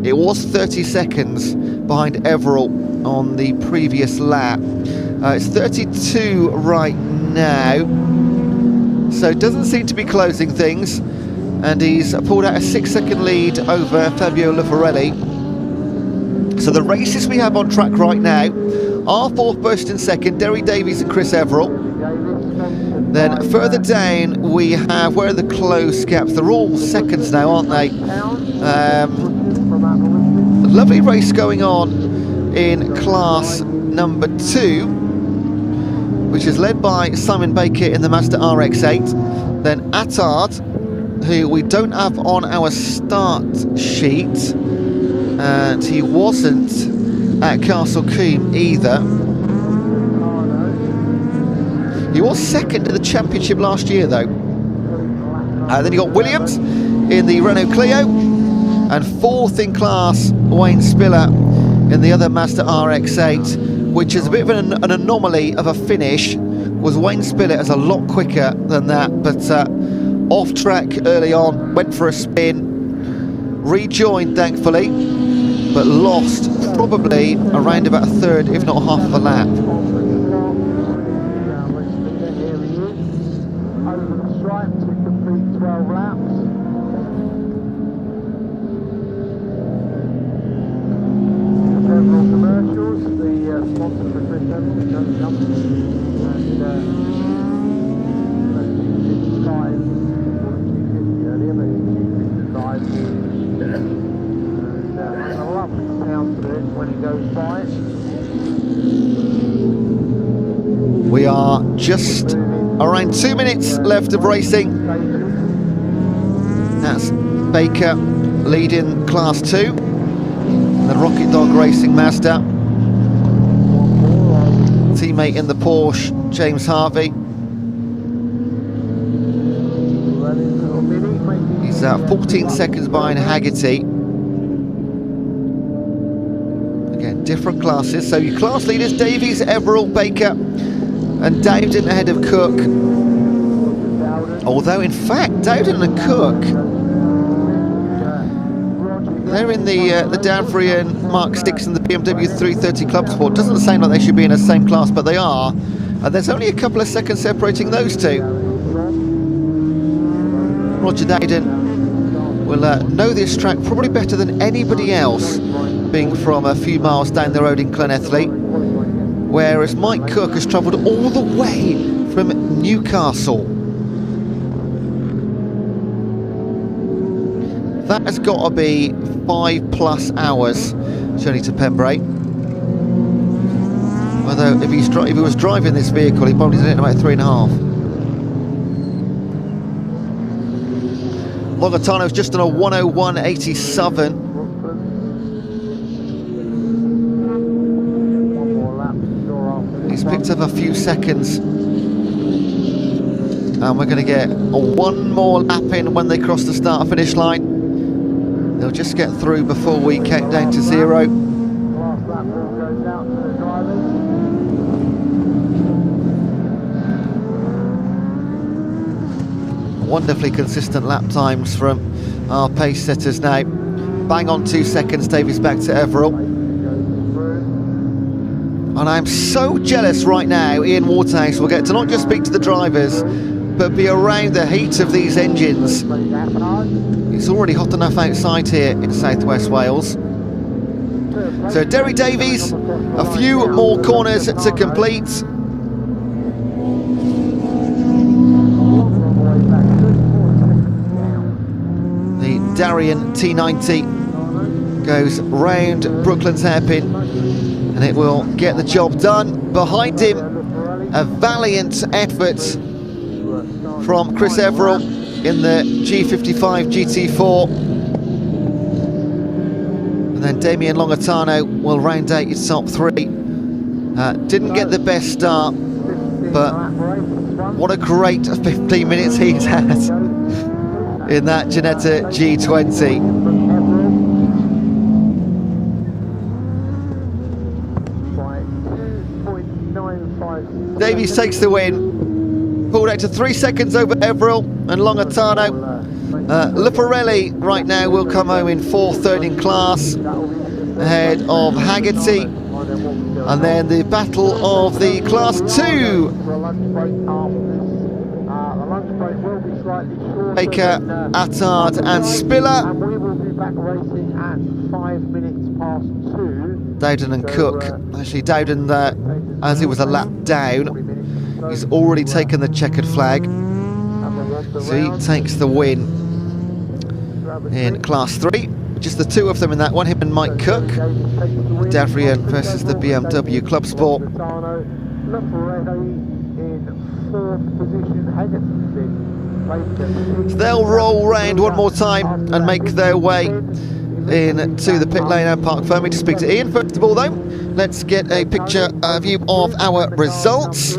It was 30 seconds behind Everill on the previous lap. It's 32 right now, so it doesn't seem to be closing things, and he's pulled out a 6-second lead over Fabio Laforelli. So the races we have on track right now are fourth Burst in second, Derry Davies and Chris Everill. Then further down we have, where are the close gaps? They're all seconds now, aren't they? A lovely race going on in class number 2, which is led by Simon Baker in the Mazda RX-8. Then Attard, who we don't have on our start sheet, and he wasn't at Castle Combe either. He was second in the championship last year though. Then you got Williams in the Renault Clio, and fourth in class Wayne Spiller in the other Mazda RX-8, which is a bit of an anomaly of a finish. Was Wayne Spiller is a lot quicker than that, but off track early on, went for a spin, rejoined thankfully, but lost probably around about a third, if not half of a lap. We are just around 2 minutes left of racing. That's Baker leading class 2, the Rocket Dog Racing Mazda. Teammate in the Porsche, James Harvey. He's 14 seconds behind Haggerty. Again, different classes. So your class leaders, Davies, Everill, Baker and Dowden ahead of Cook. Although in fact Dowden and Cook, they're in the Danbury and Mark 6 and the BMW 330 Club Sport. Doesn't seem like they should be in the same class, but they are, and there's only a couple of seconds separating those two. Roger Dowden will know this track probably better than anybody else, being from a few miles down the road in Llanelli, whereas Mike Cook has travelled all the way from Newcastle. that has got to be 5+ hours journey to Pembrey. Although if he was driving this vehicle, he probably did it in about 3.5. Longitano's just on a 1:01.87. He's picked up a few seconds, and we're going to get one more lap in when they cross the start-finish line. They'll just get through before we count down to 0. Wonderfully consistent lap times from our pace setters now. Bang on 2 seconds, Davies back to Everill. And I'm so jealous right now, Ian Waterhouse will get to not just speak to the drivers, but be around the heat of these engines. It's already hot enough outside here in South West Wales. So Derry Davies, a few more corners to complete. The Darien T90 goes round Brooklands hairpin, and it will get the job done. Behind him, a valiant effort from Chris Everill in the G55 GT4. And then Damien Longitano will round out his top 3. Didn't get the best start, but what a great 15 minutes he's had in that Ginetta G20. Davies takes the win, pulled out to 3 seconds over Everill and Longitano. Luparelli right now will come home in 4th in class, ahead of Haggerty. And then the battle of the Class 2. Baker, Attard and Spiller. We will be back racing at 5 minutes past 2. Dowden and Cook. Actually, Dowden, as he was a lap down, he's already taken the checkered flag. So he takes the win in Class 3. Just the two of them in that one, him and Mike Cook. Davrian versus the BMW Club Sport. So they'll roll round one more time and make their way into the pit lane and park firmly to speak to Ian. First of all though, let's get a view of our results.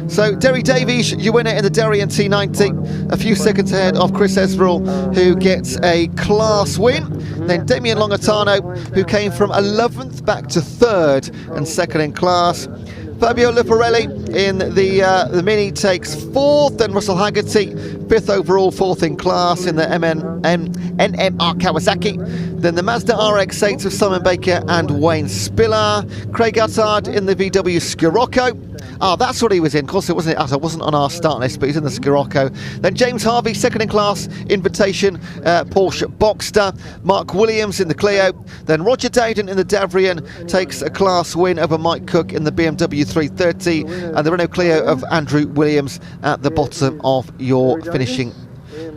So Derry Davies, you win it in the Darien T90, a few seconds ahead of Chris Everill, who gets a class win. Then Damien Longitano, who came from 11th back to 3rd and 2nd in class. Fabio Luparelli in the Mini takes 4th, then Russell Haggerty 5th overall, 4th in class in the NMR Kawasaki. Then the Mazda RX-8 of Simon Baker and Wayne Spiller. Craig Attard in the VW Scirocco. Ah, that's what he was in. Of course, it wasn't on our start list, but he's in the Scirocco. Then James Harvey, 2nd in class, Invitation, Porsche Boxster. Mark Williams in the Clio. Then Roger Dowden in the Davrian takes a class win over Mike Cook in the BMW 330. And the Renault Clio of Andrew Williams at the bottom of your finishing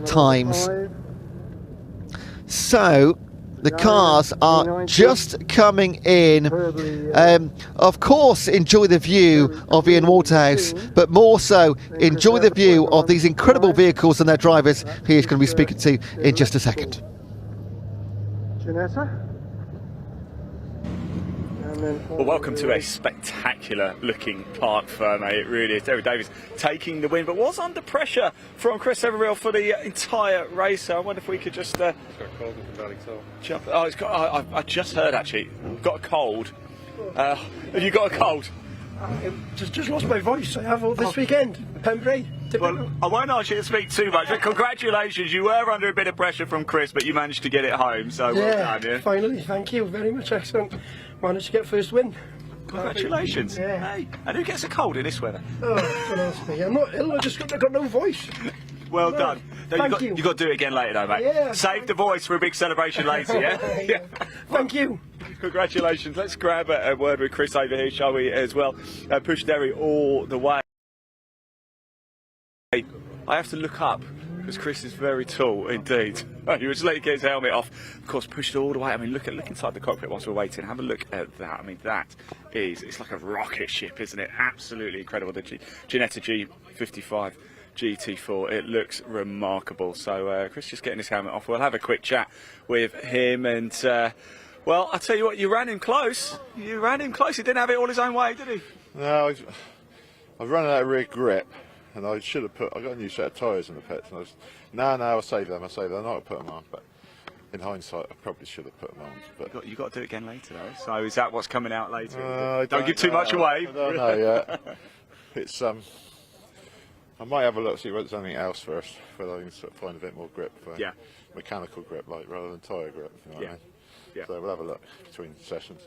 times. So the cars are just coming in. Of course, enjoy the view of Ian Waterhouse, but more so, enjoy the view of these incredible vehicles and their drivers who he's going to be speaking to in just a second. Ginetta. Well, welcome to a spectacular looking park firm, it really is. Derry Davies taking the win, but was under pressure from Chris Everill for the entire race. So I wonder if we could just jump. Oh, it's got, I just heard actually, got a cold. Have you got a cold? Just lost my voice. I have all this weekend. Pembrey. Well, I won't ask you to speak too much, but congratulations. You were under a bit of pressure from Chris, but you managed to get it home, so well done, yeah. Finally, thank you very much. Excellent. Managed to get first win. Congratulations. Yeah. Hey, and who gets a cold in this weather? Oh, don't ask me. I'm not ill, I've got no voice. Well done. Thank you. You've got to do it again later though, mate. Yeah. Save the voice for a big celebration later, yeah? Yeah. Thank you. Congratulations. Let's grab a word with Chris over here, shall we, as well? Push Derry all the way. I have to look up because Chris is very tall indeed. He was letting get his helmet off, of course, pushed all the way. I mean, look inside the cockpit whilst we're waiting. Have a look at that. I mean, it's like a rocket ship, isn't it? Absolutely incredible. The Ginetta G55 GT4, it looks remarkable. So Chris just getting his helmet off. We'll have a quick chat with him, and well, I'll tell you what, you ran him close. You ran him close. He didn't have it all his own way, did he? No, I've run out of rear grip, and I should have I got a new set of tyres in the pits, and I'll save them. I'm not going to put them on, but in hindsight, I probably should have put them on. But you got to do it again later, though. So is that what's coming out later? Don't give too much away. I don't know yet. It's I might have a look, see if there's anything else first, whether I can sort of find a bit more grip for mechanical grip, rather than tyre grip. You know what I mean? Yeah. So we'll have a look between sessions.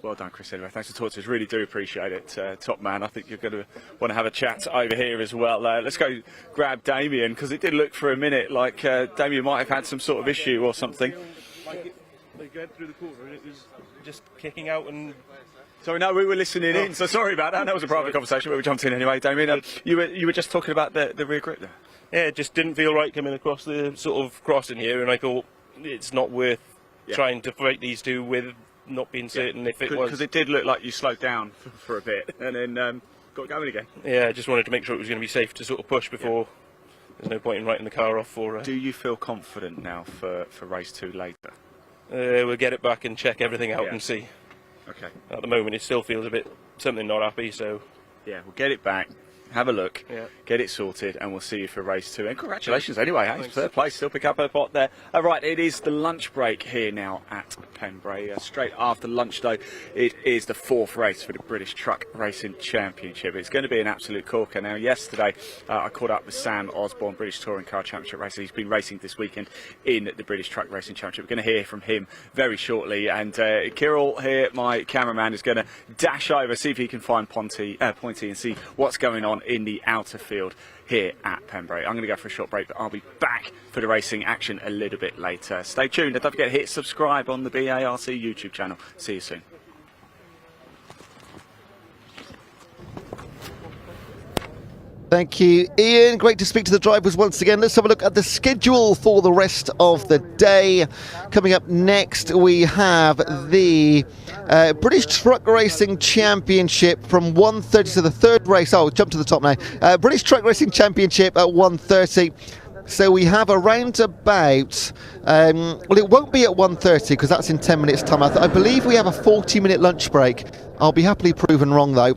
Well done, Chris. Anyway, thanks for talking to us. Really do appreciate it, top man. I think you're going to want to have a chat over here as well. Let's go grab Damien, because it did look for a minute like Damien might have had some sort of issue or something. They go through the corner and it was just kicking out and... Sorry, no, we were listening in, so sorry about that. That was a private conversation, but we jumped in anyway. Damien, you were just talking about the rear grip there. Yeah, it just didn't feel right coming across the sort of crossing here, and I thought it's not worth trying to fight these two with not being certain if it was. Because it did look like you slowed down for a bit and then got going again. Yeah, I just wanted to make sure it was going to be safe to sort of push before. There's no point in writing the car off for... Do you feel confident now for race 2 later? We'll get it back and check everything out and see. Okay. At the moment, it still feels a bit something not happy, so... Yeah, we'll get it back, have a look, get it sorted, and we'll see you for race 2. And congratulations anyway, hey? Third place, still pick up a pot there. Right, it is the lunch break here now at Pembrey. Straight after lunch, though, it is the 4th race for the British Truck Racing Championship. It's going to be an absolute corker. Now, yesterday, I caught up with Sam Osborne, British Touring Car Championship racer. He's been racing this weekend in the British Truck Racing Championship. We're going to hear from him very shortly. And Kirill here, my cameraman, is going to dash over, see if he can find Pointy and see what's going on in the outer field here at Pembrey. I'm going to go for a short break, but I'll be back for the racing action a little bit later. Stay tuned, and don't forget to hit subscribe on the BARC YouTube channel. See you soon. Thank you, Ian. Great to speak to the drivers once again. Let's have a look at the schedule for the rest of the day. Coming up next, we have the British Truck Racing Championship from 1:30 to the 3rd race. Oh, jump to the top now. British Truck Racing Championship at 1:30. So we have around about, well, it won't be at 1:30 because that's in 10 minutes time. I believe we have a 40-minute lunch break. I'll be happily proven wrong though.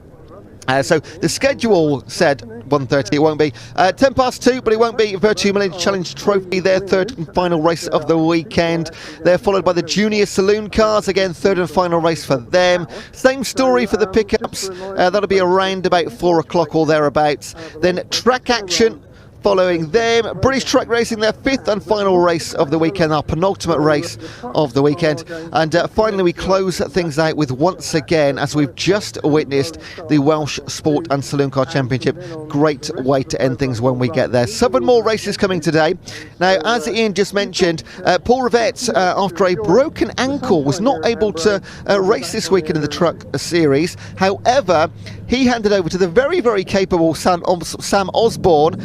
So the schedule said 1:30, it won't be. 2:10, but it won't be. Vertu Millennium Challenge Trophy, their 3rd and final race of the weekend. They're followed by the Junior Saloon cars, again 3rd and final race for them. Same story for the pickups, that'll be around about 4 o'clock or thereabouts. Then track action following them. British Truck Racing, their 5th and final race of the weekend, our penultimate race of the weekend. And finally we close things out with, once again, as we've just witnessed, the Welsh Sport and Saloon Car Championship. Great way to end things when we get there. 7 more races coming today. Now, as Ian just mentioned, Paul Rivett, after a broken ankle, was not able to race this weekend in the Truck Series. However, he handed over to the very, very capable Sam Osborne,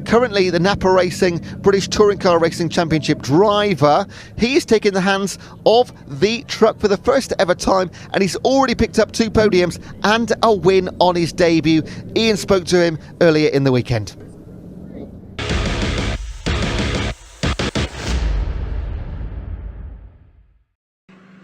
currently the Napa Racing British Touring Car Racing Championship driver. He is taking the hands of the truck for the first ever time, and he's already picked up 2 podiums and a win on his debut. Ian spoke to him earlier in the weekend.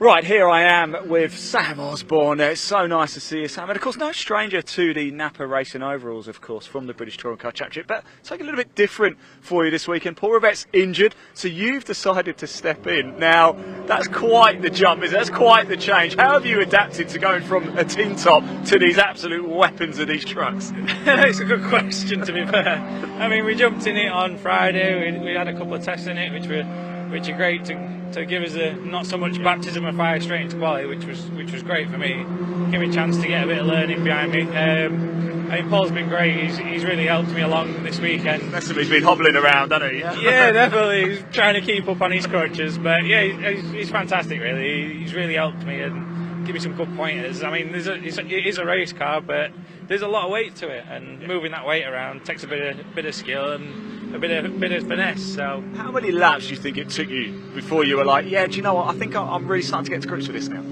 Right, here I am with Sam Osborne. It's so nice to see you, Sam. And of course, no stranger to the Napa Racing overalls, of course, from the British Touring Car Championship. But something a little bit different for you this weekend. Paul Rivett's injured, so you've decided to step in. Now, that's quite the jump, isn't it? That's quite the change. How have you adapted to going from a tin top to these absolute weapons of these trucks? It's a good question, to be fair. I mean, we jumped in it on Friday. We had a couple of tests in it, which are great to give us a not so much baptism of fire straight into quality, which was great for me. Give me a chance to get a bit of learning behind me. I mean, Paul's been great. He's really helped me along this weekend. He's been hobbling around, hasn't he? Yeah, definitely. He's trying to keep up on his crutches, but yeah, he's fantastic. Really, he's really helped me and give me some good pointers. I mean, it is a race car, but there's a lot of weight to it, and moving that weight around takes a bit of skill. And bit of finesse. So how many laps do you think it took you before you were like, yeah, do you know what? I think I'm really starting to get to grips with this now.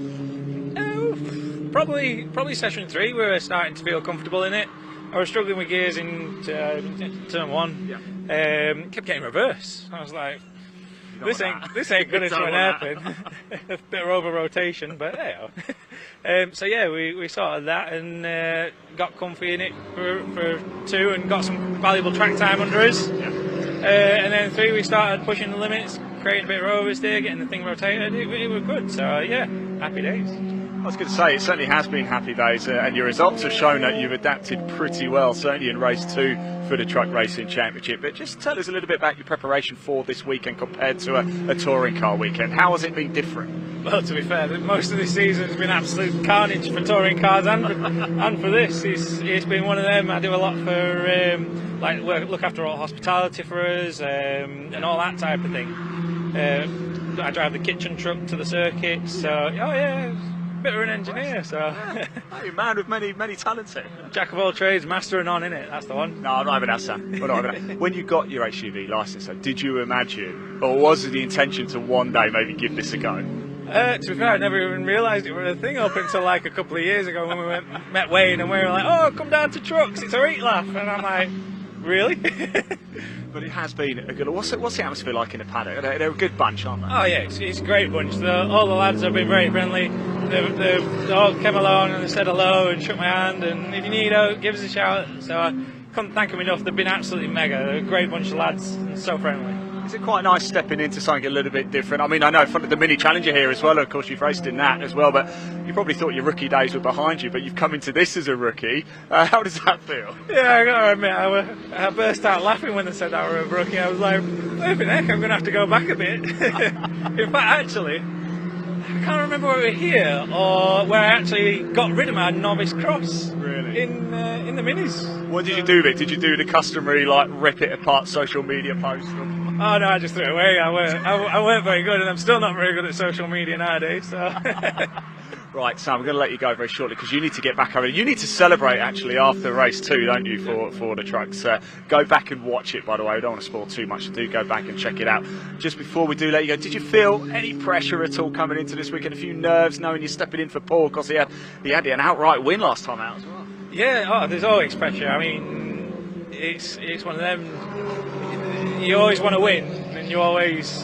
Probably session 3 we were starting to feel comfortable in it. I was struggling with gears in turn 1. Kept getting reverse. I was like, this ain't good as an hairpin. A bit of over rotation, but hey. So yeah, we sorted that and got comfy in it for 2 and got some valuable track time under us. And then 3 we started pushing the limits, creating a bit of oversteer, getting the thing rotated. It was good. So yeah, happy days. I was going to say, it certainly has been happy days, and your results have shown that you've adapted pretty well, certainly in race 2 for the Truck Racing Championship. But just tell us a little bit about your preparation for this weekend compared to a touring car weekend. How has it been different? Well, to be fair, most of this season has been absolute carnage for touring cars and for this. It's been one of them. I do a lot for look after all hospitality for us and all that type of thing. I drive the kitchen truck to the circuit, so bit of an engineer, so you're a man with many talents here. Jack of all trades, master of none, innit? That's the one. No, I'm not having that, Sam. We're not having that. When you got your HGV licence, did you imagine, or was it the intention to one day maybe give this a go? To be fair, I never even realised it was a thing up until like a couple of years ago when we met Wayne and we were like, oh, come down to trucks, it's a reet laugh, and I'm like, really? But it has been a good. What's the atmosphere like in the paddock? They're a good bunch, aren't they? Oh yeah, it's a great bunch. All the lads have been very friendly. They've all come along and they said hello and shook my hand. And if you need help, give us a shout. So I couldn't thank them enough. They've been absolutely mega. They're a great bunch of lads and so friendly. Is it quite nice stepping into something a little bit different? I mean, I know the Mini Challenger here as well, of course you've raced in that as well, but you probably thought your rookie days were behind you, but you've come into this as a rookie. How does that feel? Yeah, I gotta admit, I burst out laughing when they said I were a rookie. I was like, flipping heck, I'm gonna have to go back a bit. In fact, actually, I can't remember where we were here or where I actually got rid of my novice cross. Really? In the minis. What did you do with it? Did you do the customary rip it apart social media post? Oh no, I just threw it away. I weren't very good, and I'm still not very good at social media nowadays. So. Right, Sam, I'm going to let you go very shortly because you need to get back over. You need to celebrate actually after race 2, don't you, for the trucks? Go back and watch it, by the way. We don't want to spoil too much. Do go back and check it out. Just before we do let you go, did you feel any pressure at all coming into this weekend? A few nerves knowing you're stepping in for Paul because he had an outright win last time out as well. Yeah, there's always pressure. I mean, it's one of them. You always want to win, and you always.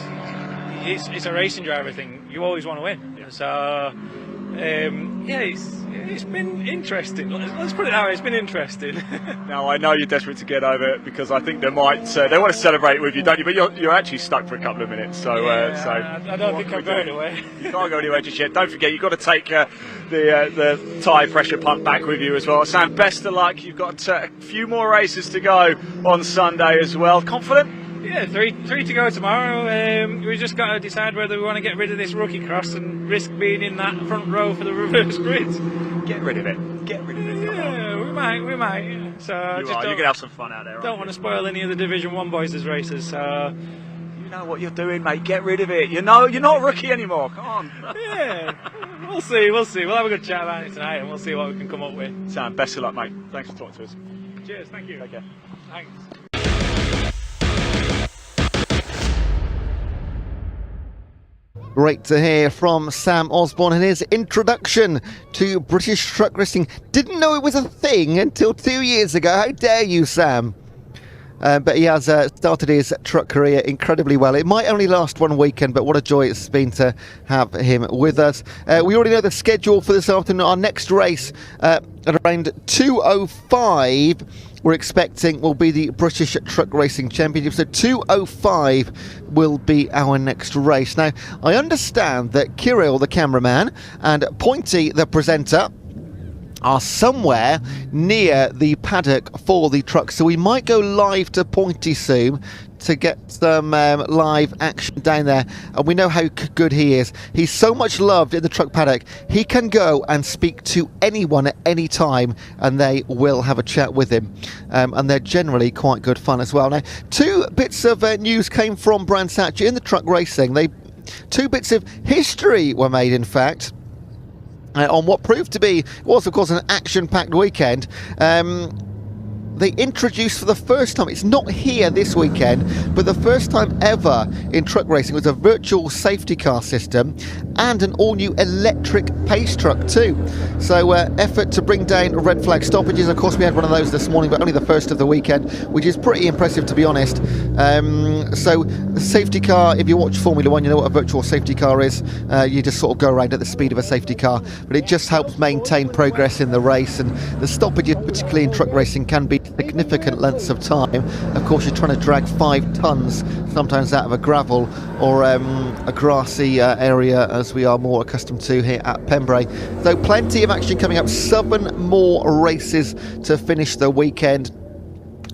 It's a racing driver thing. You always want to win. Yeah. So. It's been interesting. Let's put it that way. It's been interesting. Now I know you're desperate to get over it because I think they want to celebrate with you, don't you? But you're actually stuck for a couple of minutes. So I don't think I'm going away. You can't go anywhere just yet. Don't forget, you've got to take the tyre pressure pump back with you as well. Sam, best of luck. You've got a few more races to go on Sunday as well. Confident? Yeah, three to go tomorrow. We just got to decide whether we want to get rid of this rookie cross and risk being in that front row for the reverse grid. Get rid of it. Get rid of it. Yeah, we might. So you're going to have some fun out there. Don't want to spoil any of the Division 1 boys' races. So you know what you're doing, mate. Get rid of it. You know you're not a rookie anymore. Come on. Yeah, we'll see. We'll have a good chat about it tonight, and we'll see what we can come up with. Sam, best of luck, mate. Thanks for talking to us. Cheers. Thank you. Take care. Thanks. Great to hear from Sam Osborne in his introduction to British truck racing. Didn't know it was a thing until 2 years ago. How dare you, Sam? But he has started his truck career incredibly well. It might only last one weekend, but what a joy it's been to have him with us. We already know the schedule for this afternoon. Our next race at around 2:05 we're expecting will be the British Truck Racing Championship. So 2:05 will be our next race. Now, I understand that Kirill, the cameraman, and Pointy, the presenter, are somewhere near the paddock for the truck. So we might go live to Pointy soon to get some live action down there, and we know how good he is. He's so much loved in the truck paddock. He can go and speak to anyone at any time and they will have a chat with him, and they're generally quite good fun as well. Now, 2 bits of news came from Brands Hatch in the truck racing. 2 bits of history were made, in fact, on what proved to be, was of course an action-packed weekend. they introduced for the first time, it's not here this weekend, but the first time ever in truck racing was a virtual safety car system and an all-new electric pace truck too. So effort to bring down red flag stoppages. Of course we had one of those this morning, but only the first of the weekend, which is pretty impressive to be honest. So the safety car, if you watch Formula 1 you know what a virtual safety car is. You just sort of go around at the speed of a safety car, but it just helps maintain progress in the race, and the stoppages, particularly in truck racing, can be significant lengths of time. Of course you're trying to drag 5 tons sometimes out of a gravel or a grassy area, as we are more accustomed to here at Pembrey. So plenty of action coming up, 7 more races to finish the weekend.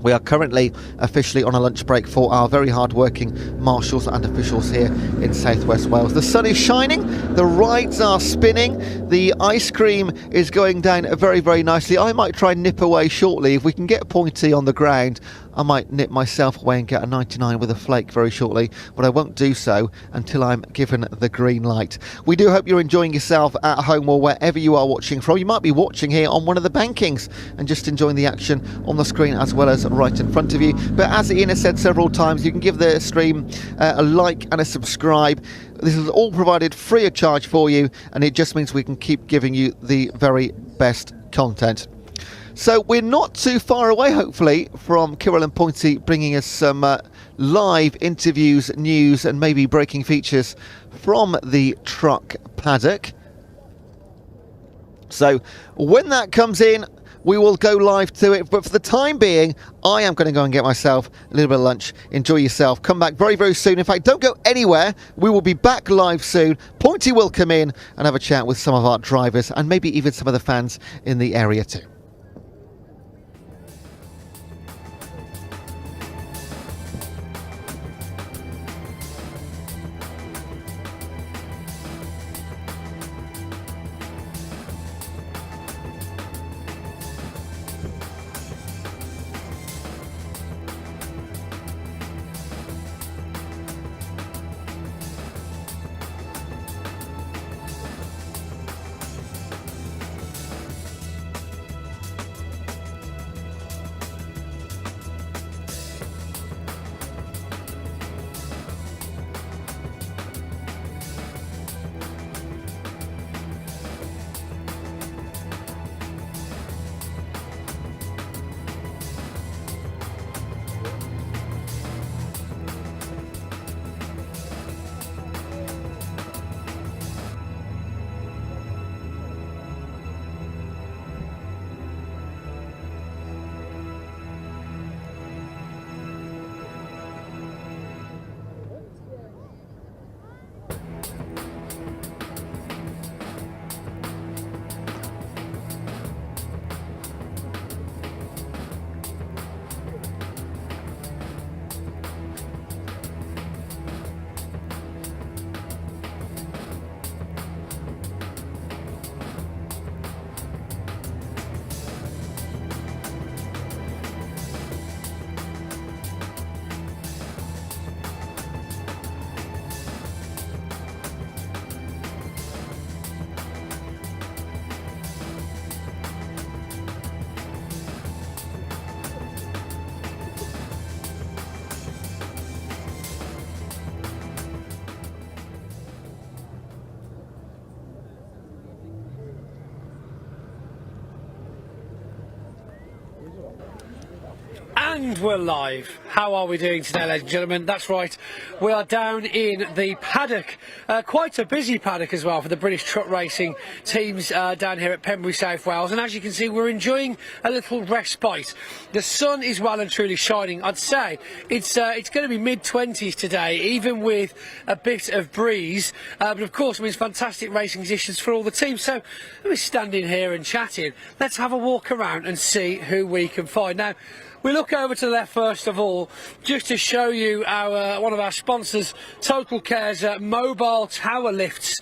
We are currently officially on a lunch break for our very hard-working marshals and officials here in South West Wales. The sun is shining, the rides are spinning, the ice cream is going down very, very nicely. I might try and nip away shortly. If we can get Pointy on the ground, I might nip myself away and get a 99 with a flake very shortly, but I won't do so until I'm given the green light. We do hope you're enjoying yourself at home or wherever you are watching from. You might be watching here on one of the bankings and just enjoying the action on the screen as well as right in front of you. But as Ian has said several times, you can give the stream a like and a subscribe. This is all provided free of charge for you, and it just means we can keep giving you the very best content. So we're not too far away, hopefully, from Kirill and Pointy bringing us some live interviews, news and maybe breaking features from the truck paddock. So when that comes in, we will go live to it. But for the time being, I am going to go and get myself a little bit of lunch. Enjoy yourself. Come back very, very soon. In fact, don't go anywhere. We will be back live soon. Pointy will come in and have a chat with some of our drivers and maybe even some of the fans in the area too. And we're live. How are we doing today, ladies and gentlemen? That's right, we are down in the paddock. Quite a busy paddock as well for the British truck racing teams down here at Pembrey, South Wales. And as you can see, we're enjoying a little respite. The sun is well and truly shining. I'd say it's going to be mid-20s today, even with a bit of breeze. But of course, it means fantastic racing conditions for all the teams. So we're standing here and chatting. Let's have a walk around and see who we can find. Now, we look over to the left first of all. incredible. Just to show you our one of our sponsors, Total Care's mobile tower lifts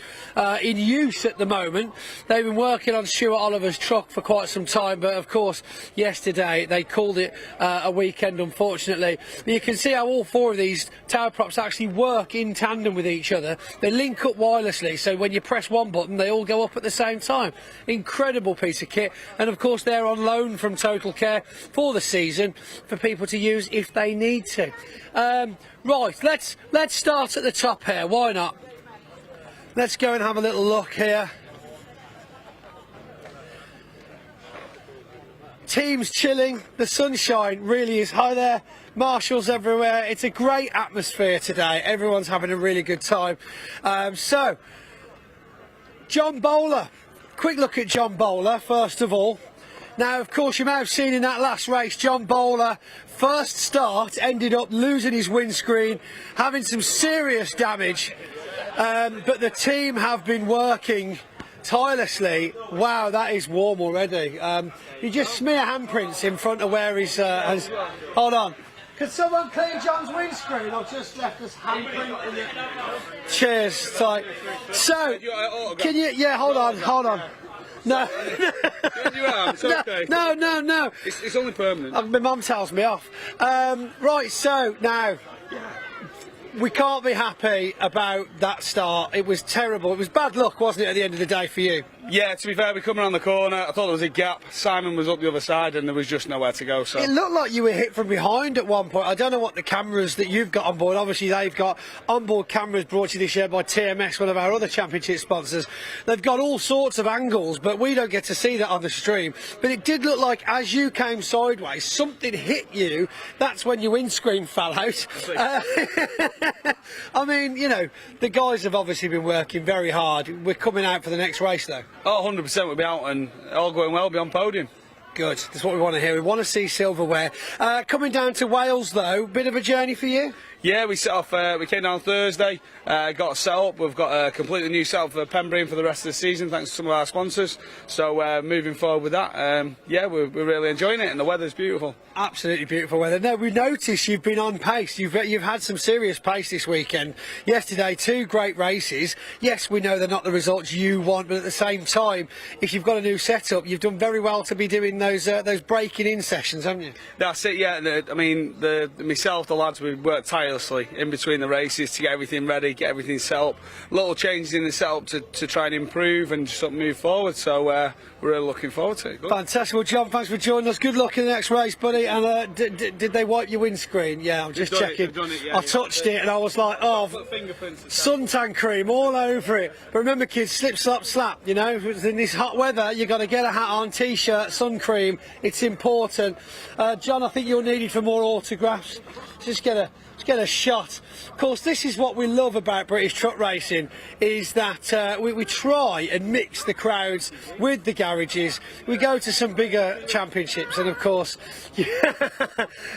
in use at the moment. They've been working on Stuart Oliver's truck for quite some time, but of course yesterday they called it a weekend, unfortunately. But you can see how all four of these tower props actually work in tandem with each other. They link up wirelessly, so when you press one button they all go up at the same time. Incredible piece of kit, and of course they're on loan from Total Care for the season for people to use if they need to. Right, let's start at the top here, why not? Let's go and have a little look here. Team's chilling, the sunshine really is high there, marshals everywhere. It's a great atmosphere today, everyone's having a really good time. So, John Bowler, quick look at John Bowler first of all. Now, of course, you may have seen in that last race, John Bowler, first start, ended up losing his windscreen, having some serious damage, but the team have been working tirelessly. Wow, that is warm already. You just smear handprints in front of where he's... hold on. Could someone clean John's windscreen? I've just left this handprint in it. Cheers. So, can you... Yeah, hold on. No. It's okay. No. It's only permanent. My mum tells me off. Right, so now we can't be happy about that start. It was terrible. It was bad luck, wasn't it, at the end of the day for you? Yeah, to be fair, we come around the corner. I thought there was a gap. Simon was up the other side, and there was just nowhere to go. So it looked like you were hit from behind at one point. I don't know what the cameras that you've got on board. Obviously, they've got onboard cameras brought to you this year by TMS, one of our other championship sponsors. They've got all sorts of angles, but we don't get to see that on the stream. But it did look like as you came sideways, something hit you. That's when your windscreen fell out. I mean, you know, the guys have obviously been working very hard. We're coming out for the next race, though. Oh, 100% we'll be out, and all going well, be on podium. Good, that's what we want to hear. We want to see silverware. Coming down to Wales, though, bit of a journey for you? Yeah, we set off. We came down Thursday, got set up. We've got a completely new setup for Pembrey for the rest of the season, thanks to some of our sponsors. So moving forward with that, yeah, we're really enjoying it, and the weather's beautiful. Absolutely beautiful weather. Now we noticed you've been on pace. You've had some serious pace this weekend. Yesterday, 2 great races. Yes, we know they're not the results you want, but at the same time, if you've got a new setup, you've done very well to be doing those breaking in sessions, haven't you? That's it. Yeah. I mean, myself, the lads, we worked tirelessly in between the races to get everything ready, get everything set up. Little changes in the setup to try and improve and just move forward. So we're really looking forward to it. Good. Fantastic. Well, John, thanks for joining us. Good luck in the next race, buddy. And did they wipe your windscreen? Yeah, I'm just checking. I touched it and I was like, oh, suntan cream all over it. But remember, kids, slip, slap, slap. You know, in this hot weather, you've got to get a hat on, t-shirt, sun cream. It's important. John, I think you're needed for more autographs. Just get a shot. Of course, this is what we love about British truck racing, is that we try and mix the crowds with the garages. We go to some bigger championships, and of course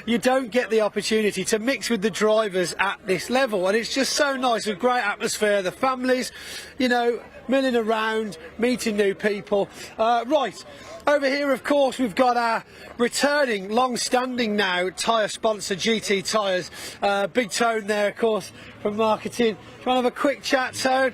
you don't get the opportunity to mix with the drivers at this level, and it's just so nice, with great atmosphere, the families, you know, milling around, meeting new people. Right, over here, of course, we've got our returning, long-standing now tyre sponsor, GT Tyres. Big Tone there, of course, from marketing. Do you want to have a quick chat, Tone?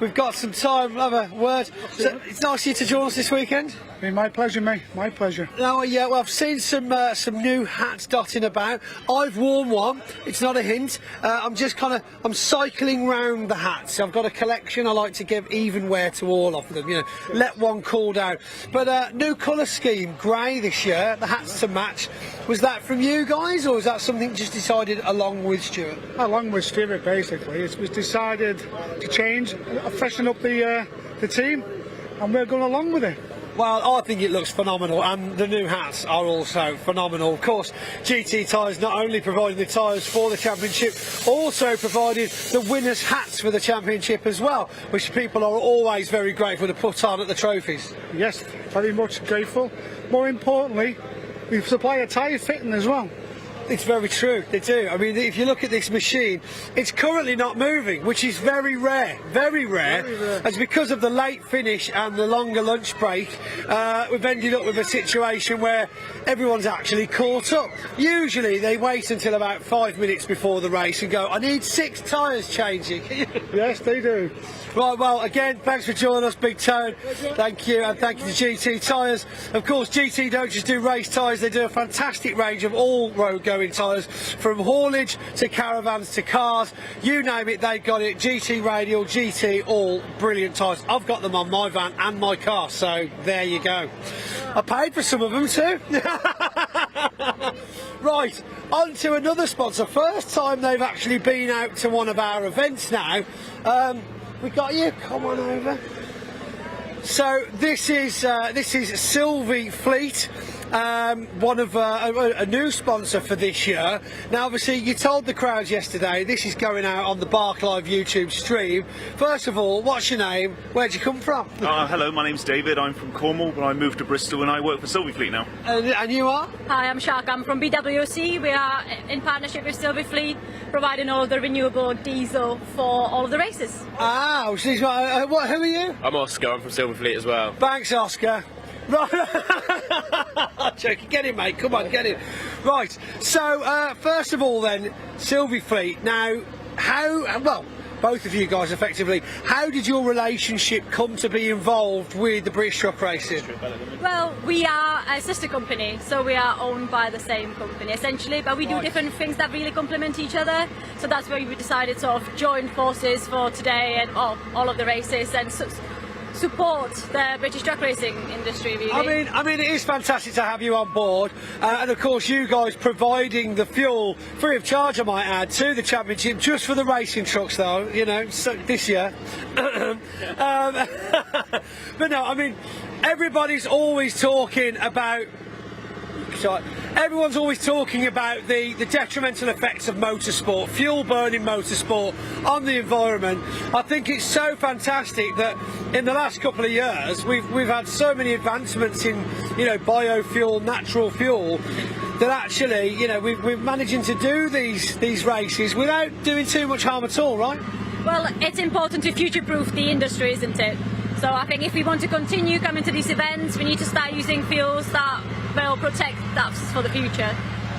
We've got some time, we'll have a word. So, it's nice of you to join us this weekend. My pleasure, mate. My pleasure. Now, yeah, well, I've seen some new hats dotting about. I've worn one. It's not a hint. I'm cycling round the hats. I've got a collection. I like to give even wear to all of them. You know, let one cool down. But new colour scheme, grey this year. The hats to match. Was that from you guys, or was that something just decided along with Stuart? Along with Stuart, basically. It was decided to change, freshen up the team, and we're going along with it. Well, I think it looks phenomenal, and the new hats are also phenomenal. Of course, GT Tyres not only providing the tyres for the championship, also provided the winners' hats for the championship as well, which people are always very grateful to put on at the trophies. Yes, very much grateful. More importantly, we supply a tyre fitting as well. It's very true, they do. I mean, if you look at this machine, it's currently not moving, which is very rare, very rare. As because of the late finish and the longer lunch break, we've ended up with a situation where everyone's actually caught up. Usually they wait until about 5 minutes before the race and go, I need 6 tyres changing. Yes, they do. Right, well, again, thanks for joining us, Big Tone. Thank you, and thank you to GT Tyres. Of course, GT don't just do race tyres, they do a fantastic range of all road-going tyres, from haulage to caravans to cars. You name it, they've got it. GT Radial, GT, all brilliant tyres. I've got them on my van and my car, so there you go. I paid for some of them too. Right, on to another sponsor. First time they've actually been out to one of our events now. We got you, come on over. So this is Sylvie Fleet, one of a new sponsor for this year. Now obviously you told the crowds yesterday this is going out on the BARC Live YouTube stream. First of all, what's your name? Where'd you come from? Hello, my name's David. I'm from Cornwall, but I moved to Bristol and I work for Sylvie Fleet now. And you are? Hi, I'm Shark. I'm from BWC. We are in partnership with Sylvie Fleet, providing all the renewable diesel for all of the races. Ah, who are you? I'm Oscar. I'm from Sylvie Fleet as well. Thanks, Oscar. Right, joking. Get in, mate. Come on, get in. Right. So, first of all, then, Sylvie Fleet. Now, well, both of you guys, effectively, how did your relationship come to be involved with the British Truck Racing? Well, we are a sister company, so we are owned by the same company, essentially, but we do different things that really complement each other. So that's why we decided to sort of join forces for today and all of the races and support the British truck racing industry, really. I mean, it is fantastic to have you on board, and of course you guys providing the fuel free of charge, I might add, to the championship, just for the racing trucks, though. You know, so this year. But no, I mean, everybody's always talking about. Everyone's always talking about the detrimental effects of motorsport, fuel burning motorsport on the environment. I think it's so fantastic that in the last couple of years we've had so many advancements in, you know, biofuel, natural fuel, that actually, you know, we're managing to do these races without doing too much harm at all, right? Well, it's important to future-proof the industry, isn't it? So I think if we want to continue coming to these events, we need to start using fuels that will protect us for the future.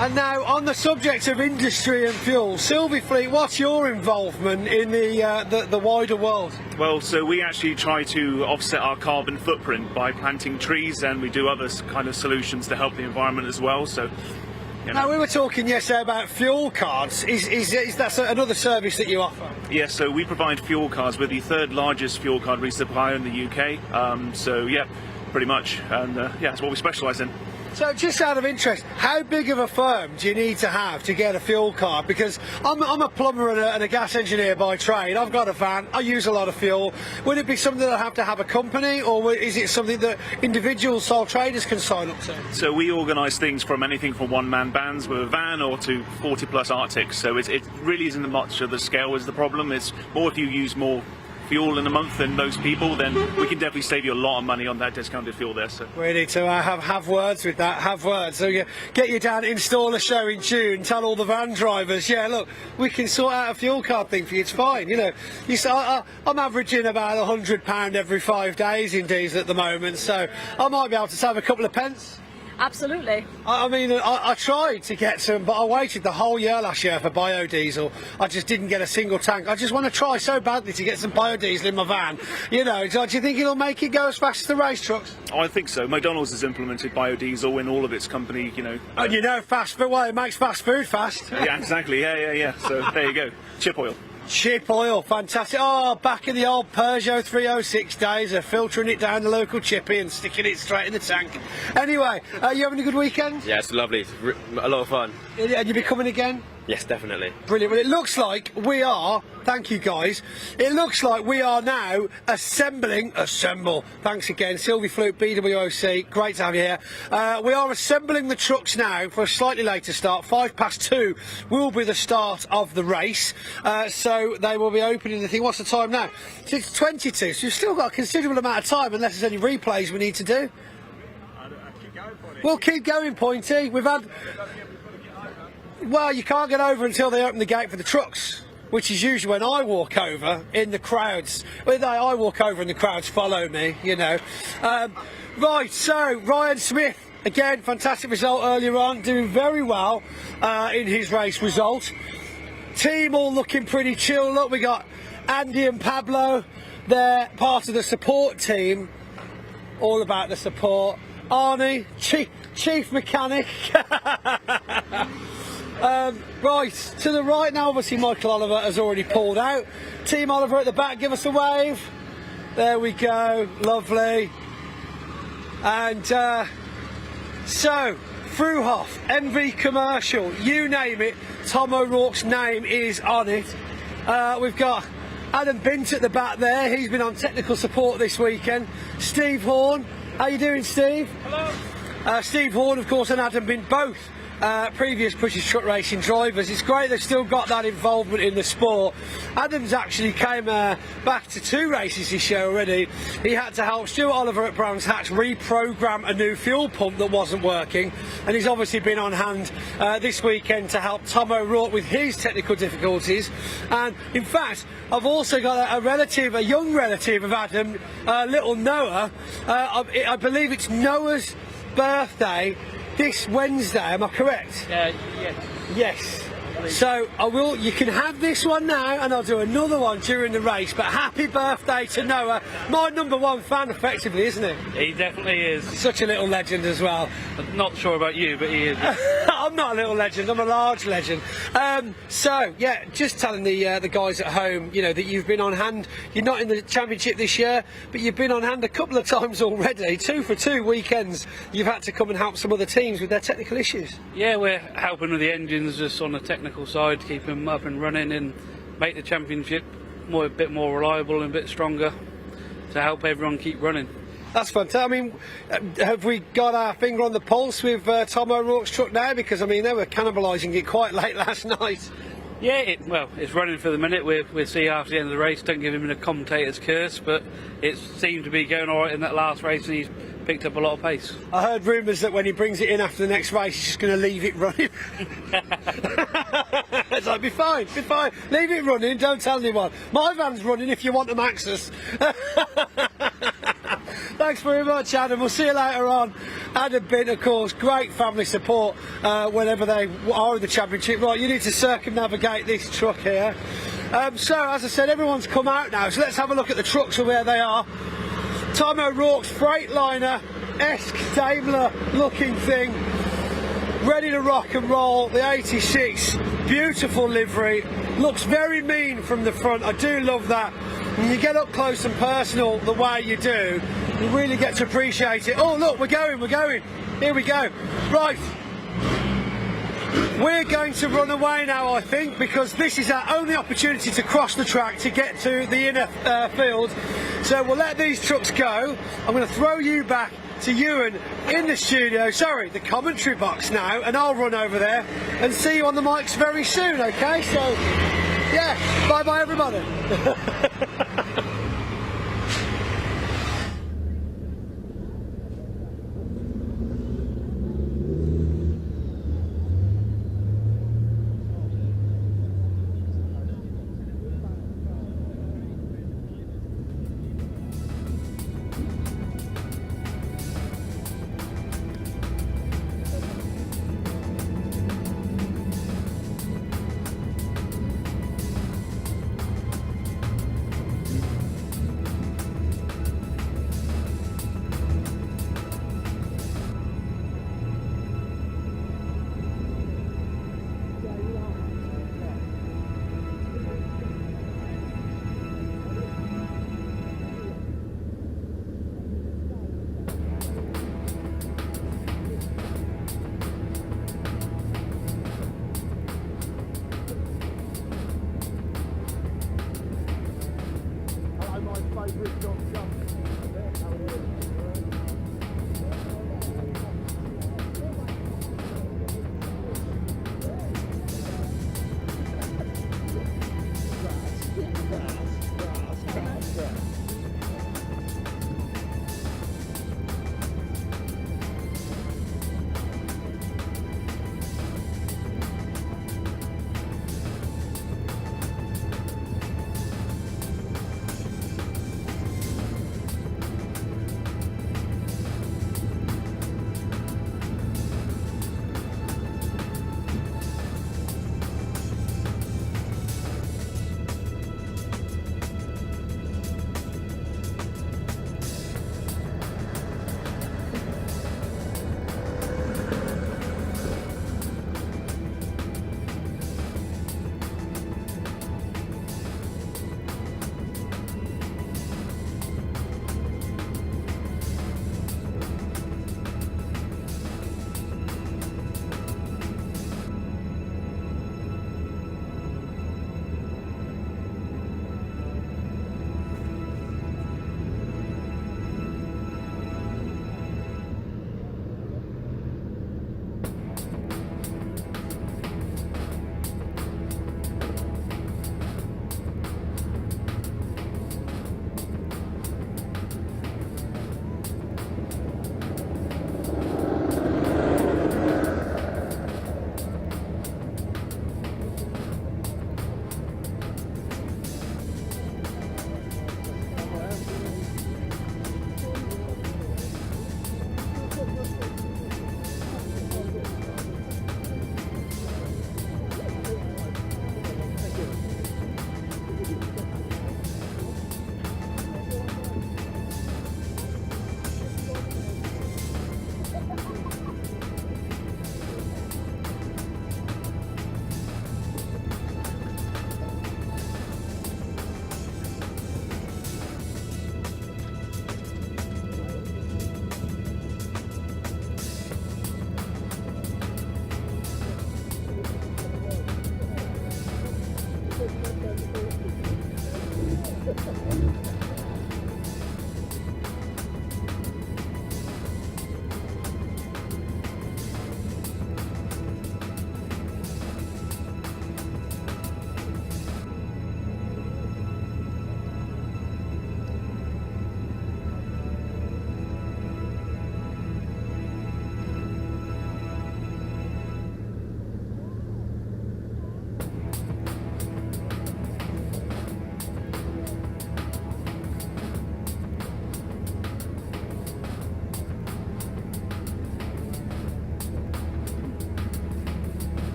And now, on the subject of industry and fuel, Sylvie Fleet, what's your involvement in the wider world? Well, so we actually try to offset our carbon footprint by planting trees, and we do other kind of solutions to help the environment as well. So. You know. Now, we were talking yesterday about fuel cards. Is that another service that you offer? Yes, so we provide fuel cards. We're the 3rd largest fuel card resupplier in the UK. So yeah, pretty much, and yeah, that's what we specialise in. So, just out of interest, how big of a firm do you need to have to get a fuel card? Because I'm a plumber and a gas engineer by trade. I've got a van. I use a lot of fuel. Would it be something that I have to have a company, or is it something that individual sole traders can sign up to? So we organise things from anything from one-man bands with a van or to 40-plus Arctics. So it really isn't much of the scale is the problem. It's more if you use more fuel in a month than those people, then we can definitely save you a lot of money on that discounted fuel there. So we need to have words with that, have words. So you get you down, install a show in June, tell all the van drivers, yeah, look, we can sort out a fuel card thing for you, it's fine. You know, I'm averaging about £100 every 5 days in diesel at the moment, so I might be able to save a couple of pence. Absolutely. I mean, I tried to get some, but I waited the whole year last year for biodiesel. I just didn't get a single tank. I just want to try so badly to get some biodiesel in my van. You know, do you think it'll make it go as fast as the race trucks? Oh, I think so. McDonald's has implemented biodiesel in all of its company, you know. And you know, fast food, well, it makes fast food fast. Yeah, exactly. Yeah. So there you go. Chip oil. Chip oil, fantastic. Oh, back in the old Peugeot 306 days of filtering it down the local chippy and sticking it straight in the tank. Anyway, you having a good weekend? Yeah, it's lovely. A lot of fun. And you'll be coming again? Yes, definitely. Brilliant. Well, it looks like we are, thank you guys, it looks like we are now assemble. Thanks again, Sylvie Fleet, BWOC, great to have you here. We are assembling the trucks now for a slightly later start. 2:05 will be the start of the race. So they will be opening the thing. What's the time now? So it's 22, so you've still got a considerable amount of time, unless there's any replays we need to do. We'll keep going, Pointy. We've had... Well, you can't get over until they open the gate for the trucks, which is usually when I walk over in the crowds. Well, I walk over and the crowds follow me, you know. Right, so Ryan Smith, again, fantastic result earlier on, doing very well in his race result. Team all looking pretty chill. Look, we got Andy and Pablo, they're part of the support team, all about the support. Arnie, chief mechanic. Right, to the right now, obviously Michael Oliver has already pulled out. Team Oliver at the back, give us a wave. There we go, lovely. And so, Fruhoff, MV Commercial, you name it, Tom O'Rourke's name is on it. We've got Adam Bint at the back there, he's been on technical support this weekend. Steve Horn, how you doing, Steve? Hello. Steve Horn, of course, and Adam Bint, both previous British truck racing drivers. It's great they've still got that involvement in the sport. Adams actually came back to 2 races this year already. He had to help Stuart Oliver at Brands Hatch reprogram a new fuel pump that wasn't working, and he's obviously been on hand this weekend to help Tom O'Rourke with his technical difficulties. And in fact, I've also got a young relative of Adam, little Noah. I believe it's Noah's birthday this Wednesday, am I correct? Yes. Yes. So you can have this one now, and I'll do another one during the race. But happy birthday to Noah, my #1 fan, effectively, isn't he? He definitely is. Such a little legend as well. I'm not sure about you, but he is. I'm not a little legend, I'm a large legend. So yeah, just telling the guys at home, you know, that you've been on hand. You're not in the championship this year, but you've been on hand a couple of times already. 2 for 2 weekends. You've had to come and help some other teams with their technical issues. Yeah, we're helping with the engines just on the technical side, keep them up and running and make the championship a bit more reliable and a bit stronger to help everyone keep running. That's fantastic. I mean, have we got our finger on the pulse with Tom O'Rourke's truck now? Because I mean, they were cannibalising it quite late last night. Yeah, it's running for the minute. We'll see after the end of the race. Don't give him a commentator's curse, but it seemed to be going all right in that last race, and he's picked up a lot of pace. I heard rumours that when he brings it in after the next race, he's just going to leave it running. It's like, be fine, leave it running, don't tell anyone. My van's running if you want them access. Thanks very much, Adam. We'll see you later on. Adam Bint, of course, great family support whenever they are in the championship. Right, you need to circumnavigate this truck here. So, as I said, everyone's come out now, so let's have a look at the trucks and where they are. Tom O'Rourke's Freightliner-esque Daimler looking thing, ready to rock and roll. The 86, beautiful livery, looks very mean from the front. I do love that. When you get up close and personal the way you do, you really get to appreciate it. Oh look, we're going. Here we go. Right. We're going to run away now, I think, because this is our only opportunity to cross the track to get to the inner field. So we'll let these trucks go. I'm going to throw you back to Ewan in the studio, sorry, the commentary box now, and I'll run over there and see you on the mics very soon, okay? So, yeah, bye-bye everybody.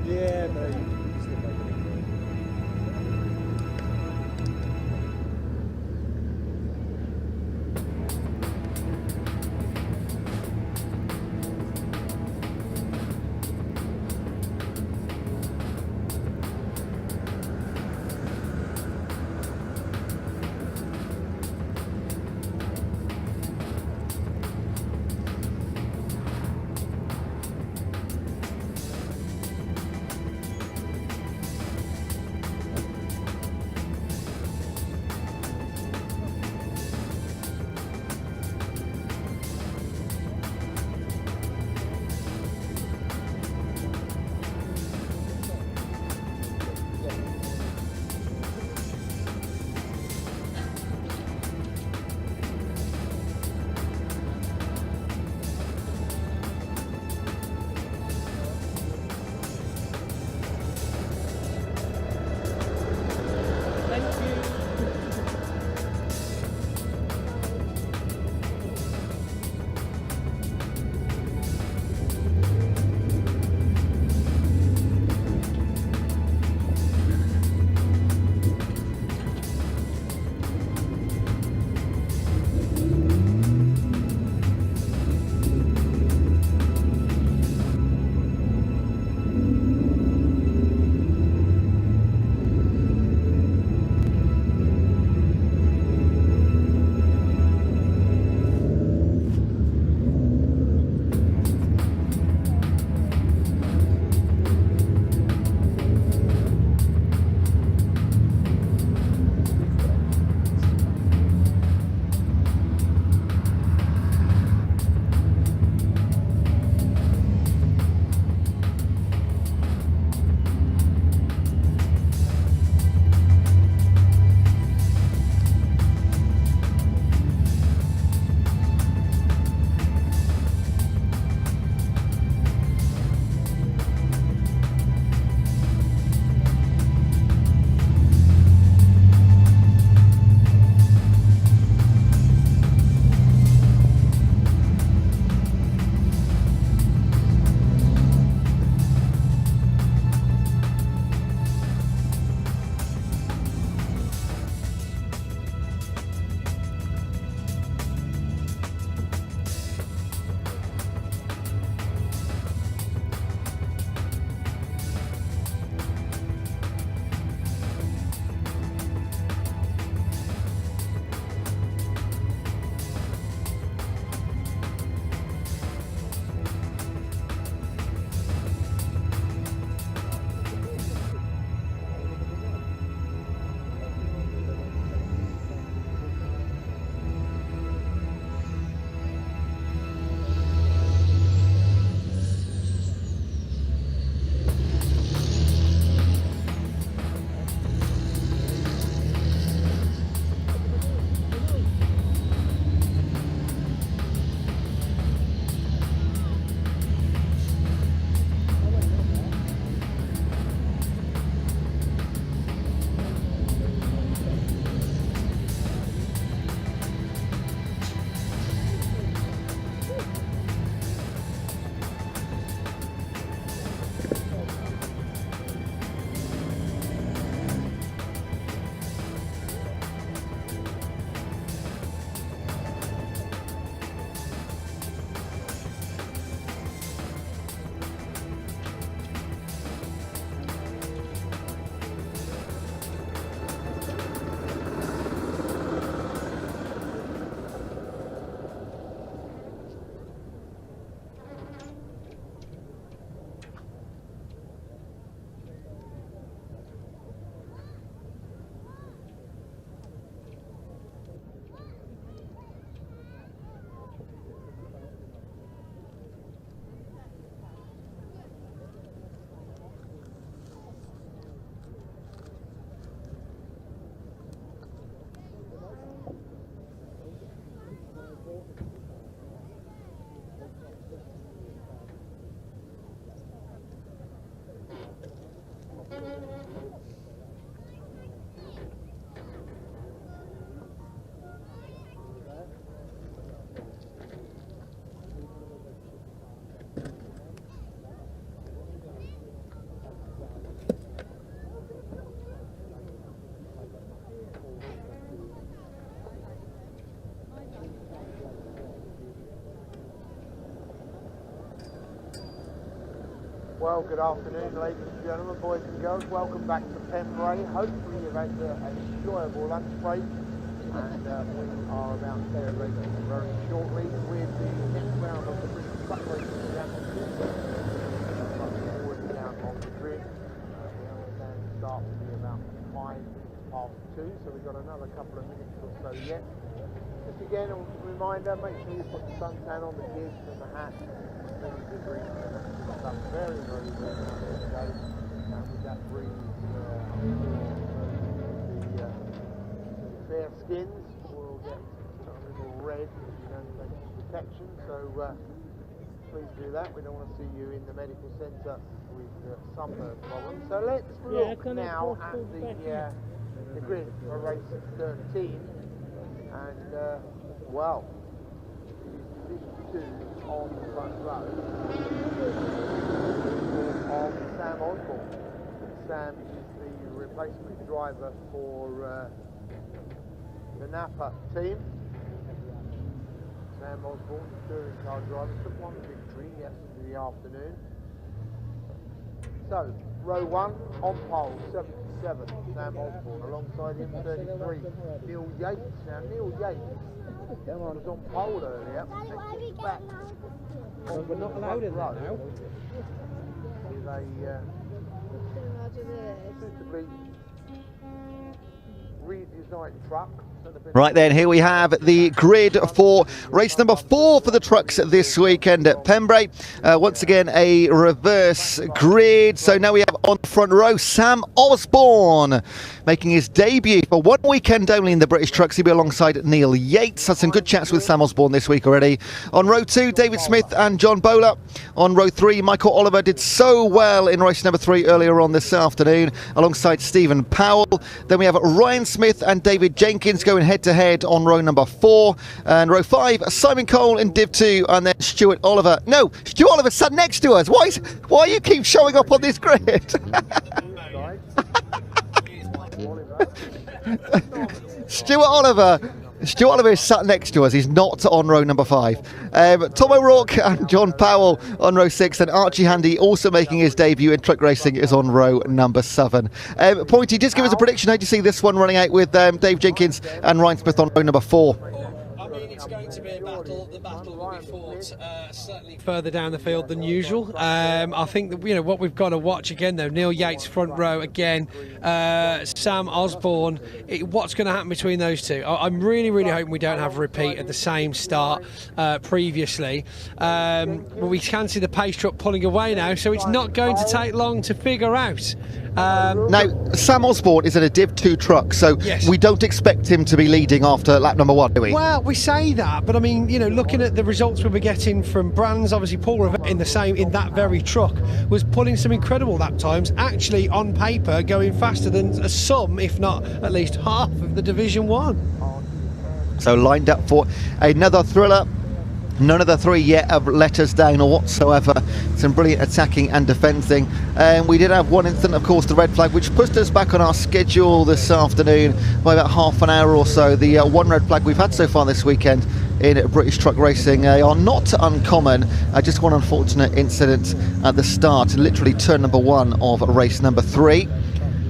Yeah, but Well, good afternoon, ladies and gentlemen, boys and girls. Welcome back to Pembrey. Hopefully you've had an enjoyable lunch break, and we are about to celebrate very shortly with the next round of the British Truck Racing Championship. Forward down on the grid. The understand start will be about 2:05, so we've got another couple of minutes or so yet. Just again, a reminder, make sure you put the suntan on the kids and the hat. Very, very well today, and with that breeze, the fair skins will get a little red if you don't take some protection, so please do that. We don't want to see you in the medical centre with sunburn problems. So let's look now at the grid for race 13, and well, Division 2 on the front row of Sam Osborne. Sam is the replacement driver for the Napa team. Sam Osborne, the touring car driver, took one victory yesterday afternoon. So, row 1 on pole, 77, Sam Osborne. Alongside him, 33, Neil Yates. Now, Neil Yates was on pole earlier. Back we're not allowed in there now. With a suitably redesigned truck. Right then, here we have the grid for race number 4 for the trucks this weekend at Pembrey. Once again, a reverse grid. So now we have on the front row, Sam Osborne making his debut for one weekend only in the British trucks. He'll be alongside Neil Yates. Had some good chats with Sam Osborne this week already. On row 2, David Smith and John Bowler. On row 3, Michael Oliver did so well in race number 3 earlier on this afternoon alongside Stephen Powell. Then we have Ryan Smith and David Jenkins going head-to-head on row number 4. And row 5, Simon Cole in Div 2, and then Stuart Oliver. No, Stuart Oliver sat next to us. Why you keep showing up on this grid? Stuart Oliver is sat next to us. He's not on row number 5. Tom O'Rourke and John Powell on row 6, and Archie Handy, also making his debut in truck racing, is on row number 7. Pointy, just give us a prediction. How do you see this one running out with Dave Jenkins and Ryan Smith on row number 4? I mean, it's going to be a battle. The battle will be fought certainly further down the field than usual. I think that, what we've got to watch again, though, Neil Yates front row again, Sam Osborne. What's going to happen between those two? I'm really, really hoping we don't have a repeat at the same start previously. We can see the pace truck pulling away now, so it's not going to take long to figure out. Now, Sam Osborne is in a Div 2 truck, so yes, we don't expect him to be leading after lap number 1, do we? Well, we say that, but I mean, looking at the results we were getting from brands, obviously Paul Revere in that very truck was pulling some incredible lap times, actually on paper going faster than some, if not at least half of the Division 1. So lined up for another thriller. None of the three yet have let us down or whatsoever. Some brilliant attacking and defending. We did have one incident, of course, the red flag, which pushed us back on our schedule this afternoon by about half an hour or so. The one red flag we've had so far this weekend in British truck racing are not uncommon. Just one unfortunate incident at the start, literally turn number 1 of race number 3.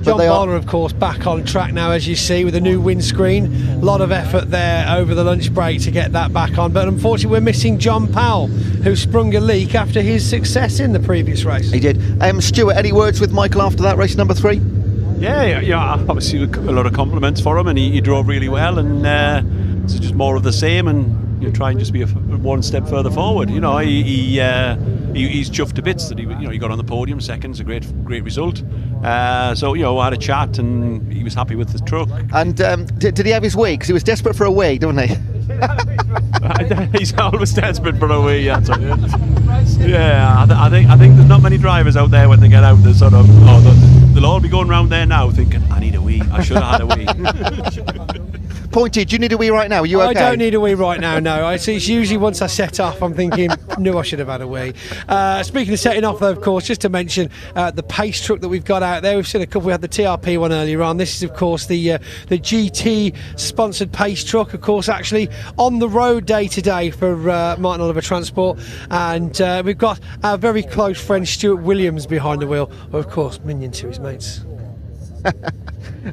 John Bowler, of course, back on track now, as you see, with a new windscreen. A lot of effort there over the lunch break to get that back on. But unfortunately, we're missing John Powell, who sprung a leak after his success in the previous race. He did. Stuart, any words with Michael after that, race number 3? Yeah, obviously a lot of compliments for him, and he drove really well, and it's just more of the same, and try and just be one step further forward. He's chuffed to bits that he got on the podium. Second's a great result. So I had a chat, and he was happy with the truck. And did he have his wee? Because he was desperate for a wee, didn't he? He's always desperate for a wee. That's it. Yeah, I think there's not many drivers out there when they get out. They're sort of they'll all be going around there now thinking, I need a wee. I should have had a wee. Pointy, do you need a wee right now? Are you okay? I don't need a wee right now, no. It's usually once I set off, I'm thinking, knew I should have had a wee. Speaking of setting off, though, of course, just to mention the pace truck that we've got out there. We've seen a couple. We had the TRP one earlier on. This is, of course, the GT-sponsored pace truck, of course, actually on the road day today for Martin Oliver Transport. And we've got our very close friend Stuart Williams behind the wheel, of course, minion to his mates.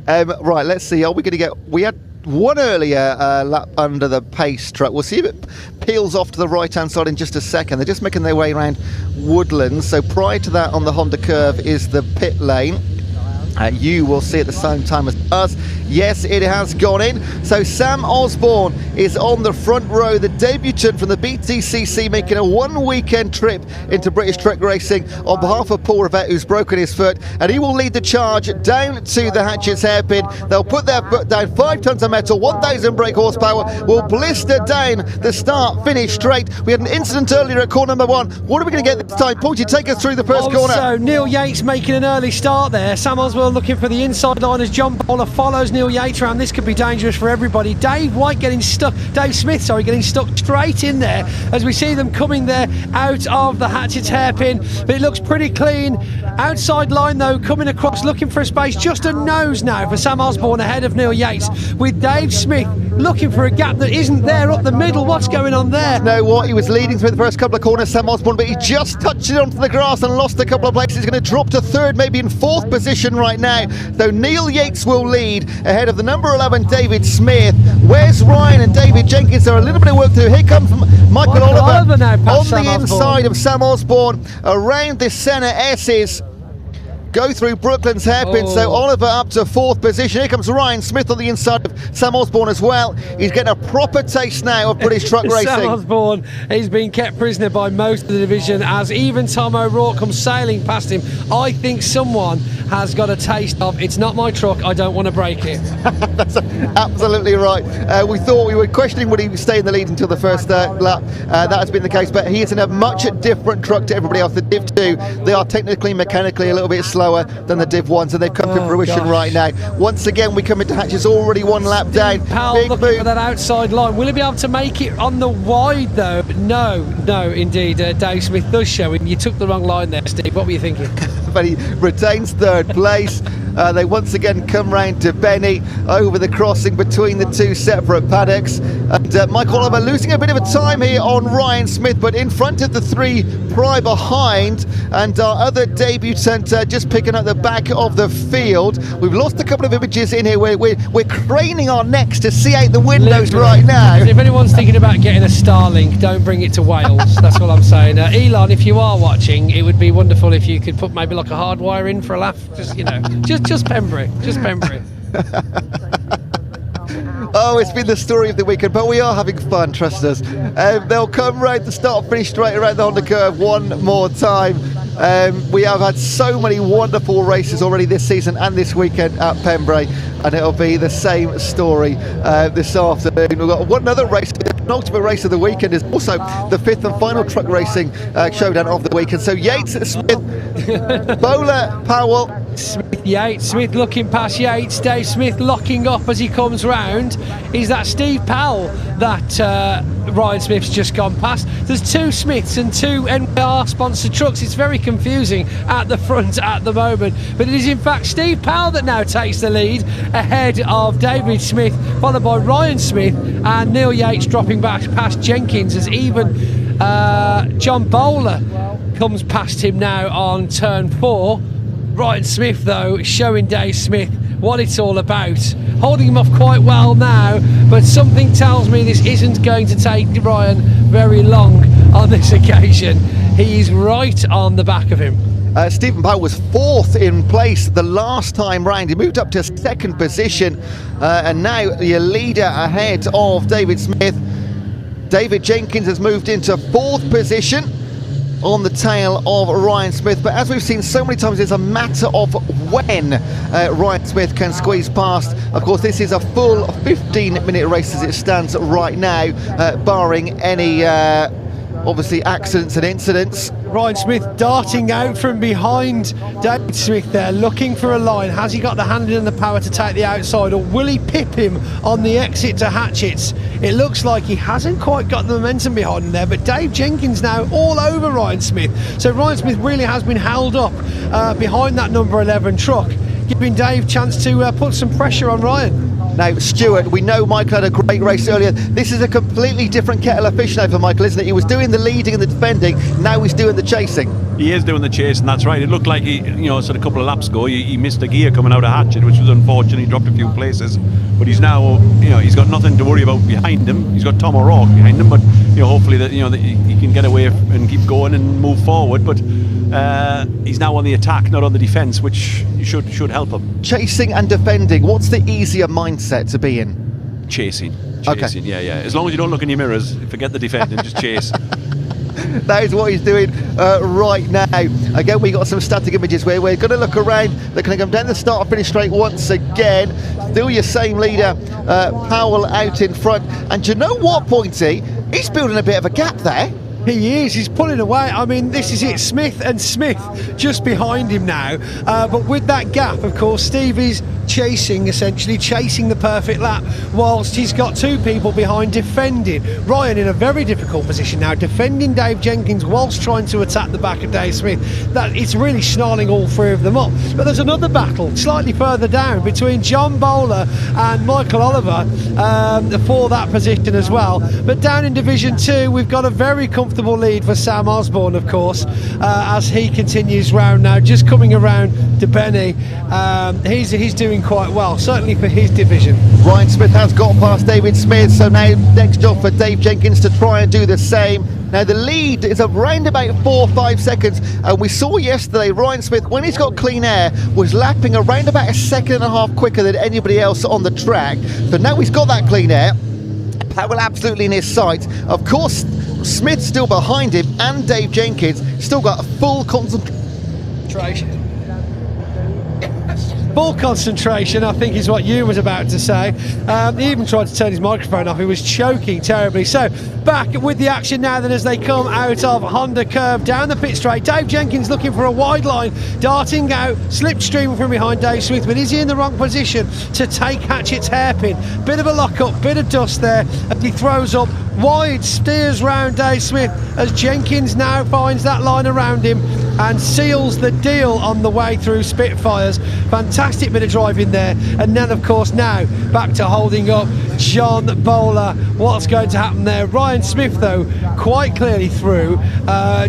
Right, let's see. Are we going to get... We had one earlier lap under the pace truck. We'll see if it peels off to the right-hand side in just a second. They're just making their way around Woodlands. So prior to that, on the Honda curve is the pit lane. You will see at the same time as us. Yes, it has gone in. So Sam Osborne is on the front row, the debutant from the BTCC, making a one-weekend trip into British truck racing on behalf of Paul Rivette, who's broken his foot, and he will lead the charge down to the Hatchett's hairpin. They'll put their foot down, 5 tons of metal, 1,000 brake horsepower, will blister down the start-finish straight. We had an incident earlier at corner number 1. What are we going to get this time? Paul, you take us through the first corner. So Neil Yates making an early start there. Sam Osborne looking for the inside line as John Bowler follows Neil Yates around. This could be dangerous for everybody. Dave Smith getting stuck straight in there as we see them coming there out of the Hatchett's hairpin. But it looks pretty clean. Outside line though, coming across looking for a space, just a nose now for Sam Osborne ahead of Neil Yates, with Dave Smith looking for a gap that isn't there up the middle. What's going on there? You know what, he was leading through the first couple of corners, Sam Osborne, but he just touched it onto the grass and lost a couple of places. He's going to drop to third, maybe in fourth position right now. So Neil Yates will lead ahead of the number 11 David Smith. Where's Ryan and David Jenkins? There are a little bit of work to do. Here comes Michael Oliver now on Sam the Osborne. inside of Sam Osborne around the centre S's. Go through Brooklands hairpin, so Oliver up to fourth position. Here comes Ryan Smith on the inside of Sam Osborne as well. He's getting a proper taste now of British truck racing. Sam Osborne, he's been kept prisoner by most of the division as even Tom O'Rourke comes sailing past him. I think someone has got a taste of, it's not my truck, I don't want to break it. That's absolutely right. We thought, we were questioning would he stay in the lead until the first lap. That has been the case, but he is in a much different truck to everybody else. The Div 2, they are technically, mechanically a little bit slower than the Div 1, so they've come to fruition right now. Once again, we come into Hatches already one lap down. Powell looking for that outside line. Will he be able to make it on the wide though? No, indeed. Dave Smith does show him. You took the wrong line there, Steve. What were you thinking? But he retains third place. They once again come round to Benny over the crossing between the two separate paddocks. And Michael Oliver losing a bit of a time here on Ryan Smith, but in front of the 3 pry behind. And our other debutant just picking up the back of the field. We've lost a couple of images in here. We're craning our necks to see out the windows right now. If anyone's thinking about getting a Starlink, don't bring it to Wales. That's what I'm saying. Elon, if you are watching, it would be wonderful if you could put maybe like a hard wire in for a laugh. Just, you know, just Pembrey. Just Pembrey. Oh, it's been the story of the weekend, but we are having fun, trust us. They'll come round the start, finish straight around the Honda curve one more time. We have had so many wonderful races already this season and this weekend at Pembrey, and it'll be the same story this afternoon. We've got one other race. The penultimate race of the weekend is also the 5th and final truck racing showdown of the weekend. So Yates, Smith, Bowler, Powell, Smith looking past Yates, Dave Smith locking up as he comes round. Is that Steve Powell that Ryan Smith's just gone past? There's 2 Smiths and 2 NPR sponsored trucks. It's very confusing at the front at the moment, but it is in fact Steve Powell that now takes the lead ahead of David Smith, followed by Ryan Smith, and Neil Yates dropping back past Jenkins as even John Bowler comes past him now on turn 4. Ryan Smith though showing Dave Smith what it's all about, holding him off quite well now, but something tells me this isn't going to take Ryan very long on this occasion. He's right on the back of him. Stephen Powell was 4th in place the last time round. He moved up to 2nd position, and now the leader ahead of David Smith. David Jenkins has moved into 4th position on the tail of Ryan Smith, but as we've seen so many times, it's a matter of when Ryan Smith can squeeze past. Of course, this is a full 15-minute race as it stands right now, barring any obviously accidents and incidents. Ryan Smith darting out from behind David Smith there, looking for a line. Has he got the handling and the power to take the outside, or will he pip him on the exit to Hatchett's? It looks like he hasn't quite got the momentum behind him there, but Dave Jenkins now all over Ryan Smith. So Ryan Smith really has been held up behind that number 11 truck, giving Dave a chance to put some pressure on Ryan. Now, Stuart, we know Michael had a great race earlier. This is a completely different kettle of fish now for Michael, isn't it? He was doing the leading and the defending, now he's doing the chasing. He is doing the chasing, that's right. It looked like he, sort of a couple of laps ago, he missed a gear coming out of Hatchett, which was unfortunate. He dropped a few places, but he's now, he's got nothing to worry about behind him. He's got Tom O'Rourke behind him, but hopefully that that he can get away and keep going and move forward. But he's now on the attack, not on the defence, which should help him. Chasing and defending, what's the easier mindset to be in? Chasing, okay. Yeah. As long as you don't look in your mirrors, forget the defending, just chase. That is what he's doing right now. Again, we got some static images where we're going to look around. They're going to come down the start and finish straight once again. Still your same leader, Powell out in front. And do you know what, Pointy? He's building a bit of a gap there. He is, he's pulling away. I mean, this is it, Smith and Smith just behind him now. But with that gap, of course, Steve is essentially chasing the perfect lap, whilst he's got two people behind defending. Ryan in a very difficult position now, defending Dave Jenkins whilst trying to attack the back of Dave Smith. That it's really snarling all three of them up. But there's another battle slightly further down between John Bowler and Michael Oliver for that position as well. But down in Division 2, we've got a very comfortable lead for Sam Osborne, of course, as he continues round now, just coming around to Benny. He's doing quite well, certainly for his division. Ryan Smith has got past David Smith, so now next job for Dave Jenkins to try and do the same. Now the lead is around about 4 or 5 seconds, and we saw yesterday Ryan Smith, when he's got clean air, was lapping around about 1.5 seconds quicker than anybody else on the track. So now he's got that clean air, Powell absolutely in his sight. Of course, Smith still behind him, and Dave Jenkins still got a full concentration. Full concentration, I think, is what you was about to say. He even tried to turn his microphone off. He was choking terribly. So back with the action now then as they come out of Honda Curve down the pit straight. Dave Jenkins looking for a wide line, darting out, slipstreaming from behind Dave Smith, but is he in the wrong position to take Hatchett's hairpin? Bit of a lock-up, bit of dust there, and he throws up wide, steers round Dave Smith as Jenkins now finds that line around him and seals the deal on the way through Spitfires. Fantastic bit of driving there, and then of course now back to holding up John Bowler. What's going to happen there? Ryan Smith though quite clearly through,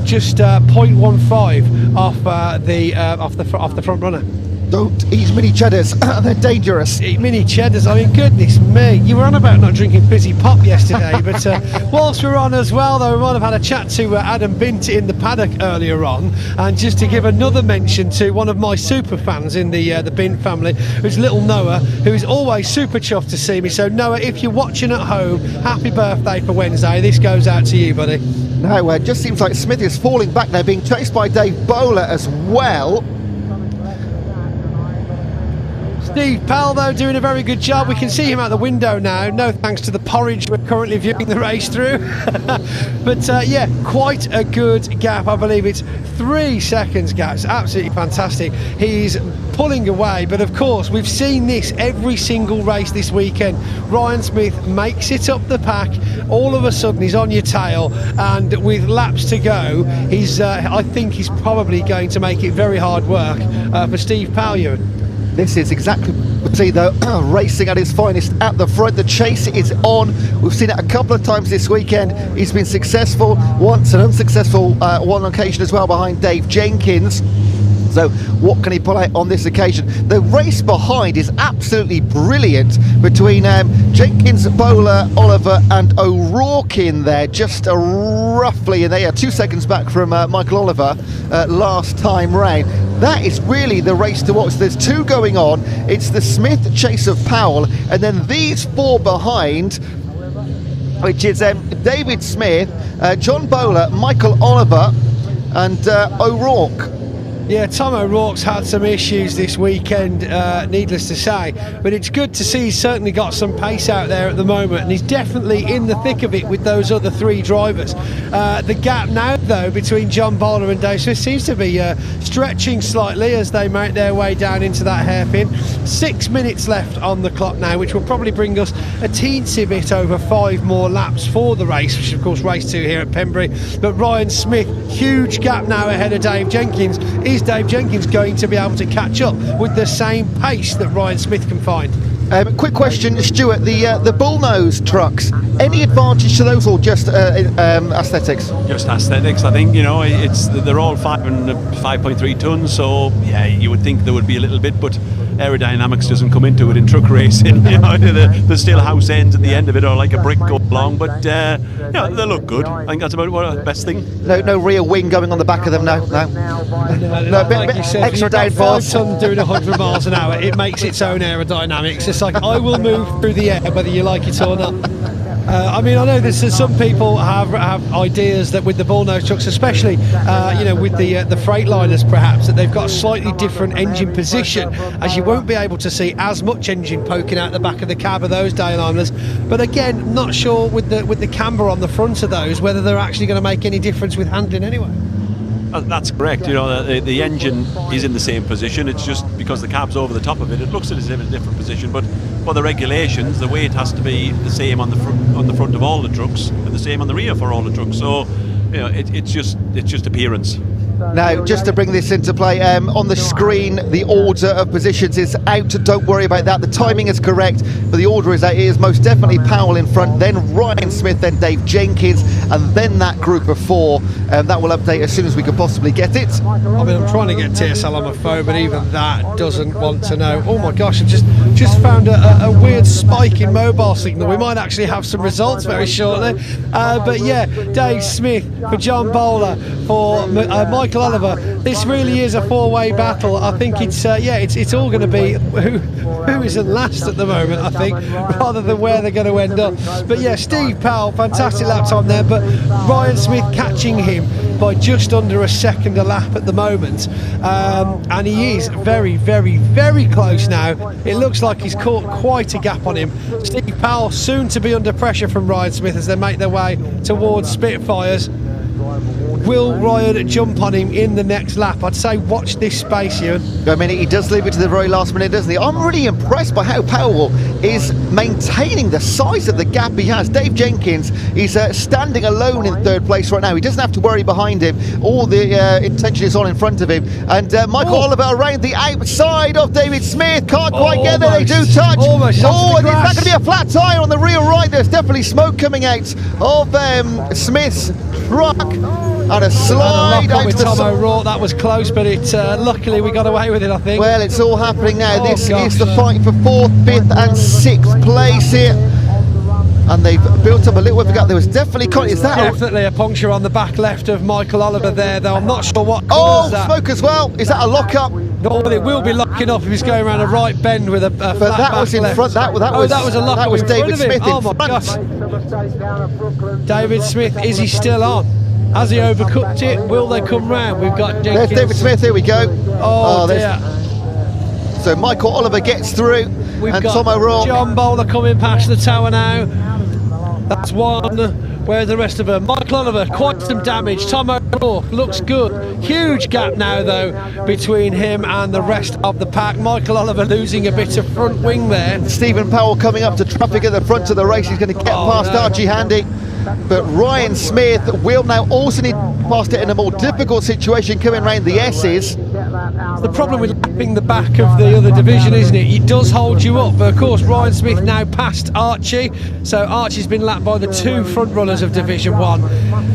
just 0.15 off the front runner. Don't eat mini cheddars, they're dangerous. Eat mini cheddars, I mean, goodness me. You were on about not drinking fizzy pop yesterday, but whilst we're on as well, though, we might have had a chat to Adam Bint in the paddock earlier on, and just to give another mention to one of my super fans in the Bint family, who's little Noah, who is always super chuffed to see me. So Noah, if you're watching at home, happy birthday for Wednesday. This goes out to you, buddy. Now, it just seems like Smith is falling back now, being chased by Dave Bowler as well. Steve Powell, though, doing a very good job. We can see him out the window now, no thanks to the porridge we're currently viewing the race through. But yeah, quite a good gap. I believe it's 3 seconds gap. It's absolutely fantastic. He's pulling away, but of course we've seen this every single race this weekend. Ryan Smith makes it up the pack, all of a sudden he's on your tail, and with laps to go, he's I think he's probably going to make it very hard work for Steve Powell. This is exactly what we see though, racing at his finest at the front. The chase is on. We've seen it a couple of times this weekend. He's been successful once, and unsuccessful one occasion as well behind Dave Jenkins. So what can he pull out on this occasion? The race behind is absolutely brilliant between Jenkins, Bowler, Oliver and O'Rourke in there, just roughly, and they are 2 seconds back from Michael Oliver last time round. That is really the race to watch. There's two going on. It's the Smith chase of Powell, and then these four behind, which is David Smith, John Bowler, Michael Oliver and O'Rourke. Yeah, Tom O'Rourke's had some issues this weekend, needless to say, but it's good to see he's certainly got some pace out there at the moment, and he's definitely in the thick of it with those other three drivers. The gap now, though, between John Bowler and Dave Smith seems to be stretching slightly as they make their way down into that hairpin. 6 minutes left on the clock now, which will probably bring us a teensy bit over 5 more laps for the race, which is of course race 2 here at Pembrey. But Ryan Smith, huge gap now ahead of Dave Jenkins. Is Dave Jenkins going to be able to catch up with the same pace that Ryan Smith can find? Quick question, Stuart, the bullnose trucks, any advantage to those or just aesthetics? Just aesthetics, I think. You know, they're all 5.3 tons, so yeah, you would think there would be a little bit, but aerodynamics doesn't come into it in truck racing. You know, there's still house ends at the end of it, or like a brick going along, but yeah, they look good. I think that's about the best thing. No rear wing going on the back of them, no, like you said, extra downforce. 5 ton doing 100 miles an hour, it makes its own aerodynamics. It's like, I will move through the air whether you like it or not. I mean, I know there's some people have ideas that with the bullnose trucks, especially with the Freightliners perhaps, that they've got a slightly different engine position, as you won't be able to see as much engine poking out the back of the cab of those Dayliners. But again, not sure with the camber on the front of those whether they're actually going to make any difference with handling anyway. That's correct. You know, the engine is in the same position. It's just because the cab's over the top of it, it looks as if it's a different position. But for the regulations, the weight has to be the same on the front of all the trucks and the same on the rear for all the trucks. So, you know, it's just appearance. Now, just to bring this into play, on the screen, the order of positions is out. Don't worry about that. The timing is correct, but the order is out. It is most definitely Powell in front, then Ryan Smith, then Dave Jenkins, and then that group of 4. That will update as soon as we can possibly get it. I mean, I'm trying to get TSL on my phone, but even that doesn't want to know. Oh my gosh, I've just found a weird spike in mobile signal. We might actually have some results very shortly. But yeah, Dave Smith for John Bowler, for Michael Oliver. This really is a 4-way battle. I think it's all going to be who isn't last at the moment, I think, rather than where they're going to end up. But yeah, Steve Powell, fantastic lap time there, but Ryan Smith catching him by just under a second a lap at the moment, and he is very, very, very close now. It looks like he's caught quite a gap on him. Steve Powell soon to be under pressure from Ryan Smith as they make their way towards Spitfires. Will Ryan jump on him in the next lap? I'd say watch this space, Ewan. I mean, he does leave it to the very last minute, doesn't he? I'm really impressed by how Powell is maintaining the size of the gap he has. Dave Jenkins, he's standing alone in 3rd place right now. He doesn't have to worry behind him. All the attention is on in front of him. And Michael Oliver around the outside of David Smith. Can't quite get there. They do touch. Almost. And is that going to be a flat tyre on the rear right? There's definitely smoke coming out of Smith's truck. And a slide out with to the Tom O'Rourke. That was close, but luckily we got away with it, I think. Well, it's all happening now. This gosh. is the fight for 4th, 5th and 6th place here. And they've built up a little bit of a gap. There was definitely definitely a puncture on the back left of Michael Oliver there, though I'm not sure what caused that. Smoke as well. Is that a lock-up? No, but it will be locking up if he's going around a right bend with a flat But that was in left. front. That was a lock-up. That was David Smith Oh in my front. gosh. David Smith, is he still on? Has he overcooked it? Will they come round? We've got Jenkins. There's David Smith. Here we go. Oh dear. So Michael Oliver gets through, We've and got Tom O'Rourke. John Bowler coming past the tower now. That's one. Where's the rest of them? Michael Oliver, quite some damage. Tom O'Rourke looks good. Huge gap now, though, between him and the rest of the pack. Michael Oliver losing a bit of front wing there. Stephen Powell coming up to traffic at the front of the race. He's going to get past Archie Handy. But Ryan Smith will now also need past it in a more difficult situation coming round the S's. The problem with lapping the back of the other division, isn't it? It does hold you up, but of course Ryan Smith now passed Archie, so Archie's been lapped by the 2 front runners of Division 1.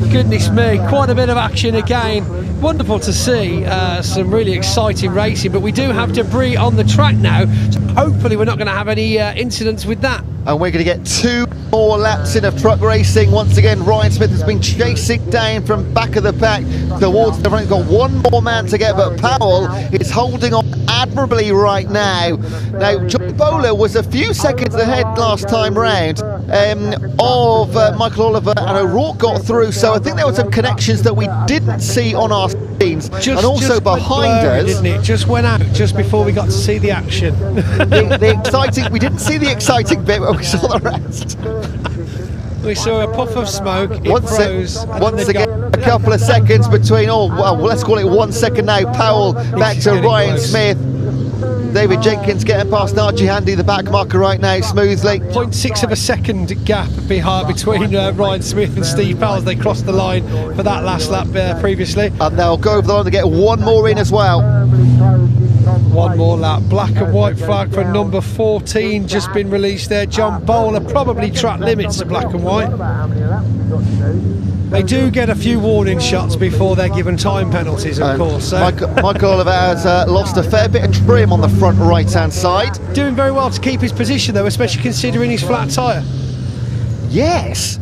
Goodness me, quite a bit of action again. Wonderful to see some really exciting racing, but we do have debris on the track now, so hopefully we're not going to have any incidents with that. And we're going to get 2 more laps in of truck racing. Once again, Ryan Smith has been chasing down from back of the pack towards the front. He's got 1 more man to get, but Powell is holding on admirably right now. Now, John Bowler was a few seconds ahead last time round. of Michael Oliver and O'Rourke got through, so I think there were some connections that we didn't see on our screens. And also behind us, didn't it? Just went out just before we got to see the action. the exciting, we didn't see the exciting bit, but we saw the rest. We saw a puff of smoke, it Once froze. again, a couple of seconds between, well, let's call it 1 second now. Powell back to Ryan Smith. David Jenkins getting past Archie Handy, the back marker right now, smoothly. 0.6 of a second gap behind between Ryan Smith and Steve Powell as they crossed the line for that last lap previously. And they'll go over the line to get one more in as well. One more lap. Black and white flag for number 14 just been released there. John Bowler, probably track limits to black and white. They do get a few warning shots before they're given time penalties, of course. So. Michael Oliver has lost a fair bit of trim on the front right-hand side. Doing very well to keep his position, though, especially considering his flat tyre. Yes.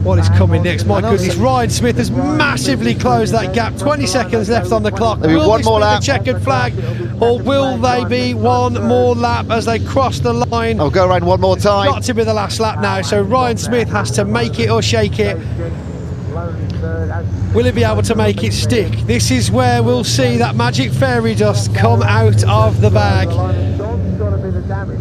What is coming next? My goodness, Ryan Smith has massively closed that gap. 20 seconds left on the clock. Will one more lap. The checkered flag, or will they be one more lap as they cross the line? I'll go around one more time. Got to be the last lap now, so Ryan Smith has to make it or shake it. Will he be able to make it stick? This is where we'll see that magic fairy dust come out of the bag.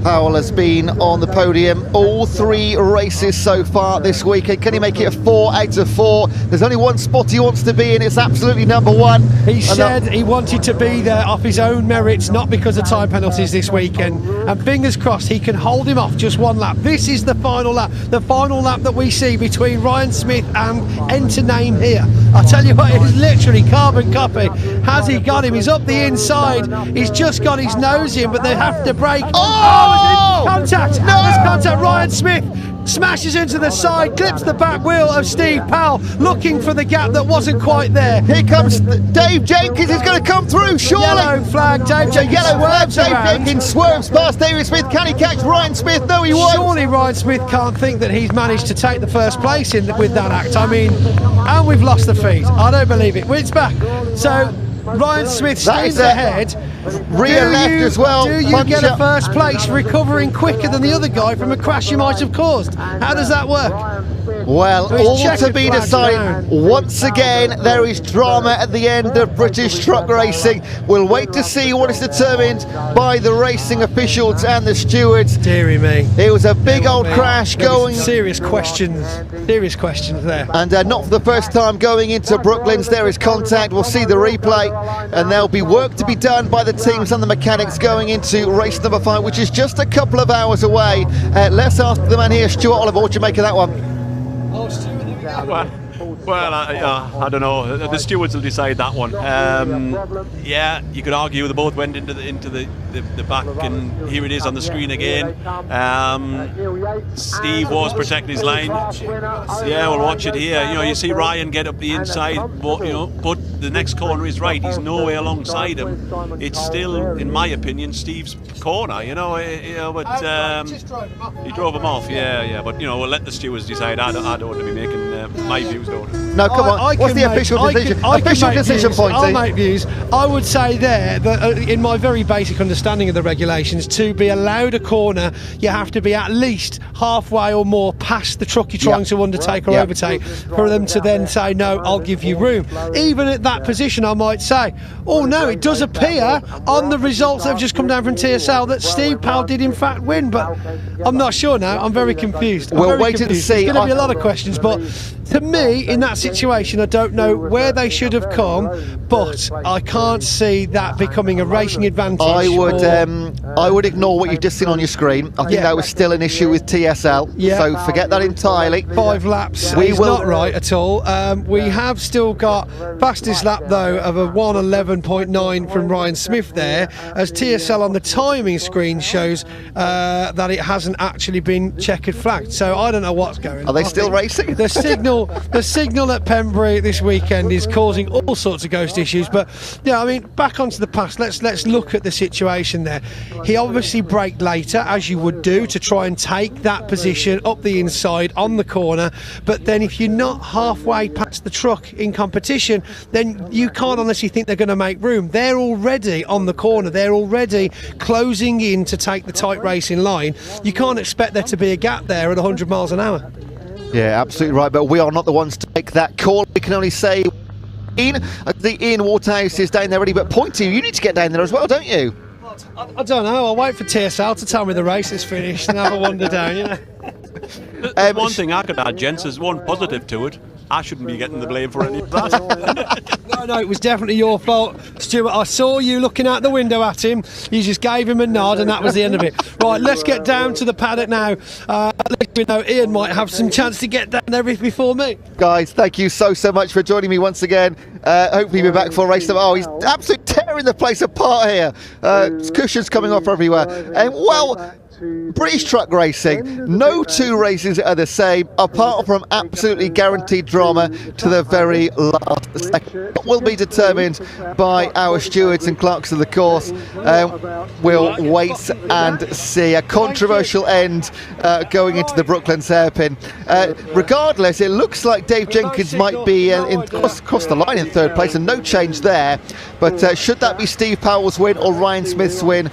Powell has been on the podium all 3 races so far this weekend. Can he make it a 4 out of 4? There's only one spot he wants to be in. It's absolutely number 1. He said he wanted to be there off his own merits, not because of time penalties this weekend. And fingers crossed he can hold him off just 1 lap. This is the final lap that we see between Ryan Smith and enter name here. I tell you what, it is literally carbon copy. Has he got him? He's up the inside. He's just got his nose in, but they have to brake. Oh! Contact! No! There's contact. Ryan Smith smashes into the side, clips the back wheel of Steve Powell, looking for the gap that wasn't quite there. Here comes Dave Jenkins, is going to come through, surely. Yellow flag, Dave Jenkins. Yellow flag, Dave Jenkins swerves past David Smith. Can he catch Ryan Smith? No, he won't. Surely Ryan Smith can't think that he's managed to take the first place with that act. I mean, and we've lost the feed. I don't believe it. It's back. So Ryan Smith stays ahead. Rear left as well. Do you get a first place recovering quicker than the other guy from a crash you might have caused? How does that work? Well, all to be decided. Once again, there is drama at the end of British truck racing. We'll wait to see what is determined by the racing officials and the stewards. Deary me. It was a big old crash going. Serious questions there. And not for the first time going into Brooklands. There is contact. We'll see the replay. And there'll be work to be done by the teams and the mechanics going into race number 5, which is just a couple of hours away. Let's ask the man here, Stuart Oliver, what do you make of that one? Well, I don't know. The stewards will decide that one. Yeah, you could argue they both went into the back, and here it is on the screen again. Steve was protecting his line. Yeah, we'll watch it here. You know, you see Ryan get up the inside, but the next corner is right. He's nowhere alongside him. It's still, in my opinion, Steve's corner. But he drove him off. Yeah. But we'll let the stewards decide. I don't want to be making my views known. No, come on. What's the official decision? Official decision point. I'll make views. I would say there that in my very basic understanding of the regulations, to be allowed a corner, you have to be at least halfway or more past the truck you're trying to undertake or overtake for them to then say, no, I'll give you room. Even at that position, I might say, oh no, it does appear on the results that have just come down from TSL that Steve Powell did in fact win, but I'm not sure now. I'm very confused. We'll wait and see. There's going to be a lot of questions, but to me, in that situation, I don't know where they should have come, but I can't see that becoming a racing advantage. I would ignore what you've just seen on your screen. I think that was still an issue with TSL, so forget that entirely. 5 laps is not right at all. We have still got fastest lap though of a 1:11.9 from Ryan Smith there, as TSL on the timing screen shows that it hasn't actually been checkered flagged. So I don't know what's going on. Are they still racing? The signal at Pembrey this weekend is causing all sorts of ghost issues. But yeah, I mean, back onto the past. Let's look at the situation there. He obviously braked later, as you would do, to try and take that position up the inside on the corner. But then if you're not halfway past the truck in competition, then you can't honestly think they're going to make room. They're already on the corner. They're already closing in to take the tight racing line. You can't expect there to be a gap there at 100 miles an hour. Yeah, absolutely right, but we are not the ones to make that call. We can only say the Ian Waterhouse is down there already, but Pointy, you need to get down there as well, don't you? I don't know. I'll wait for TSL to tell me the race is finished and have a wander down, you know. There's one thing I could add, gents, there's one positive to it. I shouldn't be getting the blame for any of that. No, it was definitely your fault, Stuart. I saw you looking out the window at him. You just gave him a nod, and that was the end of it. Right, let's get down to the paddock now. We know Ian might have some chance to get down there before me. Guys, thank you so much for joining me once again. Hopefully we're back for a race. Oh, he's absolutely tearing the place apart here. Cushions coming off everywhere. And well, British truck racing, no two races are the same, apart from absolutely guaranteed drama to the very last second. It will be determined by our stewards and clerks of the course. We'll wait and see. A controversial end going into the Brooklands hairpin. Regardless, it looks like Dave Jenkins might be across the line in third place, and no change there. But should that be Steve Powell's win or Ryan Smith's win?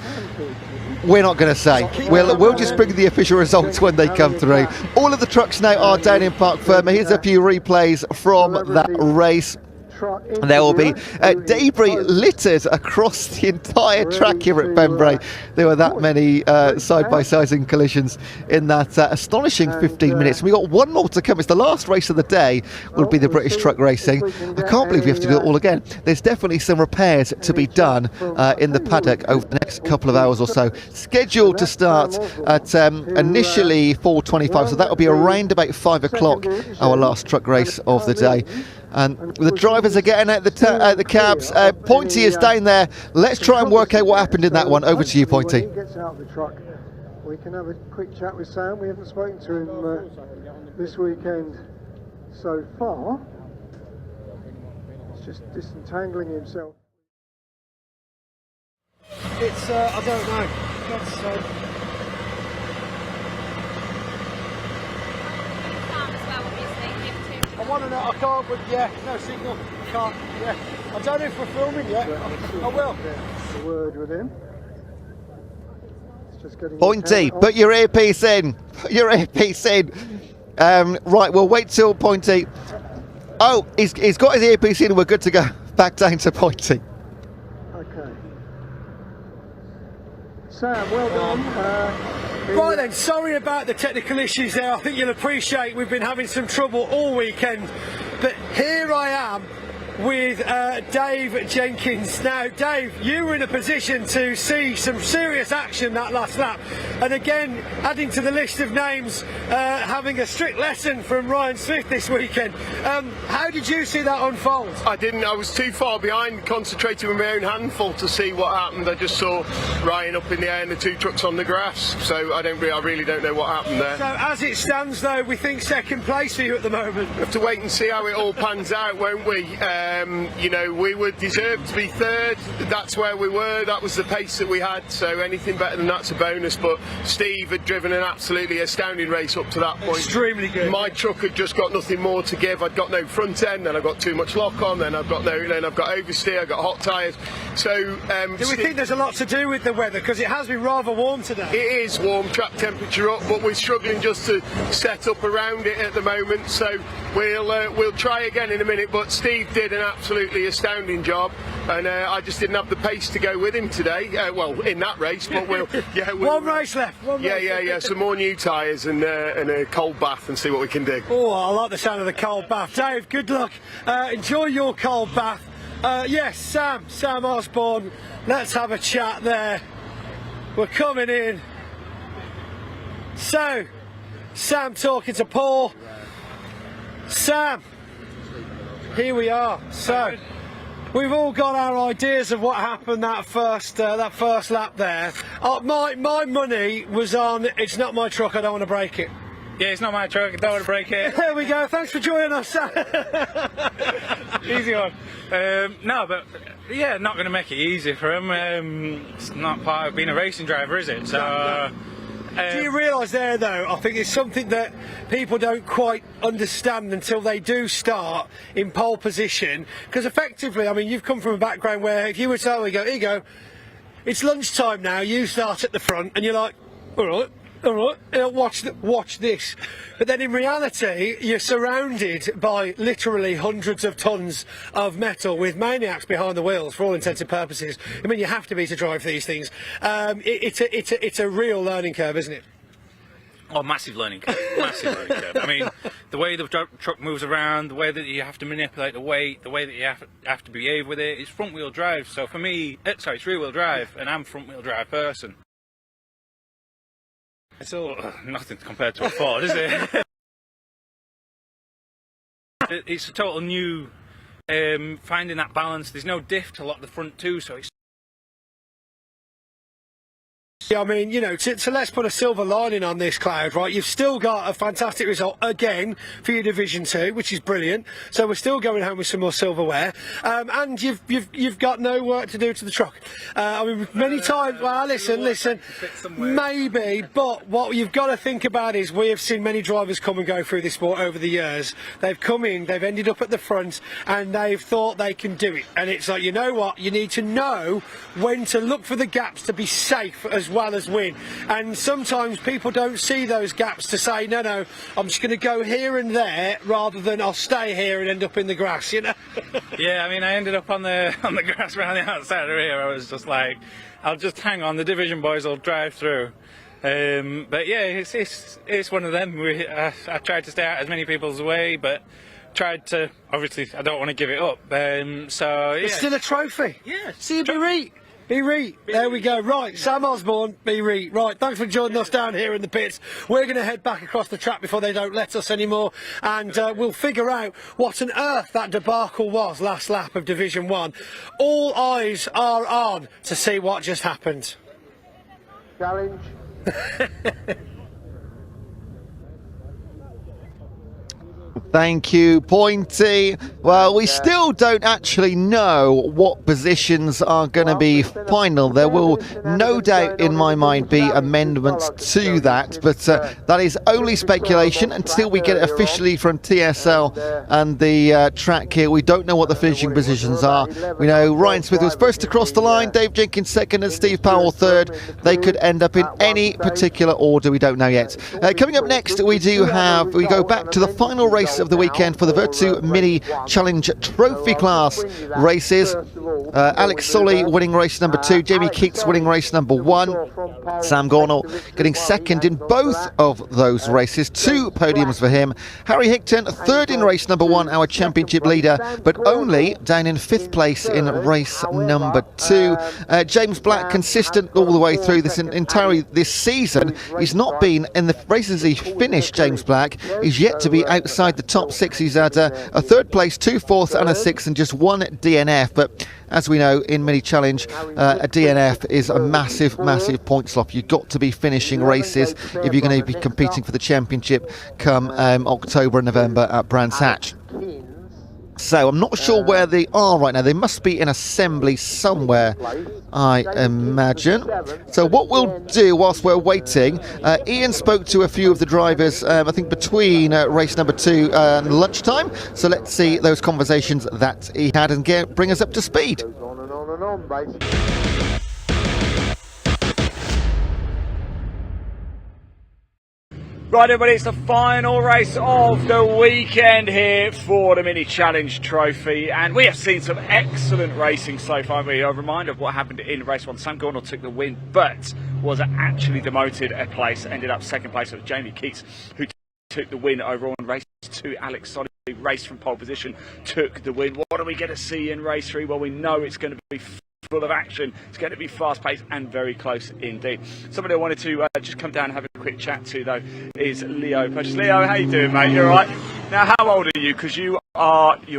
We're not going to say. We'll just bring the official results when they come through. All of the trucks now are down in Parc Ferme. Here's a few replays from that race. There will be debris littered across the entire track here at Pembrey. There were that many side-by-sides and collisions in that astonishing 15 minutes. We got one more to come. It's the last race of the day, will be the British truck racing. I can't believe we have to do it all again. There's definitely some repairs to be done in the paddock over the next couple of hours or so. Scheduled to start at initially 4:25, so that will be around about 5 o'clock, our last truck race of the day. And the drivers are getting out the cabs. Pointy is down there. Let's try and work out what happened in that one. Over to you, Pointy. When he gets out of the truck, we can have a quick chat with Sam. We haven't spoken to him this weekend so far. He's just disentangling himself. It's, I don't know. That's, I want to know, I can't, but yeah, no signal, I can't, yeah. I don't know if we're filming yet, I will. A word with him. It's just getting Pointy, put your earpiece in. Put your earpiece in. Right, we'll wait till Pointy. Oh, he's got his earpiece in, we're good to go. Back down to Pointy. Okay. Sam, well done. Right then, sorry about the technical issues there. I think you'll appreciate we've been having some trouble all weekend. But here I am with Dave Jenkins. Now, Dave, you were in a position to see some serious action that last lap. And again, adding to the list of names, having a strict lesson from Ryan Smith this weekend. How did you see that unfold? I didn't. I was too far behind, concentrating with my own handful to see what happened. I just saw Ryan up in the air and the two trucks on the grass. So I really don't know what happened there. So as it stands, though, we think second place for you at the moment. We have to wait and see how it all pans out, won't we? You know, we would deserve to be third. That's where we were. That was the pace that we had. So anything better than that's a bonus. But Steve had driven an absolutely astounding race up to that point. Extremely good. My truck had just got nothing more to give. I'd got no front end, then I got too much lock on, then I've got oversteer, I've got hot tyres. So do we think there's a lot to do with the weather? Because it has been rather warm today. It is warm, track temperature up, but we're struggling just to set up around it at the moment. So we'll try again in a minute. But Steve did an absolutely astounding job, and I just didn't have the pace to go with him today. Well, in that race, but one race left. Some more new tyres and a cold bath, and see what we can do. Oh, I like the sound of the cold bath. Dave, good luck. Enjoy your cold bath. Yes, Sam Osborne. Let's have a chat there. We're coming in. So, Sam talking to Paul. Sam, here we are. So, we've all got our ideas of what happened that first lap there. My money was on, it's not my truck, I don't want to break it. Yeah, it's not my truck. I don't want to break it. There we go. Thanks for joining us. Easy one. No, but yeah, not going to make it easy for him. It's not part of being a racing driver, is it? So. Do you realise there, though, I think it's something that people don't quite understand until they do start in pole position. Because effectively, I mean, you've come from a background where if you were to, here you go, it's lunchtime now, you start at the front, and you're like, all right, watch this. But then in reality, you're surrounded by literally hundreds of tons of metal with maniacs behind the wheels for all intents and purposes. I mean, you have to be to drive these things. It's a real learning curve, isn't it? Oh, massive learning curve. Massive learning curve. I mean, the way the truck moves around, the way that you have to manipulate the weight, the way that you have to behave with it, it's front wheel drive. So for me, it's rear wheel drive, and I'm a front wheel drive person. It's all nothing compared to a Ford, is it? It's a total new finding that balance. There's no diff to lock the front too, so it's. Yeah, I mean, you know, so let's put a silver lining on this, Cloud, right? You've still got a fantastic result again for your Division 2, which is brilliant. So we're still going home with some more silverware, and you've got no work to do to the truck. I mean, many times. Well, listen, maybe, but what you've got to think about is we have seen many drivers come and go through this sport over the years. They've come in, they've ended up at the front, and they've thought they can do it. And it's like, you know what? You need to know when to look for the gaps to be safe as well as win, and sometimes people don't see those gaps to say, no, I'm just going to go here and there rather than I'll stay here and end up in the grass, you know. Yeah, I mean, I ended up on the grass around the outside of here. I was just like, I'll just hang on, the Division boys will drive through. But yeah, it's one of them. I tried to stay out as many people's way, but tried to, obviously I don't want to give it up. So yeah. It's still a trophy. Yeah. See you, Bereet. There we go. Right, Sam Osborne, Bereet. Right, thanks for joining us down here in the pits. We're going to head back across the track before they don't let us anymore, and we'll figure out what on earth that debacle was last lap of Division 1. All eyes are on to see what just happened. Challenge. Thank you, Pointy. Well, we still don't actually know what positions are going to be final. There will no doubt in my mind be amendments to that, but that is only speculation until we get it officially from TSL and the track here. We don't know what the finishing positions are. We know Ryan Smith was first to cross the line, Dave Jenkins second, and Steve Powell third. They could end up in any particular order. We don't know yet. Coming up next, we go back to the final race of the weekend for the Vertu Mini Challenge Trophy class races. Alex Solly winning race number 2, Jamie Keats winning race number 1, Sam Gornall getting second in both of those races, 2 podiums for him. Harry Higton third in race number 1, our championship leader, but only down in 5th place in race number 2. James Black consistent all the way through this entirely this season. He's not been in the races he finished. James Black is yet to be outside the top 6. He's had a 3rd place, 2 4ths and a 6th, and just 1 DNF. But as we know, in Mini Challenge, a DNF is a massive point slot. You've got to be finishing races if you're going to be competing for the championship come October and November at Brands Hatch. So I'm not sure where they are right now. They must be in assembly somewhere, I imagine. So what we'll do whilst we're waiting, Ian spoke to a few of the drivers, I think between race number 2 and lunchtime. So let's see those conversations that he had and bring us up to speed. On and on and on, basically. Right, everybody, it's the final race of the weekend here for the Mini Challenge Trophy, and we have seen some excellent racing so far. A reminder of what happened in race 1. Sam Gornall took the win, but was actually demoted a place, ended up 2nd place. It was Jamie Keats who took the win over on race 2. Alex Solly raced from pole position, took the win. What are we going to see in race 3? Well, we know it's going to be full of action. It's going to be fast-paced and very close indeed. Somebody I wanted to just come down and have a quick chat to, though, is Leo. Leo, how you doing, mate? You all right? Now, how old are you? Because you're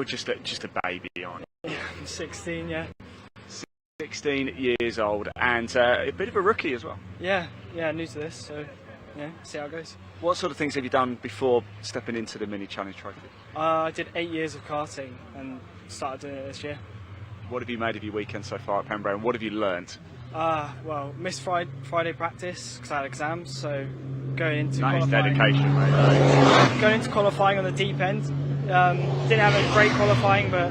just a baby, aren't you? Yeah, I'm 16, yeah. 16 years old, and a bit of a rookie as well. Yeah, new to this, so see how it goes. What sort of things have you done before stepping into the Mini Challenge Trophy? I did 8 years of karting and started doing it this year. What have you made of your weekend so far at Pembrey, and what have you learned? Well, missed Friday practice because I had exams, so going into That is qualifying. dedication, mate. Going into qualifying on the deep end. Didn't have a great qualifying, but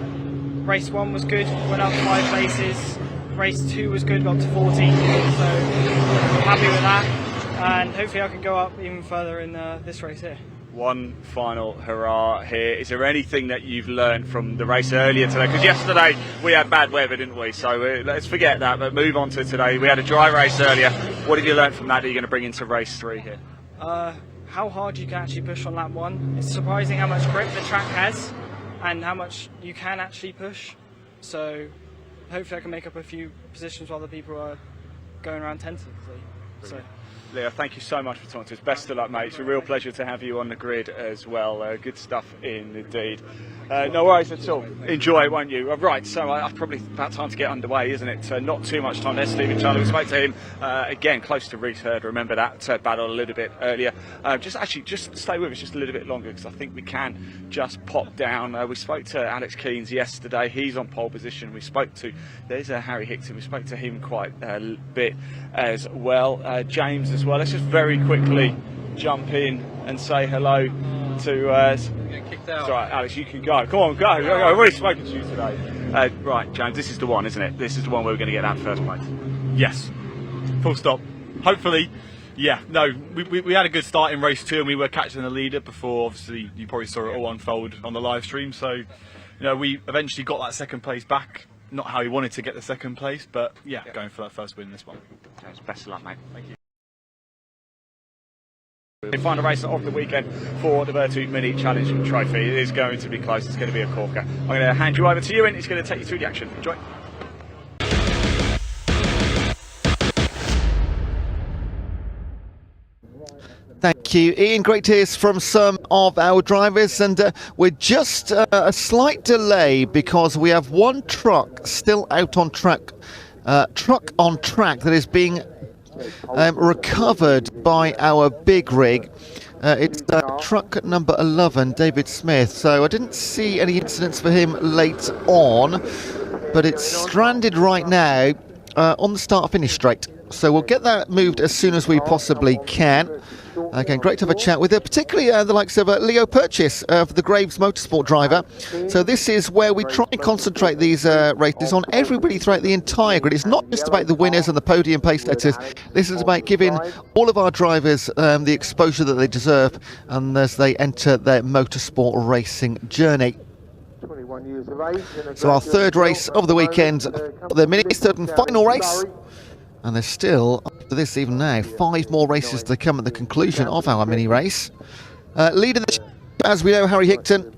race 1 was good, went up 5 places. Race 2 was good, got up to 14, so I'm happy with that. And hopefully I can go up even further in this race here. One final hurrah here. Is there anything that you've learned from the race earlier today? Because yesterday we had bad weather, didn't we? So let's forget that, but move on to today. We had a dry race earlier. What have you learned from that you're going to bring into race 3 here? How hard you can actually push on lap 1. It's surprising how much grip the track has and how much you can actually push. So hopefully I can make up a few positions while the people are going around tentatively. So. Leo, thank you so much for talking to us. Best of luck, mate. It's a real pleasure to have you on the grid as well. Good stuff indeed. No worries at all. Enjoy, won't you? Right, so probably about time to get underway, isn't it? Not too much time. There's Stephen Charlie. We spoke to him again, close to Reese Hurd. Remember that battle a little bit earlier. Just stay with us just a little bit longer because I think we can just pop down. We spoke to Alex Keens yesterday. He's on pole position. We spoke to, there's Harry Hickton. We spoke to him quite a bit as well. James as well. Let's just very quickly jump in and say hello to kicked out. It's all right, Alex, you can go. Come on, go. I've already spoken to you today. Right, James, this is the one, isn't it? This is the one where we're going to get that first place. Yes. Full stop. Hopefully, yeah. No, we had a good start in race 2 and we were catching the leader before, obviously, you probably saw it all unfold on the live stream. So, we eventually got that second place back. Not how we wanted to get the second place, but yeah, going for that first win in this one. James, best of luck, mate. Thank you. The final race of the weekend for the Vertu Mini Challenge Trophy. It is going to be close. It's going to be a corker. I'm going to hand you over to you, and it's going to take you through the action. Enjoy. Thank you, Ian. Great to hear from some of our drivers, and we're just a slight delay because we have one truck still out on track. Truck on track that is being recovered by our big rig. It's truck number 11, David Smith. So I didn't see any incidents for him late on, but it's stranded right now on the start-finish straight. So we'll get that moved as soon as we possibly can. Again, great to have a chat with her, particularly the likes of Leo Purchase, the Graves Motorsport driver. So this is where we try and concentrate these races on everybody throughout the entire grid. It's not just about the winners and the podium pace setters. This is about giving all of our drivers the exposure that they deserve and as they enter their motorsport racing journey. So our third race of the weekend, the Mini's third and final race. And there's still, after this even now, 5 more races to come at the conclusion of our mini race. Leading the as we know, Harry Hickton,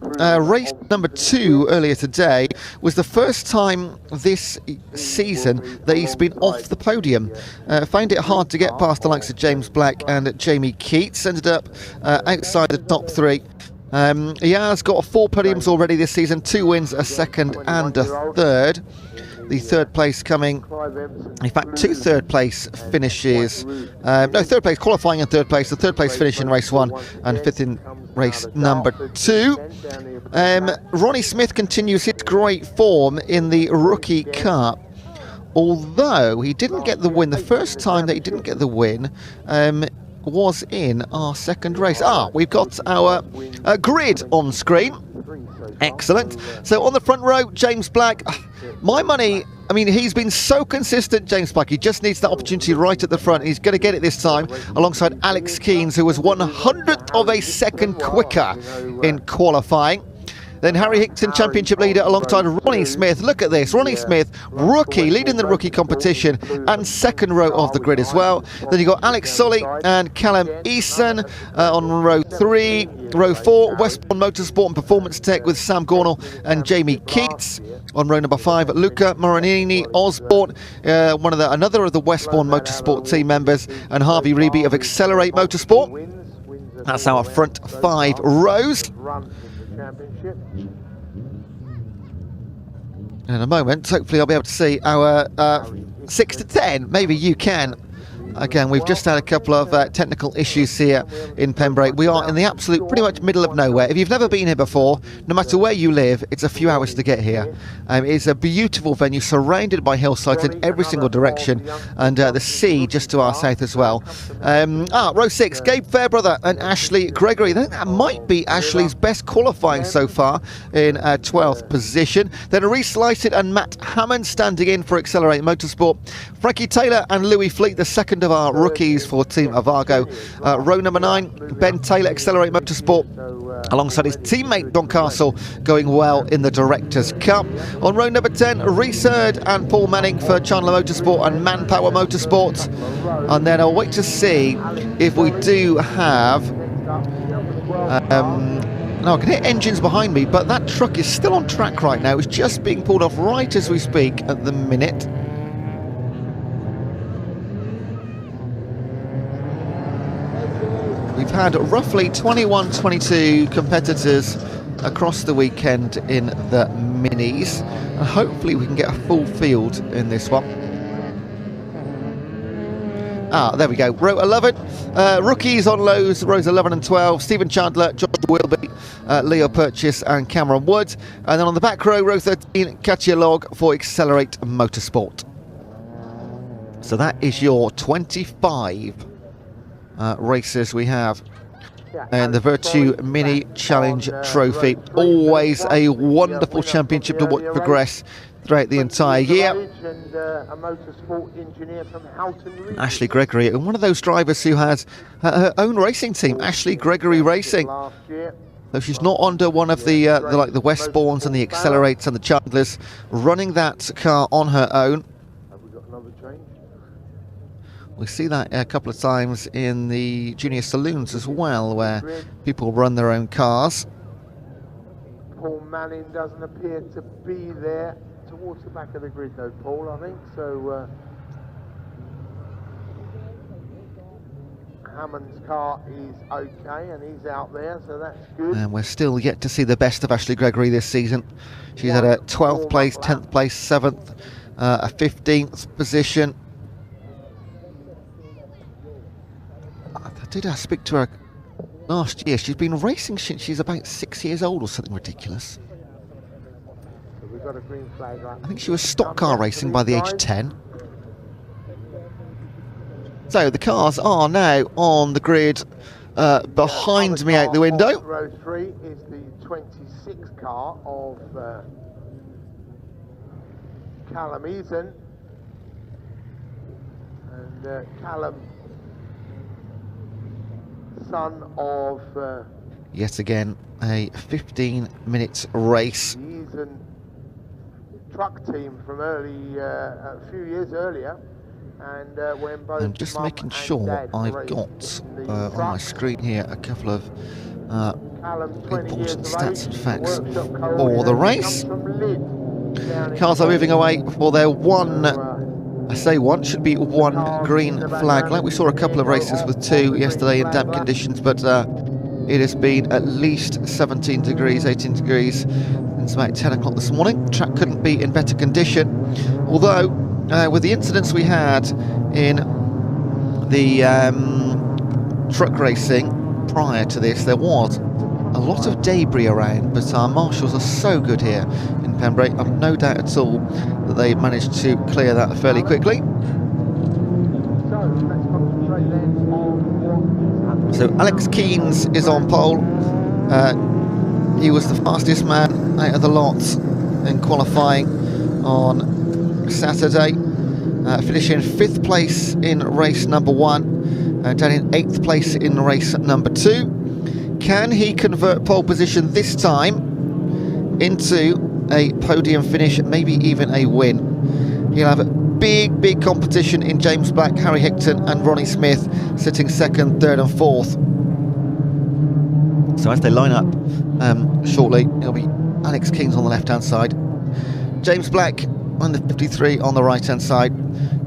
race number 2 earlier today was the first time this season that he's been off the podium. Found it hard to get past the likes of James Black and Jamie Keats. Ended up outside the top 3. He has got 4 podiums already this season, 2 wins, a second and a third. The third place coming, in fact, 2 third place finishes, third place qualifying and third place, the third place finish in race 1 and 5th in race number 2. Ronnie Smith continues his great form in the Rookie Cup, although he didn't get the win. The first time that he didn't get the win was in our second race. We've got our grid on screen. Excellent. So on the front row, James Black. My money, I mean, he's been so consistent, James Black. He just needs that opportunity right at the front. He's going to get it this time alongside Alex Keens, who was 100th of a second quicker in qualifying. Then Harry Hickton, championship leader, alongside Ronnie Smith. Look at this, Ronnie Smith, rookie, leading the rookie competition, and second row of the grid as well. Then you've got Alex Solly and Callum Eason on row 3. Row 4, Westbourne Motorsport and Performance Tech with Sam Gornall and Jamie Keats. On row number 5, Luca Moranini Osborne, another of the Westbourne Motorsport team members, and Harvey Reeby of Accelerate Motorsport. That's our front 5 rows. In a moment, hopefully I'll be able to see our 6 to 10. Maybe you can. Again, we've just had a couple of technical issues here in Pembrey. We are in the absolute, pretty much middle of nowhere. If you've never been here before, no matter where you live, it's a few hours to get here. It's a beautiful venue surrounded by hillsides in every single direction, and the sea just to our south as well. Row 6, Gabe Fairbrother and Ashley Gregory. That might be Ashley's best qualifying so far in 12th position. Then Reece Lycett and Matt Hammond standing in for Accelerate Motorsport. Frankie Taylor and Louis Fleet, the second of our rookies for Team Avago. Row number 9, Ben Taylor, Accelerate Motorsport, alongside his teammate Don Castle, going well in the Directors' Cup. On row number 10, Reece Hurd and Paul Manning for Chandler Motorsport and Manpower Motorsport. And then I'll wait to see if we do have... now I can hear engines behind me, but that truck is still on track right now. It's just being pulled off right as we speak at the minute. We've had roughly 21-22 competitors across the weekend in the minis, and hopefully we can get a full field in this one. There we go. Row 11, rookies on rows 11 and 12, Stephen Chandler, Josh Wilby, Leo Purchase and Cameron Wood. And then on the back row, row 13, Katya Log for Accelerate Motorsport. So that is your 25 racers we have. And the Vertu Mini Challenge Trophy, always a wonderful championship to watch progress throughout the entire year. Ashley Gregory, and one of those drivers who has her own racing team, Ashley Gregory Racing. Though she's not under one of the like the Westbournes and the Accelerates and the Chandlers, running that car on her own. We see that a couple of times in the junior saloons as well, where people run their own cars. Paul Manning doesn't appear to be there towards the back of the grid though, Paul, I think. So Hammond's car is okay and he's out there, so that's good. And we're still yet to see the best of Ashley Gregory this season. She's had a 12th place, 10th place, 7th, a 15th position. I speak to her last year. She's been racing since she's about 6 years old or something ridiculous. So we've got a green flag right. I think she was stock car racing by the age of 10. So the cars are now on the grid behind me out the window. Row 3 is the 26 car of Callum Eason. And Callum, son of yet again a 15-minute race. The Eason truck team from a few years earlier, and when both I'm just making sure I've got on my screen here a couple of important stats and facts for the race. Cars are moving away for their one, I say one, should be one green flag. Like we saw a couple of races with two yesterday in damp conditions, but it has been at least 17 degrees, 18 degrees since about 10 o'clock this morning. Track couldn't be in better condition, although with the incidents we had in the truck racing prior to this, there was a lot of debris around, but our marshals are so good here in Pembrey. I've no doubt at all that they managed to clear that fairly quickly. So Alex Keynes is on pole. He was the fastest man out of the lot in qualifying on Saturday, finishing 5th place in race number 1, down in 8th place in race number 2. Can he convert pole position this time into a podium finish, maybe even a win? He'll have a big competition in James Black, Harry Hickton and Ronnie Smith sitting 2nd, 3rd and 4th. So as they line up shortly, it'll be Alex Keynes on the left-hand side, James Black on the 53 on the right-hand side,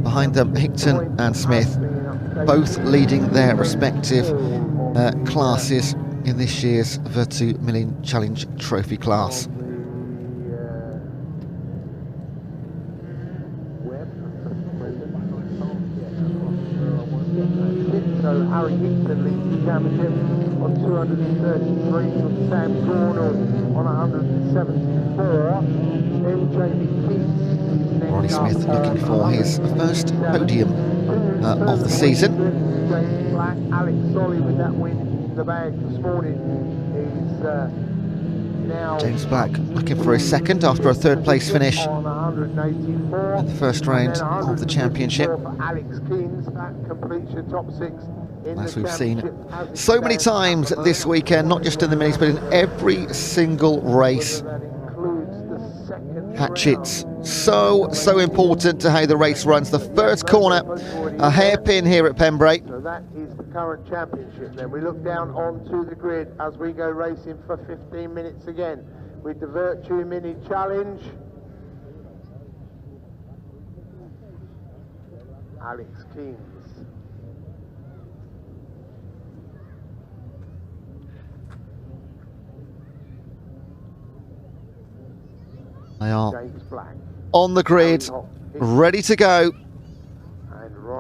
behind them Hickton and Smith, both leading their respective classes in this year's Vertu Milling Challenge Trophy class. So Harry Hickson leads the championship on 233 from Sam Cornell on 174. Then Jamie Keats. Ronnie Smith looking for his first podium of the season. James Black, Alex Solly with that win in the bag this morning is now James Black looking for his second after a third place finish on 184. in the first round of the championship. For Alex Keens, that completes your top six. As we've seen so many times this weekend, not just in the minis but in every single race. Hatchets so important to how the race runs. The first corner, a hairpin here at Pembrey. So that is the current championship. Then we look down onto the grid as we go racing for 15 minutes again with the Vertu Mini Challenge. Alex Keens. They are on the grid, ready to go.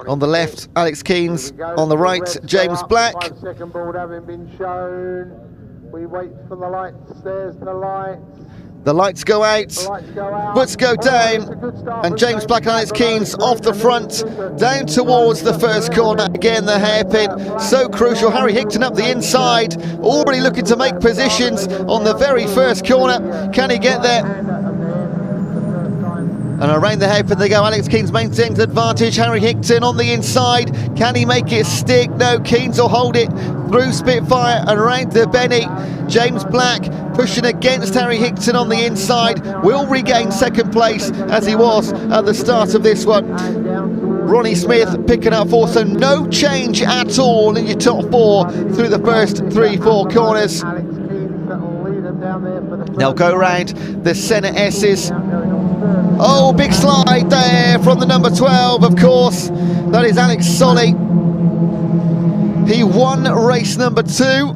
On the left, Alex Keens. On the right, James Black. 5 second board having been shown. We wait for the lights. There's the lights. The lights go out, butts go down, and James Black and Alex Keens off the front, down towards the first corner. Again, the hairpin, so crucial. Harry Hickton up the inside, already looking to make positions on the very first corner. Can he get there? And around the hairpin they go. Alex Keens maintains advantage. Harry Hickton on the inside. Can he make it stick? No, Keens will hold it through Spitfire and around the Benny. James Black pushing against Harry Hickton on the inside. Will regain second place as he was at the start of this one. Ronnie Smith picking up fourth, so no change at all in your top four through the first 3-4 corners. They'll go round the centre S's. Oh, big slide there from the number 12, of course. That is Alex Solly. He won race number 2.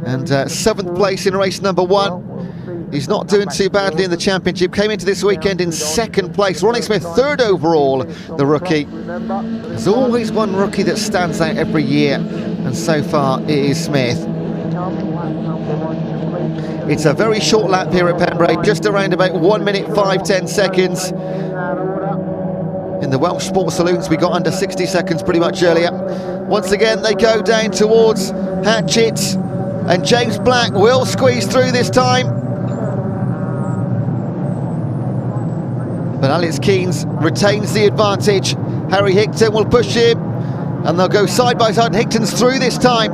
And 7th place in race number 1. He's not doing too badly in the championship. Came into this weekend in 2nd place. Ronnie Smith 3rd overall, the rookie. There's always one rookie that stands out every year. And so far it is Smith. It's a very short lap here at Pembrey, just around about 1 minute 5-10 seconds. In the Welsh Sports Saloons we got under 60 seconds pretty much earlier. Once again they go down towards Hatchets, and James Black will squeeze through this time. But Alex Keens retains the advantage. Harry Hickton will push him, and they'll go side by side. Hickton's through this time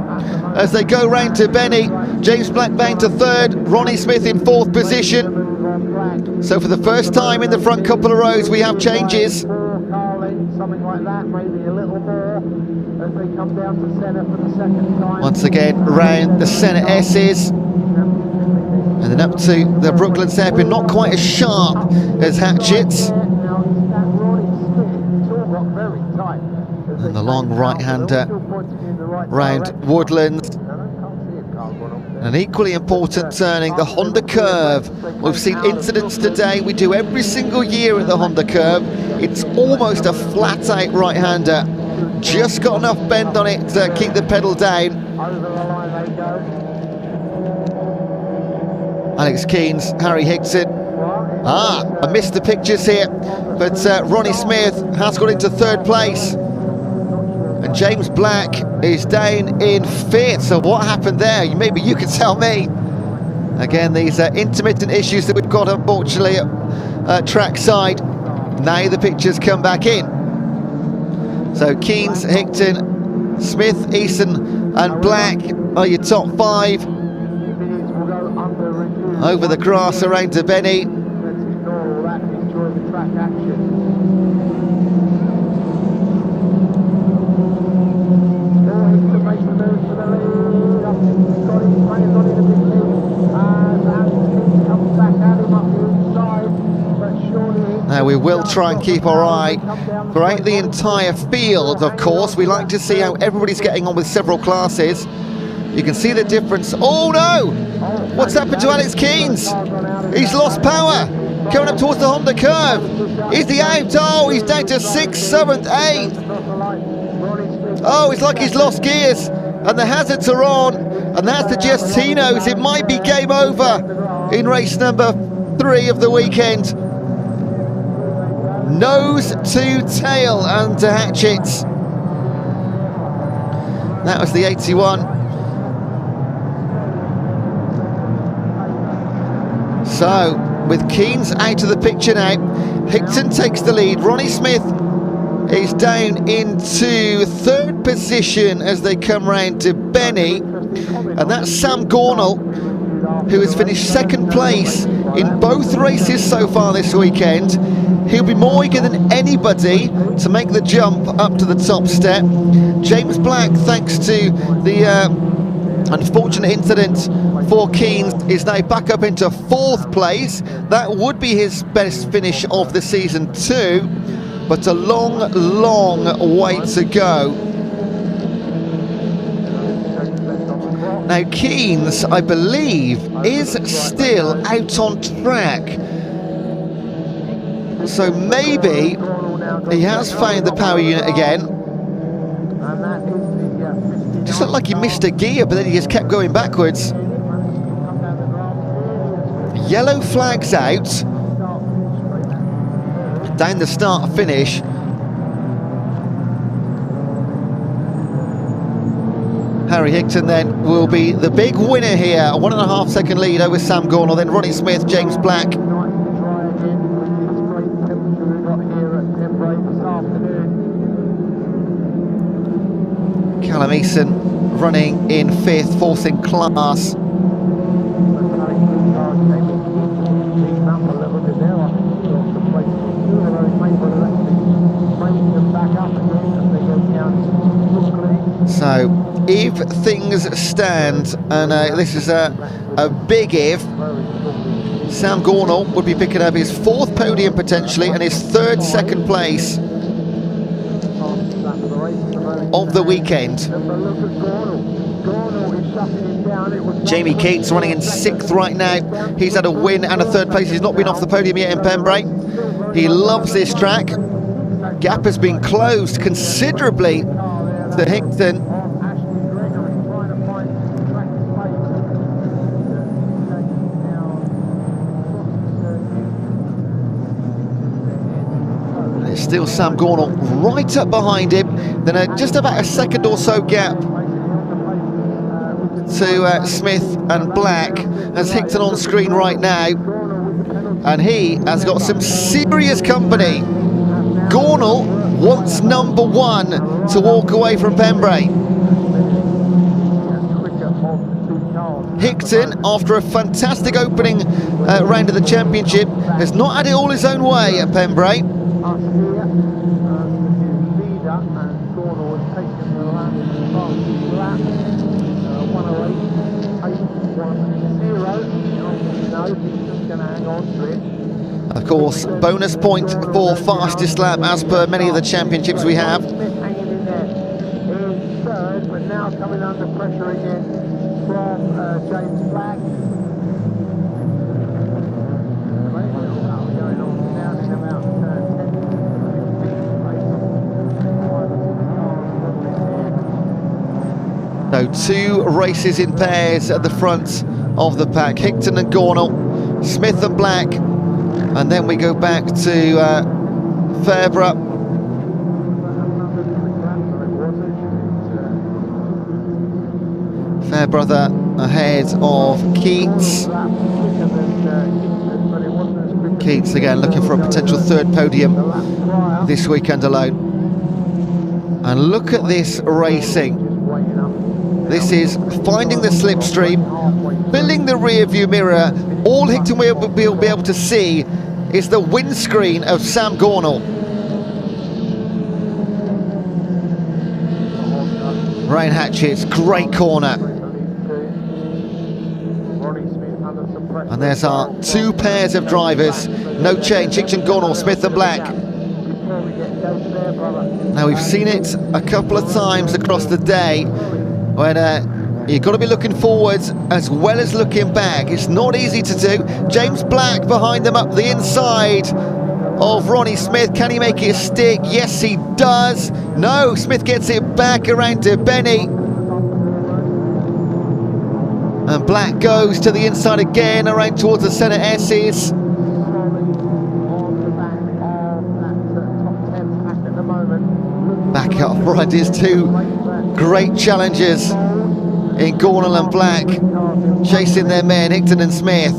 as they go round to Benny. James Black down to 3rd, Ronnie Smith in 4th position. So for the first time in the front couple of rows we have changes. Something like that, maybe a little more as they come down to centre for the second time. Once again round the centre S's. And then up to the Brooklyn hairpin, not quite as sharp as Hatchets. And the long right-hander round Woodlands. An equally important turning, the Honda Curve. We've seen incidents today. We do every single year at the Honda Curve. It's almost a flat-out right-hander. Just got enough bend on it to keep the pedal down. Alex Keens, Harry Hickton. I missed the pictures here, but Ronnie Smith has got into 3rd place. And James Black is down in 5th. So what happened there? Maybe you can tell me. Again, these intermittent issues that we've got, unfortunately, at trackside. Now the pictures come back in. So Keens, Hickton, Smith, Eason and Black are your top 5. Over the grass around to Benny. Now we will try and keep our eye throughout the entire field, of course. We like to see how everybody's getting on with several classes. You can see the difference. Oh no! What's happened to Alex Keens? He's lost power. Coming up towards the Honda Curve. Is he out? Oh, he's down to 6th, 7th, 8th. Oh, it's like he's lost gears, and the hazards are on, and that suggests he knows it might be game over in race number 3 of the weekend. Nose to tail under Hatchets. That was the 81. So, with Keynes out of the picture now, Hickton takes the lead. Ronnie Smith is down into 3rd position as they come round to Benny, and that's Sam Gornall, who has finished 2nd place in both races so far this weekend. He'll be more eager than anybody to make the jump up to the top step. James Black, thanks to the unfortunate incident for Keynes, is now back up into 4th place. That would be his best finish of the season too, but a long, long way to go. Now Keynes, I believe, is still out on track, so maybe he has found the power unit again. Just looked like he missed a gear, but then he just kept going backwards. Yellow flags out down the start finish. Harry Hickton then will be the big winner here. A 1.5 second lead over Sam Gornall, then Ronnie Smith, James Black. Callum Eason running in 5th, forcing class. So if things stand, and this is a big if, Sam Gornall would be picking up his 4th podium potentially and his 3rd second place of the weekend. Jamie Keats running in 6th right now. He's had a win and a 3rd place. He's not been off the podium yet in Pembrey. He loves this track. Gap has been closed considerably to Hickton. And it's still Sam Gornall right up behind him. Then just about a second or so gap to Smith and Black, as Hickton on screen right now, and he has got some serious company. Gornall wants number 1 to walk away from Pembrey. Hickton, after a fantastic opening round of the championship, has not had it all his own way at Pembrey. Of course, bonus point for fastest lap as per many of the championships we have. But now coming under pressure again from James Black. So 2 races in pairs at the front of the pack. Hickton and Gornall, Smith and Black, and then we go back to Fairbrother. Fairbrother ahead of Keats. Keats again looking for a potential 3rd podium this weekend alone. And look at this racing. This is finding the slipstream, building the rear view mirror. All Hickton will be able to see is the windscreen of Sam Gornall. Ryan Hatchett's great corner. And there's our 2 pairs of drivers. No change, Hickton, Gornall, Smith and Black. Now we've seen it a couple of times across the day when you've got to be looking forwards as well as looking back. It's not easy to do. James Black behind them up the inside. of Ronnie Smith. Can he make it stick? Yes, he does. No, Smith gets it back around to Benny. And Black goes to the inside again, around towards the centre S's. Back up front is two great challengers in Gornall and Black, chasing their men, Hickton and Smith.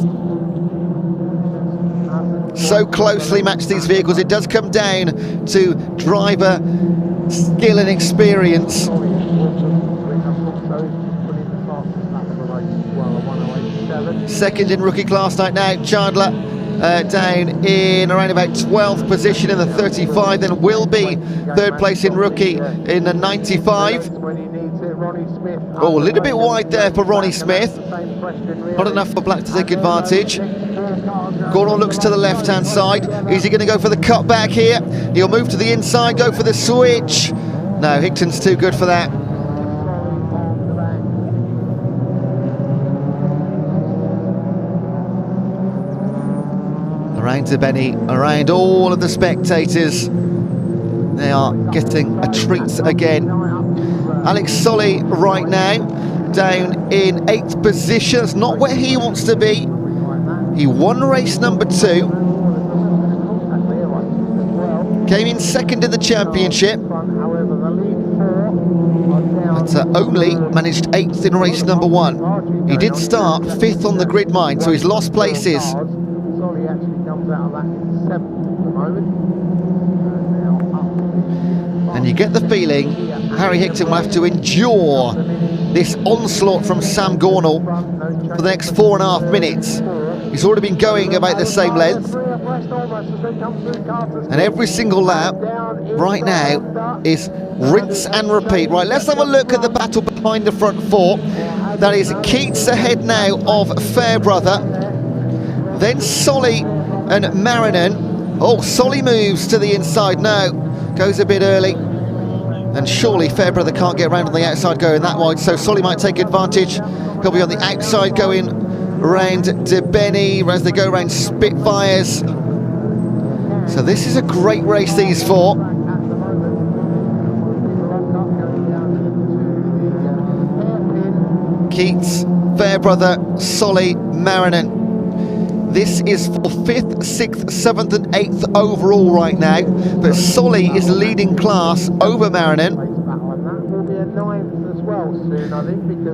So closely matched these vehicles, it does come down to driver skill and experience. Second in rookie class night now, Chandler down in around about 12th position in the 35, then will be third place in rookie in the 95. Oh, a little bit wide there for Ronnie Smith. Not enough for Black to take advantage. Gordon looks to the left-hand side. Is he going to go for the cut back here? He'll move to the inside, go for the switch. No, Hickton's too good for that. Around to Benny, around all of the spectators. They are getting a treat again. Alex Solly right now down in 8th position. That's not where he wants to be. He won race number 2. Came in second in the championship. But only managed 8th in race number 1. He did start 5th on the grid mine, so he's lost places. And you get the feeling Harry Hickton will have to endure this onslaught from Sam Gornall for the next 4.5 minutes. He's already been going about the same length. And every single lap right now is rinse and repeat. Right, let's have a look at the battle behind the front 4. That is Keats ahead now of Fairbrother. Then Solly and Marinan. Oh, Solly moves to the inside now. Goes a bit early. And surely Fairbrother can't get around on the outside going that wide, so Solly might take advantage. He'll be on the outside going round to Benny as they go around Spitfires. So this is a great race, these 4. Keats, Fairbrother, Solly, Marinan. This is for 5th, 6th, 7th and 8th overall right now, but Solly is leading class over Marinan.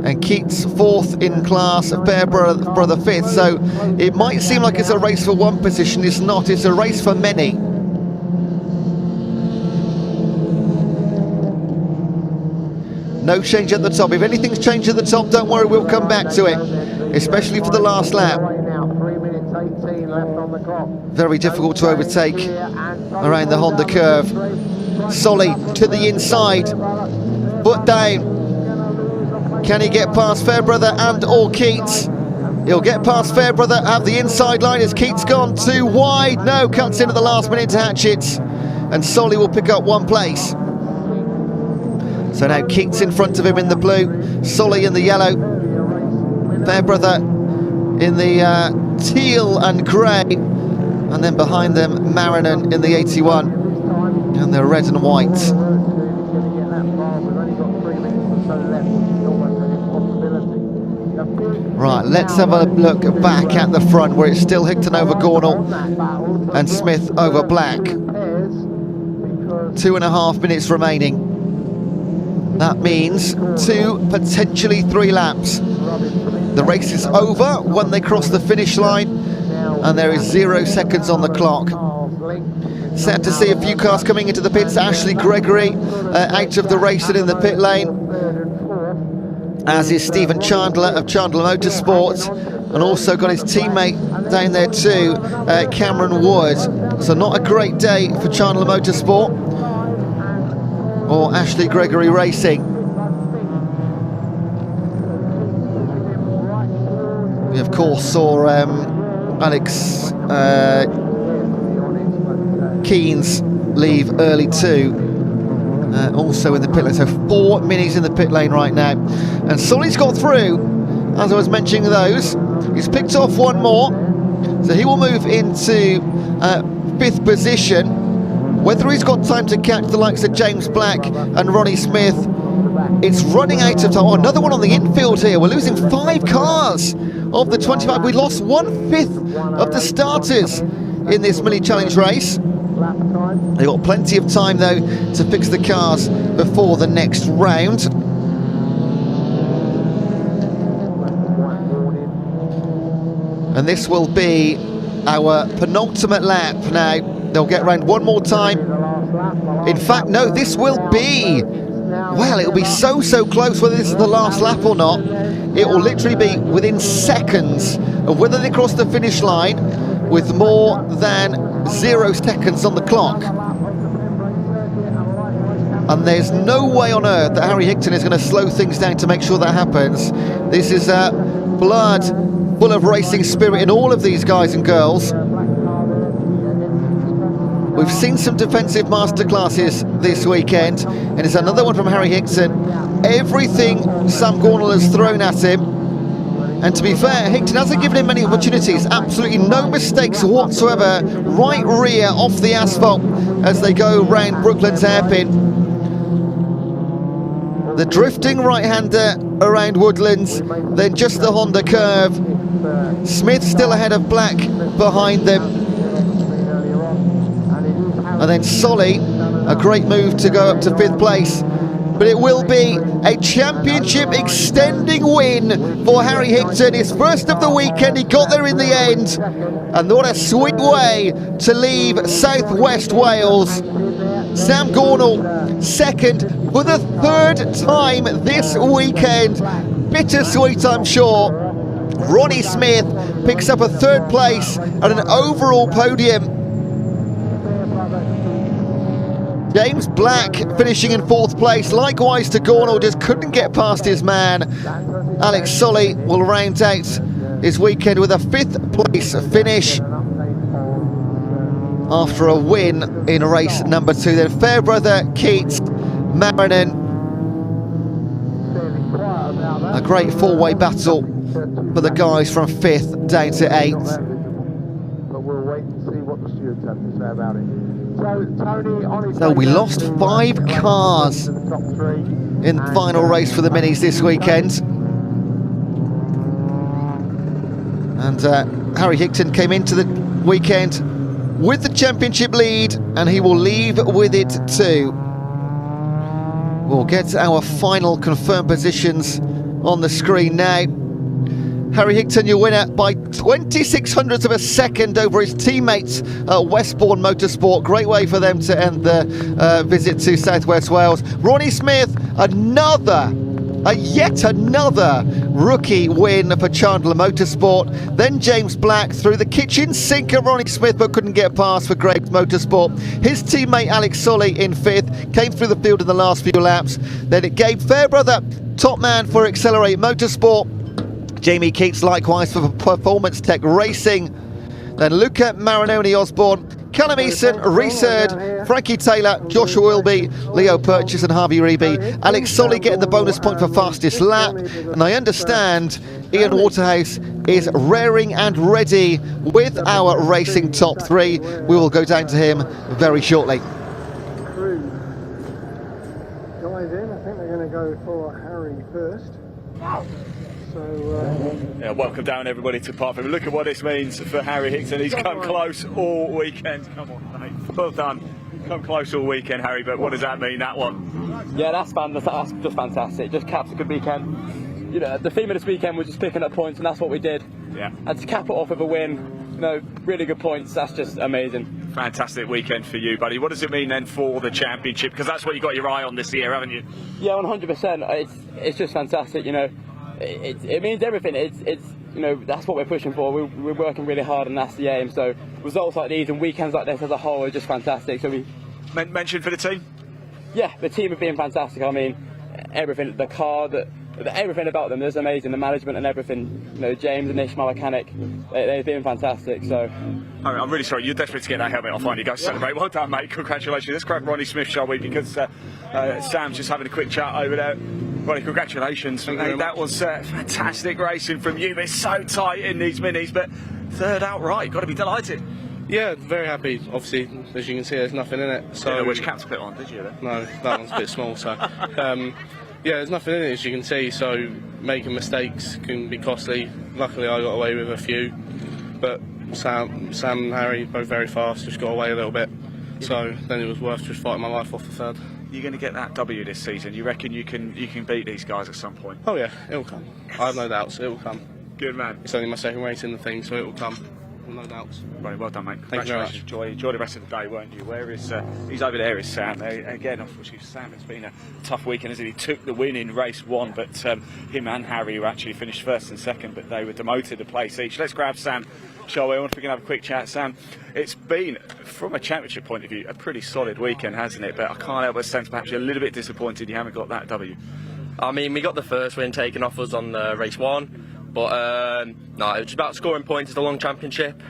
And Keats 4th in class, Fairbrother 5th, so it might seem like it's a race for one position. It's not, it's a race for many. No change at the top. If anything's changed at the top, don't worry, we'll come back to it, especially for the last lap. Very difficult to overtake around the Honda curve. Solly to the inside, foot down. Can he get past Fairbrother and or Keats? He'll get past Fairbrother at the inside line. Has Keats gone too wide? No, cuts into the last minute to Hatchets, and Solly will pick up 1 place. So now Keats in front of him in the blue, Solly in the yellow, Fairbrother in the teal and grey, and then behind them Marinan in the 81 and the red and white. Right, let's have a look back at the front where it's still Hickton over Gornall and Smith over Black. 2.5 minutes remaining. That means 2, potentially 3 laps. The race is over when they cross the finish line, and there is 0 seconds on the clock. Sad to see a few cars coming into the pits. Ashley Gregory out of the race and in the pit lane, as is Stephen Chandler of Chandler Motorsports, and also got his teammate down there too, Cameron Wood. So not a great day for Chandler Motorsport or Ashley Gregory Racing. We of course saw Alex Keynes leave early too, also in the pit lane. So 4 minis in the pit lane right now, and Solly's got through, as I was mentioning those. He's picked off 1 more. So he will move into 5th position. Whether he's got time to catch the likes of James Black and Ronnie Smith, it's running out of time. Oh, another one on the infield here. We're losing 5 cars of the 25. We lost 1/5 of the starters in this mini challenge race. They've got plenty of time though to fix the cars before the next round. And this will be our penultimate lap now. They'll get round one more time. In fact, no, this will be, well, it'll be so close whether this is the last lap or not. It will literally be within seconds of whether they cross the finish line with more than 0 seconds on the clock. And there's no way on earth that Harry Higton is going to slow things down to make sure that happens. This is blood full of racing spirit in all of these guys and girls. We've seen some defensive masterclasses this weekend, and it's another one from Harry Higton. Everything Sam Gornall has thrown at him, and to be fair, Higton hasn't given him many opportunities. Absolutely no mistakes whatsoever. Right rear off the asphalt as they go round Brooklands hairpin. The drifting right-hander around Woodlands, then just the Honda curve. Smith still ahead of Black behind them. And then Solly, a great move to go up to 5th place. But it will be a championship extending win for Harry Higton. His first of the weekend, he got there in the end. And what a sweet way to leave South West Wales. Sam Gornall, 2nd for the 3rd time this weekend. Bittersweet, I'm sure. Ronnie Smith picks up a 3rd place and an overall podium. James Black finishing in 4th place, likewise to Gornall, just couldn't get past his man. Alex Solly will round out his weekend with a 5th place finish after a win in race number 2. Then Fairbrother, Keats, Marinan. A great 4-way battle for the guys from 5th down to 8th. But we'll wait and see what the stewards have to say about it. So we lost 5 cars in the final race for the minis this weekend. And Harry Higton came into the weekend with the championship lead, and he will leave with it too. We'll get our final confirmed positions on the screen now. Harry Higton, your winner by 2600ths of a second over his teammates at Westbourne Motorsport. Great way for them to end the visit to South West Wales. Ronnie Smith, yet another rookie win for Chandler Motorsport. Then James Black through the kitchen sink of Ronnie Smith, but couldn't get past for Greg's Motorsport. His teammate Alex Solly in 5th, came through the field in the last few laps. Then it gave Fairbrother top man for Accelerate Motorsport. Jamie Keats likewise for Performance Tech Racing. Then Luca Marinoni Osborne, Callum Eason, Rhys Hurd, Frankie Taylor, Joshua Wilby, Leo Purchase and Harvey Reeby. Alex Solly getting the bonus point for fastest lap. And I understand Ian Waterhouse is raring and ready with our racing top 3. We will go down to him very shortly. Guys in, I think they're going to go for Harry first. Yeah, welcome down everybody to Parkville. Look at what this means for Harry Higton. He's come close all weekend. Come on, mate. Well done. Come close all weekend, Harry, but what does that mean, that one? Yeah, that's just fantastic. Just caps a good weekend. You know, the theme of this weekend was just picking up points, and that's what we did. Yeah. And to cap it off with a win, you know, really good points, that's just amazing. Fantastic weekend for you, buddy. What does it mean then for the championship? Because that's what you got your eye on this year, haven't you? Yeah, 100%. It's just fantastic, you know. It means everything. It's you know, that's what we're pushing for. We're working really hard, and that's the aim. So results like these and weekends like this as a whole are just fantastic. So we mentioned for the team. Yeah, the team have been fantastic. I mean, everything, the car, everything about them is amazing. The management and everything. You know, James and Nish, my mechanic, they've been fantastic. So I'm really sorry. You're desperate to get that helmet off, aren't you? Go celebrate. Well done, mate. Congratulations. Let's grab Ronnie Smith, shall we? Because Sam's just having a quick chat over there. Well, congratulations, mate. That was fantastic racing from you. It's so tight in these minis, but third outright, got to be delighted. Yeah, very happy. Obviously, as you can see, there's nothing in it. So you know which cap to put on, did you? Then? No, that one's a bit small. So yeah, there's nothing in it, as you can see. So making mistakes can be costly. Luckily, I got away with a few, but Sam and Harry both very fast. Just got away a little bit. So then it was worth just fighting my life off the third. You're going to get that W this season. You reckon you can beat these guys at some point? Oh yeah, it'll come. I have no doubts. It will come. Good man. It's only my second race in the thing, so it will come. No doubts. Right, well done, mate. Thank you very much. Enjoy the rest of the day, won't you? Where is he's over there? Is Sam? Again, unfortunately, Sam. It's been a tough weekend, isn't it? He took the win in race 1, but him and Harry were actually finished first and second, but they were demoted a place each. Let's grab Sam, shall we? I wonder if we can have a quick chat. Sam, it's been, from a championship point of view, a pretty solid weekend, hasn't it? But I can't help but sense perhaps you're a little bit disappointed you haven't got that W. I mean, we got the first win taken off us on race 1, but no, it was about scoring points as the long championship.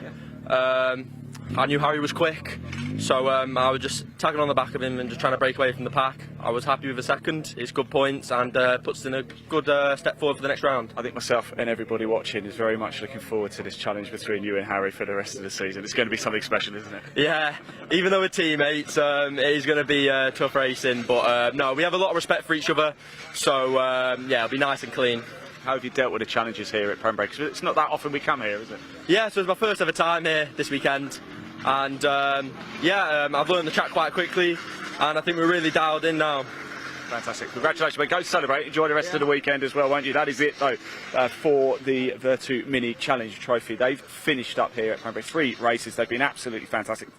I knew Harry was quick, so I was just tagging on the back of him and just trying to break away from the pack. I was happy with the second. It's good points and puts us in a good step forward for the next round. I think myself and everybody watching is very much looking forward to this challenge between you and Harry for the rest of the season. It's going to be something special, isn't it? Yeah, even though we're teammates, it is going to be tough racing, but no, we have a lot of respect for each other, so yeah, it'll be nice and clean. How have you dealt with the challenges here at Pembrey? Because it's not that often we come here, is it? Yeah, so it's my first ever time here this weekend, and I've learned the track quite quickly, and I think we're really dialed in now. Fantastic. Congratulations, mate. Go celebrate. Enjoy the rest of the weekend as well, won't you? That is it, though, for the Vertu Mini Challenge Trophy. They've finished up here at Pembrey. 3 races. They've been absolutely fantastic.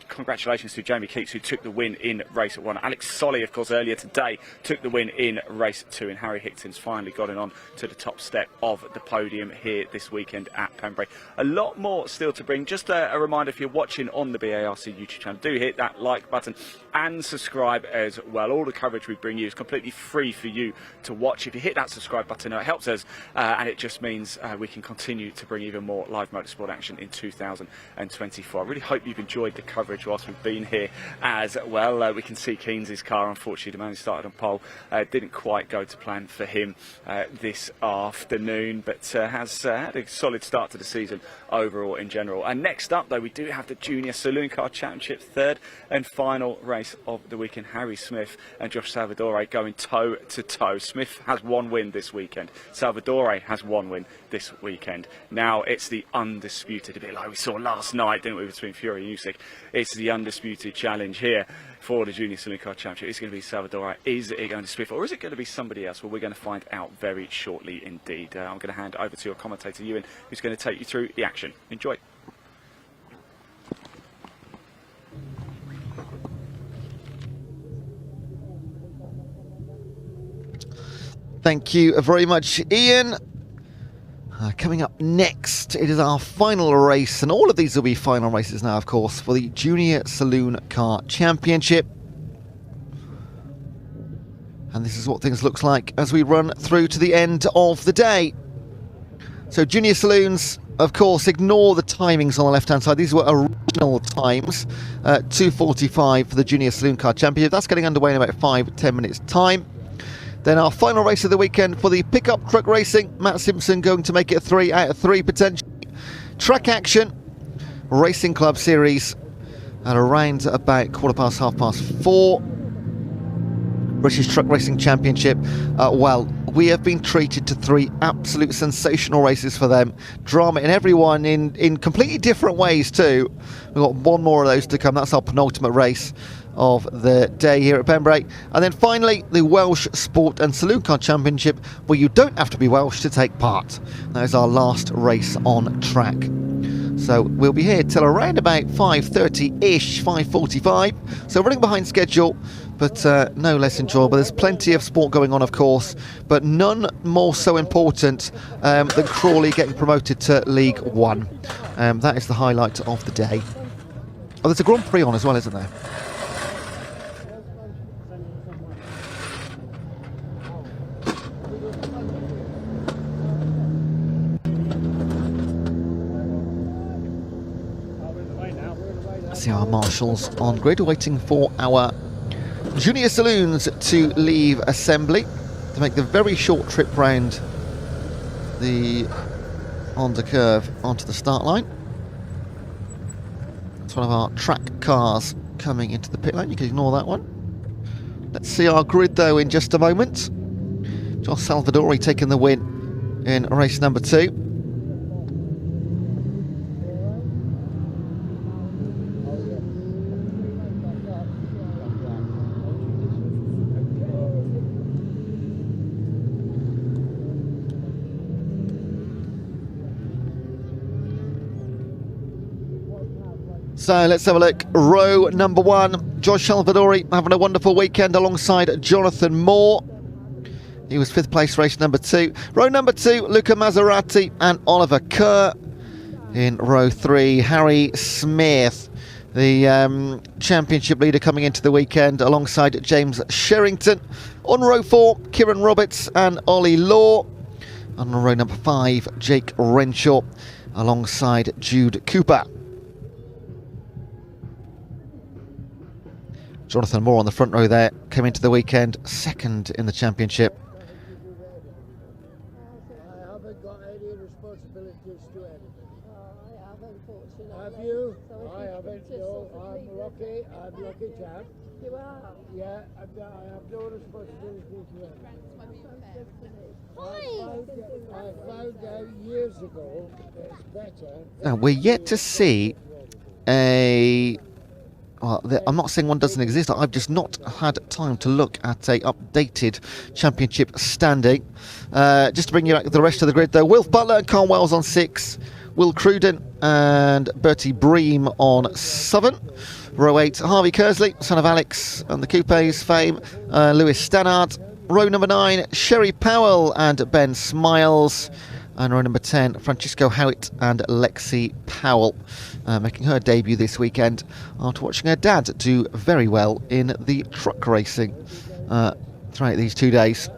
Congratulations to Jamie Keats, who took the win in race 1. Alex Solly, of course, earlier today took the win in race 2. And Harry Hickton's finally gotten on to the top step of the podium here this weekend at Pembrey. A lot more still to bring. Just a reminder, if you're watching on the BARC YouTube channel, do hit that like button and subscribe as well. All the coverage we bring you is completely free for you to watch. If you hit that subscribe button, it helps us, and it just means we can continue to bring even more live motorsport action in 2024. I really hope you've enjoyed the coverage whilst we've been here as well. We can see Keynes' car, unfortunately, the man who started on pole, didn't quite go to plan for him this afternoon, but has had a solid start to the season overall in general. And next up, though, we do have the Junior Saloon Car Championship, third and final race of the weekend. Harry Smith and Josh Salvadore going toe to toe. Smith has 1 win this weekend. Salvadore has 1 win this weekend. Now it's the undisputed, a bit like we saw last night, didn't we, between Fury and Usyk. It's the undisputed challenge here for the Junior Saloon Car Championship. It's going to be Salvadore. Is it going to Smith, or is it going to be somebody else? Well, we're going to find out very shortly indeed. I'm going to hand over to your commentator, Ewan, who's going to take you through the action. Enjoy. Thank you very much, Ian. Coming up next, it is our final race, and all of these will be final races now, of course, for the Junior Saloon Car Championship. And this is what things looks like as we run through to the end of the day. So Junior Saloons, of course, ignore the timings on the left-hand side. These were original times, 2:45 for the Junior Saloon Car Championship. That's getting underway in about 5-10 minutes' time. Then our final race of the weekend for the pickup truck racing. Matt Simpson going to make it 3 out of 3 potentially. Track Action Racing Club Series at around about 4:15, 4. British Truck Racing Championship. Well, we have been treated to 3 absolute sensational races for them. Drama in every one in completely different ways too. We've got 1 more of those to come. That's our penultimate race of the day here at Pembrey. And then finally, the Welsh Sport and Saloon Car Championship, where you don't have to be Welsh to take part. That is our last race on track. So we'll be here till around about 5:30-ish, 5:45. So running behind schedule, but no less enjoyable. There's plenty of sport going on, of course, but none more so important than Crawley getting promoted to League One. That is the highlight of the day. Oh, there's a Grand Prix on as well, isn't there? See our marshals on grid, waiting for our Junior Saloons to leave assembly. to make the very short trip round the Honda curve onto the start line. It's one of our track cars coming into the pit lane. You can ignore that one. Let's see our grid though in just a moment. Josh Salvadori taking the win in race number 2. So let's have a look. Row number 1, Josh Salvadori having a wonderful weekend alongside Jonathan Moore. He was 5th place race number 2. Row number 2, Luca Maserati and Oliver Kerr. In row 3, Harry Smith, the championship leader coming into the weekend alongside James Sherrington. On row 4, Kieran Roberts and Ollie Law. On row number 5, Jake Renshaw alongside Jude Cooper. Jonathan Moore on the front row there, came into the weekend 2nd in the championship. I haven't got any responsibilities to anybody. I have, unfortunately. Have you? So I haven't. No, I'm lucky. I'm lucky chap. You are? Yeah, I have no responsibility to anybody. I found out years ago it's better. Now, we're yet to see a... Well, I'm not saying one doesn't exist. I've just not had time to look at a updated championship standing. Just to bring you back the rest of the grid though, Wilf Butler and Carl Wells on 6, Will Cruden and Bertie Bream on 7. Row 8, Harvey Kersley, son of Alex and the Coupes fame, Lewis Stannard. Row number 9, Sherry Powell and Ben Smiles. And row number 10, Francisco Howitt and Lexi Powell, making her debut this weekend after watching her dad do very well in the truck racing throughout these 2 days.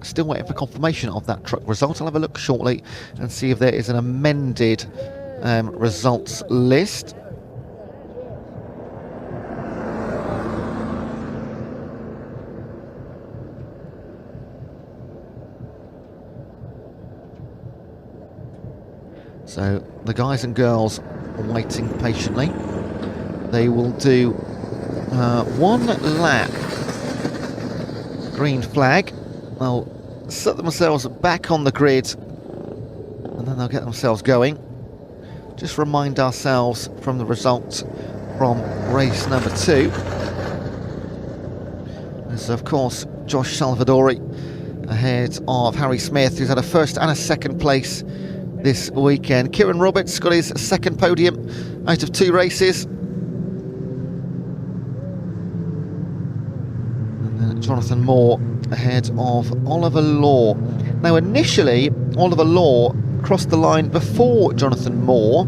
Still waiting for confirmation of that truck result. I'll have a look shortly and see if there is an amended results list. So the guys and girls are waiting patiently. They will do 1 lap green flag. They'll set themselves back on the grid and then they'll get themselves going. Just remind ourselves from the results from race number 2. There's of course Josh Salvadori ahead of Harry Smith, who's had a 1st and a 2nd place this weekend. Kieran Roberts got his 2nd podium out of 2 races. And then Jonathan Moore ahead of Oliver Law. Now initially Oliver Law crossed the line before Jonathan Moore.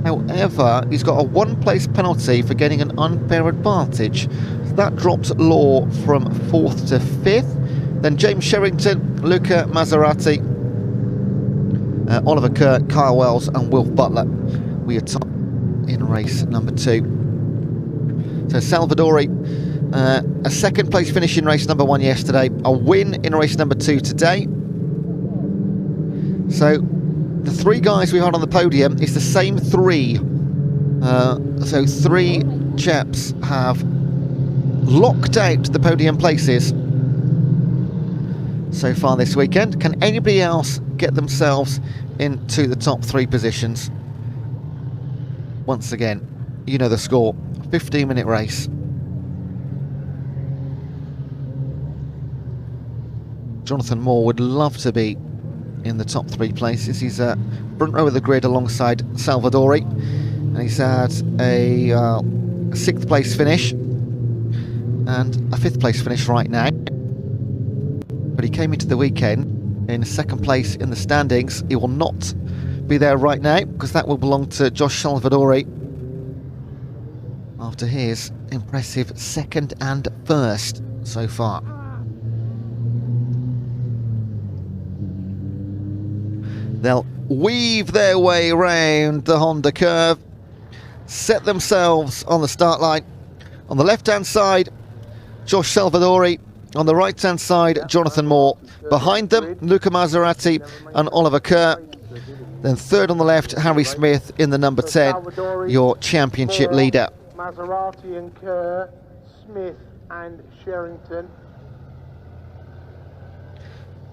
However, he's got a 1-place penalty for getting an unfair advantage. So that drops Law from 4th to 5th. Then James Sherrington, Luca Maserati, Oliver Kerr, Kyle Wells and Wilf Butler. We are top in race number 2. So Salvadori, a 2nd place finish in race number 1 yesterday, a win in race number 2 today. So the 3 guys we had on the podium is the same 3. So 3 chaps have locked out the podium places so far this weekend. Can anybody else get themselves into the top 3 positions? Once again, you know the score. 15-minute race. Jonathan Moore would love to be in the top 3 places. He's front row of the grid alongside Salvadori, and he's had a 6th place finish and a 5th place finish right now. But he came into the weekend in 2nd place in the standings. He will not be there right now because that will belong to Josh Salvadori after his impressive 2nd and 1st so far. They'll weave their way around the Honda curve, set themselves on the start line. On the left-hand side, Josh Salvadori On the right-hand side, Jonathan Moore. Behind them, Luca Maserati and Oliver Kerr. Then third on the left, Harry Smith in the number 10, your championship leader. Maserati and Kerr, Smith and Sherrington.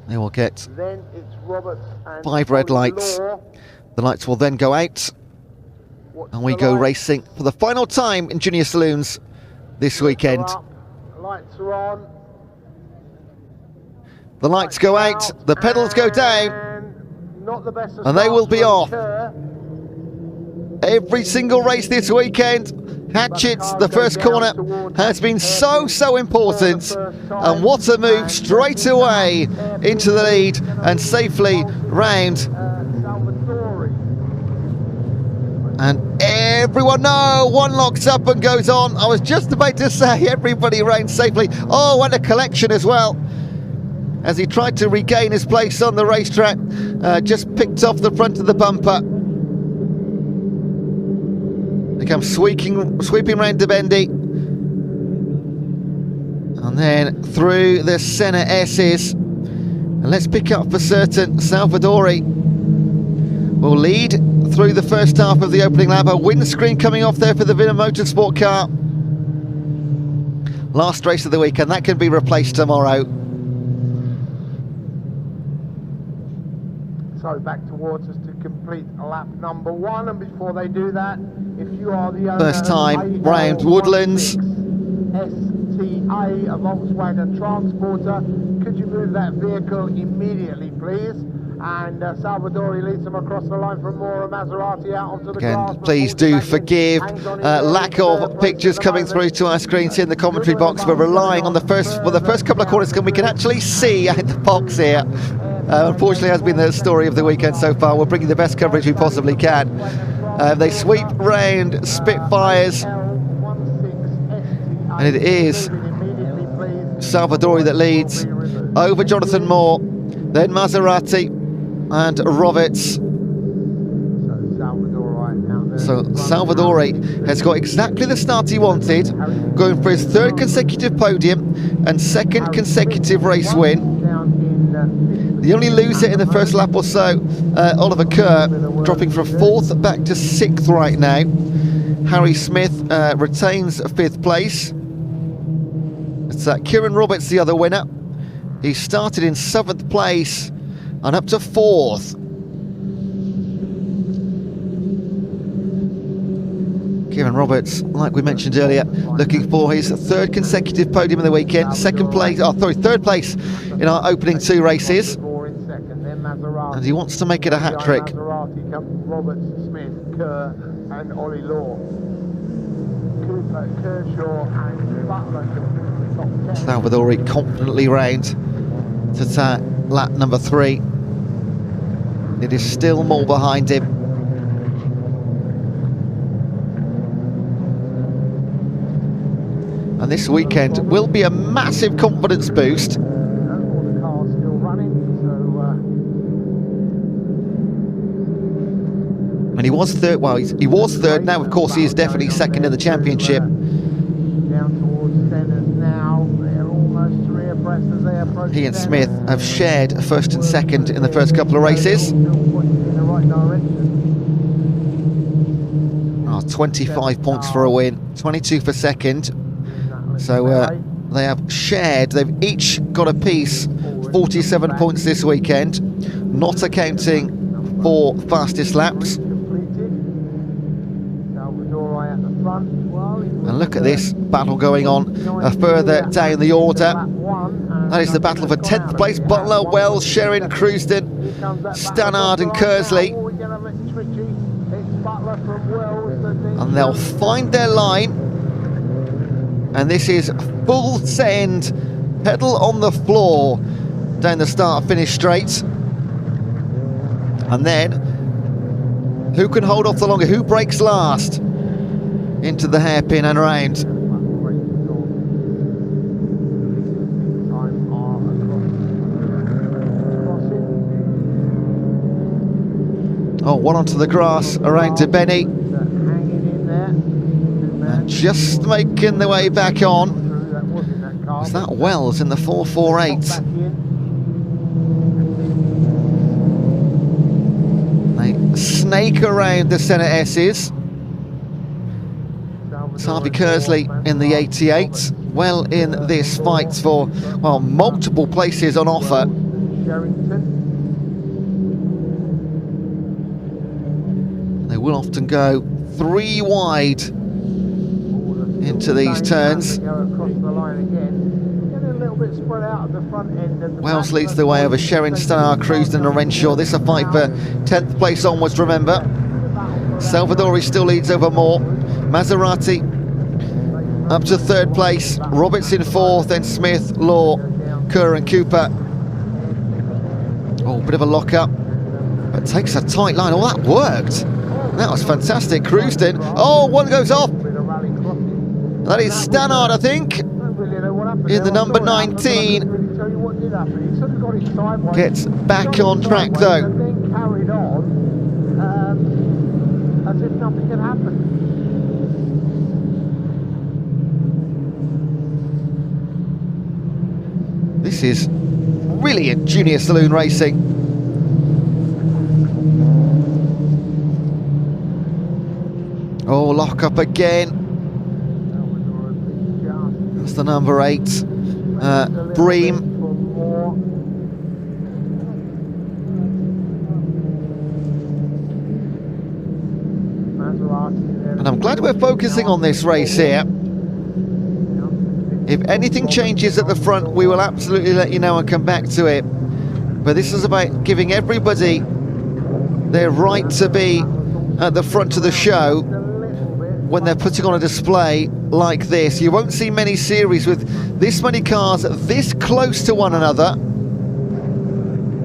They will get Then it's Roberts and 5 red lights. The lights will then go out. And we go racing for the final time in Junior Saloons this weekend. Lights are on. The lights go out, the pedals go down, Not the best of and they will be off. Kerr. Every single race this weekend, Hatchett's, the first corner, has been so important. And what a move straight away into the lead and safely round. And everyone, no, one locks up and goes on. I was just about to say everybody round safely. Oh, and a collection as well. As he tried to regain his place on the racetrack, just picked off the front of the bumper. They come sweeping round the bendy. And then through the Senna S's. And let's pick up for certain, Salvadori will lead through the first half of the opening lap. A windscreen coming off there for the Vinna Motorsport car. Last race of the weekend, that can be replaced tomorrow. So back towards us to complete lap number 1, and before they do that, if you are the owner First time round Woodlands. STA, a Volkswagen Transporter, could you move that vehicle immediately, please? And Salvadori leads them across the line from Mora Maserati out onto the grass. Again, please do forgive lack of pictures coming through to our screens here in the commentary box. We're relying on the first couple of corners we can actually see in the box here. Unfortunately, has been the story of the weekend so far. We're bringing the best coverage we possibly can. They sweep round Spitfires, and it is Salvadori that leads over Jonathan Moore, then Maserati and Roberts. So Salvadori has got exactly the start he wanted, going for his 3rd consecutive podium and 2nd consecutive race win. The only loser in the first lap or so, Oliver Kerr, dropping from 4th back to 6th right now. Harry Smith retains 5th place. It's Kieran Roberts, the other winner. He started in 7th place and up to 4th. Kieran Roberts, like we mentioned earlier, looking for his 3rd consecutive podium of the weekend. 3rd place in our opening 2 races. And he wants to make it a hat-trick. Roberts, Smith, Kerr and Ollie Law. Cooper, Kershaw and Butler. Salvadori confidently round to lap number 3. It is still more behind him. And this weekend will be a massive confidence boost. And he was third. Well, he was third. Now, of course, he is definitely 2nd in the championship. Down towards centres now. They're almost 3 abreast as they approach. He and Smith have shared 1st and 2nd in the first couple of races. In the right direction. 25 points for a win, 22 for 2nd. So they have shared. They've each got a piece. 47 points this weekend, not accounting for fastest laps. And look at this battle going on further down the order. That is the battle for 10th place. Butler, Wells, Sherrin, Crewston, Stannard and Kersley. And they'll find their line. And this is full send, pedal on the floor down the start-finish straight. And then, who can hold off the longer? Who breaks last? Into the hairpin and round. Oh, one onto the grass around to Benny. And just making the way back on. Was that Wells in the 448? They snake around the centre S's. Harvey Kersley in the 88, well in this fight for, well, multiple places on offer. They will often go 3 wide into these turns. Wells leads the way over Sherrin, Stannard, Crewsden and Renshaw. This is a fight for 10th place onwards, remember. Salvadori still leads over Moore. Maserati up to 3rd place. Robertson 4th, then Smith, Law, Kerr and Cooper. Oh, bit of a lock-up. But takes a tight line. Oh, that worked. That was fantastic. Crewsden. Oh, one goes off. That is Stannard, I think, in the number 19. Gets back on track, though. Carried on as if nothing had happened. This is brilliant junior saloon racing. Oh, lock up again. That's the number 8. Bream. And I'm glad we're focusing on this race here. If anything changes at the front, we will absolutely let you know and come back to it. But this is about giving everybody their right to be at the front of the show when they're putting on a display like this. You won't see many series with this many cars this close to one another,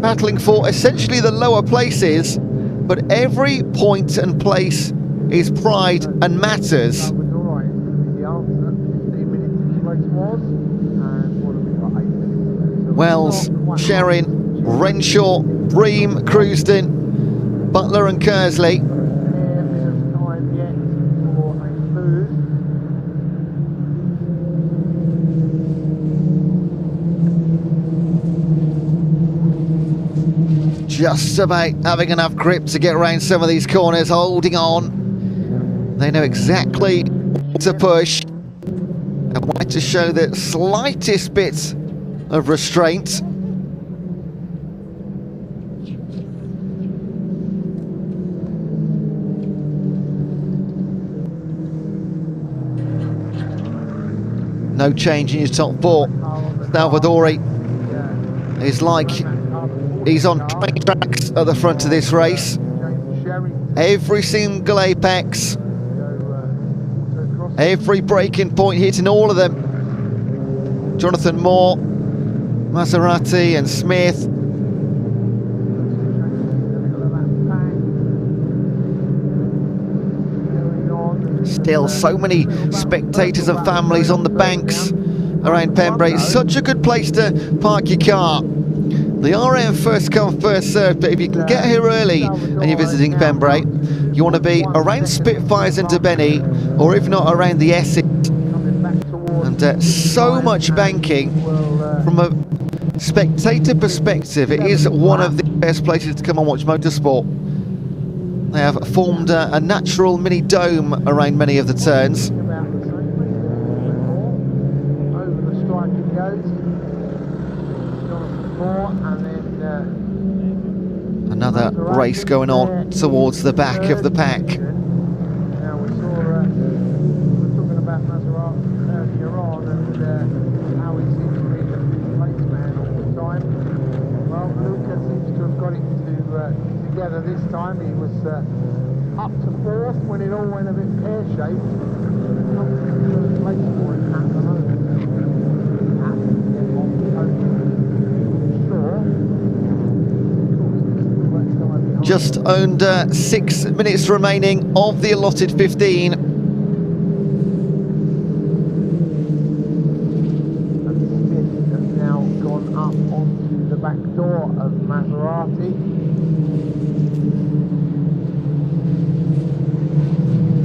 battling for essentially the lower places, but every point and place is pride and matters. Wells, Sherrin, Renshaw, Bream, Crewsden, Butler and Kersley. Just about having enough grip to get around some of these corners, holding on. They know exactly what to push and want to show the slightest bit of restraint. No change in his top 4. Salvadori is like he's on train tracks at the front of this race. Every single apex, every breaking point, hitting all of them. Jonathan Moore, Maserati and Smith. Still so many spectators and families on the banks around Pembrey. It's such a good place to park your car. The RM first come first served, but if you can get here early and you're visiting Pembrey, you want to be around Spitfires and Derbenny, or if not around the Essex. And so much banking. From a spectator perspective, it is one of the best places to come and watch motorsport. They have formed a natural mini dome around many of the turns. Another race going on towards the back of the pack. Now we were talking about Maserati earlier on and how he seems to be the place man all the time. Well, Luca seems to have got it together this time. He was up to 4th when it all went a bit pear-shaped. Not the first place for him at the moment. Just under 6 minutes remaining of the allotted 15. And Smith has now gone up onto the back door of Maserati.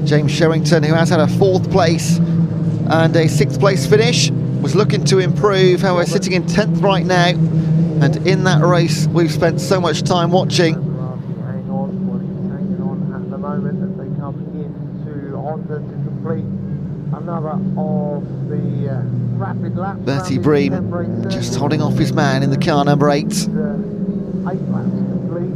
James Sherrington, who has had a 4th place and a 6th place finish was looking to improve. How we're sitting in 10th right now, and in that race we've spent so much time watching. Hang on, what he's hanging on at the moment as they come into Honda to complete another of the rapid laps. Bertie Bream just holding off his man in the car number 8. 8 laps complete.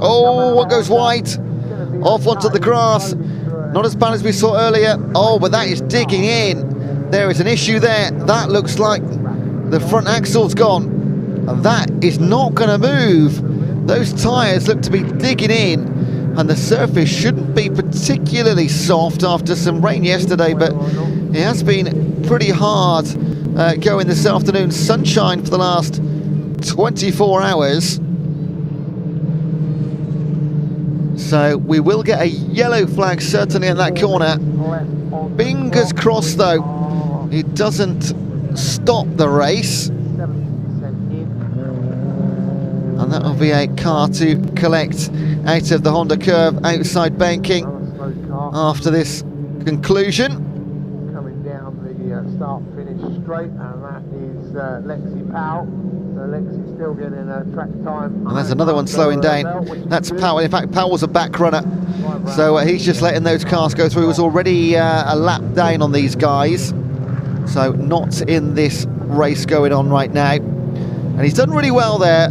Oh, one goes wide, off onto the grass. Not as bad as we saw earlier. Oh, but that is digging in. There is an issue there. That looks like the front axle's gone, and that is not going to move. Those tyres look to be digging in, and the surface shouldn't be particularly soft after some rain yesterday, but it has been pretty hard going this afternoon. Sunshine for the last 24 hours. So we will get a yellow flag certainly in that corner. Fingers crossed though, it doesn't stop the race. And that will be a car to collect out of the Honda curve outside banking after this conclusion. Coming down the start-finish straight, and that is Lexi Powell. So Lexi's still getting a track time. And there's another one slowing down. That's Powell. In fact, Powell's a back runner, so he's just letting those cars go through. He was already a lap down on these guys, so not in this race going on right now. And he's done really well there.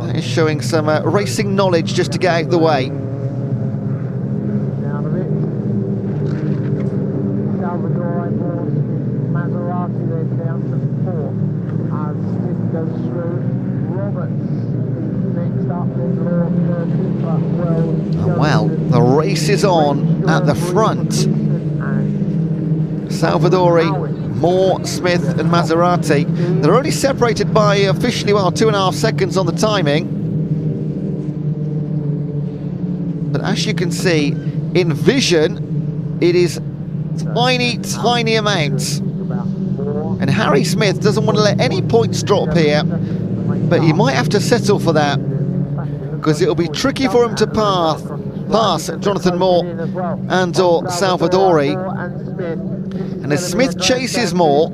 That is showing some racing knowledge just to get out the way. Well, the race is on at the front. Salvadori, Moore, Smith and Maserati. They're only separated by officially, well, 2.5 seconds on the timing. But as you can see, in vision, it is tiny amounts. And Harry Smith doesn't want to let any points drop here, but he might have to settle for that, because it'll be tricky for him to pass Jonathan Moore and or Salvadori. And as Smith chases Moore,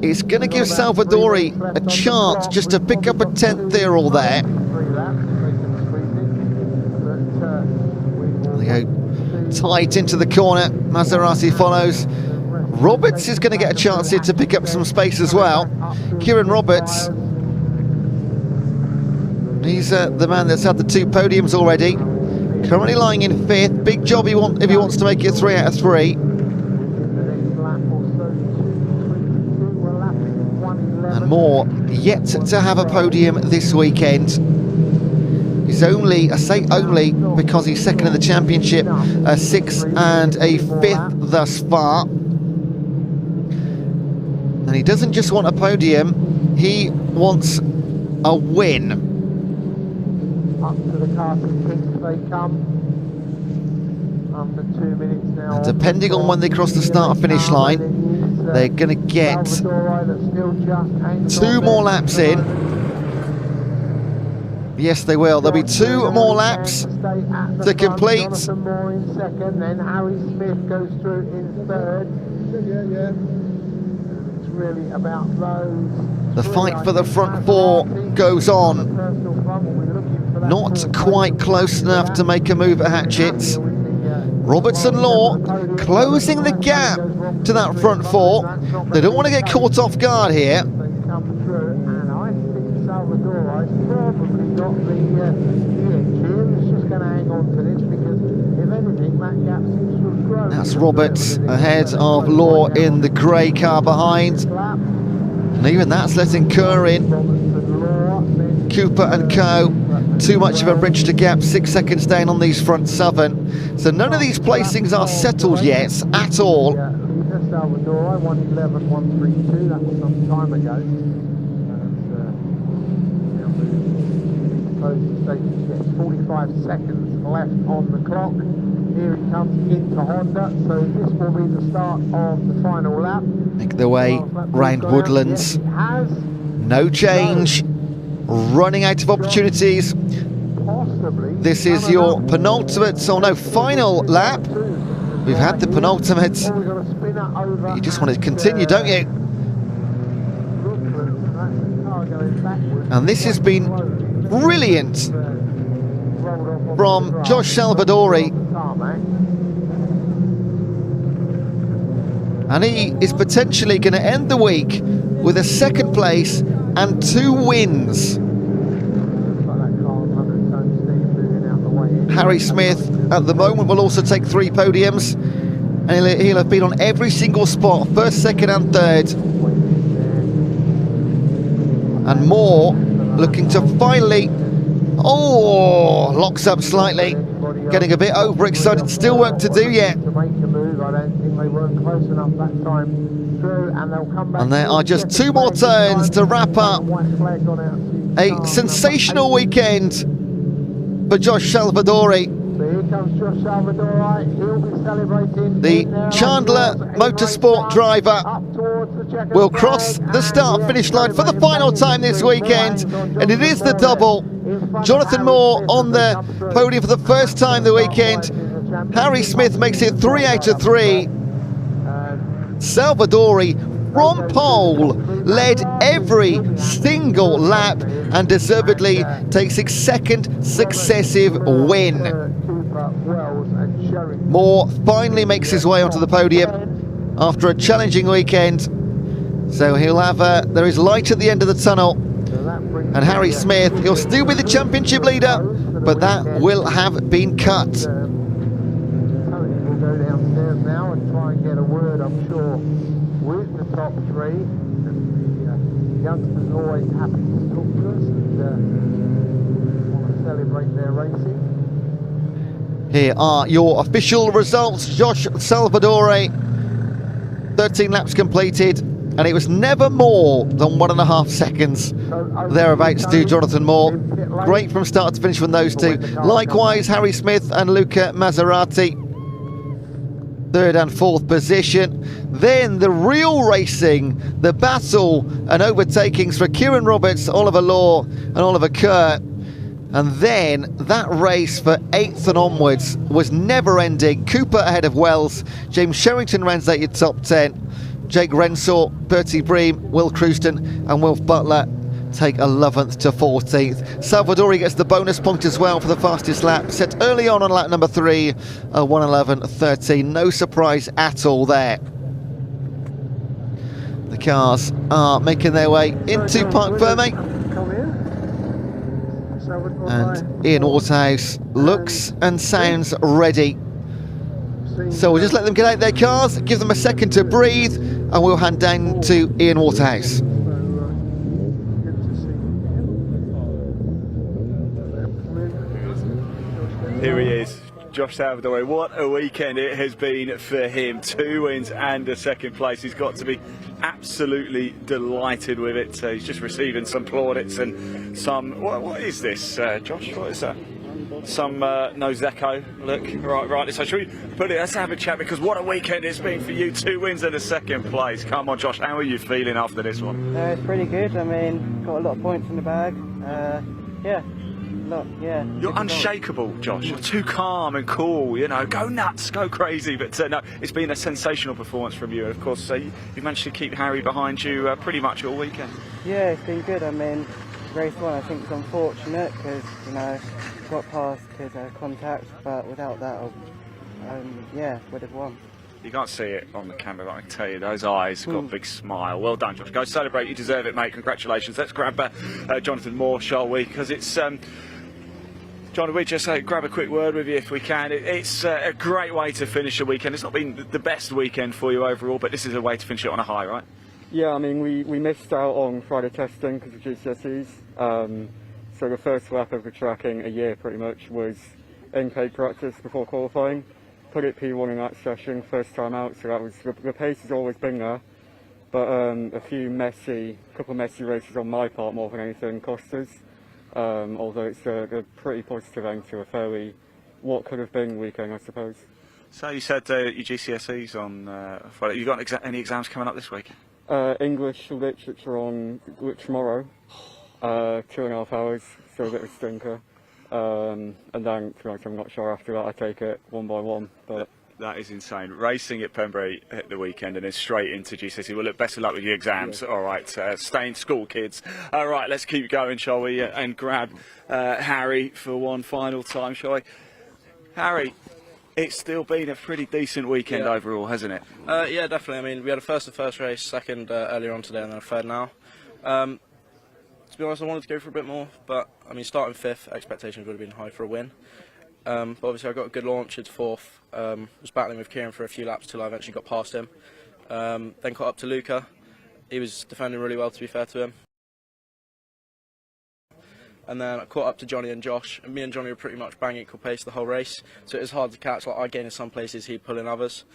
it's going to give Salvadori a chance just to pick up a 10th here or there. They go tight into the corner. Maserati follows. Roberts is going to get a chance here to pick up some space as well. Kieran Roberts, he's the man that's had the 2 podiums already. Currently lying in 5th. Big job if he wants to make it 3 out of 3. And Moore yet to have a podium this weekend. He's only, I say only because he's second in the championship, a 6th and a 5th thus far. And he doesn't just want a podium, he wants a win. Up to the karting kicks they come. Under 2 minutes now. And depending on when they cross the start-finish line, they're going to get 2 more laps in. Yes, they will. There'll be 2 more laps to complete. Jonathan Moore in second, then Harry Smith goes through in third. It's really about those. The fight for the front 4 goes on. Not quite close enough to make a move at Hatchetts. Roberts and Law closing the gap to that front 4. They don't want to get caught off guard here. And I think Salvador is probably got the edge here. He's just going to hang on to this, because if anything, that gap seems to have grown. That's Roberts ahead of Law in the grey car behind. And even that's letting Kerr in. Cooper and Co. Too much of a bridge to gap, 6 seconds down on these front 7. So none of these placings are settled yet at all. Salvador, 1:11, 1:32. That was some time ago. Closing station, 45 seconds left on the clock here he comes into Honda, so this will be the start of the final lap. Make their way round Woodlands. Yes, it has. No change. Running out of opportunities. Possibly. This is your penultimate, or no, final lap. We've had the penultimate. You just want to continue, don't you? And this has been brilliant from Josh Salvadori. And he is potentially going to end the week with a second place and 2 wins. Harry Smith at the moment will also take 3 podiums, and he'll have been on every single spot, first, second and third. And Moore looking to finally, locks up slightly, getting a bit overexcited, still work to do yet. And there are just 2 more turns to wrap up a sensational weekend for Josh Salvadori. The Chandler Motorsport driver will cross the start-finish line for the final time this weekend, and it is the double. Jonathan Moore on the podium for the first time the weekend. Harry Smith makes it 3 out of 3. Salvadori from pole led every single lap and deservedly takes his second successive win. Moore finally makes his way onto the podium after a challenging weekend, so he'll have there is light at the end of the tunnel. And Harry Smith, he'll still be the championship leader, but that will have been cut. We'll go downstairs now and try and get a word, I'm sure, with the top 3. The youngsters are always happy to talk to us and want to celebrate their racing. Here are your official results. Josh Salvadori, 13 laps completed, and it was never more than 1.5 seconds thereabouts to Jonathan Moore. Great from start to finish from those 2. Likewise, Harry Smith and Luca Maserati, 3rd and 4th position. Then the real racing, the battle and overtakings for Kieran Roberts, Oliver Law and Oliver Kerr. And then that race for 8th and onwards was never ending. Cooper ahead of Wells, James Sherrington rounds out your top 10. Jake Renshaw, Bertie Bream, Will Crewston and Wilf Butler take 11th to 14th. Salvadori gets the bonus point as well for the fastest lap, set early on lap number 3, 1:11.13. No surprise at all there. The cars are making their way into Park Ferme, and Ian Waterhouse looks and sounds ready. So we'll just let them get out their cars, give them a second to breathe, and we'll hand down to Ian Waterhouse. Here he is, Josh Salvadori. What a weekend it has been for him. 2 wins and a second place. He's got to be absolutely delighted with it. He's just receiving some plaudits and some... What is this, Josh? What is that? Some Nozeco. Look, right. So should we put it? Let's have a chat, because what a weekend it's been for you. 2 wins and a second place. Come on, Josh. How are you feeling after this one? It's pretty good. I mean, got a lot of points in the bag. Yeah. You're unshakable, Josh. You're too calm and cool, you know, go nuts, go crazy. But no, it's been a sensational performance from you. And of course, you've managed to keep Harry behind you pretty much all weekend. Yeah, it's been good. I mean, race 1 I think was unfortunate because, you know, got past his contact, but without that, would have won. You can't see it on the camera, but I can tell you, those eyes have got a big smile. Well done, Josh. Go celebrate, you deserve it, mate. Congratulations. Let's grab Jonathan Moore, shall we? Because it's... John, we just grab a quick word with you if we can. It's a great way to finish a weekend. It's not been the best weekend for you overall, but this is a way to finish it on a high, right? Yeah, I mean, we missed out on Friday testing because of GCSEs. So the first lap of the track in a year pretty much was in paid practice before qualifying. Put it P1 in that session, first time out, so that was the pace has always been there. But a couple messy races on my part more than anything cost us. Although it's a pretty positive end to a fairly what could have been weekend, I suppose. So you said your GCSEs on Friday. You got any exams coming up this week? English literature on tomorrow, 2.5 hours, so a bit of a stinker. And then, to be honest, I'm not sure after that I take it one by one. But that is insane. Racing at Pembrey at the weekend and then straight into GCSE. Well, look, best of luck with your exams. Yeah. All right, stay in school, kids. All right, let's keep going, shall we? And grab Harry for one final time, shall we? Harry, it's still been a pretty decent weekend overall, hasn't it? Yeah, definitely. I mean, we had a first race, second earlier on today, and then a third now. To be honest, I wanted to go for a bit more, but I mean, starting 5th, expectations would have been high for a win. But obviously, I got a good launch into 4th. Was battling with Kieran for a few laps till I eventually got past him. Then caught up to Luca. He was defending really well, to be fair to him. And then I caught up to Johnny and Josh, and me and Johnny were pretty much bang equal pace the whole race. So it was hard to catch. Like I gained in some places, he'd pull in others.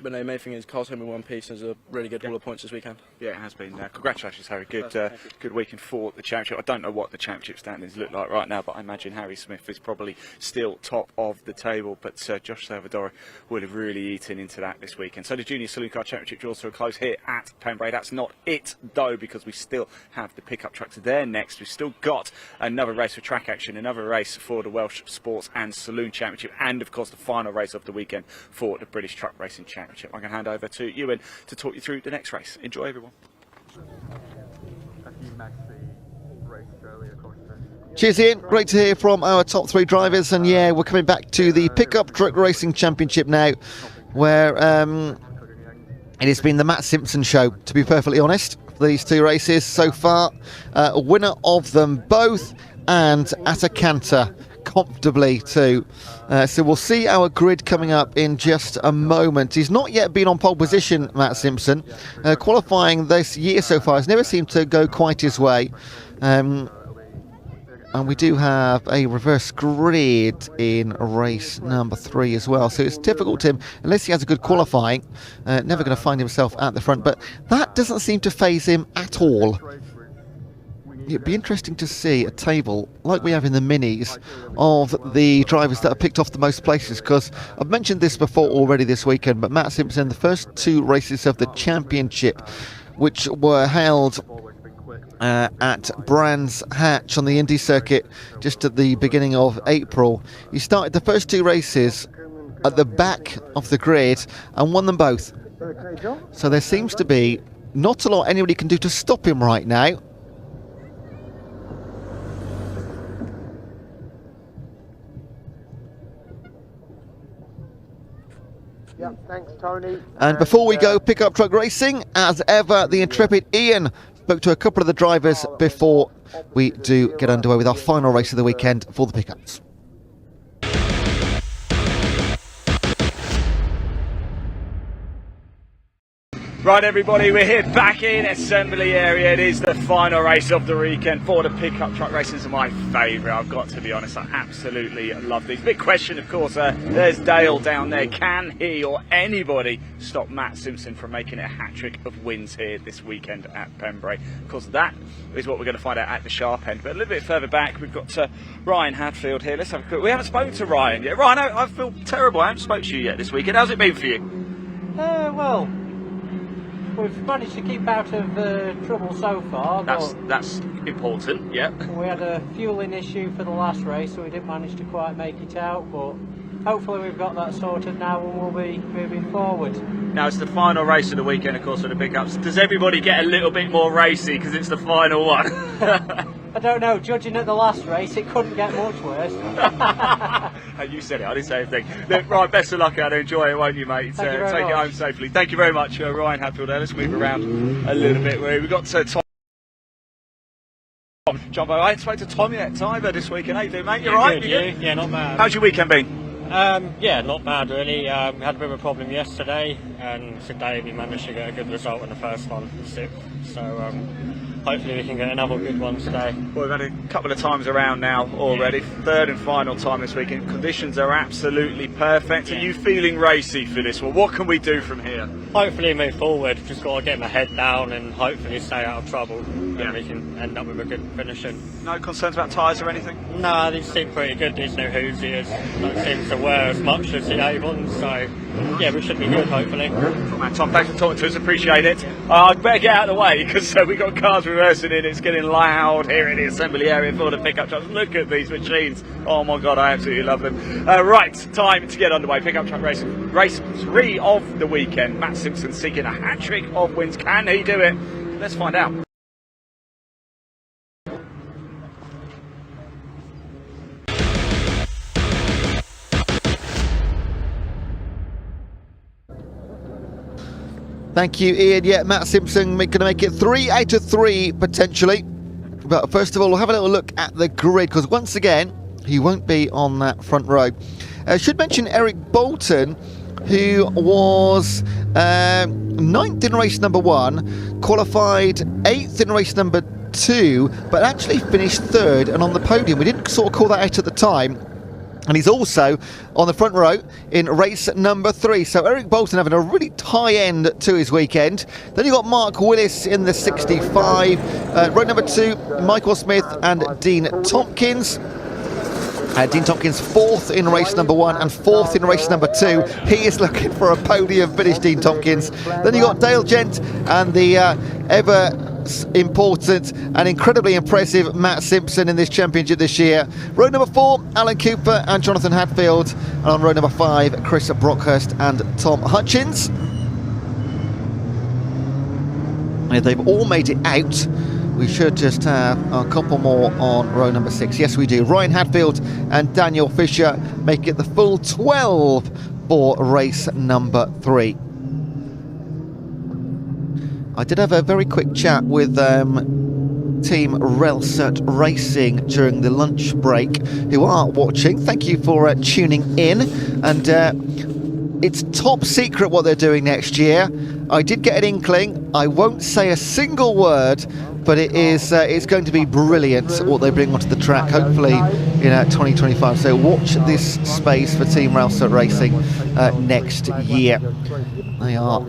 But no, main thing is Carl's home in one piece. There's a really good haul of points this weekend. Yeah, it has been. Congratulations, Harry. Good weekend for the championship. I don't know what the championship standings look like right now, but I imagine Harry Smith is probably still top of the table. But Josh Salvador would have really eaten into that this weekend. So the Junior Saloon Car Championship draws to a close here at Pembrey. That's not it, though, because we still have the pickup trucks there next. We've still got another race for track action, another race for the Welsh Sports and Saloon Championship, and, of course, the final race of the weekend for the British Truck Racing Championship. I'm going to hand over to Ewan to talk you through the next race. Enjoy, everyone. Cheers, Ian. Great to hear from our top 3 drivers. And yeah, we're coming back to the Pickup Truck Racing Championship now, where it has been the Matt Simpson show, to be perfectly honest, for these 2 races so far. A winner of them both, and at a canter comfortably too. So we'll see our grid coming up in just a moment. He's not yet been on pole position, Matt Simpson. Qualifying this year so far has never seemed to go quite his way. And we do have a reverse grid in race number 3 as well. So it's difficult to him, unless he has a good qualifying, never going to find himself at the front. But that doesn't seem to faze him at all. It'd be interesting to see a table like we have in the minis of the drivers that have picked off the most places, because I've mentioned this before already this weekend, but Matt Simpson, the first 2 races of the championship, which were held at Brands Hatch on the Indy circuit just at the beginning of April, he started the first 2 races at the back of the grid and won them both. So there seems to be not a lot anybody can do to stop him right now. Yeah, thanks, Tony. And before we go pickup truck racing, as ever, the intrepid Ian spoke to a couple of the drivers before we do get underway with our final race of the weekend for the pickups. Right, everybody, we're here back in assembly area. It is the final race of the weekend for the pickup truck races. Are my favourite, I've got to be honest. I absolutely love these. Big question, of course, there's Dale down there. Can he or anybody stop Matt Simpson from making it a hat-trick of wins here this weekend at Pembrey? Of course, that is what we're going to find out at the sharp end. But a little bit further back, we've got Ryan Hadfield here. Let's have a quick... We haven't spoken to Ryan yet. Ryan, I feel terrible. I haven't spoken to you yet this weekend. How's it been for you? Well, we've managed to keep out of trouble so far. That's important, yeah. We had a fueling issue for the last race, so we didn't manage to quite make it out, but hopefully we've got that sorted now and we'll be moving forward. Now it's the final race of the weekend, of course, for the pickups. Does everybody get a little bit more racy because it's the final one? I don't know, judging at the last race, it couldn't get much worse. You said it, I didn't say anything. Look, right, best of luck out there, enjoy it, won't you, mate? Thank you very take much. it home safely. Thank you very much, Ryan Hadfield there. Let's move around a little bit. We've got Tom. Jumbo, I spoke to Tom yet, either this weekend. How you doing, mate? You alright? Yeah, not bad. How's your weekend been? Yeah, not bad really. We had a bit of a problem yesterday, and today we managed to get a good result in the first one, 6th. So hopefully we can get another good one today. Well, we've had a couple of times around now already. Third and final time this weekend. Conditions are absolutely perfect. Are you feeling racy for this one? What can we do from here? Hopefully move forward. Just got to get my head down and hopefully stay out of trouble. And we can end up with a good finishing. No concerns about tyres or anything? No, these seem pretty good, these new Hoosiers. Don't seem to wear as much as the Avons, so yeah, we should be good, hopefully. Tom, thanks for talking to us, appreciate it. I'd better get out of the way because we've got cars reversing in, it's getting loud here in the assembly area for the pickup trucks. Look at these machines, oh my god, I absolutely love them. Right, time to get underway. Pickup truck racing, race 3 of the weekend. Matt Simpson seeking a hat-trick of wins. Can he do it? Let's find out. Thank you, Ian. Yeah, Matt Simpson going to make it 3 out of 3 potentially. But first of all, we'll have a little look at the grid because once again, he won't be on that front row. I should mention Eric Bolton, who was 9th in race number 1, qualified 8th in race number 2, but actually finished 3rd and on the podium. We didn't sort of call that out at the time. And he's also on the front row in race number 3. So Eric Bolton having a really high end to his weekend. Then you've got Mark Willis in the 65. Row number 2, Michael Smith and Dean Tompkins. Dean Tompkins 4th in race number 1 and 4th in race number 2. He is looking for a podium finish, Dean Tompkins. Then you got Dale Gent and the ever important and incredibly impressive Matt Simpson in this championship this year. Row number 4, Alan Cooper and Jonathan Hadfield. And on row number 5, Chris Brockhurst and Tom Hutchins. And they've all made it out. We should just have a couple more on row number 6. Yes, we do. Ryan Hadfield and Daniel Fisher make it the full 12 for race number 3. I did have a very quick chat with Team Relsert Racing during the lunch break, who are watching. Thank you for tuning in. And it's top secret what they're doing next year. I did get an inkling. I won't say a single word, but it is it's going to be brilliant what they bring onto the track, hopefully in 2025. So watch this space for Team Relsert Racing next year. They are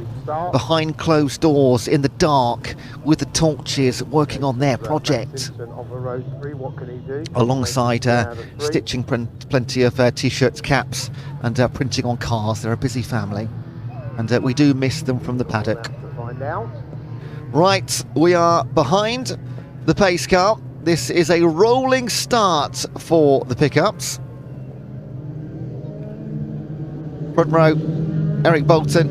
behind closed doors in the dark with the torches working on their project, alongside stitching plenty of t-shirts, caps and printing on cars. They're a busy family and we do miss them from the paddock. Right, we are behind the pace car. This is a rolling start for the pickups. Front row, Eric Bolton,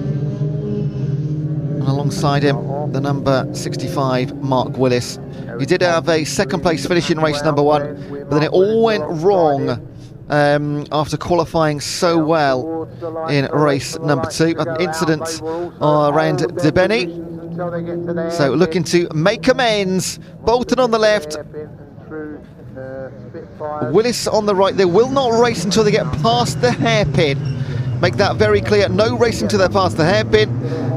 and alongside him the number 65 Mark Willis. He did have a second place finish in race number 1, but then it all went wrong after qualifying so well in race number 2. An incident around Debeni, so looking to make amends. Bolton on the left, Willis on the right. They will not race until they get past the hairpin. Make that very clear, no racing till they're past the hairpin.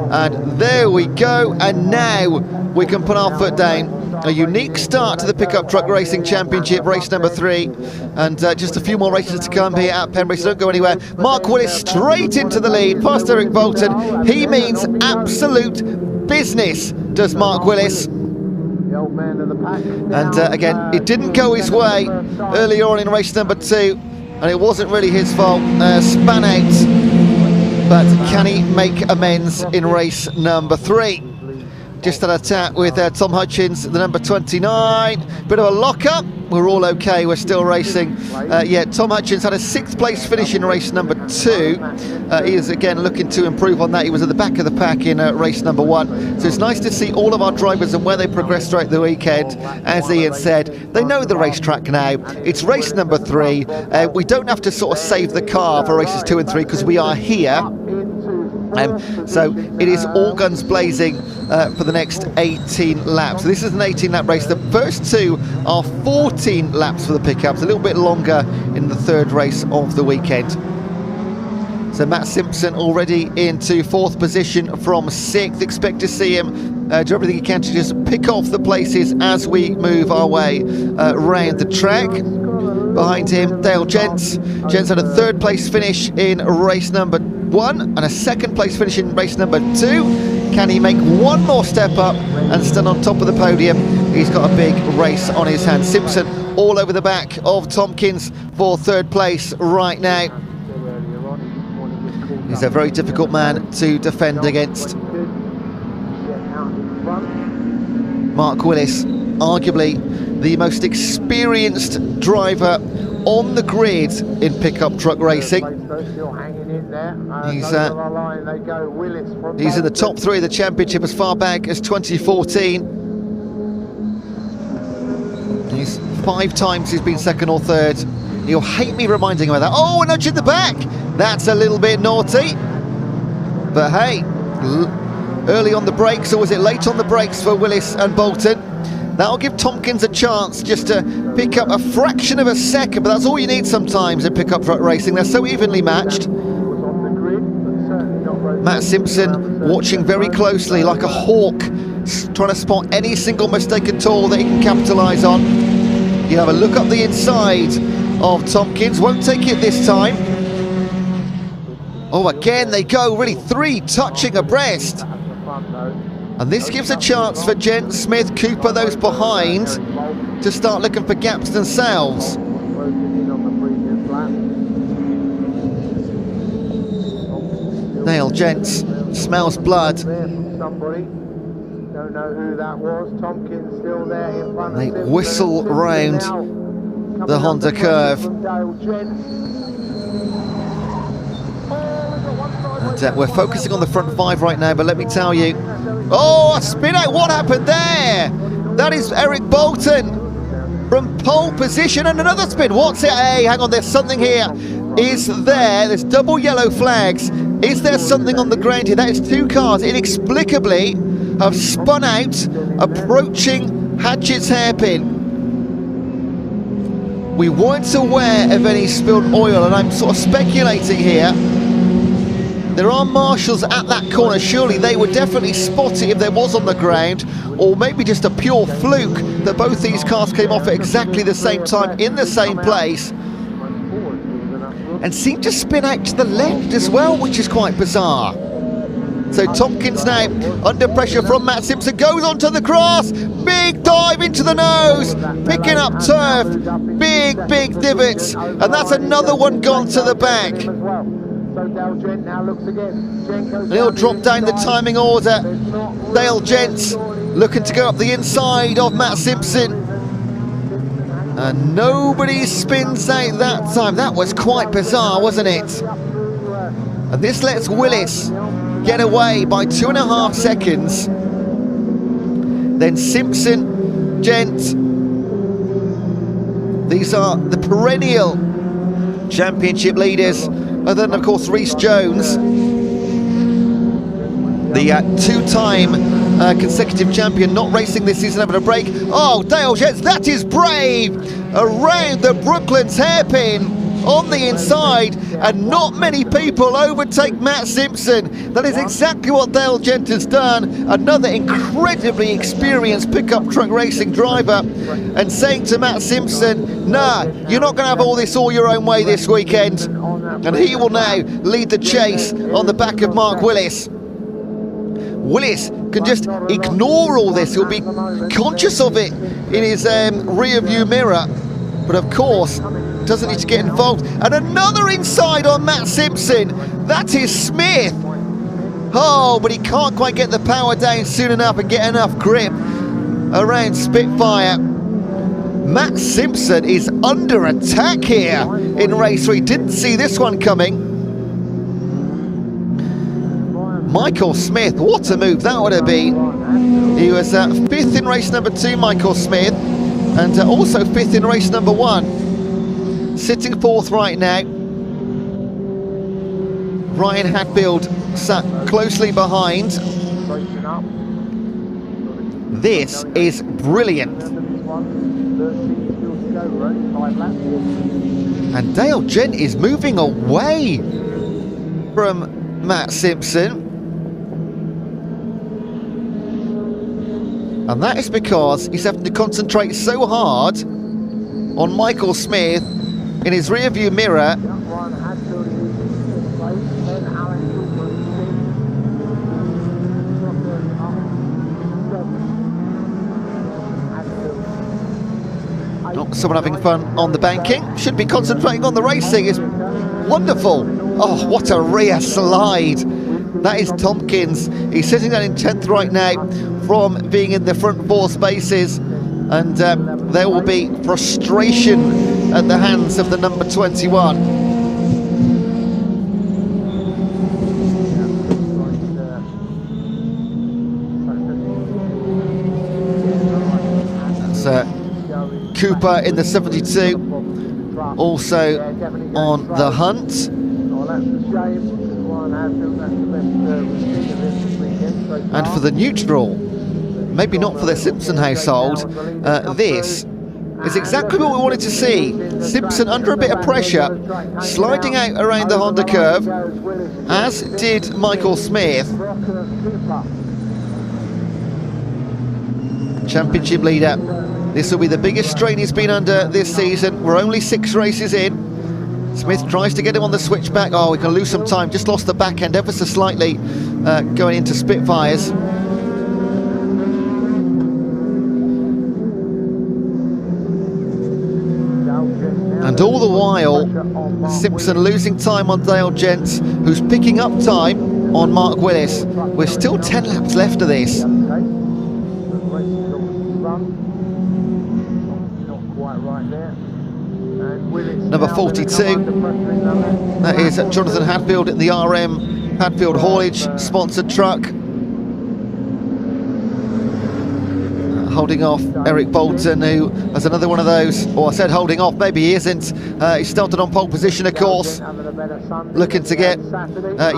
And there we go, and now we can put our foot down. A unique start to the Pickup Truck Racing Championship, race number 3. And just a few more races to come here at Pembrey, so don't go anywhere. Mark Willis straight into the lead, past Eric Bolton. He means absolute business, does Mark Willis. And again, it didn't go his way earlier on in race number 2. And it wasn't really his fault, span out, but can he make amends in race number 3? Just had a chat with Tom Hutchins, the number 29, bit of a lock-up, we're all okay, we're still racing. Yeah, Tom Hutchins had a 6th place finish in race number 2. He is again looking to improve on that. He was at the back of the pack in race number 1. So it's nice to see all of our drivers and where they progress throughout the weekend. As Ian said, they know the racetrack now. It's race number 3. We don't have to sort of save the car for races 2 and 3 because we are here. So it is all guns blazing for the next 18 laps. So this is an 18-lap race. The first 2 are 14 laps for the pickups, a little bit longer in the 3rd race of the weekend. So Matt Simpson already into 4th position from 6th. Expect to see him do everything he can to just pick off the places as we move our way around the track. Behind him, Dale Gents. Gents had a 3rd place finish in race number 1 and a 2nd place finish in race number 2. Can he make one more step up and stand on top of the podium? He's got a big race on his hands. Simpson all over the back of Tompkins for 3rd place right now. He's a very difficult man to defend against. Mark Willis, arguably the most experienced driver on the grid in pickup truck racing. He's in the top 3 of the championship as far back as 2014. He's 5 times he's been 2nd or 3rd. He'll hate me reminding him of that. Oh, a nudge in the back! That's a little bit naughty. But hey, early on the brakes, or was it late on the brakes for Willis and Bolton? That'll give Tompkins a chance just to pick up a fraction of a second, but that's all you need sometimes in pickup truck racing. They're so evenly matched. Matt Simpson watching very closely like a hawk, trying to spot any single mistake at all that he can capitalise on. You have a look up the inside of Tompkins, won't take it this time. Oh, again they go, really 3 touching abreast. And this gives a chance for Gent, Smith, Cooper, those behind, to start looking for gaps themselves. Dale Gents smells blood. Don't know who that was. Tompkins still there in front. They whistle round the Honda curve. And we're focusing on the front 5 right now, but let me tell you, oh, a spin out, what happened there? That is Eric Bolton from pole position, and another spin. What's it? Hey, hang on, there's something here. Is there's double yellow flags. Is there something on the ground here? That is 2 cars inexplicably have spun out, approaching Hatchett's hairpin. We weren't aware of any spilled oil, and I'm sort of speculating here. There are marshals at that corner. Surely they would definitely spot it if there was on the ground, or maybe just a pure fluke that both these cars came off at exactly the same time in the same place and seemed to spin out to the left as well, which is quite bizarre. So Tompkins now under pressure from Matt Simpson, goes onto the grass, big dive into the nose, picking up turf, big divots, and that's another one gone to the back. He'll drop down the timing order. Dale Gents looking to go up the inside of Matt Simpson. And nobody spins out that time. That was quite bizarre, wasn't it? And this lets Willis get away by 2.5 seconds. Then Simpson, Gent. These are the perennial championship leaders. Other than, of course, Rhys Jones, the 2-time consecutive champion, not racing this season, having a break. Oh, Dale Gents, that is brave! Around the Brooklands hairpin on the inside, and not many people overtake Matt Simpson. That is exactly what Dale Gents has done. Another incredibly experienced pickup truck racing driver, and saying to Matt Simpson, nah, you're not going to have all this all your own way this weekend. And he will now lead the chase on the back of Mark Willis. Willis can just ignore all this. He'll be conscious of it in his rear view mirror, but of course doesn't need to get involved. And another inside on Matt Simpson. That is Smith. Oh, but he can't quite get the power down soon enough and get enough grip around Spitfire. Matt Simpson is under attack here in race 3. Didn't see this one coming. Michael Smith, what a move that would have been. He was 5th in race number 2, Michael Smith, and also 5th in race number 1. Sitting 4th right now. Ryan Hadfield sat closely behind. This is brilliant. And Dale Gent is moving away. from Matt Simpson. And that is because he's having to concentrate so hard on Michael Smith in his rearview mirror. Not someone having fun on the banking, should be concentrating on the racing. It's wonderful. Oh, what a rear slide. That is Tompkins. He's sitting down in 10th right now from being in the front 4 spaces, and there will be frustration at the hands of the number 21. That's Cooper in the 72, also on the hunt. And for the neutral, maybe not for the Simpson household, this is exactly what we wanted to see. Simpson under a bit of pressure, sliding out around the Honda curve, as did Michael Smith. Championship leader. This will be the biggest strain he's been under this season. We're only 6 races in. Smith tries to get him on the switchback. Oh, we can lose some time. Just lost the back end ever so slightly going into Spitfires. And all the while, Simpson losing time on Dale Gents, who's picking up time on Mark Willis. We're still 10 laps left of this. Number 42, that is Jonathan Hadfield in the RM Hadfield Haulage sponsored truck. Holding off Eric Bolton, who has another one of those. Or I said holding off, maybe he isn't. He started on pole position, of course, looking to get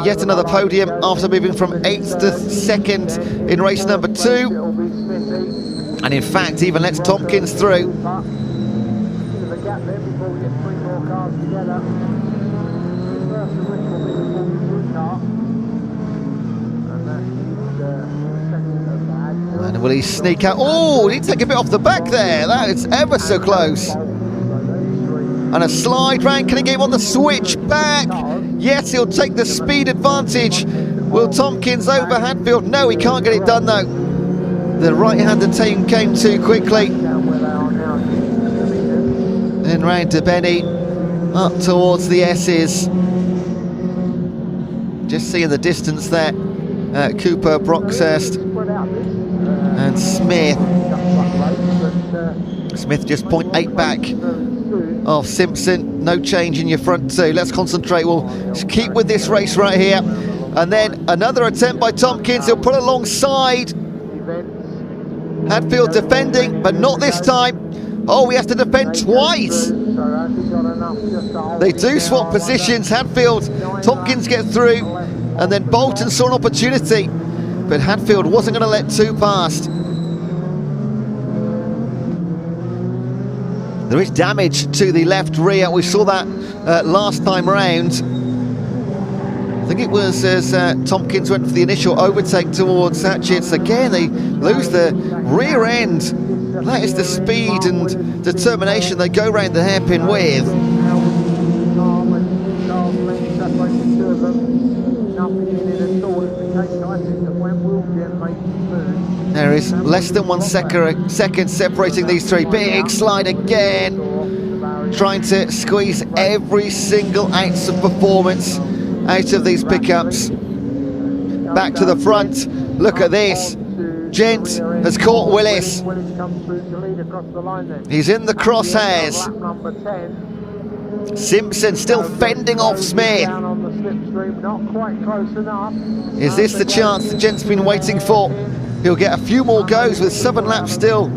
yet another podium after moving from 8th to 2nd in race number 2. And in fact, even lets Tompkins through. And will he sneak out? Oh, he take a bit off the back there. That is ever so close. And a slide round. Can he get him on the switch back? Yes, he'll take the speed advantage. Will Tompkins over Hadfield? No, he can't get it done though. The right-handed team came too quickly. Then round to Benny, up towards the S's. Just seeing the distance there. Cooper, Broxhurst and Smith. Smith just 0.8 back of Simpson. No change in your front 2. Let's concentrate. We'll keep with this race right here. And then another attempt by Tompkins. He'll put alongside. Hadfield defending, but not this time. Oh, he has to defend twice. They do swap positions. Hadfield, Tompkins gets through, and then Bolton saw an opportunity, but Hadfield wasn't going to let 2 past. There is damage to the left rear. We saw that last time round. I think it was as Tompkins went for the initial overtake towards Hatchett's. Again, they lose the rear end. That is the speed and determination they go round the hairpin with. There is less than 1 second separating these 3. Big slide again. Trying to squeeze every single ounce of performance out of these pickups. Back to the front. Look at this. Gent has caught Willis. He's in the crosshairs. Simpson still fending off Smith. Is this the chance that Gent's been waiting for? He'll get a few more goes with 7 laps still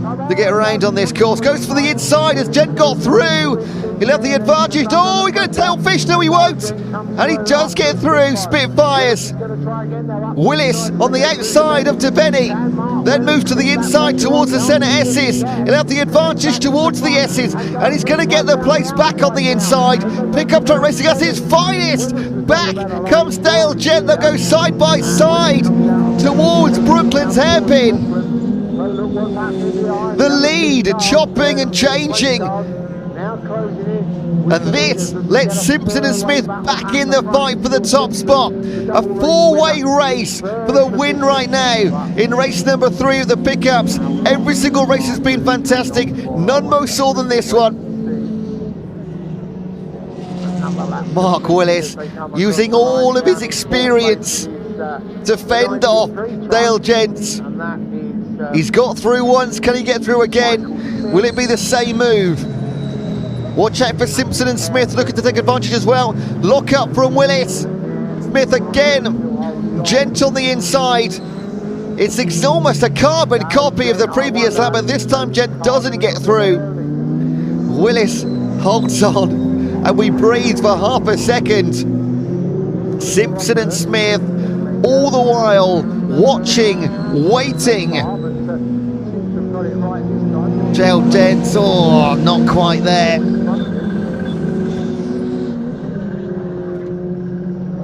to get around on this course. Goes for the inside as Gent got through. He'll have the advantage. Oh, he's going to tail fish. No, he won't. And he does get through. Spitfires. Willis on the outside of DeBenny. Then moves to the inside towards the centre S's. He'll have the advantage towards the S's. And he's going to get the place back on the inside. Pickup truck racing at its finest. Back comes Dale Gent. They'll go side by side towards Brooklyn's hairpin. The lead chopping and changing. And this lets Simpson and Smith back in the fight for the top spot. A four-way race for the win right now in race number 3 of the pickups. Every single race has been fantastic. None more so than this one. Mark Willis using all of his experience to fend off Dale Gents. He's got through once. Can he get through again? Will it be the same move? Watch out for Simpson and Smith looking to take advantage as well. Lock up from Willis. Smith again. Gent on the inside. It's almost a carbon copy of the previous lap, but this time Gent doesn't get through. Willis holds on, and we breathe for half a second. Simpson and Smith all the while watching, waiting. Dale Gent, oh, not quite there.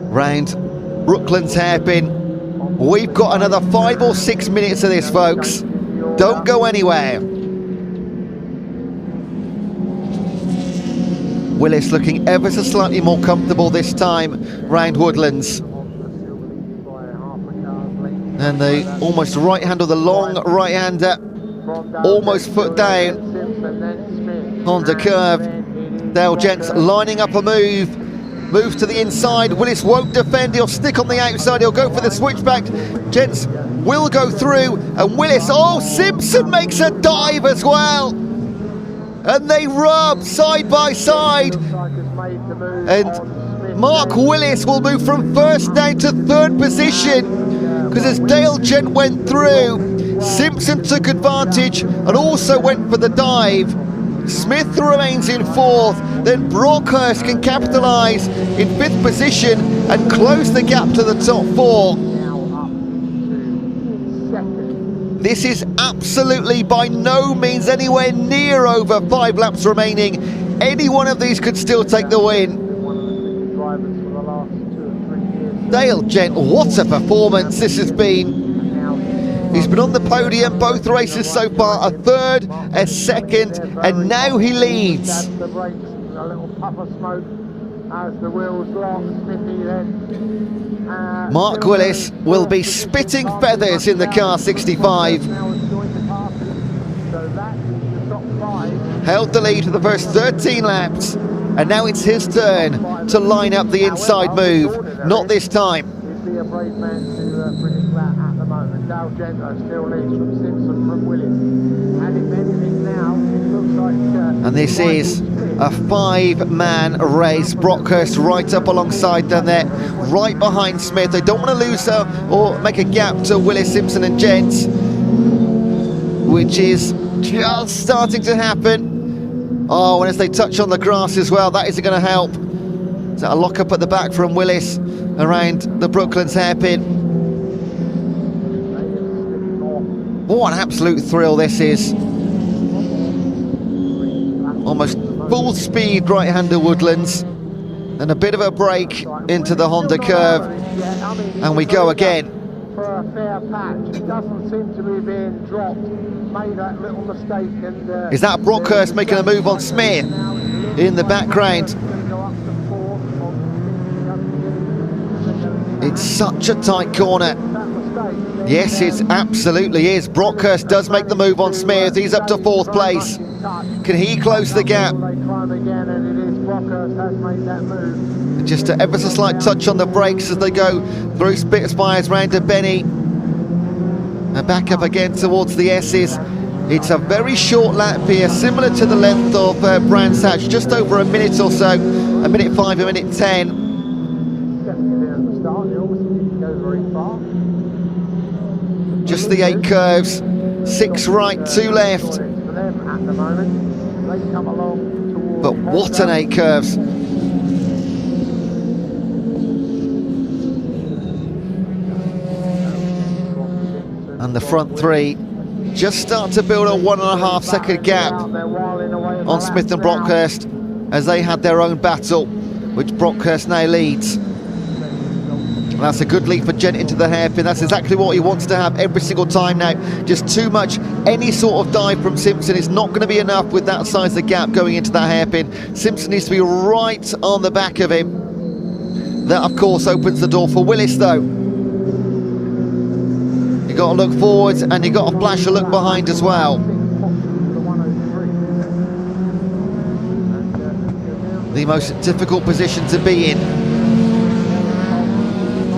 Round Brooklyn's hairpin. We've got another 5 or 6 minutes of this, folks. Don't go anywhere. Willis looking ever so slightly more comfortable this time round Woodlands. And the almost right hand, or the long right hander, almost foot down on the curve. Dale Gents lining up a move. Moves to the inside. Willis won't defend. He'll stick on the outside. He'll go for the switchback. Gents will go through. And Willis, oh, Simpson makes a dive as well. And they rub side by side. And Mark Willis will move from first down to third position. Because as Dale Gent went through, Simpson took advantage and also went for the dive. Smith remains in fourth, then Brockhurst can capitalise in fifth position and close the gap to the top 4. This is absolutely by no means anywhere near over 5 laps remaining. Any one of these could still take the win. Dale Gent, what a performance this has been. He's been on the podium both races so far, a third, a second, and now he leads. Mark Willis will be spitting feathers in the car 65. Held the lead for the first 13 laps, and now it's his turn to line up the inside move. Not this time. A brave man to predict that at the moment. Dale Gent still leads from Simpson, from Willis. And if anything now, it looks like... and this is a 5-man race. Brockhurst right up alongside them there, right behind Smith. They don't want to lose or make a gap to Willis, Simpson and Gent, which is just starting to happen. Oh, and as they touch on the grass as well, that isn't going to help. Is that a lock up at the back from Willis around the Brooklands hairpin? What an absolute thrill this is. Almost full speed right-hander Woodlands, and a bit of a break into the Honda curve, and we go again. For a fair patch, it doesn't seem to be being dropped. Made that little mistake, and is that Brockhurst making a move on Smith in the background? It's such a tight corner. Yes, it absolutely is. Brockhurst does make the move on Smith. He's up to 4th place. Can he close the gap? Just an ever so slight touch on the brakes as they go through Spitfires round to Benny. And back up again towards the S's. It's a very short lap here, similar to the length of Brands Hatch, just over a minute or so. A minute 5, a minute 10. Just the 8 curves 6 right, 2 left. But what an 8 curves. And the front 3 just start to build a 1.5 second gap on Smith and Brockhurst as they had their own battle, which Brockhurst now leads. And that's a good lead for Gent into the hairpin. That's exactly what he wants to have every single time now. Just too much, any sort of dive from Simpson is not going to be enough with that size of gap going into that hairpin. Simpson needs to be right on the back of him. That, of course, opens the door for Willis, though. You got to look forward and you got to flash a look behind as well. The most difficult position to be in,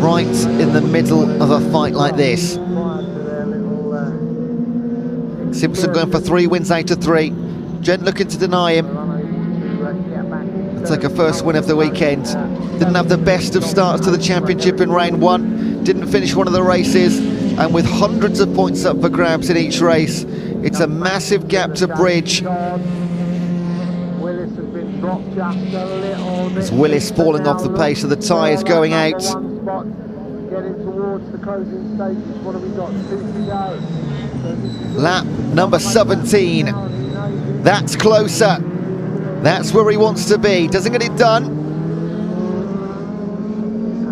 right in the middle of a fight like this. Simpson going for 3 wins out of 3. Gent looking to deny him. Take a first win of the weekend. Didn't have the best of starts to the championship in round 1. Didn't finish one of the races. And with hundreds of points up for grabs in each race, it's a massive gap to bridge. It's Willis falling off the pace of the tyres going out. Lap number 17. That's closer. That's where he wants to be. Doesn't get it done.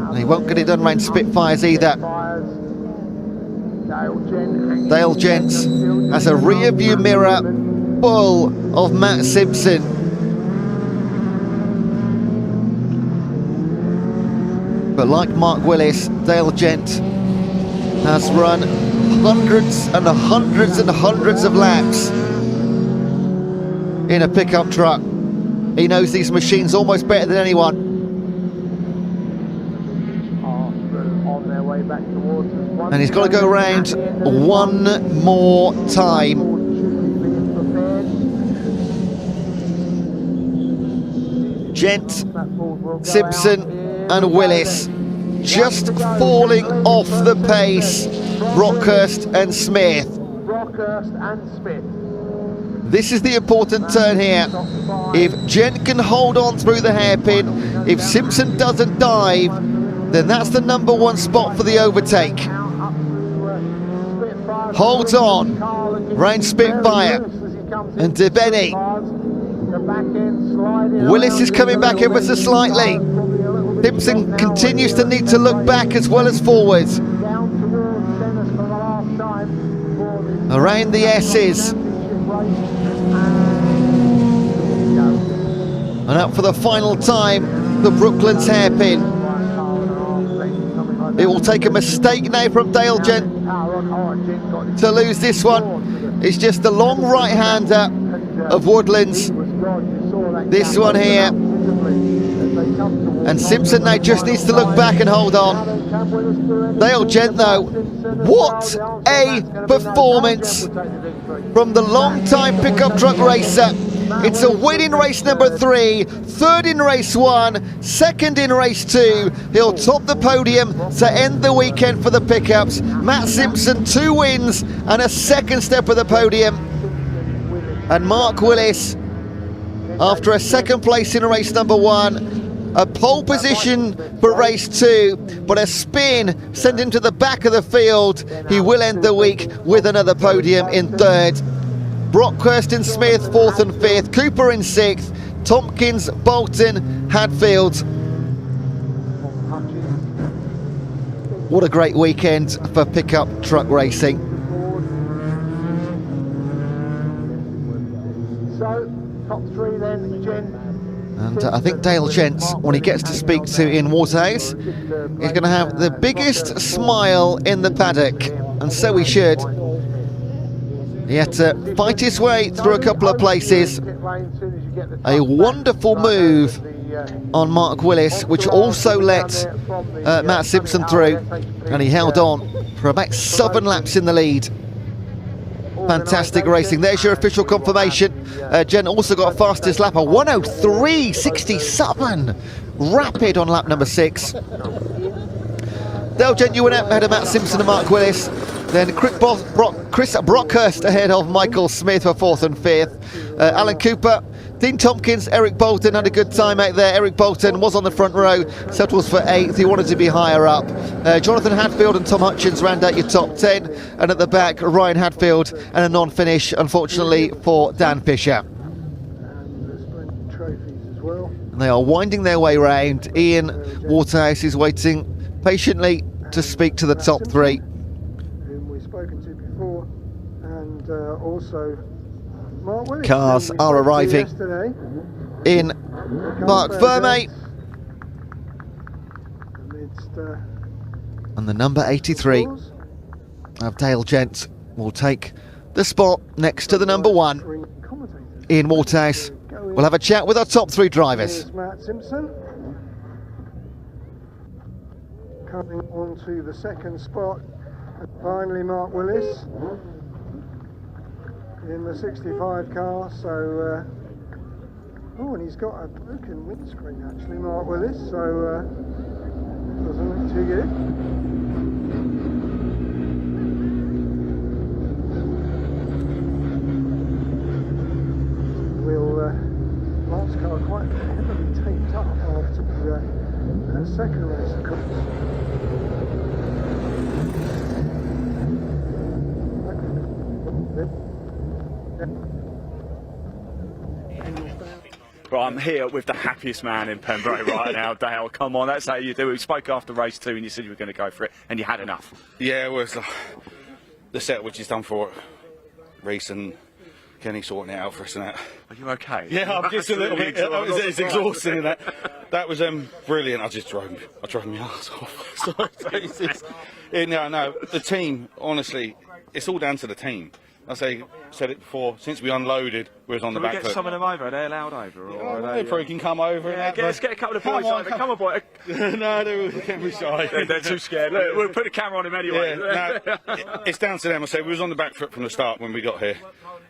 And he won't get it done around Spitfires either. Dale Gents has a rear view mirror full of Matt Simpson. But like Mark Willis, Dale Gent has run hundreds and hundreds and hundreds of laps in a pickup truck. He knows these machines almost better than anyone. And he's got to go around one more time. Gent, Simpson and Willis just falling off the pace. Brockhurst and Smith. This is the important turn here. If Gent can hold on through the hairpin, if Simpson doesn't dive, then that's the number 1 spot for the overtake. Holds on, round Spitfire and DeBenny. Willis is coming back ever so slightly. Simpson continues to need to look back as well as forwards. Around the S's. And up for the final time, the Brooklands hairpin. It will take a mistake now from Dale Gent to lose this one. It's just the long right-hander of Woodlands. This one here. And Simpson now just needs to look back and hold on. Dale Gent though, what a performance from the long-time pickup truck racer. It's a win in race number 3, 3rd in race 1, 2nd in race 2. He'll top the podium to end the weekend for the pickups. Matt Simpson, 2 wins and a 2nd step of the podium. And Mark Willis, after a 2nd place in race number 1, a pole position for race 2, but a spin sent him to the back of the field. He will end the week with another podium in 3rd. Brockhurst and Smith 4th and 5th, Cooper in 6th, Tompkins, Bolton, Hadfield. What a great weekend for pickup truck racing. So, top 3 then, Jen. And I think Dale Gents, when he gets to speak to Ian Waterhouse, is going to have the biggest smile in the paddock, and so he should. He had to fight his way through a couple of places. A wonderful move on Mark Willis, which also let Matt Simpson through, and he held on for about 7 laps in the lead. Fantastic racing. There's your official confirmation. Jen also got a fastest lap, a 1:03.67. Rapid on lap number 6. Dale Gent, you went out ahead of Matt Simpson and Mark Willis. Then Chris Brockhurst ahead of Michael Smith for 4th and 5th. Alan Cooper, Dean Tompkins, Eric Bolton had a good time out there. Eric Bolton was on the front row, settles for 8th. He wanted to be higher up. Jonathan Hadfield and Tom Hutchins round out your top 10. And at the back, Ryan Hadfield and a non-finish, unfortunately, for Dan Fisher. And they are winding their way round. Ian Waterhouse is waiting patiently to speak to the top 3. Whom we've spoken to before, and also Mark Willis, Cars are arriving in Parc Ferme. And the number 83 of Dale Gent will take the spot next to the number 1. Ian Waterhouse will have a chat with our top 3 drivers. Here's Matt Simpson coming on to the 2nd spot, and finally Mark Willis in the 65 car. So oh, and he's got a broken windscreen actually, Mark Willis, so doesn't look too good. Mark's car quite heavily taped up after the 2nd race, of course. Right, I'm here with the happiest man in Pembrey right now, Dale. Come on, that's how you do it. We spoke after race 2 and you said you were going to go for it, and you had enough. Yeah, well, it's the set which he's done for it. Reece and Kenny sorting it out for us and that. Are you okay? Yeah, I'm just a little bit. It's exhausting and that. That was brilliant. I drove my arse off. No, the team. Honestly, it's all down to the team. I said it before. Since we unloaded, we was on the back foot. Get some of them over. Are they allowed over? Or they probably can come over. Yeah, let's get a couple of boys over. Come on, boy. No, they can't be shy. They're too scared. Look, we'll put the camera on them anyway. Yeah, no, it's down to them. I say we was on the back foot from the start when we got here,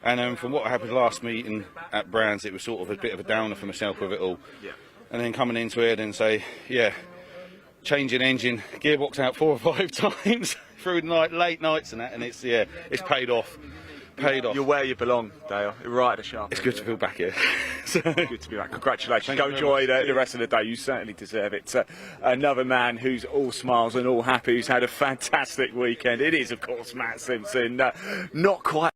and from what happened last meeting at Brands, it was sort of a bit of a downer for myself with it all. Yeah. And then coming into it and say, yeah, changing engine, gearbox out 4 or 5 times through the night, late nights and that, and it's paid off. You're where you belong, Dale. You're right at the sharp. It's good to be back here. Good to be back. Congratulations. Go enjoy the rest of the day. You certainly deserve it. Another man who's all smiles and all happy, who's had a fantastic weekend. It is, of course, Matt Simpson. Not quite.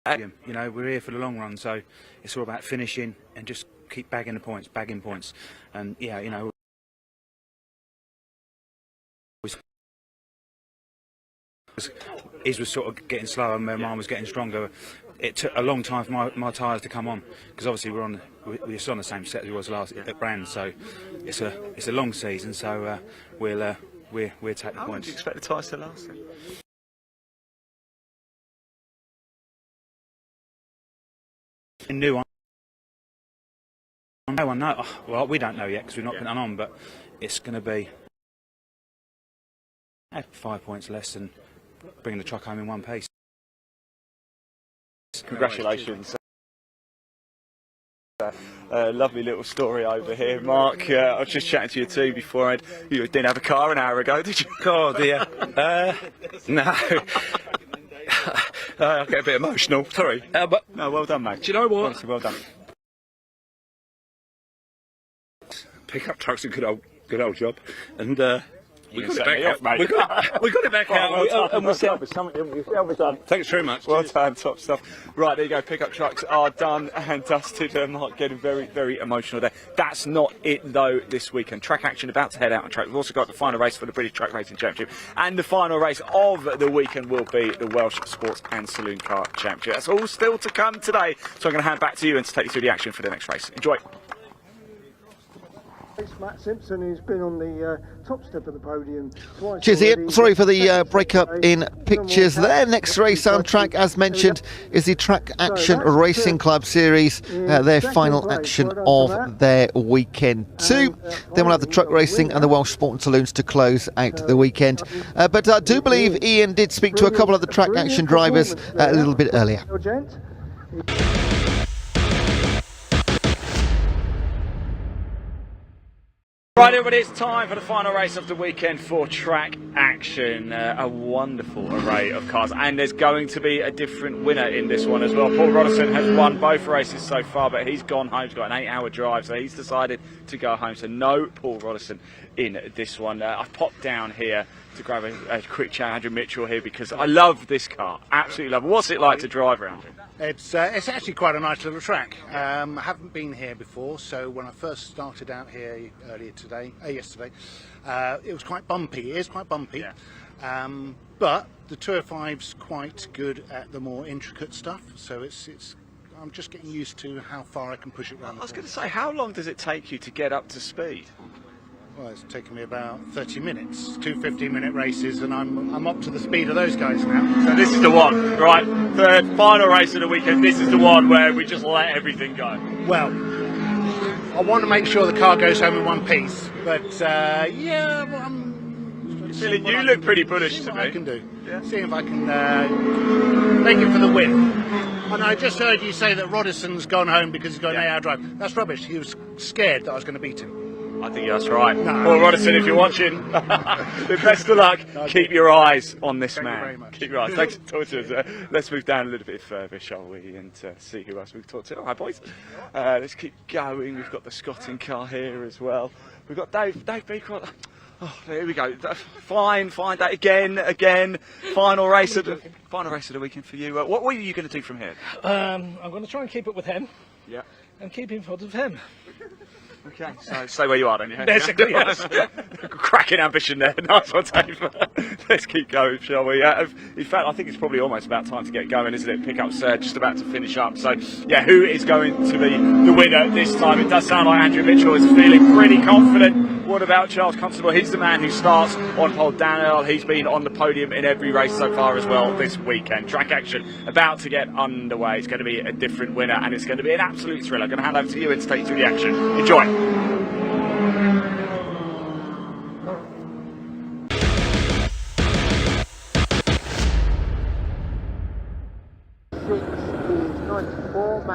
You know, we're here for the long run, so it's all about finishing and just keep bagging points. And yeah, you know, his was sort of getting slower and mine was getting stronger. It took a long time for my tyres to come on, because obviously we're still on the same set as we was last at Brands, so it's a long season, so we'll take the points. How long do you expect the tyres to last then? A new one. No one knows. Oh, well, we don't know yet because we've not put that on, but it's going to be 5 points less than bringing the truck home in one piece. Congratulations. Lovely little story over here, Mark. I was just chatting to you too before. You didn't have a car an hour ago, did you? God, yeah. No. I get a bit emotional. Sorry. But no, well done, mate. Do you know what? Honestly, well done. Pickup truck's a good old job, and we got it back out. We got it back out, and we're done. Thanks very much. Well done, top stuff. Right, there you go. Pickup trucks are done and dusted. Mark getting very, very emotional there. That's not it though. This weekend, track action about to head out on track. We've also got the final race for the British Track Racing Championship, and the final race of the weekend will be the Welsh Sports and Saloon Car Championship. That's all still to come today. So I'm going to hand back to you and to take you through the action for the next race. Enjoy. It's Matt Simpson, who's been on the top step of the podium twice. Cheers, Ian. Sorry for the breakup in pictures there. Next race on track, as mentioned, is the Track Action Racing Club Series, their final action of their weekend too. Then we'll have the truck racing and the Welsh Sport and Saloons to close out the weekend. But I do believe Ian did speak to a couple of the track action drivers a little bit earlier. Right, everybody, it's time for the final race of the weekend for track action. A wonderful array of cars, and there's going to be a different winner in this one as well. Paul Roddison has won both races so far, but he's gone home. He's got an 8-hour drive, so he's decided to go home. So no Paul Roddison in this one. I've popped down here to grab a quick chat. Andrew Mitchell here because I love this car. Absolutely love it. What's it like to drive around it? It's actually quite a nice little track. I haven't been here before, so when I first started out here yesterday, it was quite bumpy. It is quite bumpy, but the 205's quite good at the more intricate stuff. So I'm just getting used to how far I can push it around. I was going to say, how long does it take you to get up to speed? Well, it's taken me about 30 minutes, 2 15-minute races, and I'm up to the speed of those guys now. So this is the one, right? Third, final race of the weekend. This is the one where we just let everything go. Well, I want to make sure the car goes home in one piece, but yeah, you look pretty bullish to me. I can do. Yeah. See if I can make it for the win. And I just heard you say that Roddison's gone home because he's got an 8-hour drive. That's rubbish. He was scared that I was going to beat him. I think that's right. No. Paul Roddison, if you're watching, best of luck. Keep your eyes on this man. Thank you very much. Keep your eyes. Thanks for talking to us. Let's move down a little bit further, shall we, and see who else we've talked to. All right, boys. Let's keep going. We've got the Scotting car here as well. We've got Dave Beecroft. Oh, here we go. Fine day again. Final race of the weekend for you. What were you going to do from here? I'm going to try and keep up with him. Yeah. And keep in front of him. Okay, so stay where you are then, yeah? Basically, yes. Cracking ambition there. Nice one, Dave. Let's keep going, shall we? In fact, I think it's probably almost about time to get going, isn't it? Pickup's just about to finish up. So, yeah, who is going to be the winner this time? It does sound like Andrew Mitchell is feeling pretty confident. What about Charles Constable? He's the man who starts on pole. Dan Earl, he's been on the podium in every race so far as well this weekend. Track action about to get underway. It's going to be a different winner, and it's going to be an absolute thriller. I'm going to hand over to you and take you through the action. Enjoy.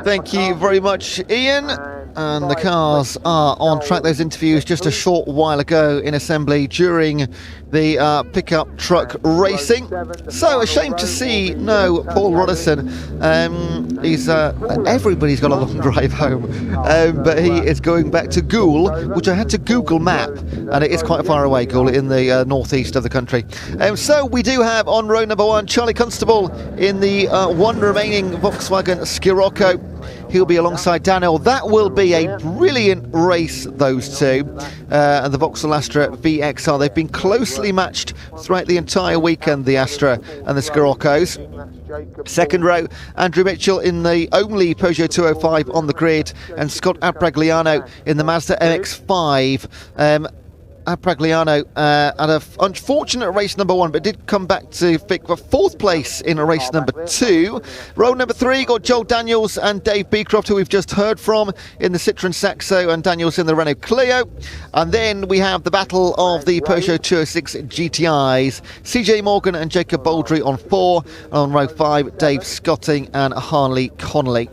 Thank you very much, Ian. And the cars are on track. Those interviews just a short while ago in assembly during the pickup truck racing. So a shame to see no Paul Roddison. Everybody's got a long drive home, but he is going back to Goole, which I had to Google map, and it is quite far away, Goole, in the northeast of the country. So we do have on row number 1 Charlie Constable in the one remaining Volkswagen Scirocco. He'll be alongside Daniel. That will be a brilliant race, those two. And the Vauxhall Astra VXR. They've been closely matched throughout the entire weekend, the Astra and the Sciroccos. Second row, Andrew Mitchell in the only Peugeot 205 on the grid, and Scott Abragliano in the Mazda MX-5. Abragliano had an unfortunate race number 1, but did come back to pick the 4th place in a race number 2. Row number 3 got Joel Daniels and Dave Beecroft, who we've just heard from, in the Citroën Saxo, and Daniels in the Renault Clio. And then we have the battle of the Peugeot 206 GTIs. CJ Morgan and Jacob Baldry on 4. On row 5, Dave Scotting and Harley Connolly.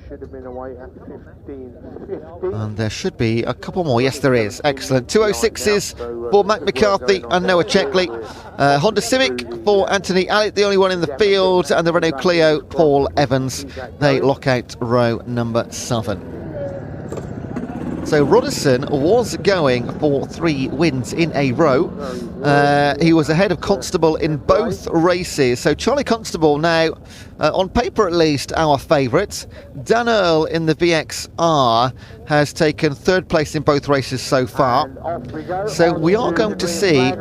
Should have been away at 15.50. And there should be a couple more. Yes, there is. Excellent. 206s for Mac McCarthy and Noah Checkley. Honda Civic for Anthony Allett, the only one in the field, and the Renault Clio, Paul Evans. They lock out row number 7. So Roddison was going for 3 wins in a row. He was ahead of Constable in both races. So Charlie Constable now, on paper at least, our favourite. Dan Earl in the VXR has taken 3rd place in both races so far. So we are going to see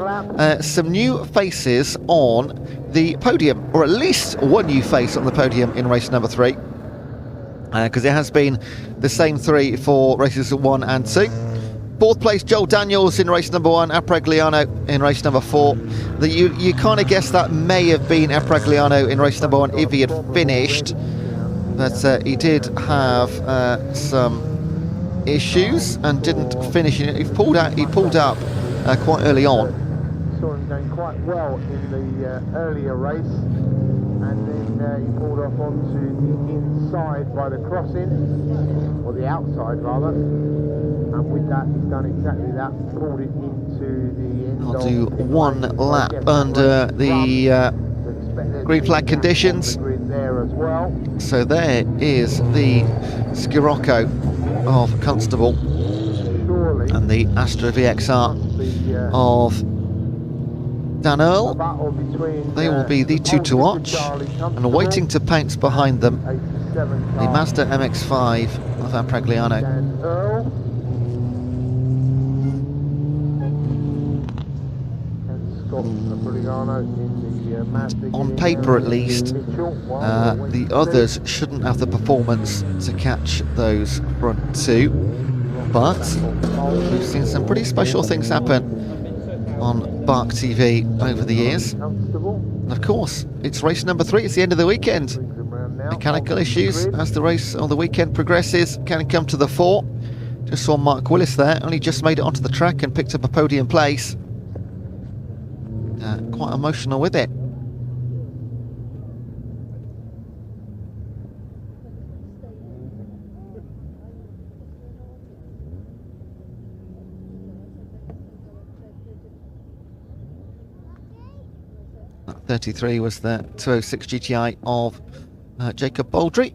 some new faces on the podium, or at least one new face on the podium in race number 3. Because it has been the same 3 for races 1 and 2. 4th place, Joel Daniels in race number 1, Apragliano in race number 4. You kind of guess that may have been Apragliano in race number 1 if he had finished. But he did have some issues and didn't finish. He pulled up quite early on. Saw him going quite well in the earlier race. and then he pulled off onto the inside by the crossing, or the outside rather, and with that he's done exactly that, pulled it into the end. I'll do one lap under the green flag conditions. So there is the Scirocco of Constable and the Astra VXR of Dan Earl. They will be the two to watch, and waiting to pounce behind them, the Mazda MX-5 of Apragliano. On paper at least, the others shouldn't have the performance to catch those front two, but we've seen some pretty special things happen on BARC TV over the years. And of course, it's race number 3, it's the end of the weekend. Mechanical issues as the race on the weekend progresses can come to the fore. Just saw Mark Willis there, only just made it onto the track and picked up a podium place. Quite emotional with it. That 33 was the 206 GTI of Jacob Baldry.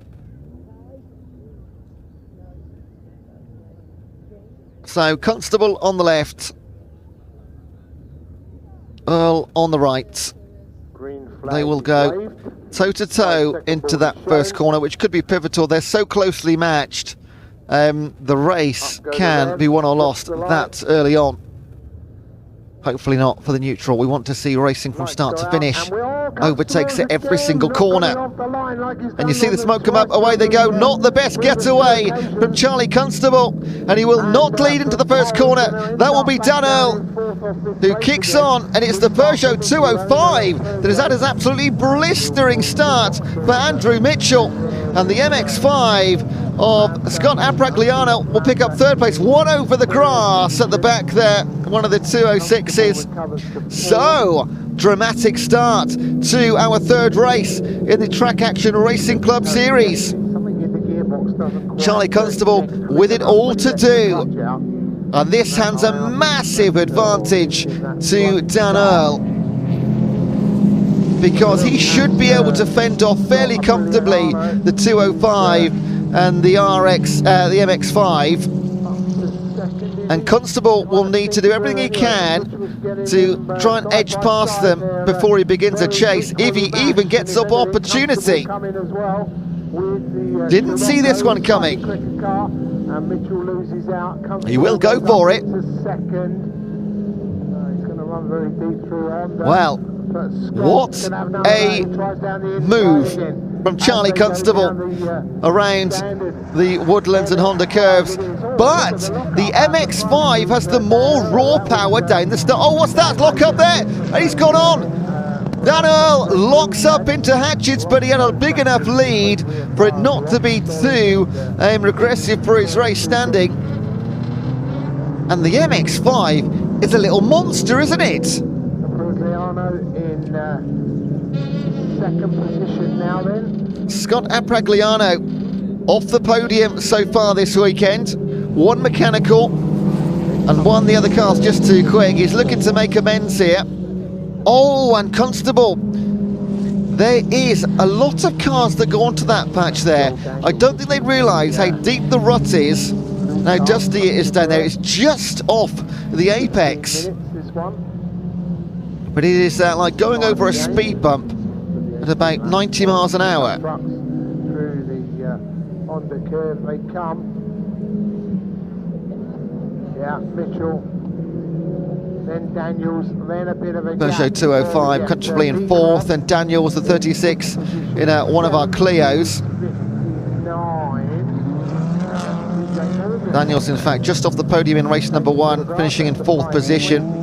So Constable on the left, Earl on the right. They will go toe-to-toe into that first corner, which could be pivotal. They're so closely matched. The race can be won or lost that early on. Hopefully not for the neutral. We want to see racing from start to finish. Overtakes at every single corner. And you see the smoke come up. Away they go. Not the best getaway from Charlie Constable. And he will not lead into the first corner. That will be Dan Earl, who kicks on. And it's the Peugeot 205 that has had his absolutely blistering start for Andrew Mitchell. And the MX-5 of Scott Apragliano will pick up third place. One over the grass at the back there. One of the 206s. So, dramatic start to our third race in the Track Action Racing Club Series. Charlie Constable with it all to do. And this hands a massive advantage to Dan Earl, because he should be able to fend off fairly comfortably the 205 and the the MX-5. And Constable will need to do everything he can to try and edge past them before he begins a chase, if he even gets up opportunity. Didn't see this one coming. He will go for it. Well, what a move from Charlie Constable around the woodlands and Honda curves. But the MX-5 has the more raw power down the start. Oh, what's that? Lock up there. And he's gone on. Dan Earl locks up into Hatchets, but he had a big enough lead for it not to be too regressive for his race standing. And the MX-5 is a little monster, isn't it? Second position now then. Scott Apragliano off the podium so far this weekend. One mechanical and one the other car's just too quick. He's looking to make amends here. Oh, and Constable. There is a lot of cars that go onto that patch there. I don't think they realise how deep the rut is, how dusty it is down there. It's just off the apex. But it is like going over a speed bump at about 90 miles an hour. Through the Honda curve they come. Yeah, Mitchell, then Daniels, then a bit of a Peugeot 205 comfortably in fourth, and Daniels the 36 in one of our Clios. Daniels, in fact, just off the podium in race number 1, finishing in fourth position.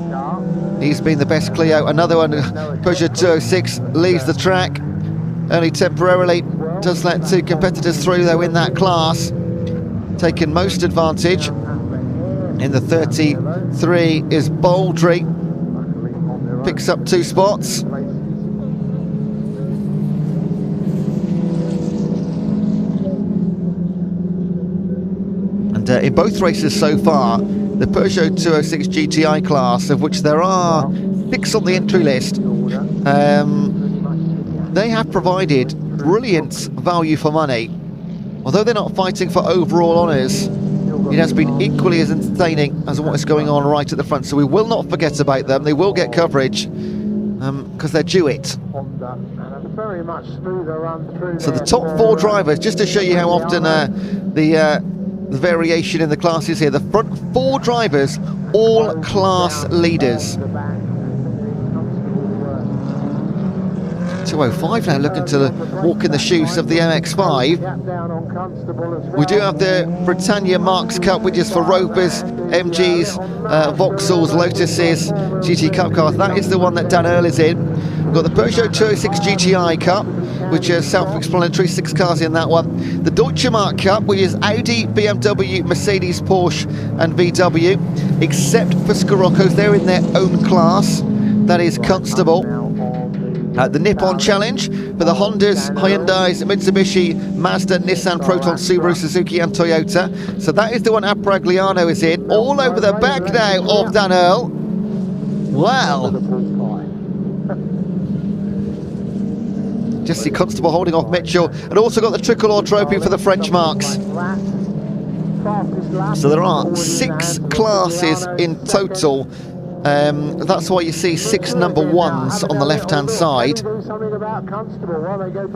He's been the best Clio. Another one, Peugeot 206, leaves the track only temporarily. Does let two competitors through, though, in that class. Taking most advantage in the 33 is Baldry. Picks up 2 spots. in both races so far, the Peugeot 206 GTI class, of which there are 6 on the entry list, they have provided brilliant value for money. Although they're not fighting for overall honours, it has been equally as entertaining as what is going on right at the front. So we will not forget about them. They will get coverage because they're due it. So the top 4 drivers, just to show you how often the variation in the classes here, the front 4 drivers, all class leaders. 205 now, looking to walk in the shoes of the MX-5. We do have the Britannia Marks Cup, which is for Rovers, MGs, Vauxhalls, Lotuses, GT Cup cars. That is the one that Dan Earl is in. We've got the Peugeot 206 GTI Cup, which is self-explanatory, 6 cars in that one. The Deutsche Mark Cup, which is Audi, BMW, Mercedes, Porsche and VW, except for Scirocco's. They're in their own class. That is Constable. The Nippon Challenge for the Hondas, Hyundais, Mitsubishi, Mazda, Nissan, Proton, Subaru, Suzuki and Toyota. So that is the one Apragliano is in. All over the back now of Dan Earl. Wow. Just see Constable holding off Mitchell, and also got the Tricolor Trophy for the French marks. So there are 6 classes in total. That's why you see 6 number 1s on the left-hand side,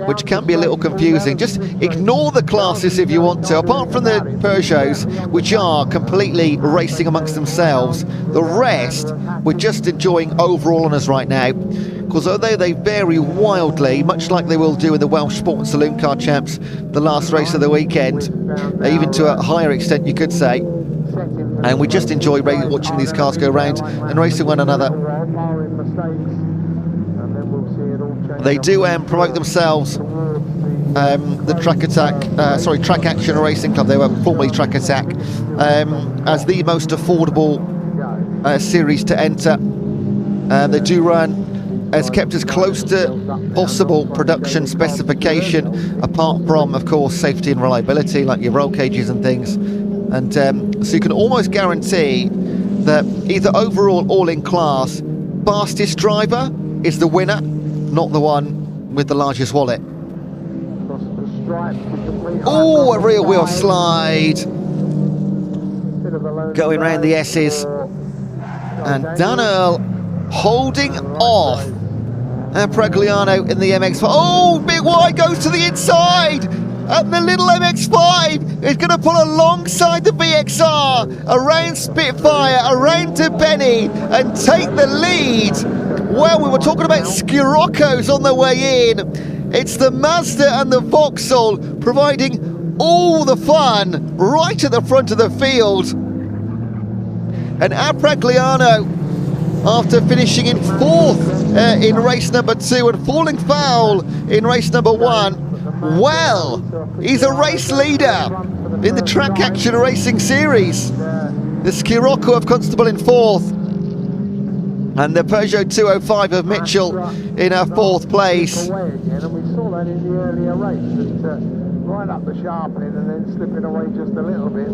which can be a little confusing. Just ignore the classes if you want to. Apart from the Peugeots, which are completely racing amongst themselves, the rest, we're just enjoying overall honours right now. Because although they vary wildly, much like they will do in the Welsh Sports Saloon Car Champs, the last race of the weekend, even to a higher extent you could say, and we just enjoy watching these cars go around and racing one another. They do promote themselves, the Track Action Racing Club, they were formerly Track Attack, as the most affordable series to enter. They do run kept as close to possible production specification, apart from, of course, safety and reliability, like your roll cages and things. And so you can almost guarantee that either overall or in class, fastest driver is the winner, not the one with the largest wallet. Oh, a rear wheel slide. Going round the S's. And Dan Earl holding off Apragliano in the MX-5. Oh, big wide goes to the inside. And the little MX-5 is going to pull alongside the VXR, around Spitfire, around to Benny, and take the lead. Well, we were talking about Scirocco's on the way in. It's the Mazda and the Vauxhall providing all the fun right at the front of the field. And Apragliano, after finishing in 4th in race number 2 and falling foul in race number 1, well, he's a race leader in the Track Action Racing Series. The Scirocco of Constable in 4th, and the Peugeot 205 of Mitchell in 4th place.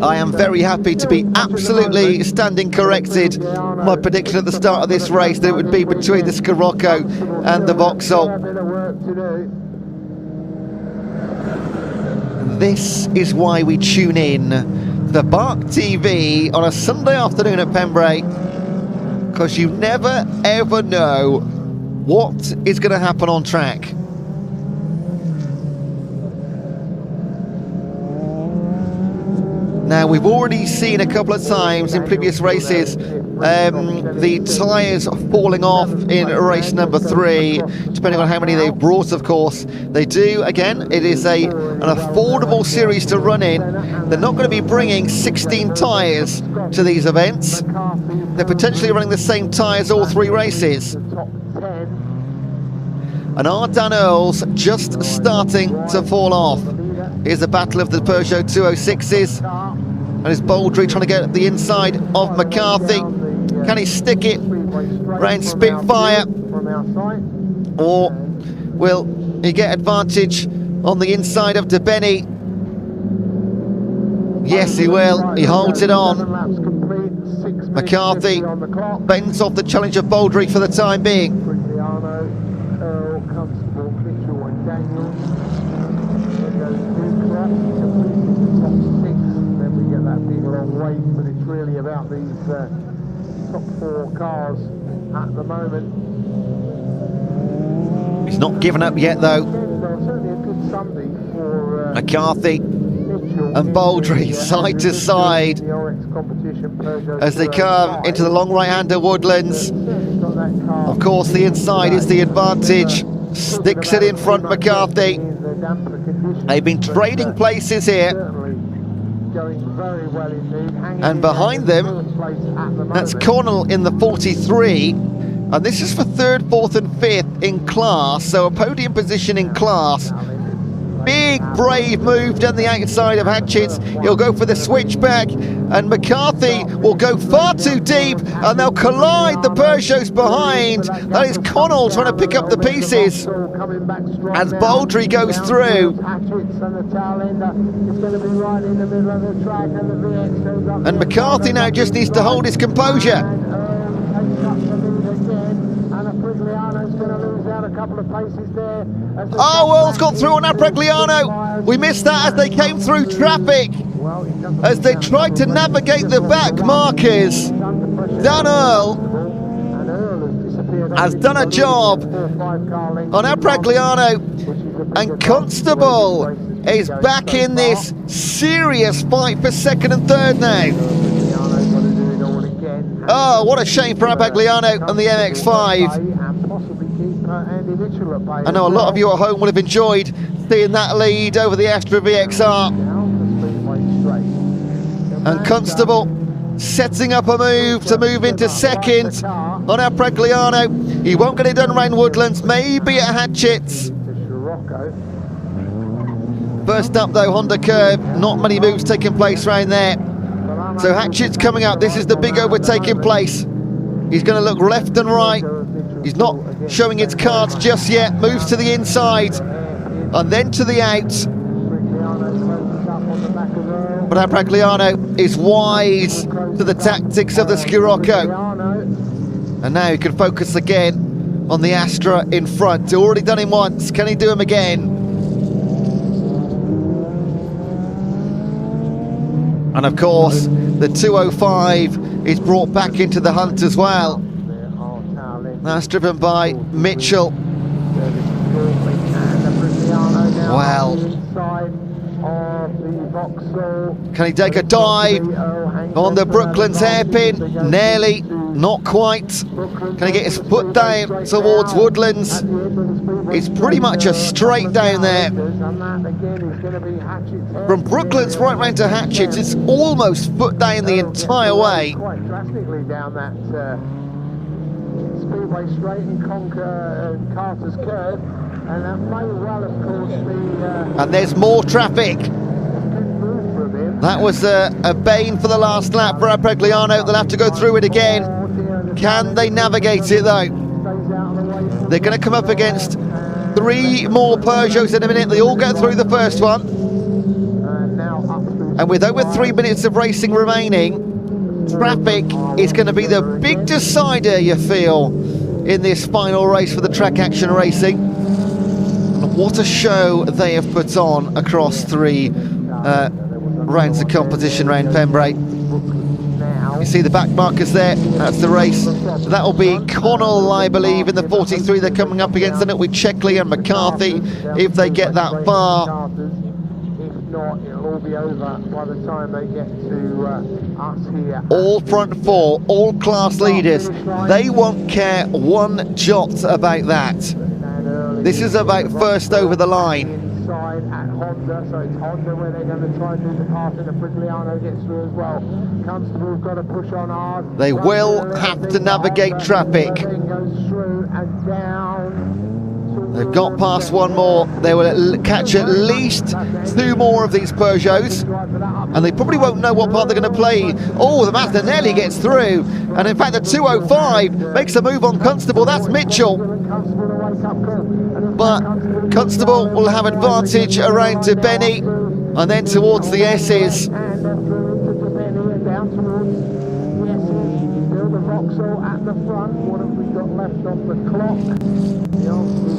I am very happy to be absolutely standing corrected. My prediction at the start of this race that it would be between the Scirocco and the Vauxhall. This is why we tune in the BARC TV on a Sunday afternoon at Pembrey, because you never ever know what is going to happen on track. Now, we've already seen a couple of times in previous races the tyres falling off in race number 3, depending on how many they've brought, of course. They do, again, it is an affordable series to run in. They're not going to be bringing 16 tyres to these events. They're potentially running the same tyres all 3 races. And our Dan Earls just starting to fall off. Here's the battle of the Peugeot 206s. And it's Baldry trying to get the inside of McCarthy. Can he stick it round Spitfire? Or will he get advantage on the inside of De Benny? Yes, he will. He holds it on. McCarthy bends off the challenge of Baldry for the time being. Then we get that big long wait, but it's really about these top 4 cars at the moment. He's not given up yet, though. Certainly a good Sunday for McCarthy and Baldry side to side as they come into the long right-hander Woodlands. Of course, the inside is the advantage. Sticks it in front, McCarthy. They've been trading places here. And behind them, that's Cornell in the 43. And this is for 3rd, 4th and 5th in class. So a podium position in class. Big, brave move down the outside of Hatchett's. He'll go for the switchback, and McCarthy will go far too deep, and they'll collide the Peugeots behind. That is Connell trying to pick up the pieces as Baldry goes through. And McCarthy now just needs to hold his composure. Oh, World's got through on Apregliano. We missed that as they came through traffic, as they tried to navigate the back markers. Dan Earl has done a job on Apregliano, and Constable is back in this serious fight for 2nd and 3rd now. Oh, what a shame for Apregliano and the MX-5. I know a lot of you at home will have enjoyed seeing that lead over the Astra VXR. And Constable setting up a move to move into 2nd on Apregliano. He won't get it done around Woodlands, maybe at Hatchett's. First up though, Honda Curve, not many moves taking place around there. So Hatchett's coming up, this is the big overtaking place. He's going to look left and right. He's not showing his cards just yet. Moves to the inside and then to the out. But Apregliano is wise to the tactics of the Scirocco. And now he can focus again on the Astra in front. Already done him once. Can he do him again? And of course, the 205 is brought back into the hunt as well. That's driven by Mitchell. Well, can he take a dive on the Brooklands hairpin? Nearly, not quite. Can he get his foot down towards Woodlands? It's pretty much a straight down there. From Brooklands right round to Hatchett's, it's almost foot down the entire way. Quite drastically down that Speedway straight in Carter's Curve, and that may well, of course, be... and there's more traffic. That was a bane for the last lap for Apregliano. They'll have to go through it again. Can they navigate it though? They're going to come up against 3 more Peugeots in a minute. They all get through the first one. And with over 3 minutes of racing remaining, traffic is going to be the big decider, you feel, in this final race for the Track Action Racing. And what a show they have put on across 3 rounds of competition around Pembrey. You see the back markers there, that's the race. That will be Connell, I believe, in the 43 they're coming up against. Then it'll be Checkley and McCarthy if they get that far. Not, it'll all be over by the time they get to us here. All front 4, all class leaders, they won't care one jot about that. This is about first over the line. Inside at Honda, so it's Honda where they're going to try and do the pass, and Apregliano gets through as well. Constable's got to push on hard. They will have to navigate traffic. Goes through and down. They've got past 1 more. They will catch at least 2 more of these Peugeots, and they probably won't know what part they're going to play. Oh, the Mazda nearly gets through, and in fact the 205 makes a move on Constable. That's Mitchell, but Constable will have advantage around to Benny and then towards the S's. down towards still the Vauxhall at the front. What have we got left on the clock?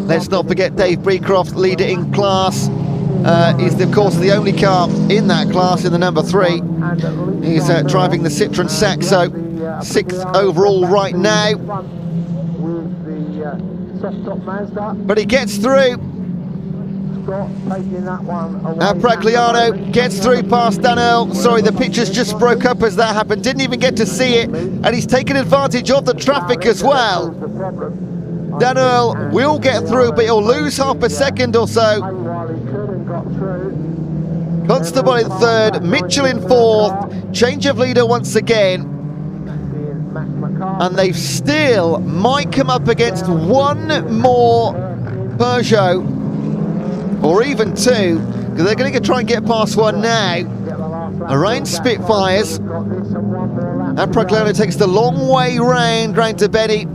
Let's not forget Dave Breecroft, leader in class. He's of course the only car in that class in the number 3. He's driving the Citroen Saxo, 6th overall right now. But he gets through. Pragliano gets through past Dan Earl. Sorry, the pictures just broke up as that happened. Didn't even get to see it. And he's taken advantage of the traffic as well. Dan Earl will get through, but he'll lose half a second or so. Constable in 3rd, Mitchell in 4th. Change of leader once again. And they still might come up against one more Peugeot, or even 2, because they're going to try and get past one now. Around Spitfires. And Pragliano takes the long way round to Benny.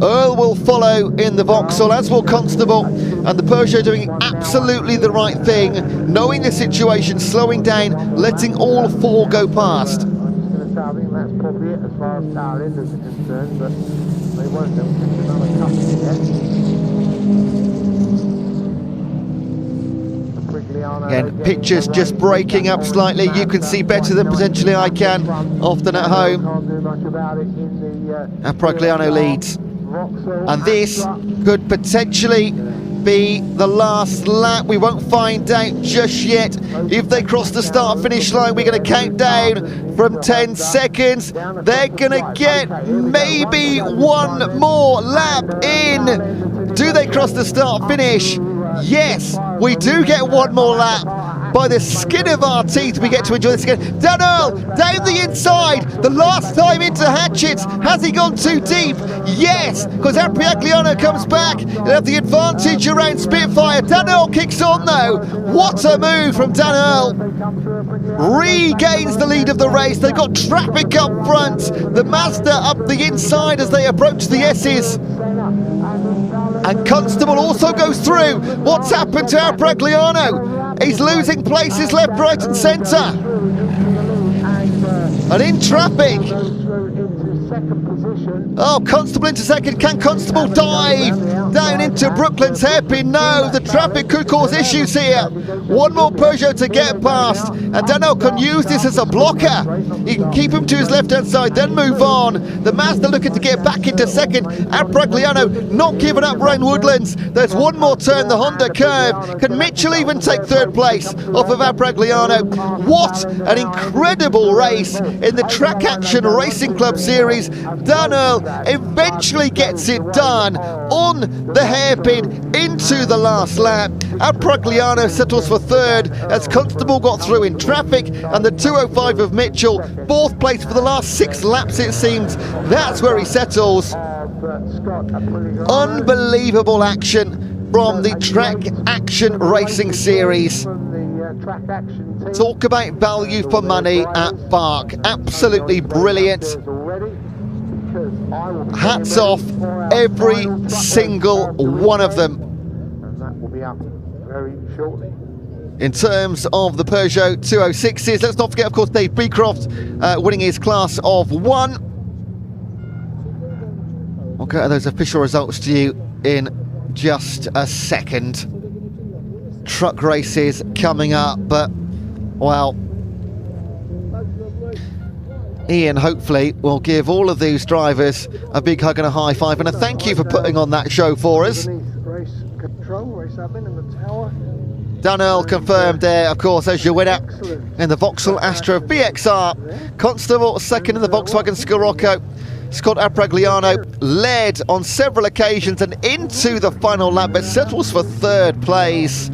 Earl will follow in the Vauxhall, as will Constable, and the Peugeot doing absolutely the right thing, knowing the situation, slowing down, letting all 4 go past. I think that's probably it as far as Tower Enders are concerned, but they won't have another couple yet. Again, pictures just breaking up slightly. You can see better than potentially I can, often at home. And Pragliano leads. And this could potentially be the last lap. We won't find out just yet. If they cross the start-finish line, we're going to count down from 10 seconds. They're going to get maybe one more lap in. Do they cross the start-finish? Yes, we do get one more lap. By the skin of our teeth, we get to enjoy this again. Dan Earl, down the inside. The last time into Hatchets. Has he gone too deep? Yes, because Pragliano comes back. He'll have the advantage around Spitfire. Dan Earl kicks on though. What a move from Dan Earl. Regains the lead of the race. They've got traffic up front. The Mazda up the inside as they approach the S's. And Constable also goes through. What's happened to Pragliano? He's losing places left, right and centre. And in traffic. Oh, Constable into second. Can Constable dive down into Brooklyn's hairpin? No, the traffic could cause issues here. One more Peugeot to get past, and Dano can use this as a blocker. He can keep him to his left-hand side, then move on. The Mazda looking to get back into second, and Pragliano not giving up round Woodlands. There's one more turn, the Honda curve. Can Mitchell even take 3rd place off of Pragliano? What an incredible race in the Track Action Racing Club Series. Dan Earl eventually gets it done on the hairpin into the last lap. Pragliano settles for 3rd as Constable got through in traffic, and the 205 of Mitchell, 4th place for the last 6 laps it seems. That's where he settles. Unbelievable action from the Track Action Racing Series. Talk about value for money at BARC. Absolutely brilliant. Hats off, every single one of them. And that will be up very shortly. In terms of the Peugeot 206s, let's not forget, of course, Dave Breecroft winning his class of 1. We'll get to those official results to you in just a second. Truck races coming up, but, well, Ian hopefully will give all of these drivers a big hug and a high five and a thank you for putting on that show for us. Race control, race admin in the tower. Dan Earl confirmed there, of course, as your winner in the Vauxhall Astra BXR. Constable second in the Volkswagen Scirocco. Scott Pragliano led on several occasions and into the final lap, but settles for 3rd place.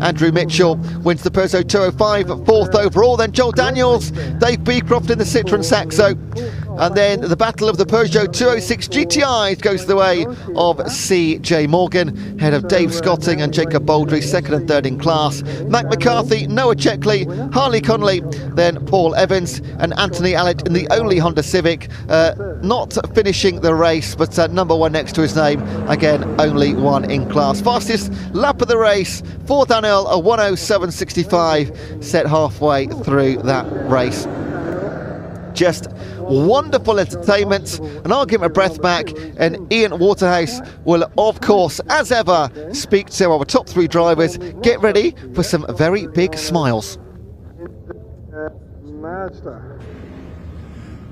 Andrew Mitchell wins the Peugeot 205, 4th overall. Then Joel Daniels, Dave Beecroft in the Citroen Saxo. And then the battle of the Peugeot 206 GTIs goes the way of C.J. Morgan, head of Dave Scotting and Jacob Baldry, 2nd and 3rd in class. Mac McCarthy, Noah Checkley, Harley Connolly, then Paul Evans and Anthony Allett in the only Honda Civic. Not finishing the race, but number 1 next to his name. Again, only 1 in class. Fastest lap of the race for Daniel, a 1:07.65, set halfway through that race. just wonderful entertainment. And I'll give my breath back, and Ian Waterhouse will, of course, as ever, speak to our top 3 drivers. Get ready for some very big smiles.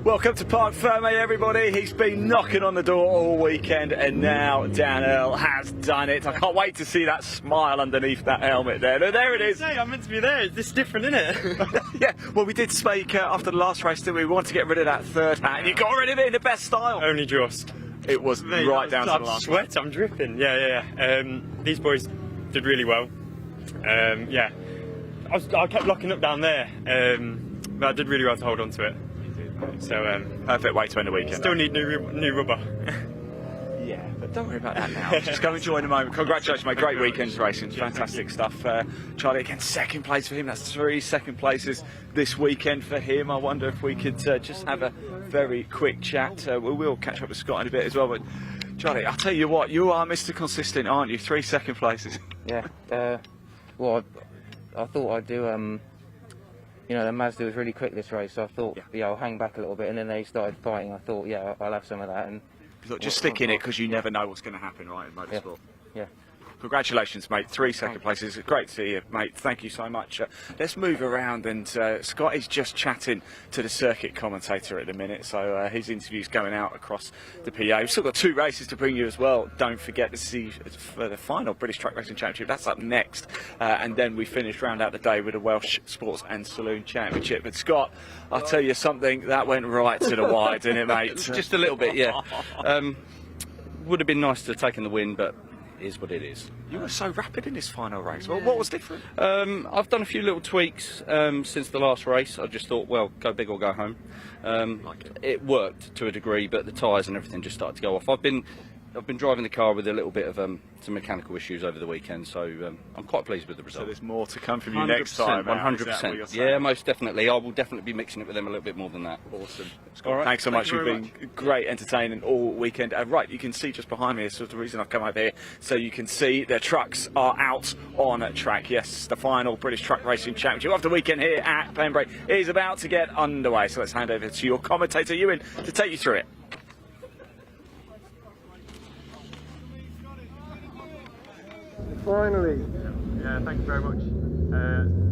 Welcome to Parc Fermé, everybody. He's been knocking on the door all weekend, and now Dan Earl has done it. I can't wait to see that smile underneath that helmet there. There it is. I'm meant to be there. It's this different, isn't it? Yeah, well, we did speak after the last race, didn't we? We wanted to get rid of that third hat, and you got rid of it in the best style. Only just. It was right down to the last sweat, I'm dripping. Yeah. These boys did really well. Yeah. I kept locking up down there, but I did really well to hold on to it. So perfect way to end the weekend. Still need new rubber. Yeah, but don't worry about that now. Just go enjoy the moment. Congratulations, mate. Great weekend racing. Fantastic stuff. Charlie, again, second place for him. That's 3 second places this weekend for him. I wonder if we could just have a very quick chat. We will catch up with Scott in a bit as well. But Charlie, I'll tell you what, you are Mr. Consistent, aren't you? 3 second places. Yeah. Well, I thought I'd do. You know, the Mazda was really quick this race, so I thought, I'll hang back a little bit, and then they started fighting. I thought, yeah, I'll have some of that. And just stick in it, because you never know what's going to happen, right, in motorsport. Yeah. Congratulations, mate. 3 second places. Great to see you, mate. Thank you so much. Let's move around, and Scott is just chatting to the circuit commentator at the minute, so his interview's going out across the PA. We've still got 2 races to bring you as well. Don't forget to see for the final British Truck Racing Championship. That's up next, and then we finish round out the day with the Welsh Sports and Saloon Championship. But Scott, I'll tell you something, that went right to the wide, didn't it, mate? Just a little bit, yeah. Would have been nice to have taken the win, but is what it is. You were so rapid in this final race. Well, what was different? I've done a few little tweaks since the last race. I just thought, well, go big or go home. It worked to a degree, but the tyres and everything just started to go off. I've been driving the car with a little bit of some mechanical issues over the weekend, so I'm quite pleased with the result. So there's more to come from you next time. 100%. Yeah, most definitely. I will definitely be mixing it with them a little bit more than that. Awesome. All right. Thanks so much. You've been great entertaining all weekend. Right, you can see just behind me, this is the reason I've come over here, so you can see the trucks are out on track. Yes, the final British Truck Racing Championship of the weekend here at Pembrey is about to get underway. So let's hand over to your commentator, Ewan, to take you through it. Finally. Yeah, thank you very much.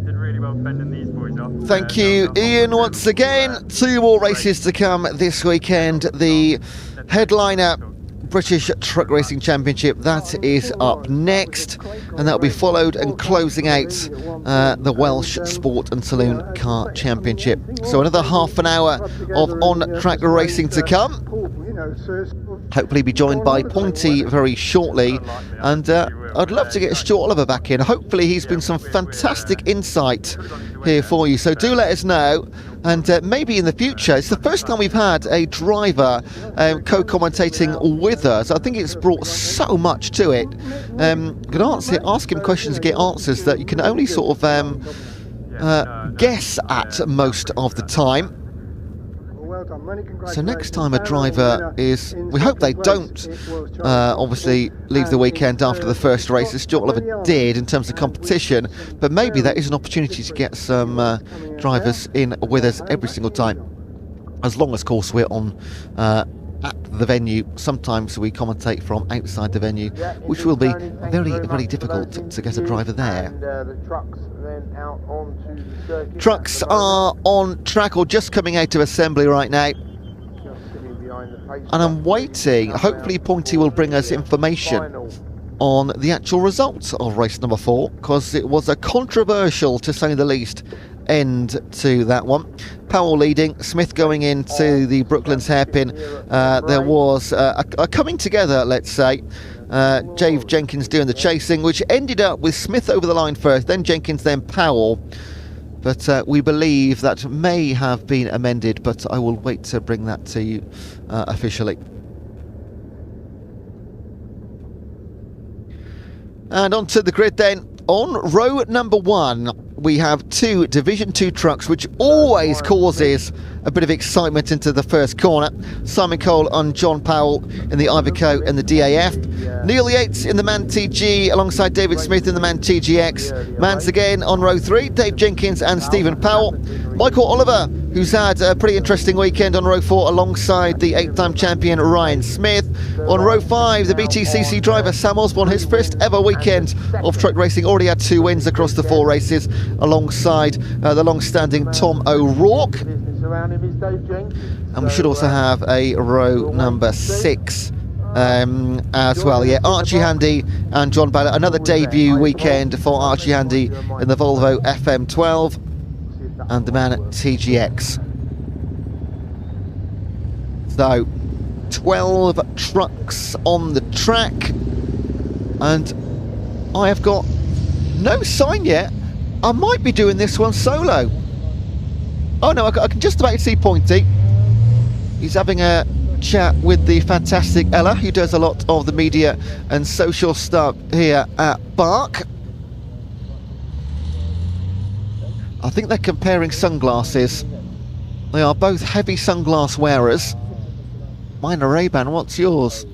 Did really well fending these boys off. Thank you, Ian, once again. 2 more races to come this weekend. The headliner British Truck Racing Championship, that is up next, and that'll be followed and closing out the Welsh Sport and Saloon Car Championship. So another half an hour of on-track racing to come. Hopefully be joined by Pointy very shortly, and I'd love to get Stuart Oliver back in. Hopefully he's been some fantastic insight here for you, so do let us know, and maybe in the future. It's the first time we've had a driver co-commentating with us. I think it's brought so much to it. You can ask him questions and get answers that you can only sort of guess at most of the time. So next time a driver is, we hope they don't obviously leave the weekend after the first race, as Stuart Oliver did in terms of competition, but maybe that is an opportunity to get some drivers in with us every single time, as long as, of course, we're on at the venue. Sometimes we commentate from outside the venue, which will be very, very difficult to get a driver there. Trucks are on track or just coming out of assembly right now, and I'm waiting. Hopefully Pointy will bring us information on the actual results of race number 4, because it was a controversial, to say the least, end to that one. Powell leading, Smith going into the Brooklands hairpin. There was a coming together, let's say. Dave Jenkins doing the chasing, which ended up with Smith over the line first, then Jenkins, then Powell. But we believe that may have been amended, but I will wait to bring that to you officially. And onto the grid then. On row number 1, we have 2 Division 2 trucks, which always causes a bit of excitement into the first corner. Simon Cole and John Powell in the Iveco and the DAF. Neil Yates in the MAN TG alongside David Smith in the MAN TGX. Mans again on row 3, Dave Jenkins and Stephen Powell. Michael Oliver who's had a pretty interesting weekend on row 4 alongside the 8-time champion Ryan Smith. On row 5, the BTCC driver Sam Osborne, his first ever weekend of truck racing, already had 2 wins across the 4 races alongside the long-standing Tom O'Rourke. And we should also have a row number 6 as well. Yeah, Archie Handy and John Ballard. Another debut weekend for Archie Handy in the Volvo FM12 and the man at TGX. So 12 trucks on the track, and I have got no sign yet. I might be doing this one solo. Oh no, I can just about see Pointy. He's having a chat with the fantastic Ella, who does a lot of the media and social stuff here at BARC. I think they're comparing sunglasses. They are both heavy sunglass wearers. Mine are Ray-Ban, what's yours?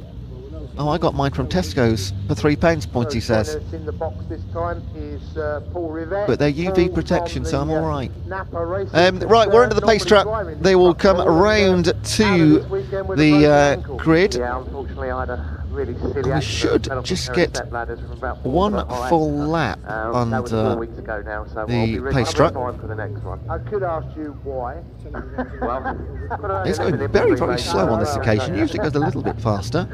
Oh, I got mine from Tesco's for £3, Pointy says. In the box this time is Paul Rivette. But they're UV protection, so I'm all right. Right, we're under the pace trap. They will come around to the grid. Yeah, unfortunately, I had a really silly We should just get one full lap under the pace trap. I could ask you why. It's going very, very slow on this occasion. Usually it goes a little bit faster.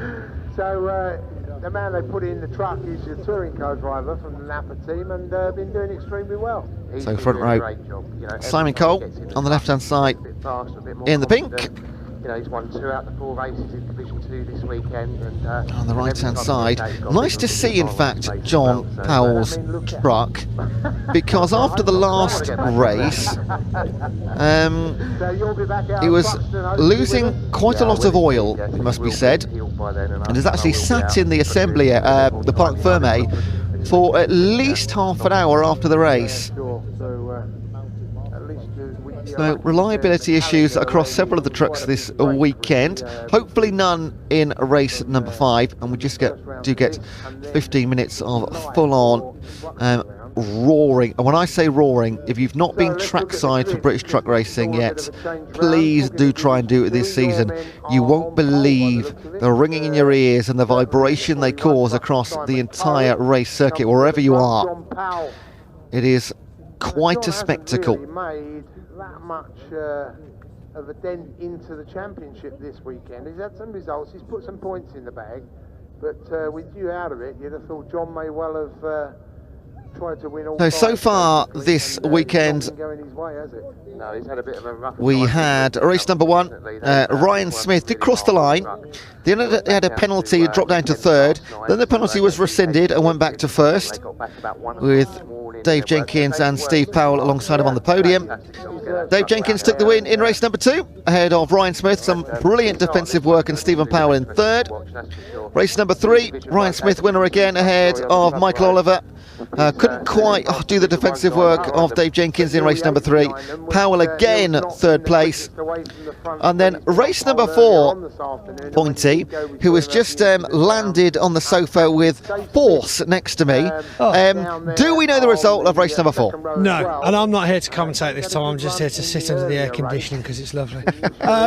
So the man they put in the truck is a touring car driver from the Napa team, and been doing extremely well. So front row, Simon Cole on the left-hand side in the pink. You know, he's won 2 out of the 4 races in Division 2 this weekend. And on the right-hand side, nice to see, in fact, John Powell's truck, because after the last race, he was losing quite a lot of oil, it must be said, and has actually sat in the assembly, the Parc Ferme, for at least half an hour after the race. So reliability issues across several of the trucks this weekend. Hopefully none in race number 5, and we just do get 15 minutes of full-on roaring. And when I say roaring, if you've not been trackside for British truck racing yet, please do try and do it this season. You won't believe the ringing in your ears and the vibration they cause across the entire race circuit, wherever you are. It is quite a spectacle. Made that much of a dent into the championship this weekend. He's had some results, he's put some points in the bag, but with you out of it, you'd have thought John may well have tried to win all. So far this weekend, we had race number 1, Ryan Smith did cross the line, then he had a penalty, dropped down to 3rd, then the penalty was rescinded and went back to 1st, with Dave Jenkins and Steve Powell alongside him on the podium. Dave Jenkins took the win in race number 2 ahead of Ryan Smith. Some brilliant defensive work, and Stephen Powell in 3rd. Race number 3, Ryan Smith winner again ahead of Michael Oliver. Couldn't quite do the defensive work of Dave Jenkins in race number 3. Powell again 3rd place. And then race number 4, Pointy, who has just landed on the sofa with Force next to me. Do we know the result of race number 4? No, and I'm not here to commentate this time. I'm just here to sit under the air conditioning because it's lovely.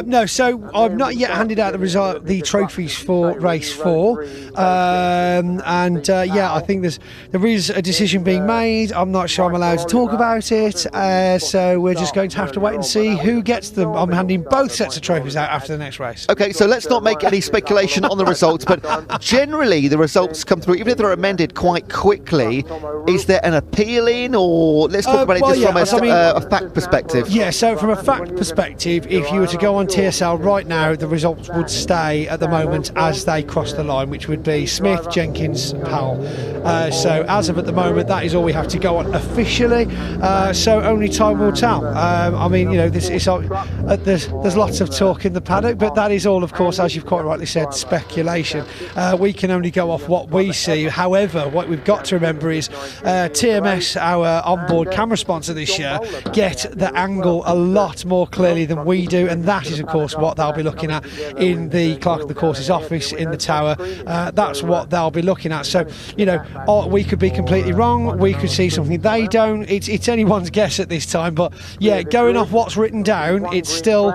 No, so I've not yet handed out the trophies for race 4. Yeah, I think there is a decision being made. I'm not sure I'm allowed to talk about it, so we're just going to have to wait and see who gets them. I'm handing both sets of trophies out after the next race. Okay, so let's not make any speculation on the results, but generally the results come through, even if they're amended quite quickly. Is there an appeal in, or let's talk about it just from a fact perspective? Yeah, so from a fact perspective, if you were to go on TSL right now, the results would stay at the moment as they cross the line, which would be Smith, Jenkins, Powell. So as of at the moment, that is all we have to go on officially. So only time will tell. I mean, you know, there's lots of talk in the paddock, but that is all, of course, as you've quite rightly said, speculation. We can only go off what we see. However, what we've got to remember is TMS BMS, our onboard camera sponsor this year, get the angle a lot more clearly than we do, and that is of course what they'll be looking at in the Clerk of the Course's office in the tower. That's what they'll be looking at. So, you know, we could be completely wrong, we could see something they don't. It's anyone's guess at this time, but yeah, going off what's written down, it's still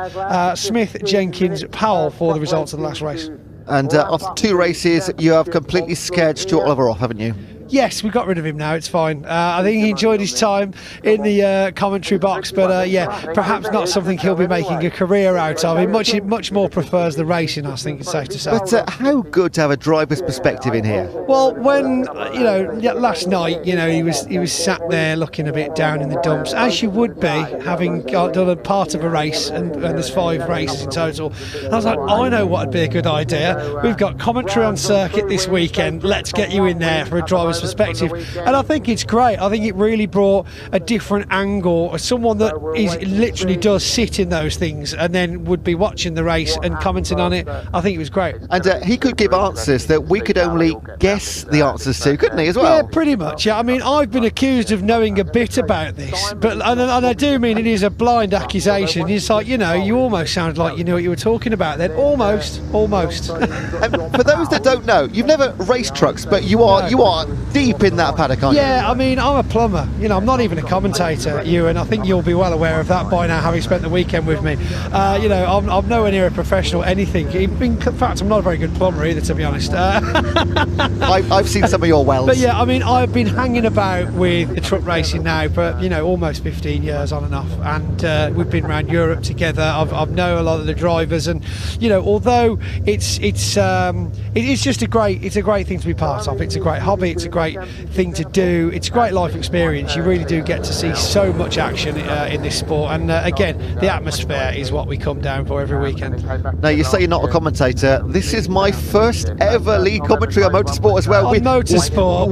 Smith, Jenkins, Powell for the results of the last race. And after 2 races, you have completely scared Stuart Oliver off, haven't you? Yes, we got rid of him now, it's fine. I think he enjoyed his time in the commentary box, but yeah, perhaps not something he'll be making a career out of. He much more prefers the racing, I think it's safe to say. But how good to have a driver's perspective in here? Well, when, you know, last night, you know, he was sat there looking a bit down in the dumps, as you would be, having done a part of a race, and there's 5 races in total. And I was like, I know what would be a good idea. We've got commentary on circuit this weekend, let's get you in there for a driver's perspective. And I think it's great. I think it really brought a different angle, someone that literally does sit in those things and then would be watching the race and commenting on it. I think it was great. And he could give answers that we could only guess the answers to, couldn't he, as well? Yeah, pretty much. Yeah, I mean, I've been accused of knowing a bit about this, but and I do mean it is a blind accusation. It's like, you know, you almost sounded like you knew what you were talking about then. Almost. For those that don't know, you've never raced trucks, but you are deep in that paddock, aren't you? Yeah, I mean, I'm a plumber. You know, I'm not even a commentator, and I think you'll be well aware of that by now, having spent the weekend with me. You know, I'm nowhere near a professional anything. In fact, I'm not a very good plumber either, to be honest. I've seen some of your wells. But yeah, I mean, I've been hanging about with the truck racing now for, you know, almost 15 years on and off, and we've been around Europe together. I've known a lot of the drivers, and you know, although it's just a great thing to be part of. It's a great hobby. It's a great thing to do. It's a great life experience. You really do get to see so much action in this sport, and again, the atmosphere is what we come down for every weekend. Now, you say you're not a commentator. This is my first ever lead commentary on motorsport as well. Motorsport.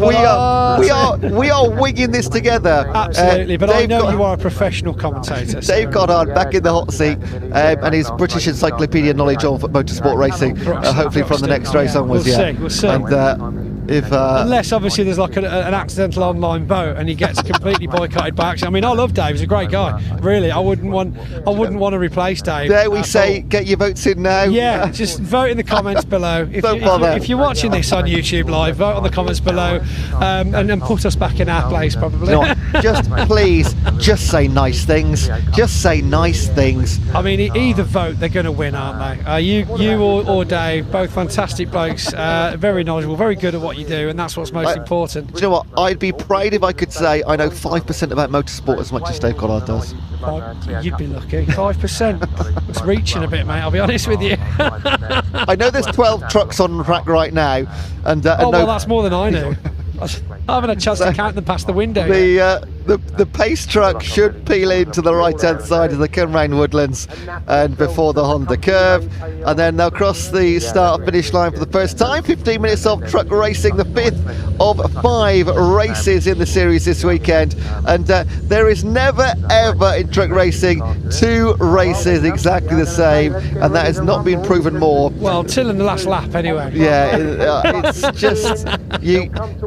We are winging this together. Absolutely, but I know you are a professional commentator. So. Dave Goddard back in the hot seat, and his British encyclopedia knowledge of motorsport racing, hopefully from the next race onwards. We'll see. And unless obviously there's like an accidental online vote and he gets completely boycotted by accident. I mean, I love Dave. He's a great guy. Really, I wouldn't want to replace Dave. Dare we say, get your votes in now? Yeah, just vote in the comments below. If you're watching this on YouTube live, vote on the comments below, and put us back in our place, probably. No, just please, just say nice things. Just say nice things. I mean, either vote, they're going to win, aren't they? You or Dave, both fantastic blokes, very knowledgeable, very good at what you do, and that's what's most important. Do you know what? I'd be proud if I could say I know 5% about motorsport as much as Dave Goddard does. You'd be lucky. 5%. It's reaching a bit, mate. I'll be honest with you. I know there's 12 trucks on track right now, and well, that's more than I knew. I haven't had a chance to count them past the window. The pace truck should peel into the right hand side of the Cymrain Woodlands and before the Honda curve, and then they'll cross the start finish line for the first time. 15 minutes of truck racing, the 5th of 5 races in the series this weekend, and there is never ever in truck racing 2 races exactly the same, and that has not been proven more. Well, till in the last lap anyway. Yeah, it's just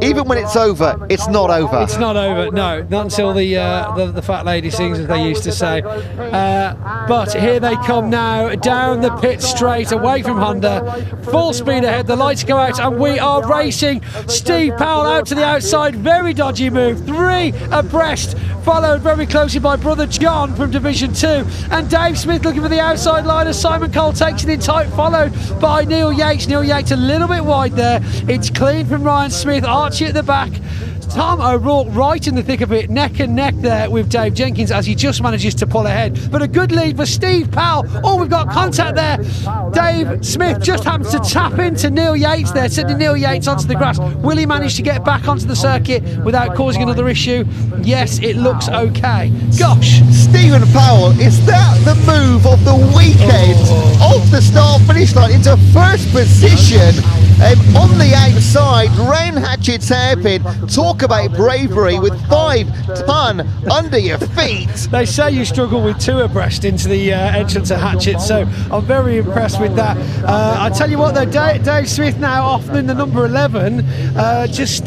even when it's over, it's not over. It's not over, no, not until the fat lady sings, as they used to say. But here they come now, down the pit straight, away from Honda, full speed ahead, the lights go out, and we are racing. Steve Powell out to the outside, very dodgy move, 3 abreast, followed very closely by brother John from Division 2, and Dave Smith looking for the outside line as Simon Cole takes it in tight, followed by Neil Yates. Neil Yates a little bit wide there. It's clean from Ryan Smith, Archie at the back. Tom O'Rourke right in the thick of it, neck and neck there with Dave Jenkins as he just manages to pull ahead. But a good lead for Steve Powell. Oh, we've got contact there. Dave Smith just happens to tap into Neil Yates there, sending Neil Yates onto the grass. Will he manage to get back onto the circuit without causing another issue? Yes, it looks okay. Gosh. Stephen Powell, is that the move of the weekend? Off the start finish line into first position. On the outside, round Hatchett's hairpin. Talk about bravery with 5 ton under your feet. They say you struggle with 2 abreast into the entrance of Hatchett, so I'm very impressed with that. I tell you what though, Dave Smith now off in the number 11, just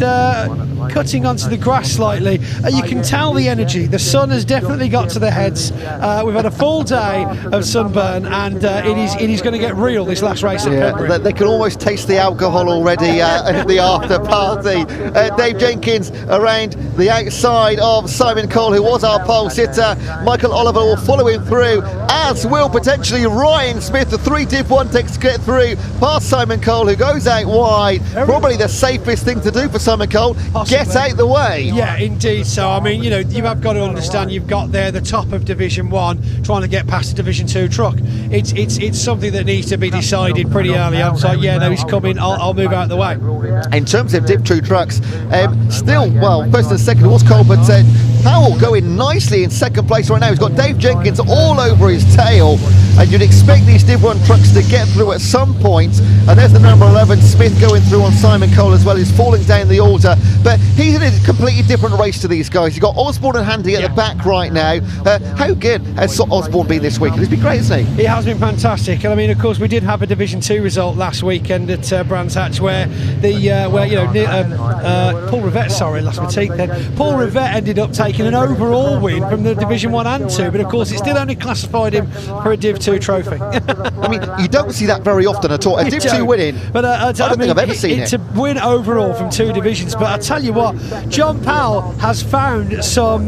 cutting onto the grass slightly. You can tell the energy. The sun has definitely got to the heads. We've had a full day of sunburn, and it is going to get real this last race at Pembrey. They can almost taste the alcohol already at the after party. Dave Jenkins around the outside of Simon Cole, who was our pole sitter. Michael Oliver will follow him through, as will potentially Ryan Smith. The 3 Div 1 takes to get through past Simon Cole, who goes out wide. Probably the safest thing to do for Simon Cole. Get out the way. Yeah, indeed. So I mean, you have got to understand, you've got there the top of Division 1 trying to get past a Division 2 truck. It's something that needs to be decided pretty early on. So yeah, no, he's coming. I'll move out of the way. In terms of Div 2 trucks, still, well, first and second was Cole, but Powell going nicely in second place right now. He's got Dave Jenkins all over his tail, and you'd expect these Div 1 trucks to get through at some point. And there's the number 11 Smith going through on Simon Cole as well. He's falling down the order, but he's in a completely different race to these guys. You've got Osborne and Handy at the back right now. How good has Osborne been this week? He's been great, hasn't he? He has been fantastic. And I mean, of course, we did have a Division 2 result last weekend at Brands Hatch, where Paul Rivette, sorry, lost my teeth then. Paul Rivette ended up taking an overall win from the Division 1 and 2, but of course it still only classified him for a Div 2 trophy. I mean, you don't see that very often at all. A Div 2 winning, but I don't think I've ever seen it. To win overall from 2 divisions. But I tell you what, John Powell has found some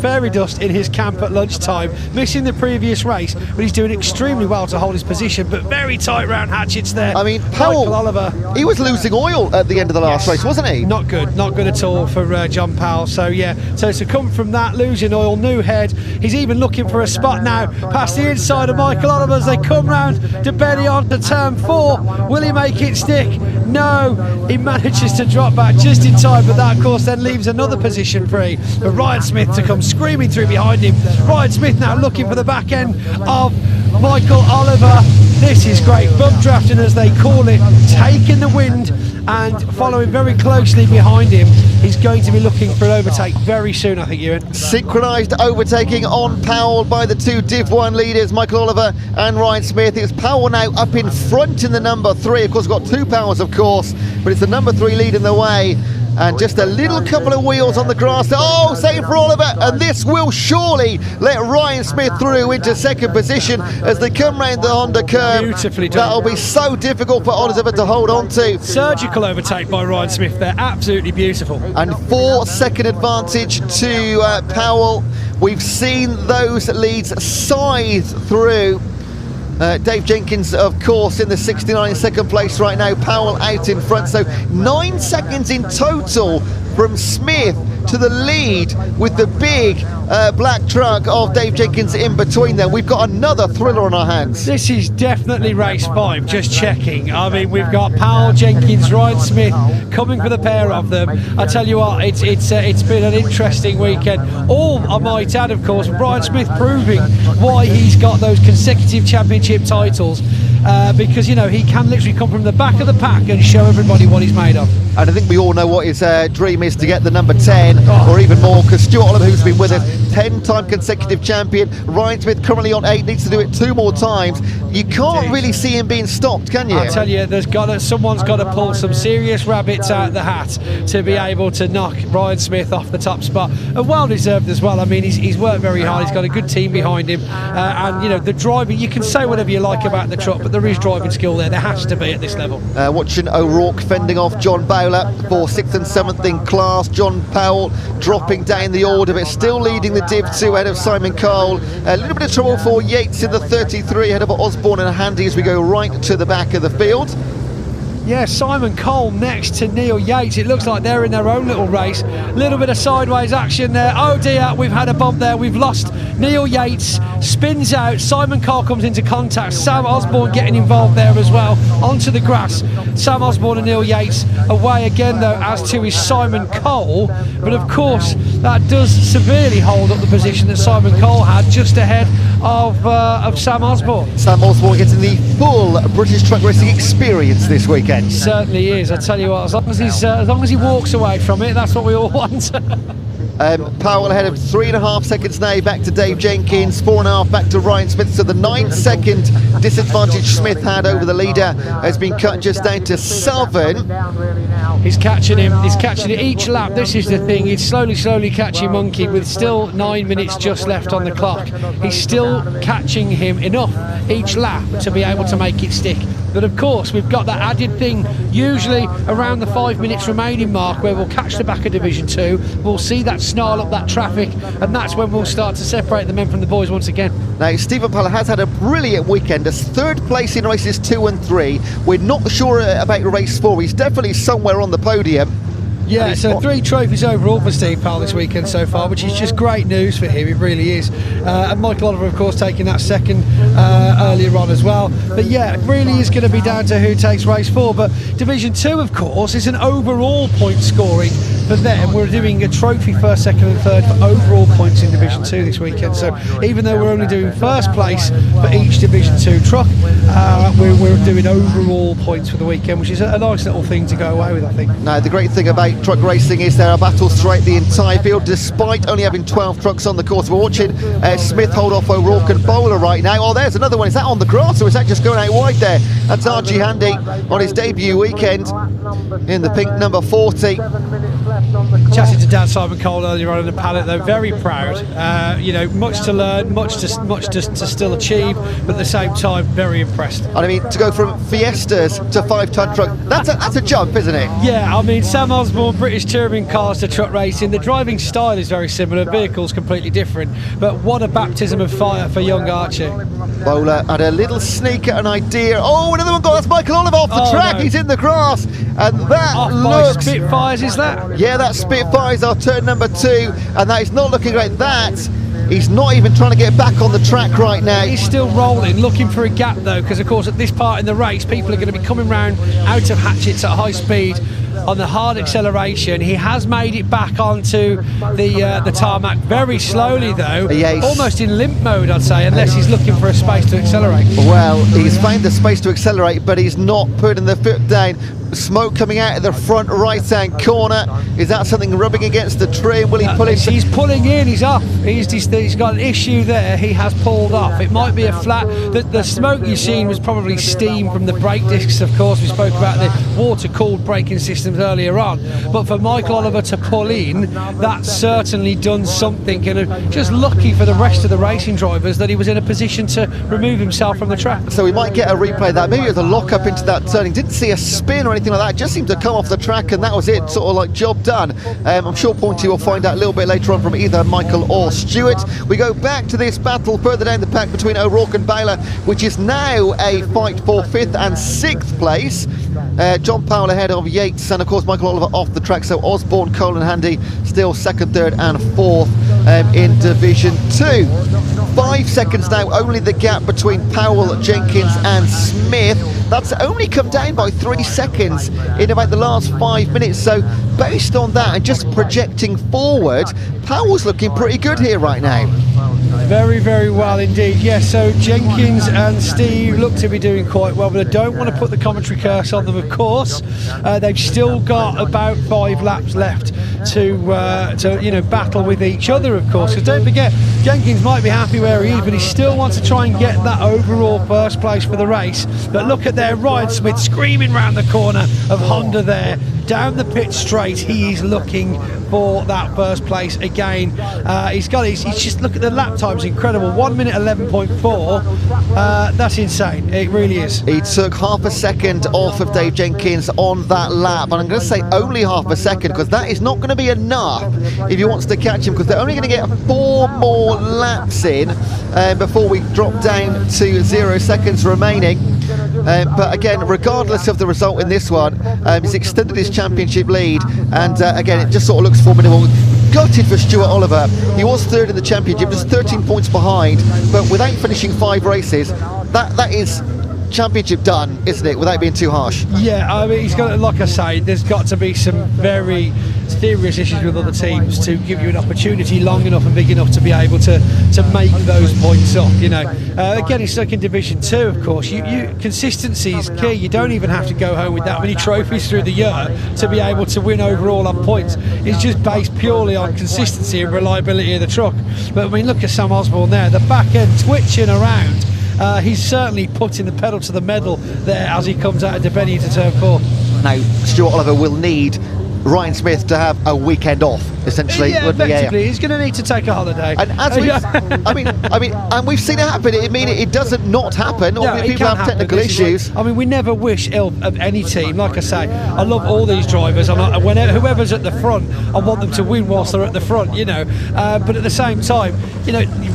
fairy dust in his camp at lunchtime, missing the previous race, but he's doing extremely well to hold his position, but very tight round hatchets there. I mean, Powell, Oliver, he was losing oil at the end of the last race, wasn't he? Not good at all for John Powell. So yeah, so to come from that, losing oil, new head, he's even looking for a spot now past the inside of Michael Oliver as they come round to belly on to turn 4. Will he make it stick? No, he manages to drop back just in time, but that of course then leaves another position free for Ryan Smith to come screaming through behind him. Ryan Smith now looking for the back end of Michael Oliver. This is great bump drafting, as they call it, taking the wind and following very closely behind him. He's going to be looking for an overtake very soon, I think, Ewan. Synchronised overtaking on Powell by the 2 Div 1 leaders, Michael Oliver and Ryan Smith. It's Powell now up in front in the number 3. Of course, got 2 Powells, of course, but it's the number 3 leading the way. And just a little couple of wheels on the grass. Oh, save for Oliver, and this will surely let Ryan Smith through into second position as they come round the Honda curve. Beautifully done. That'll be so difficult for Oliver to hold on to. Surgical overtake by Ryan Smith there, absolutely beautiful. And 4-second advantage to Powell. We've seen those leads scythe through. Dave Jenkins, of course, in the 69 second place right now. Powell out in front, so 9 seconds in total from Smith to the lead, with the big black truck of Dave Jenkins in between them. We've got another thriller on our hands. This is definitely race 5, just checking. I mean, we've got Powell, Jenkins, Ryan Smith coming for the pair of them. I tell you what, it's been an interesting weekend. All, I might add, of course, Ryan Smith proving why he's got those consecutive championship titles. Because, you know, he can literally come from the back of the pack and show everybody what he's made of. And I think we all know what his dream is, to get the number 10 or even more, because Stuart Oliver, who's been with us, 10-time consecutive champion. Ryan Smith currently on 8, needs to do it 2 more times. You can't really see him being stopped, can you? I tell you, someone's got to pull some serious rabbits out of the hat to be able to knock Ryan Smith off the top spot, and well deserved as well. I mean, he's worked very hard, he's got a good team behind him, and you know, the driving, you can say whatever you like about the truck, but there is driving skill there has to be at this level. Watching O'Rourke fending off John Bowler for 6th and 7th in class. John Powell dropping down the order, but still leading the Div 2 ahead of Simon Cole. A little bit of trouble for Yates in the 33 ahead of Osborne and Handy as we go right to the back of the field. Yeah, Simon Cole next to Neil Yates. It looks like they're in their own little race. A little bit of sideways action there. Oh dear, we've had a bump there. We've lost Neil Yates. Spins out. Simon Cole comes into contact. Sam Osborne getting involved there as well. Onto the grass. Sam Osborne and Neil Yates away again, though, as to is Simon Cole. But of course, that does severely hold up the position that Simon Cole had, just ahead of Sam Osborne. Sam Osborne getting the full British truck racing experience this weekend. Certainly is. I tell you what, as long as he walks away from it, that's what we all want. Powell ahead of 3.5 seconds now, back to Dave Jenkins, 4.5 back to Ryan Smith. So the 9-second disadvantage Smith had over the leader has been cut just down to 7. He's catching him. He's catching it each lap. This is the thing. He's slowly catching Monkey with still 9 minutes just left on the clock. He's still catching him enough each lap to be able to make it stick. But of course, we've got that added thing, usually around the 5 minutes remaining mark, where we'll catch the back of Division 2. We'll see that snarl up that traffic, and that's when we'll start to separate the men from the boys once again. Now, Stephen Powell has had a brilliant weekend as 3rd place in races 2 and 3. We're not sure about race 4. He's definitely somewhere on the podium. Yeah, so 3 trophies overall for Steve Powell this weekend so far, which is just great news for him, it really is. And Michael Oliver, of course, taking that 2nd earlier on as well. But yeah, it really is going to be down to who takes race 4. But Division 2, of course, is an overall point scoring for them. We're doing a trophy 1st, 2nd and 3rd for overall points in Division 2 this weekend. So even though we're only doing 1st place for each Division 2 truck, we're doing overall points for the weekend, which is a nice little thing to go away with, I think. Now, the great thing about truck racing is there are battles throughout the entire field, despite only having 12 trucks on the course. We're watching Smith hold off O'Rourke and Bowler right now. Oh, there's another one. Is that on the grass, or is that just going out wide there? That's Archie Handy on his debut weekend in the pink number 40. Chatting to Dan Simon Cole earlier on in the paddock, though, very proud. You know, much to learn, much to still achieve, but at the same time, very impressed. And I mean, to go from Fiestas to 5-ton truck, that's a jump, isn't it? Yeah, I mean, Sam Osborne, British touring cars to truck racing. The driving style is very similar, vehicles completely different, but what a baptism of fire for young Archie. Bowler had a little sneak at an idea. Oh, another one got, that's Michael Oliver off the track. No. He's in the grass, and that off looks... by Spitfires, is that? Yeah, that Spitfires are turn number 2, and that is not looking great. He's not even trying to get back on the track right now. He's still rolling, looking for a gap though, because of course at this part in the race, people are going to be coming round out of hatchets at high speed on the hard acceleration. He has made it back onto the tarmac very slowly though, yeah, almost in limp mode I'd say, unless he's looking for a space to accelerate. Well, he's found the space to accelerate, but he's not putting the foot down. Smoke coming out of the front right-hand corner. Is that something rubbing against the trim? Will he pull it? He's pulling in, he's off. He's got an issue there, he has pulled off. It might be a flat. The smoke you've seen was probably steam from the brake discs, of course. We spoke about the water-cooled braking systems earlier on. But for Michael Oliver to pull in, that's certainly done something. And just lucky for the rest of the racing drivers that he was in a position to remove himself from the track. So we might get a replay of that. Maybe it was a lock-up into that turning. Didn't see a spin or anything like that, just seemed to come off the track, and that was it, sort of like job done. I'm sure Pointy will find out a little bit later on from either Michael or Stewart. We go back to this battle further down the pack between O'Rourke and Baylor, which is now a fight for 5th and 6th place. John Powell ahead of Yates, and of course Michael Oliver off the track, so Osborne, Cole and Handy still 2nd, 3rd and 4th in Division 2. 5 seconds now, only the gap between Powell, Jenkins and Smith. That's only come down by 3 seconds in about the last 5 minutes. So based on that and just projecting forward, Powell's looking pretty good here right now. Very, very well indeed. Yes, so Jenkins and Steve look to be doing quite well, but I don't want to put the commentary curse on them, of course. They've still got about 5 laps left to you know, battle with each other, of course. Because don't forget, Jenkins might be happy where he is, but he still wants to try and get that overall 1st place for the race. But look at there, Ryan Smith screaming round the corner of Honda there. Down the pit straight, he is looking for that 1st place again. He's just, look at the lap times, incredible. 1 minute 11.4. That's insane, it really is. He took half a second off of Dave Jenkins on that lap, and I'm going to say only half a second, because that is not going to be enough if he wants to catch him, because they're only going to get 4 more laps in before we drop down to 0 seconds remaining. But again, regardless of the result in this one, he's extended his championship lead, and again, it just sort of looks formidable. Gutted for Stuart Oliver. He was 3rd in the championship, just 13 points behind, but without finishing 5 races, that is championship done, isn't it, without being too harsh? Yeah, I mean, he's got, like I say, there's got to be some very serious issues with other teams to give you an opportunity long enough and big enough to be able to to make those points up. Again, it's like in Division 2, of course. Consistency is key. You don't even have to go home with that many trophies through the year to be able to win overall on points. It's just based purely on consistency and reliability of the truck. But I mean, look at Sam Osborne there, the back end twitching around. He's certainly putting the pedal to the metal there as he comes out of Debenny into turn 4. Now, Stuart Oliver will need Ryan Smith to have a weekend off, essentially. Yeah, effectively, he's going to need to take a holiday. And as and we've seen it happen. It doesn't not happen. No, People have technical issues. We never wish ill of any team. Like I say, I love all these drivers. Whoever's at the front, I want them to win whilst they're at the front. But at the same time,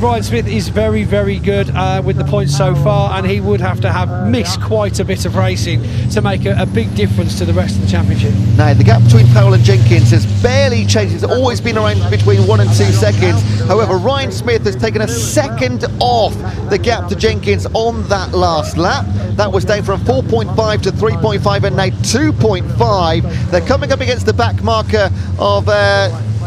Ryan Smith is very, very good with the points so far, and he would have to have missed quite a bit of racing to make a big difference to the rest of the championship. Now, the gap between Powell and Jenkins has barely changed. It's always been around between 1 and 2 seconds. However, Ryan Smith has taken a second off the gap to Jenkins on that last lap. That was down from 4.5 to 3.5 and now 2.5. They're coming up against the back marker of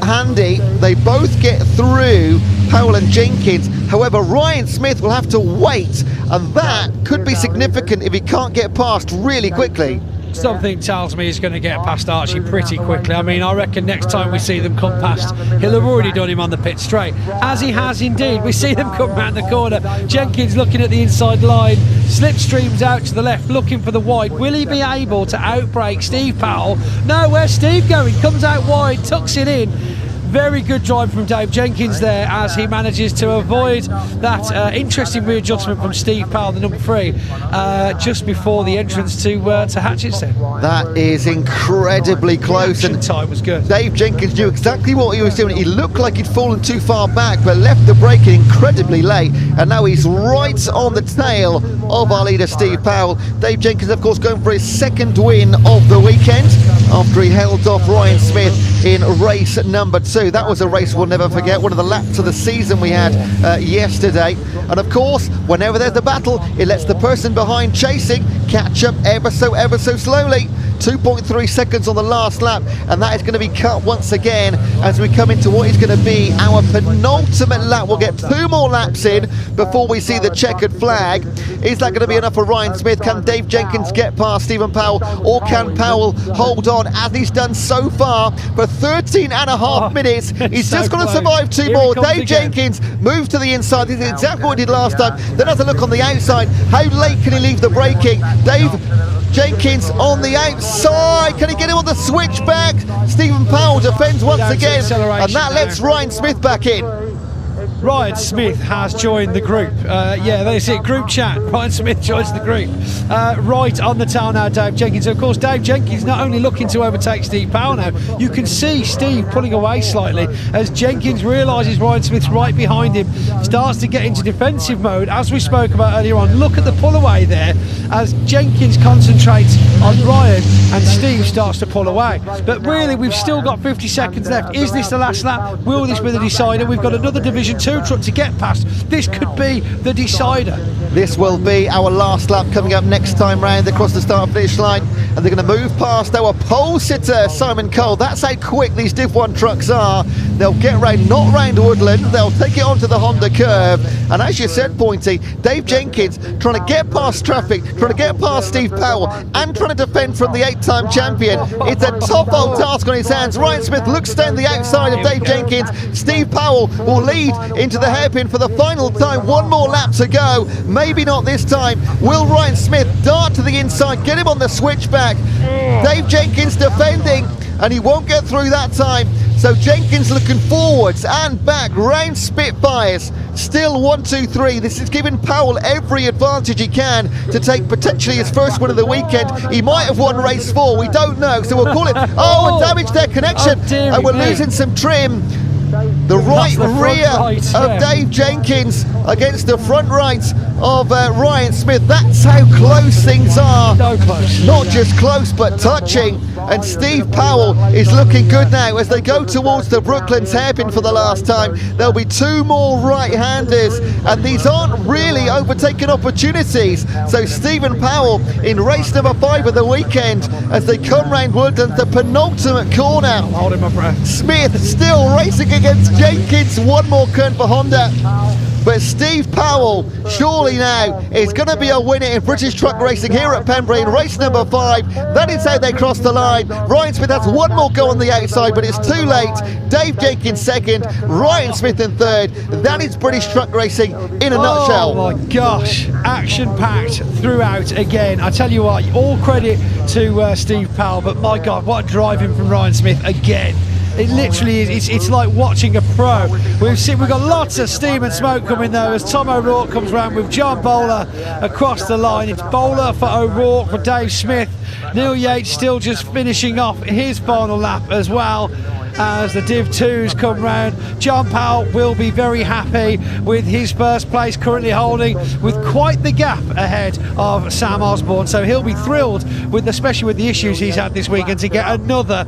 Handy. They both get through Powell and Jenkins. However, Ryan Smith will have to wait, and that could be significant if he can't get past really quickly. Something tells me he's going to get past Archie pretty quickly. I reckon next time we see them come past, he'll have already done him on the pit straight, as he has indeed. We see them come round the corner. Jenkins looking at the inside line, slipstreams out to the left, looking for the wide. Will he be able to outbrake Steve Powell? No, where's Steve going? Comes out wide, tucks it in. Very good drive from Dave Jenkins there as he manages to avoid that interesting readjustment from Steve Powell, the number 3, just before the entrance to Hatchetson. That is incredibly close, and time was good. Dave Jenkins knew exactly what he was doing. He looked like he'd fallen too far back, but left the braking incredibly late, and now he's right on the tail of our leader Steve Powell. Dave Jenkins, of course, going for his second win of the weekend after he held off Ryan Smith in race number 2. That was a race we'll never forget, one of the laps of the season we had yesterday. And of course, whenever there's a battle, it lets the person behind chasing catch up ever so slowly. 2.3 seconds on the last lap, and that is going to be cut once again as we come into what is going to be our penultimate lap. We'll get 2 more laps in before we see the checkered flag. Is that going to be enough for Ryan Smith? Can Dave Jenkins get past Stephen Powell, or can Powell hold on as he's done so far for 13 and a half minutes? He's just going to survive 2 more. Dave Jenkins moves to the inside. This is exactly what he did last time. Then has a look on the outside. How late can he leave the braking? Dave Jenkins on the outside. Can he get him on the switchback? Stephen Powell defends once again, and that lets Ryan Smith back in. Ryan Smith has joined the group. Yeah, that's it, group chat. Ryan Smith joins the group. Right on the tail now, Dave Jenkins. Of course, Dave Jenkins not only looking to overtake Steve Powell now, you can see Steve pulling away slightly as Jenkins realises Ryan Smith's right behind him, starts to get into defensive mode, as we spoke about earlier on. Look at the pull away there as Jenkins concentrates on Ryan and Steve starts to pull away. But really, we've still got 50 seconds left. Is this the last lap? Will this be the decider? We've got another Division 2 truck to get past. This could be the decider. This will be our last lap coming up next time round across the start finish line, and they're going to move past our pole sitter Simon Cole. That's how quick these Div 1 trucks are. They'll get round, not round Woodland, they'll take it onto the Honda curve, and as you said, Pointy, Dave Jenkins trying to get past traffic, trying to get past Steve Powell, and trying to defend from the 8-time champion. It's a tough old task on his hands. Ryan Smith looks down the outside of Dave Jenkins. Steve Powell will lead into the hairpin for the final time. 1 more lap to go. Maybe not this time. Will Ryan Smith dart to the inside, get him on the switchback? Dave Jenkins defending, and he won't get through that time. So Jenkins looking forwards and back, round Spitfires, still 1, 2, 3. This is giving Powell every advantage he can to take potentially his first win of the weekend. He might have won race 4, we don't know, so we'll call it. Oh, and damage their connection, and we're losing some trim. The right rear of Dave Jenkins against the front right of Ryan Smith. That's how close things are. Not just close, but touching. And Steve Powell is looking good now as they go towards the Brooklands hairpin for the last time. There'll be 2 more right-handers, and these aren't really overtaking opportunities. So Stephen Powell in race number 5 of the weekend as they come round Woodland, the penultimate corner. I'm holding my breath. Smith still racing against Jenkins. One more turn for Honda. But Steve Powell, surely now, is going to be a winner in British truck racing here at Pembrey in race number 5. That is how they cross the line. Ryan Smith has one more go on the outside, but it's too late. Dave Jenkins second, Ryan Smith in third. That is British truck racing in a nutshell. Oh my gosh, action-packed throughout again. I tell you what, all credit to Steve Powell, but my God, what a driving from Ryan Smith again. It literally is, it's like watching a pro. We've got lots of steam and smoke coming though as Tom O'Rourke comes round with John Bowler across the line. It's Bowler for O'Rourke for Dave Smith. Neil Yates still just finishing off his final lap as well as the Div 2s come round. John Powell will be very happy with his first place currently holding, with quite the gap ahead of Sam Osborne, so he'll be thrilled with, especially with the issues he's had this weekend, to get another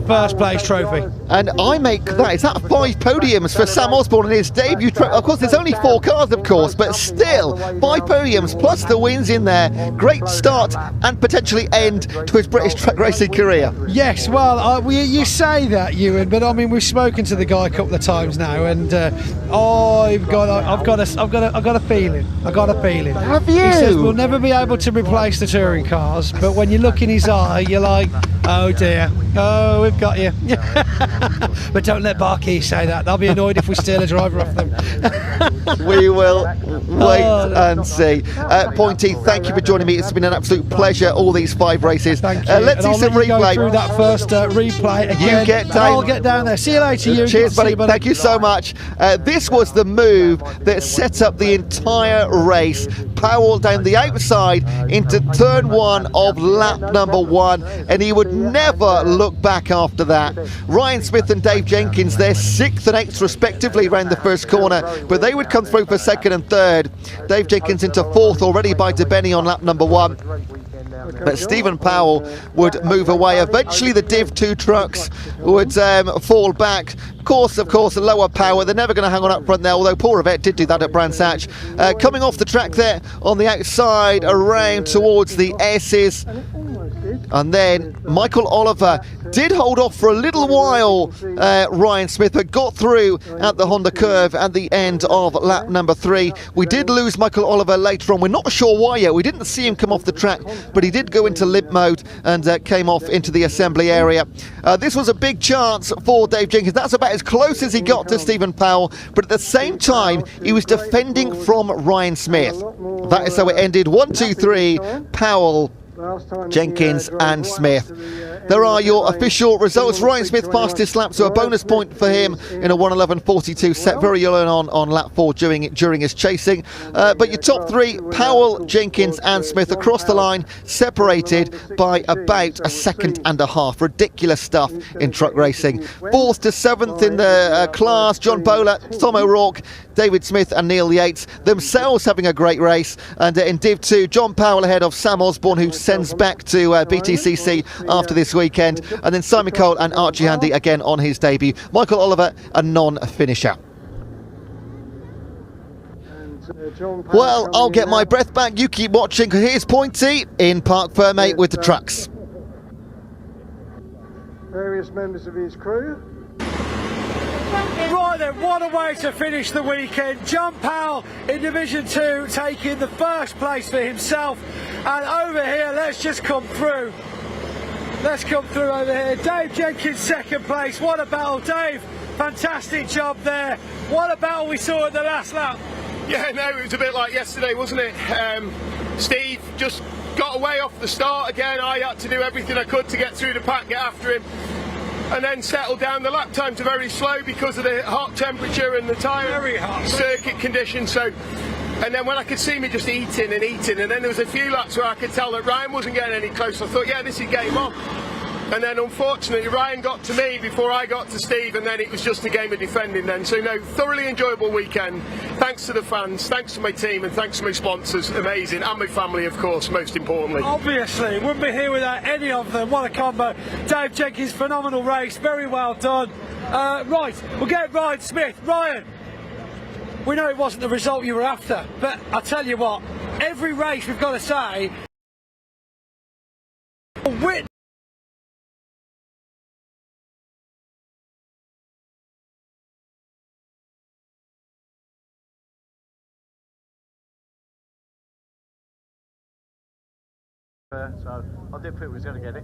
first place trophy. And I make that, is that 5 podiums for Sam Osborne in his debut truck? Of course there's only 4 cars of course, but still 5 podiums plus the wins in there. Great start and potentially end to his British truck racing career. Yes, well you say that, Ewan, but I mean we've spoken to the guy a couple of times now, and I've got a feeling. Have you? He says we'll never be able to replace the touring cars, but when you look in his eye, you're like, oh dear, oh we've got you. But don't let BARC say that. They'll be annoyed if we steal a driver off them. We will wait and see. Pointy, thank you for joining me. It's been an absolute pleasure, all these 5 races. Thank you. Let's see some replay. Go through that first replay again. You get down. I'll get down there. See you later, you. Cheers, buddy. Thank you so much. This was the move that set up the entire race. Powell down the outside into turn 1 of lap number 1, and he would never look back after that. Ryan Smith and Dave Jenkins, they're 6th and 8th respectively round the first corner, but they would come through for 2nd and 3rd. Dave Jenkins into 4th already by DeBenny on lap number 1. But Stephen Powell would move away. Eventually the Div 2 trucks would fall back. Of course, a lower power. They're never going to hang on up front there, although Paul Rivette did do that at Brands Hatch. Coming off the track there on the outside, around towards the S's. And then Michael Oliver did hold off for a little while, Ryan Smith, but got through at the Honda curve at the end of lap number 3. We did lose Michael Oliver later on. We're not sure why yet. We didn't see him come off the track, but he did go into limp mode and came off into the assembly area. This was a big chance for Dave Jenkins. That's about as close as he got to Stephen Powell, but at the same time he was defending from Ryan Smith. That is how it ended. 1, 2, 3, Powell, Jenkins and Smith. There are your official results. Ryan Smith passed his lap, so a bonus point for him in a 1:11.42 set very early on lap 4 during his chasing. But your top 3, Powell, Jenkins and Smith, across the line, separated by about a 1.5 seconds. Ridiculous stuff in truck racing. 4th to 7th in the class, John Bowler, Tom O'Rourke, David Smith and Neil Yates, themselves having a great race. And in Div 2, John Powell ahead of Sam Osborne, who sends back to BTCC after this weekend. And then Simon Cole and Archie Handy again on his debut. Michael Oliver, a non-finisher. Well, I'll get my breath back. You keep watching. Here's Pointy in Parc Fermé with the trucks. Various members of his crew. Right then, what a way to finish the weekend. John Powell in Division 2 taking the first place for himself. And over here, let's just come through. Let's come through over here. Dave Jenkins, 2nd place. What a battle, Dave. Fantastic job there. What a battle we saw at the last lap. Yeah, no, it was a bit like yesterday, wasn't it? Steve just got away off the start again. I had to do everything I could to get through the pack, get after him, and then settle down. The lap times are very slow because of the hot temperature and the tyre circuit conditions. So, and then when I could see me just eating, and then there was a few laps where I could tell that Ryan wasn't getting any closer. I thought, yeah, this is game on. And then unfortunately Ryan got to me before I got to Steve, and then it was just a game of defending then. So no, thoroughly enjoyable weekend. Thanks to the fans, thanks to my team, and thanks to my sponsors, amazing, and my family of course, most importantly. Obviously, wouldn't be here without any of them. What a combo. Dave Jenkins, phenomenal race, very well done. Right, we'll get Ryan Smith. Ryan, we know it wasn't the result you were after, but I tell you what, every race we've got to say, So I did think we was going to get it.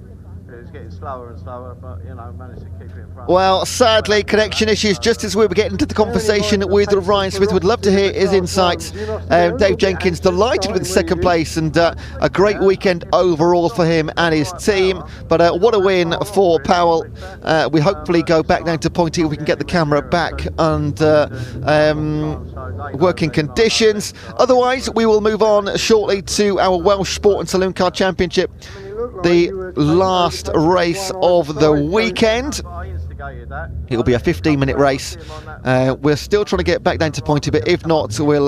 It was getting slower and slower, but you know, managed to keep it in front. Well, sadly, connection issues just as we were getting to the conversation with Ryan Smith. Would love to hear his insights. Dave Jenkins delighted with second place and a great weekend overall for him and his team. But what a win for Powell. We hopefully go back down to Pointy if we can get the camera back under working conditions. Otherwise, we will move on shortly to our Welsh Sport and Saloon Car Championship, the last race of the weekend. It'll be a 15-minute race. We're still trying to get back down to Pointy, but if not, we'll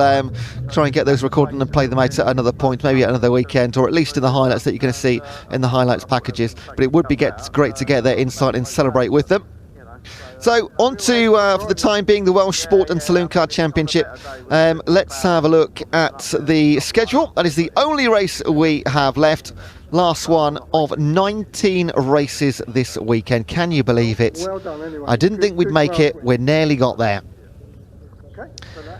try and get those recorded and play them out at another point, maybe at another weekend, or at least in the highlights that you're going to see in the highlights packages. But it would be great to get their insight and celebrate with them. So on to, for the time being, the Welsh Sport and Saloon Car Championship. Let's have a look at the schedule. That is the only race we have left. Last one of 19 races this weekend. Can you believe it? I didn't think we'd make it. We nearly got there.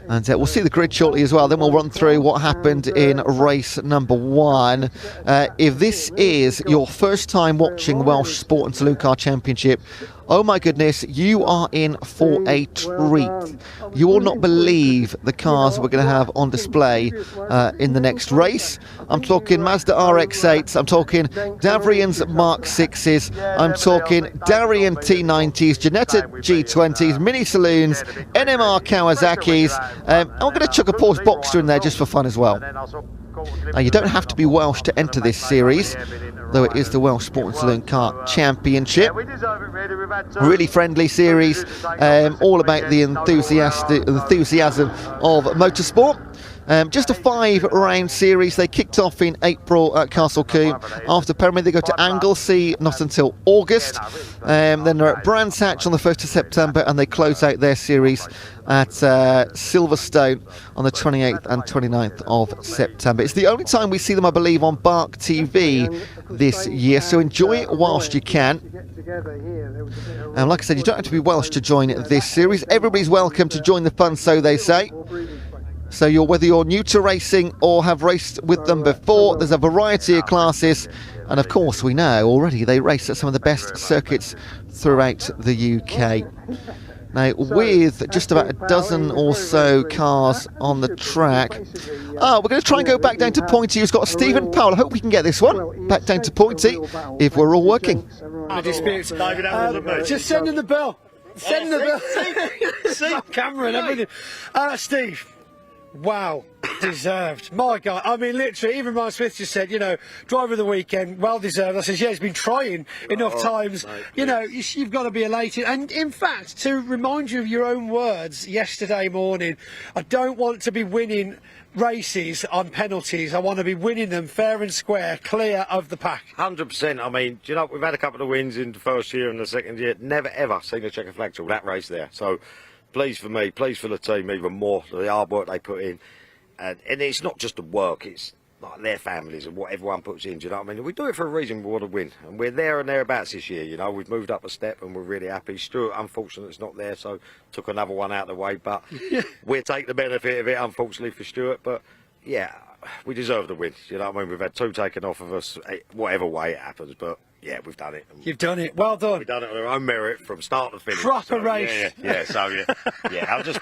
And we'll see the grid shortly as well. Then we'll run through what happened in race number 1. If this is your first time watching Welsh Sport and Saloon Car Championship, oh my goodness, you are in for a treat. You will not believe the cars we're going to have on display in the next race. I'm talking Mazda RX-8s, I'm talking Davrian's Mark 6s, I'm talking Darien T90s, Ginetta G20s, Mini Saloons, NMR Kawasaki's. I'm going to chuck a Porsche Boxster in there just for fun as well. Now, you don't have to be Welsh to enter this series, though it is the Welsh Sport and Saloon Car Championship. Really friendly series, all about the enthusiasm of motorsport. Just a 5-round series. They kicked off in April at Castle Combe. After Pembrey, they go to Anglesey, not until August. Then they're at Brands Hatch on the 1st of September, and they close out their series at Silverstone on the 28th and 29th of September. It's the only time we see them, I believe, on BARC TV this year, so enjoy it whilst you can. And like I said, you don't have to be Welsh to join this series. Everybody's welcome to join the fun, so they say. So whether you're new to racing or have raced with them before, there's a variety of classes. And of course, we know already they race at some of the best circuits throughout the UK. Now, with just about a dozen or so cars on the track, we're going to try and go back down to Pointy, who's got Stephen Powell. I hope we can get this one back down to Pointy if we're all working. Just sending the bell. Sending the bell. See, camera and everything. Steve. Wow, deserved. My God, I mean, literally, even Ryan Smith just said, you know, driver of the weekend, well deserved. I said, yeah, he's been trying enough times. Mate, you know, you've got to be elated. And in fact, to remind you of your own words yesterday morning, I don't want to be winning races on penalties. I want to be winning them fair and square, clear of the pack. 100%. I mean, do you know, we've had a couple of wins in the first year and the second year. Never ever seen a checker flag till that race there. So, pleased for me, pleased for the team even more, the hard work they put in. And it's not just the work, it's like their families and what everyone puts in, do you know what I mean? We do it for a reason, we want to win. And we're there and thereabouts this year, you know. We've moved up a step and we're really happy. Stuart, unfortunately, it's not there, so took another one out of the way. But we'll take the benefit of it, unfortunately, for Stuart. But, yeah, we deserve the win, you know what I mean? We've had 2 taken off of us, whatever way it happens, but... yeah, we've done it. You've done it. Well done. We've done it on our own merit from start to finish. Proper race.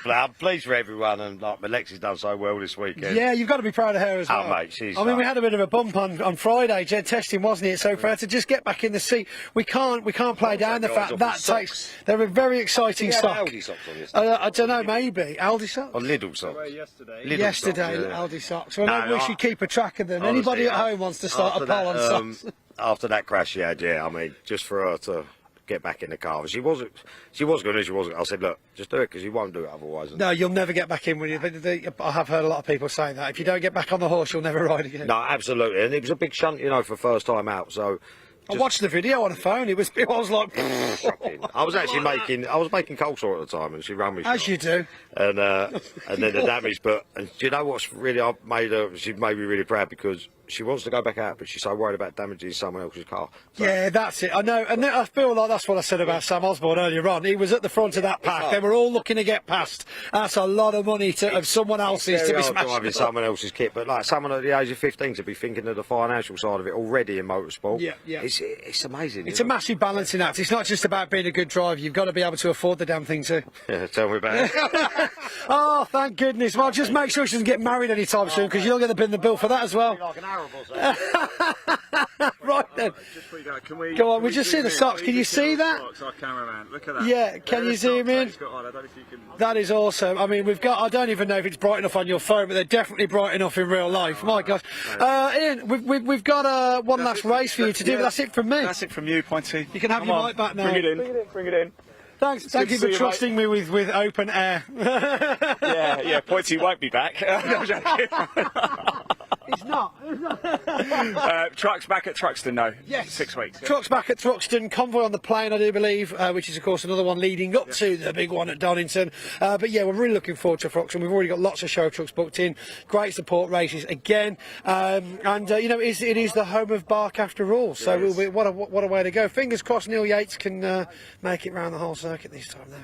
I'm pleased for everyone, and like Lexi's done so well this weekend. Yeah, you've got to be proud of her as well. Oh, mate, she's. I mean, we had a bit of a bump on Friday, Jed testing, wasn't it? So for her to just get back in the seat, we can't play down the fact that takes. They're a very exciting stock. Aldi socks on yesterday. I don't know, maybe Aldi socks. Or Lidl socks. Yesterday, Aldi socks. Well, maybe we should keep a track of them. Anybody at home wants to start a poll on socks. After that crash she had, I mean, just for her to get back in the car. She was going to, she wasn't. I said, look, just do it because you won't do it otherwise. No, you'll never get back in with you. I have heard a lot of people saying that. If you don't get back on the horse, you'll never ride again. No, absolutely. And it was a big shunt, you know, for first time out. So I watched the video on the phone. It was like... I was actually making coleslaw at the time, and she ran me. As you do. And then the damage. But and do you know what's really she made me really proud because she wants to go back out, but she's so worried about damaging someone else's car. So, yeah, that's it. I know, and I feel like that's what I said about Sam Osborne earlier on. He was at the front of that pack. They were all looking to get past. That's a lot of money of someone else's to be smashing driving someone else's kit, but like someone at the age of 15 to be thinking of the financial side of it already in motorsport. Yeah, yeah. It's amazing. It's a massive balancing act. It's not just about being a good driver. You've got to be able to afford the damn thing too. Yeah, tell me about it. Oh, thank goodness. Well, just make sure she doesn't get married anytime soon, because you're going to bin the bill for that as well. Right then. Go on, we just see the socks. Can you see that? Our cameraman. Look at that. Yeah, can you zoom in? That is awesome. I mean, we've got, I don't even know if it's bright enough on your phone, but they're definitely bright enough in real life. My gosh. Ian, we've got one last race for you to do, but that's it from me. That's it from you, Pointy. You can have your mic back now. Bring it in. Bring it in. Thanks, thank you for trusting me with open air. yeah, Pointy won't be back. No, I'm joking. It's not. Truck's back at Truxton, no. Yes. 6 weeks. Truck's back at Truxton, Convoy on the plane, I do believe, which is, of course, another one leading up to the big one at Donington. But yeah, we're really looking forward to Truxton. We've already got lots of show trucks booked in, great support races again. And you know, it is the home of BARC after all. So what a way to go. Fingers crossed Neil Yates can make it round the whole circuit this time now.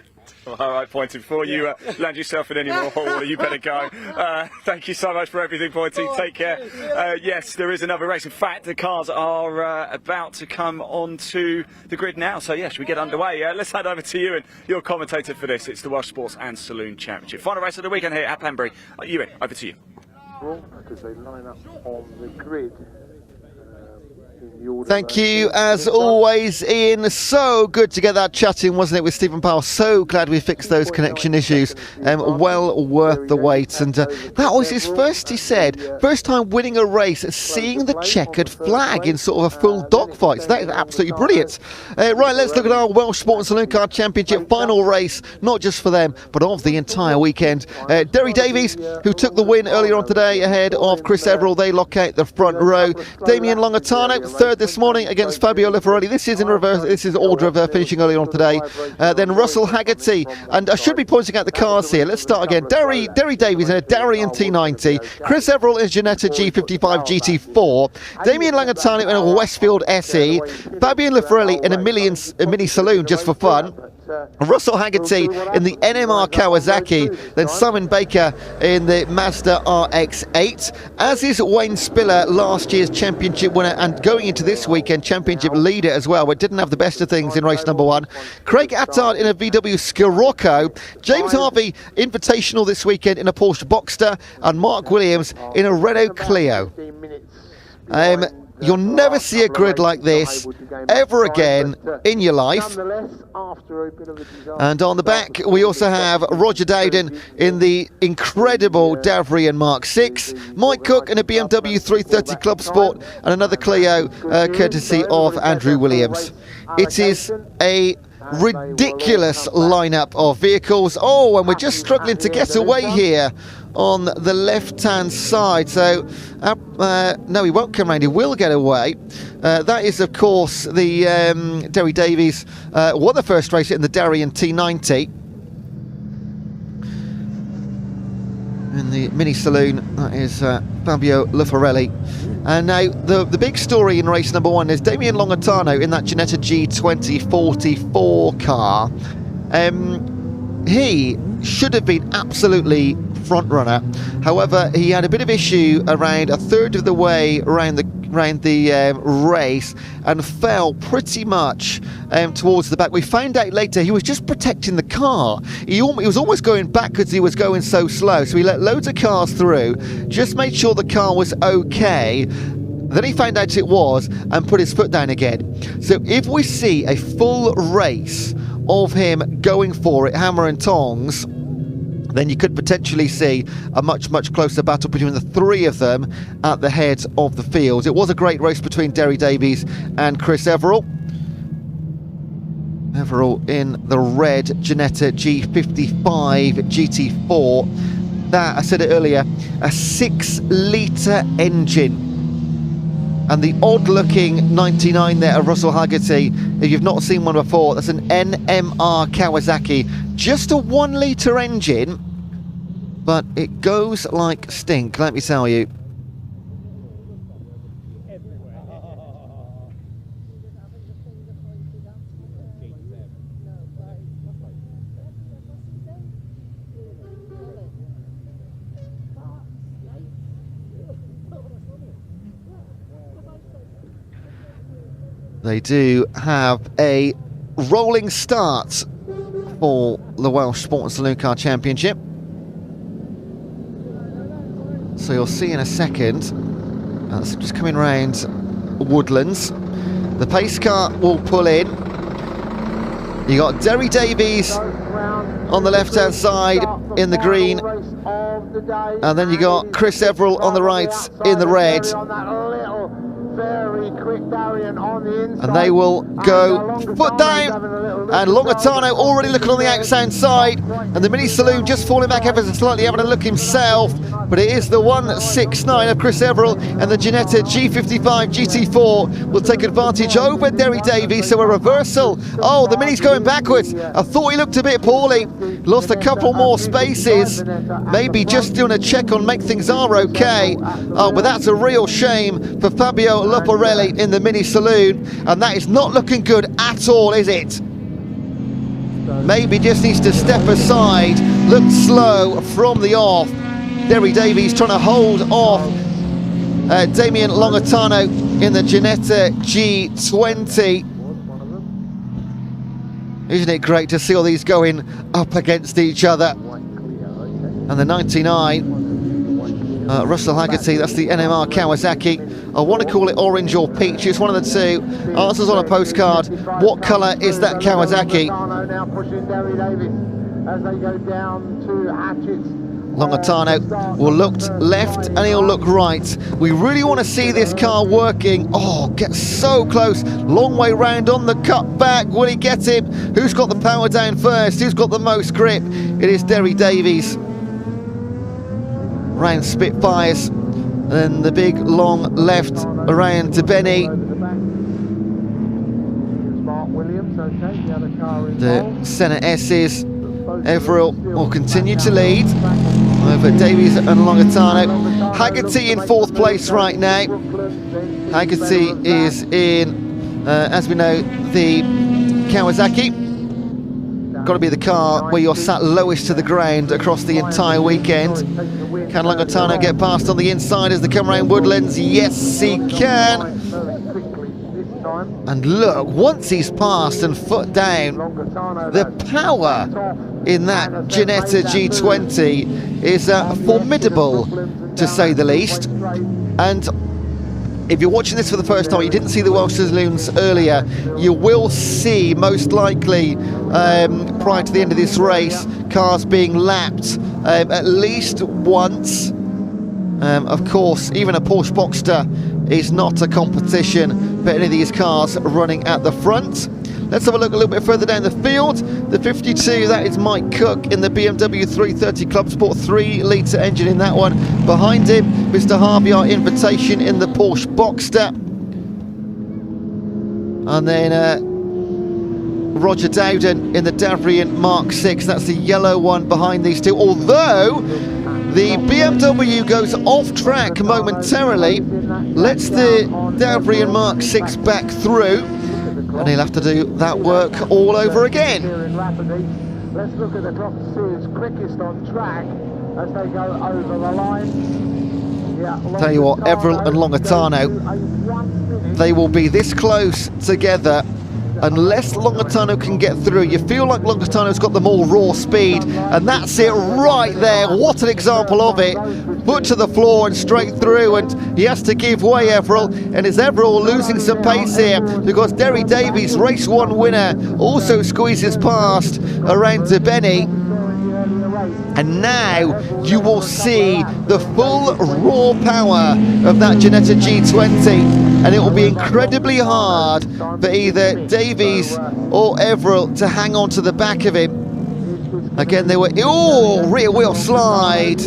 Well, all right, Pointy, before you land yourself in any more hot water, you better go. Thank you so much for everything, Pointy. Take care. Yes, there is another race. In fact, the cars are about to come onto the grid now. So, yeah, should we get underway? Let's head over to you and your commentator for this. It's the Welsh Sports and Saloon Championship. Final race of the weekend here at Pembrey. Ewan, over to you. Because they line up on the grid. Thank you, as always, Ian. So good to get that chat in, wasn't it, with Stephen Powell? So glad we fixed those connection issues. Well worth the wait. And that was his first, he said, first time winning a race, seeing the checkered flag in sort of a full dogfight. So that is absolutely brilliant. Right, let's look at our Welsh Sports and Saloon Car Championship final race, not just for them, but of the entire weekend. Derry Davies, who took the win earlier on today ahead of Chris Everall, they lock out the front row. Damien Longatano, third this morning against Fabio Lifarelli. This is in reverse. This is Aldriver finishing earlier on today. Then Russell Haggerty, and I should be pointing out the cars here. Let's start again. Derry Davies in a Darien T90. Chris Everall in a Ginetta G55 GT4. Damien Longatano in a Westfield SE. Fabio Lifarelli in a mini Saloon just for fun. Russell Haggerty in the NMR Kawasaki, then Simon Baker in the Mazda RX-8, as is Wayne Spiller, last year's championship winner and going into this weekend championship leader as well, but didn't have the best of things in race number one. Craig Attard in a VW Scirocco, James Harvey Invitational this weekend in a Porsche Boxster, and Mark Williams in a Renault Clio. You'll never see a grid like this ever again in your life. And on the back, we also have Roger Dowden in the incredible Davrian Mark 6, Mike Cook in a BMW 330 Club Sport, and another Clio courtesy of Andrew Williams. It is a ridiculous lineup of vehicles. Oh, and we're just struggling to get away here on the left-hand side. So, no, he won't come round. He will get away. That is, of course, the Derry Davies won the first race in the Darien T90. In the mini saloon, that is Fabio Lifarelli. And now the big story in race number one is Damien Longatano in that Ginetta G2044 car. He should have been absolutely front runner. However, he had a bit of issue around a third of the way around the race and fell pretty much towards the back. We found out later he was just protecting the car. He was almost going back because he was going so slow. So he let loads of cars through, just made sure the car was okay. Then he found out it was and put his foot down again. So if we see a full race of him going for it, hammer and tongs, then you could potentially see a much closer battle between the three of them at the head of the field. It was a great race between Derry Davies and Chris Everall. Everall in the red Ginetta G55 GT4. That, I said it earlier, a 6-litre engine. And the odd-looking 99 there of Russell Haggerty, if you've not seen one before, that's an NMR Kawasaki. Just a 1-litre engine, but it goes like stink, let me tell you. They do have a rolling start for the Welsh Sports Saloon Car Championship. So you'll see in a second, that's just coming round Woodlands. The pace car will pull in. You got Derry Davies on the left-hand side in the green, and then you got Chris Everill on the right in the red. And they will go foot down, and Longatano already looking on the outside side, and the Mini Saloon just falling back ever so slightly, having a look himself, but it is the 169 of Chris Everill, and the Ginetta G55 GT4 will take advantage over Derry Davies. So a reversal. Oh, the Mini's going backwards. I thought he looked a bit poorly, lost a couple more spaces, maybe just doing a check on make things are okay. Oh, but that's a real shame for Fabio Loporelli in the Mini Saloon, and that is not looking good at all, is it? Maybe just needs to step aside, look slow from the off. Derry Davies trying to hold off Damien Longatano in the Ginetta G20. Isn't it great to see all these going up against each other? And the 99, Russell Haggerty, that's the NMR Kawasaki. I want to call it orange or peach, it's one of the two. Answers on a postcard. What colour is that Kawasaki? Now pushing Derry Davies as they go down to Hatchett's. Longatano will look left and he'll look right. We really want to see this car working. Oh, gets so close. Long way round on the cut back. Will he get him? Who's got the power down first? Who's got the most grip? It is Derry Davies. Round Spitfires. And then the big long left around to Benny. The Senna S's. Everill will continue to lead over Davies and Longatano. Haggerty in fourth place right now. Haggerty is in, as we know, the Kawasaki. Got to be the car where you're sat lowest to the ground across the entire weekend. Can Longatano get past on the inside as they come around Woodlands? Yes, he can. And look, once he's passed and foot down, the power in that Ginetta G20 is formidable, to say the least. And if you're watching this for the first time, you didn't see the Welsh Saloons earlier, you will see, most likely, prior to the end of this race, cars being lapped at least once. Of course, even a Porsche Boxster is not a competition for any of these cars running at the front. Let's have a look a little bit further down the field. The 52, that is Mike Cook in the BMW 330 Club Sport, 3-litre engine in that one. Behind him, Mr. Harvey, our invitation in the Porsche Boxster. And then Roger Dowden in the Davrian Mark 6, that's the yellow one behind these two. Although the BMW goes off track momentarily, lets the Davrian Mark 6 back through, and he'll have to do that work all over again. Let's look at the clock to see who's quickest on track as they go over the line. Yeah, tell you what, Everill and Longatano, they will be this close together unless Longatano can get through. You feel like Longatano's got the more raw speed, and that's it right there. What an example of it. Foot to the floor and straight through, and he has to give way, Everill. And is Everill losing some pace here, because Derry Davies, race 1 winner, also squeezes past around to Benny. And now you will see the full raw power of that Ginetta G20, and it will be incredibly hard for either Davies or Everill to hang on to the back of him. Again, they were, oh, rear wheel slide.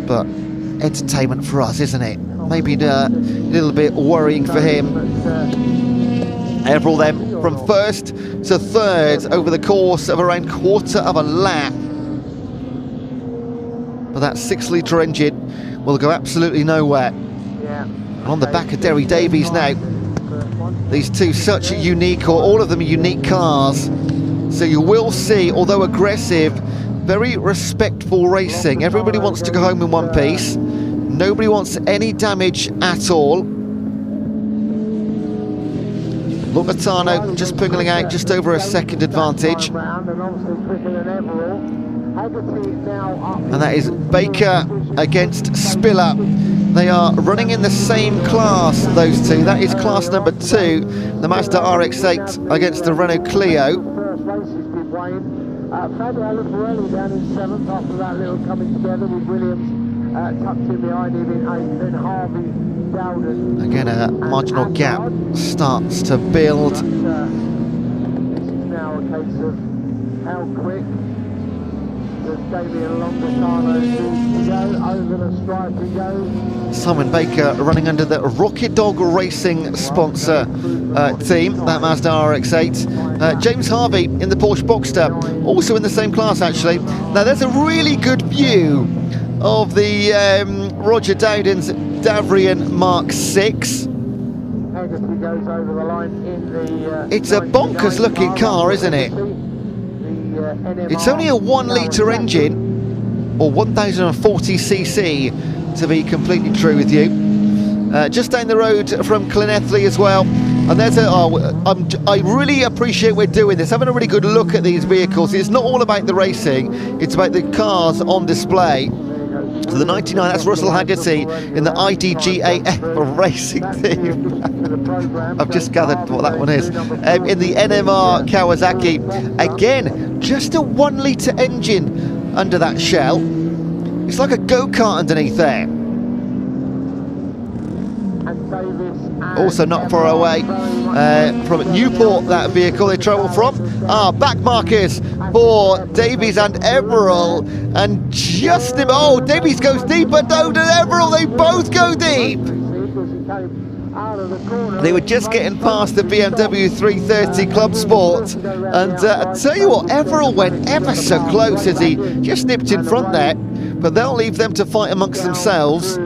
But entertainment for us, isn't it? Maybe a little bit worrying for him. Everill then from first to third over the course of around quarter of a lap. But that 6-litre engine will go absolutely nowhere. And on the back of Derry Davies now. These two such unique, or all of them unique cars. So you will see, although aggressive, very respectful racing. Everybody wants to go home in one piece. Nobody wants any damage at all. Lungatano just pingling out just over a second advantage. And that is Baker against Spiller. They are running in the same class, those two. That is class number 2, the Mazda RX-8 against the Renault Clio. Fabio Lucarelli down in 7th after that little coming together with Williams tucked in behind him in 8th, then Harvey Dowden. Again, a marginal gap starts to build. This is now a case of how quick does Damien Longatano needs to go over the stripe he goes. Simon Baker running under the Rocket Dog Racing sponsor team, that Mazda RX-8. James Harvey in the Porsche Boxster, also in the same class actually. Now there's a really good view of the Roger Dowden's Davrian Mark 6. Haggerty goes over the line in the... It's a bonkers looking car, isn't it? It's only a 1 litre engine, or 1040cc to be completely true with you. Just down the road from Llanelli as well. And there's I really appreciate we're doing this, having a really good look at these vehicles. It's not all about the racing, it's about the cars on display. So the 99, that's Russell Haggerty in the IDGAF racing team. I've just gathered what that one is. In the NMR Kawasaki, again, just a 1 litre engine under that shell. It's like a go-kart underneath there. Also not far away from Newport, that vehicle they travel from. Back markers for Davies and Everall, and just Davies goes deep, but Dowden and Everall, they both go deep. They were just getting past the BMW 330 Club Sport, and I tell you what, Everall went ever so close as he just nipped in front there, but they'll leave them to fight amongst themselves.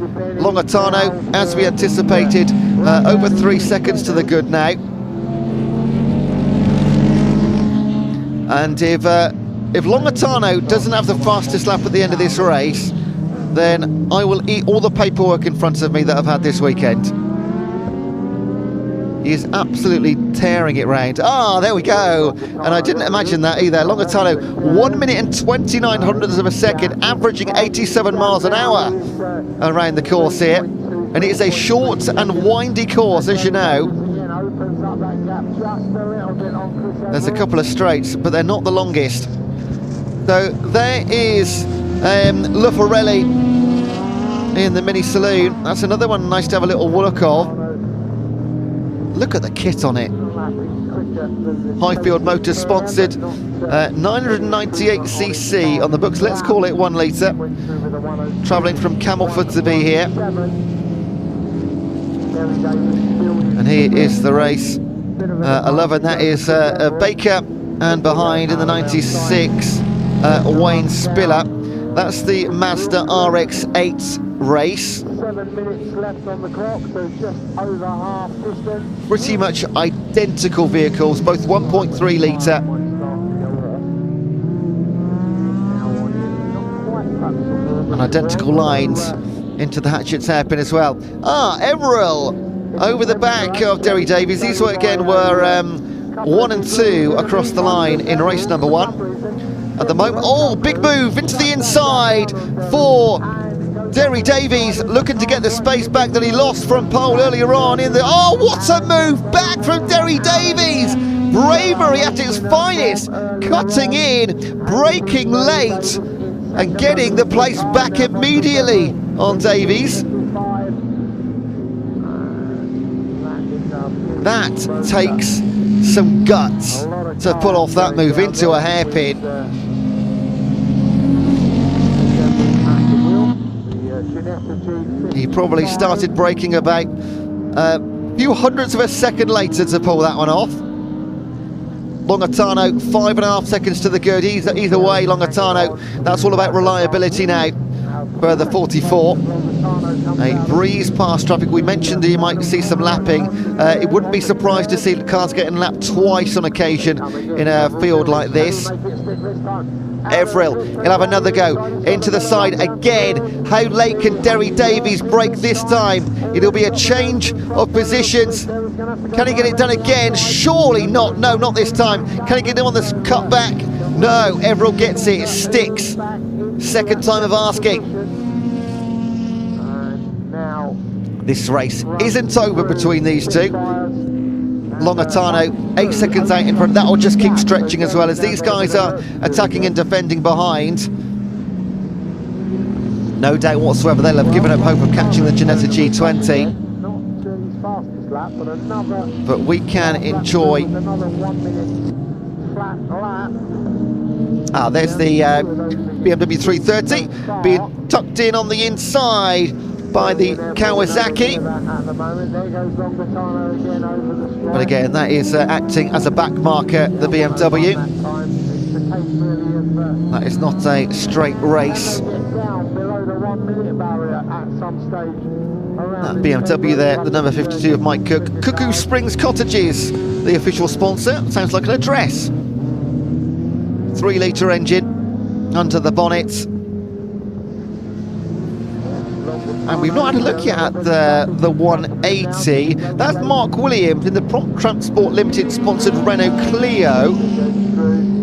Longatano, as we anticipated, over 3 seconds to the good now. And if Longatano doesn't have the fastest lap at the end of this race, then I will eat all the paperwork in front of me that I've had this weekend. He is absolutely tearing it round. There we go. And I didn't imagine that either. Longatano, 1 minute and 29 hundredths of a second, averaging 87 miles an hour around the course here. And it is a short and windy course, as you know. There's a couple of straights, but they're not the longest. So there is Lucarelli in the Mini Saloon. That's another one nice to have a little look of. Look at the kit on it. Highfield Motors sponsored, 998cc on the books, let's call it 1 litre. Travelling from Camelford to be here. And here is the race. 11, that is Baker, and behind in the 96, Wayne Spiller. That's the Mazda RX-8 race. 7 minutes left on the clock, so just over half distance. Pretty much identical vehicles, both 1.3 litre. And identical lines into the Hatchet's hairpin as well. Everall over the back of Derry Davies. These again were 1 and 2 across the line in race number 1. At the moment, big move into the inside for Derry Davies, looking to get the space back that he lost from pole earlier on in the... what a move back from Derry Davies! Bravery at its finest, cutting in, braking late, and getting the place back immediately on Davies. That takes some guts to pull off that move into a hairpin. He probably started braking about a few hundredths of a second later to pull that one off. Longatano, 5.5 seconds to the good. Either way, Longatano, that's all about reliability now. further 44. A breeze past traffic. We mentioned you might see some lapping. It wouldn't be surprised to see cars getting lapped twice on occasion in a field like this. Everill, he'll have another go into the side again. How late can Derry Davies break this time? It'll be a change of positions. Can he get it done again? Surely not. No, not this time. Can he get him on this cutback? No, Everill gets it. It sticks. Second time of asking. This race isn't over between these two. Longatano 8 seconds out in front. That'll just keep stretching as well as these guys are attacking and defending behind. No doubt whatsoever they'll have given up hope of catching the Ginetta G20. But we can enjoy. There's the BMW 330 being tucked in on the inside by the Kawasaki. But again, that is acting as a back marker, the BMW. That is not a straight race. That BMW there, the number 52 of Mike Cook. Cuckoo Springs Cottages, the official sponsor. Sounds like an address. 3-litre engine under the bonnet. And we've not had a look yet at the 180. That's Mark Williams in the Prompt Transport Limited sponsored Renault Clio.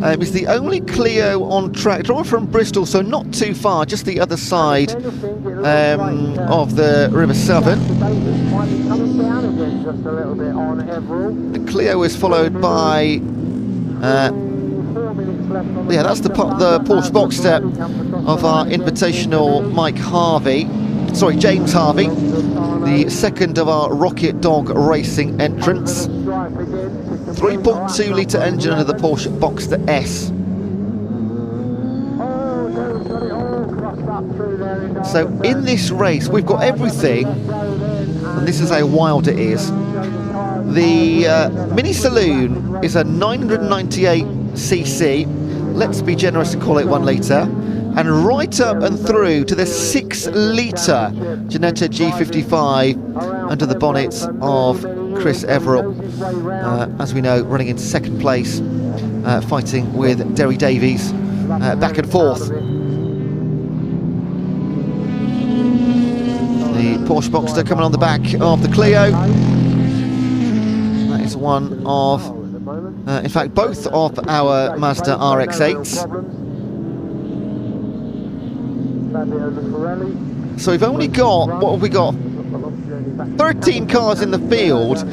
It's the only Clio on track. Driver from Bristol, so not too far, just the other side of the River Severn. The Clio is followed by that's the Porsche Boxster of our Invitational Mike Harvey. Sorry, James Harvey, the second of our Rocket Dog Racing entrants. 3.2 litre engine under the Porsche Boxster S. So in this race, we've got everything, and this is how wild it is. The Mini Saloon is a 998cc, let's be generous and call it 1 litre. And right up and through to the 6-litre Ginetta G55 under the bonnet of Chris Everill. As we know, running in second place, fighting with Derry Davies, back and forth. The Porsche Boxster coming on the back of the Clio. That is one of, in fact, both of our Mazda RX-8s. So we've only got, what have we got? 13 cars in the field,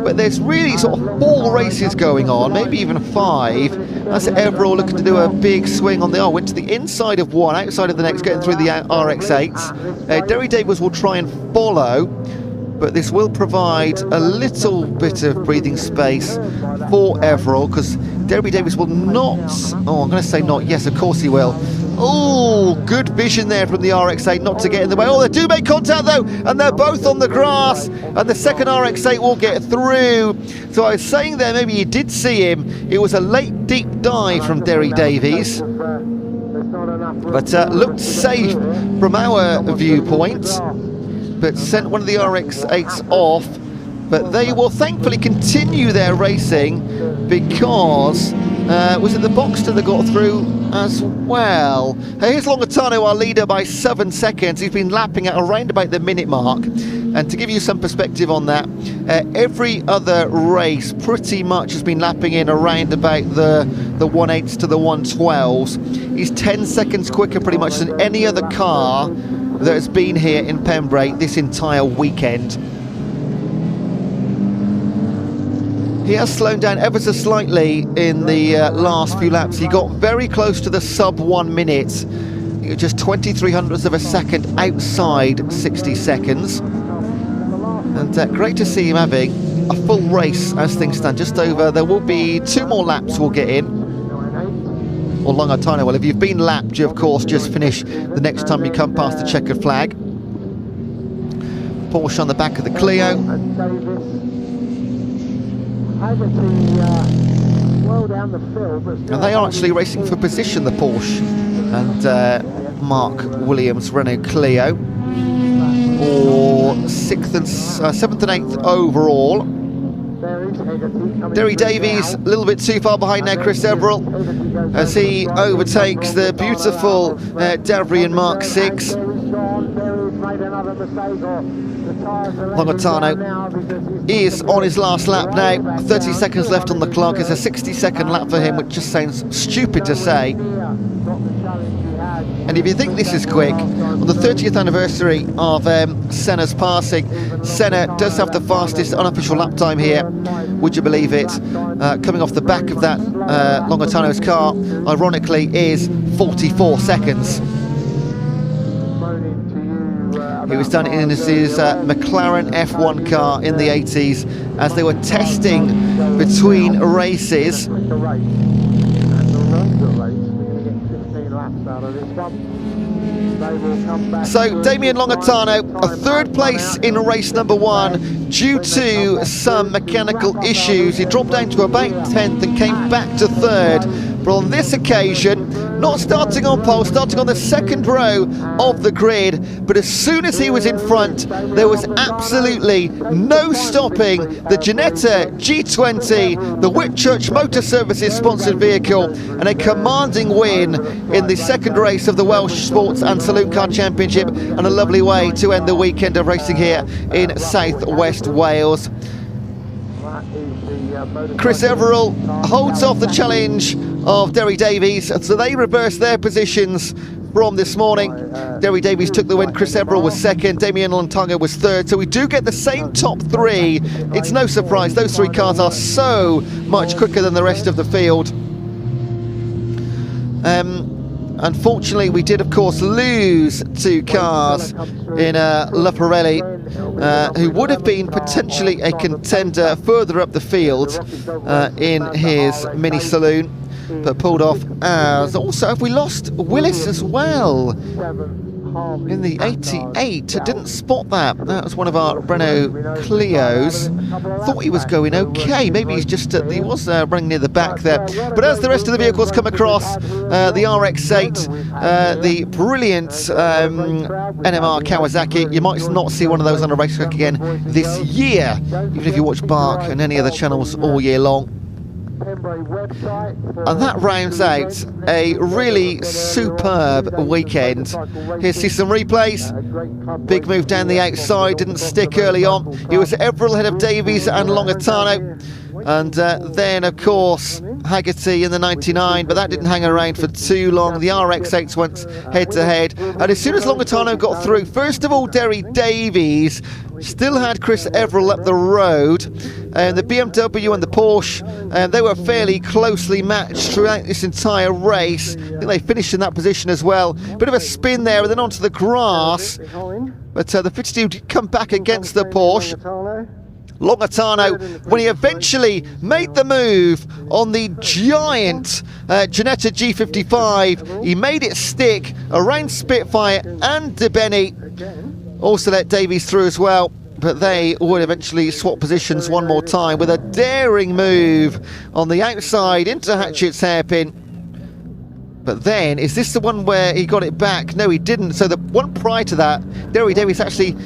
but there's really sort of 4 races going on, maybe even 5. That's Everill looking to do a big swing on the went to the inside of one, outside of the next, getting through the RX-8s. Derry Davies will try and follow, but this will provide a little bit of breathing space for Everill, because Derry Davies will not, I'm going to say not, yes, of course he will. Oh, good vision there from the RX-8 not to get in the way. Oh, they do make contact though, and they're both on the grass, and the second RX-8 will get through. So I was saying there, maybe you did see him. It was a late deep dive from Derry Davies, but looked safe from our viewpoint, but sent one of the RX-8s off. But they will thankfully continue their racing, because was it the Boxster that got through as well? Here's Longatano, our leader, by 7 seconds. He's been lapping at around about the minute mark. And to give you some perspective on that, every other race pretty much has been lapping in around about the 1.8s to the 1.12s. He's 10 seconds quicker pretty much than any other car that has been here in Pembrey this entire weekend. He has slowed down ever so slightly in the last few laps. He got very close to the sub 1 minute, just 2300ths of a second outside 60 seconds. And great to see him having a full race as things stand. Just over, there will be 2 more laps we'll get in. Or Longatano, well, if you've been lapped, you of course just finish the next time you come past the checkered flag. Porsche on the back of the Clio. And they are actually racing for position, the Porsche. And Mark Williams Renault Clio, or 7th and 8th overall. Derry Davies a little bit too far behind now, Chris Everill, as he overtakes the beautiful Davrian Mark 6. Longitano is on his last lap now, 30 seconds left on the clock. It's a 60-second lap for him, which just sounds stupid to say. And if you think this is quick, on the 30th anniversary of Senna's passing, Senna does have the fastest unofficial lap time here, would you believe it? Coming off the back of that Longitano's car, ironically, is 44 seconds. He was done in his McLaren F1 car in the 80s as they were testing between races. So Damien Longitano, a 3rd place in race number 1 due to some mechanical issues. He dropped down to about 10th and came back to 3rd. But on this occasion, not starting on pole, starting on the 2nd row of the grid, but as soon as he was in front, there was absolutely no stopping the Ginetta G20, the Whitchurch Motor Services sponsored vehicle, and a commanding win in the 2nd race of the Welsh Sports and Saloon Car Championship, and a lovely way to end the weekend of racing here in South West Wales. Chris Everill holds off the challenge of Derry Davies, so they reverse their positions from this morning. Derry Davies took the win, Chris Everill was 2nd, Damien Longitano was 3rd, so we do get the same top 3. It's no surprise, those 3 cars are so much quicker than the rest of the field. Unfortunately, we did, of course, lose 2 cars in La Pirelli, who would have been potentially a contender further up the field in his mini saloon, but pulled off as. Also, have we lost Willis as well in the 88? I didn't spot that. That was one of our Renault Clios. Thought he was going okay. Maybe he's just he was running near the back there. But as the rest of the vehicles come across, the RX-8, the brilliant NMR Kawasaki, you might not see one of those on a racetrack again this year, even if you watch BARC and any other channels all year long. And that rounds out a really superb weekend. Here's see some replays. Big move down the outside, didn't stick early on. It was Everill ahead of Davies and Longitano. And then, of course, Haggerty in the 99, but that didn't hang around for too long. The RX-8s went head-to-head. And as soon as Longitano got through, first of all, Derry Davies still had Chris Everill up the road. And the BMW and the Porsche, they were fairly closely matched throughout this entire race. I think they finished in that position as well. Bit of a spin there and then onto the grass. But the 52 did come back against the Porsche. Longitano, when he eventually made the move on the giant Ginetta G55, he made it stick around Spitfire and DeBenny. Also let Davies through as well, but they would eventually swap positions one more time with a daring move on the outside into Hatchett's hairpin. But then, is this the one where he got it back? No, he didn't. So the one prior to that, Derry Davies actually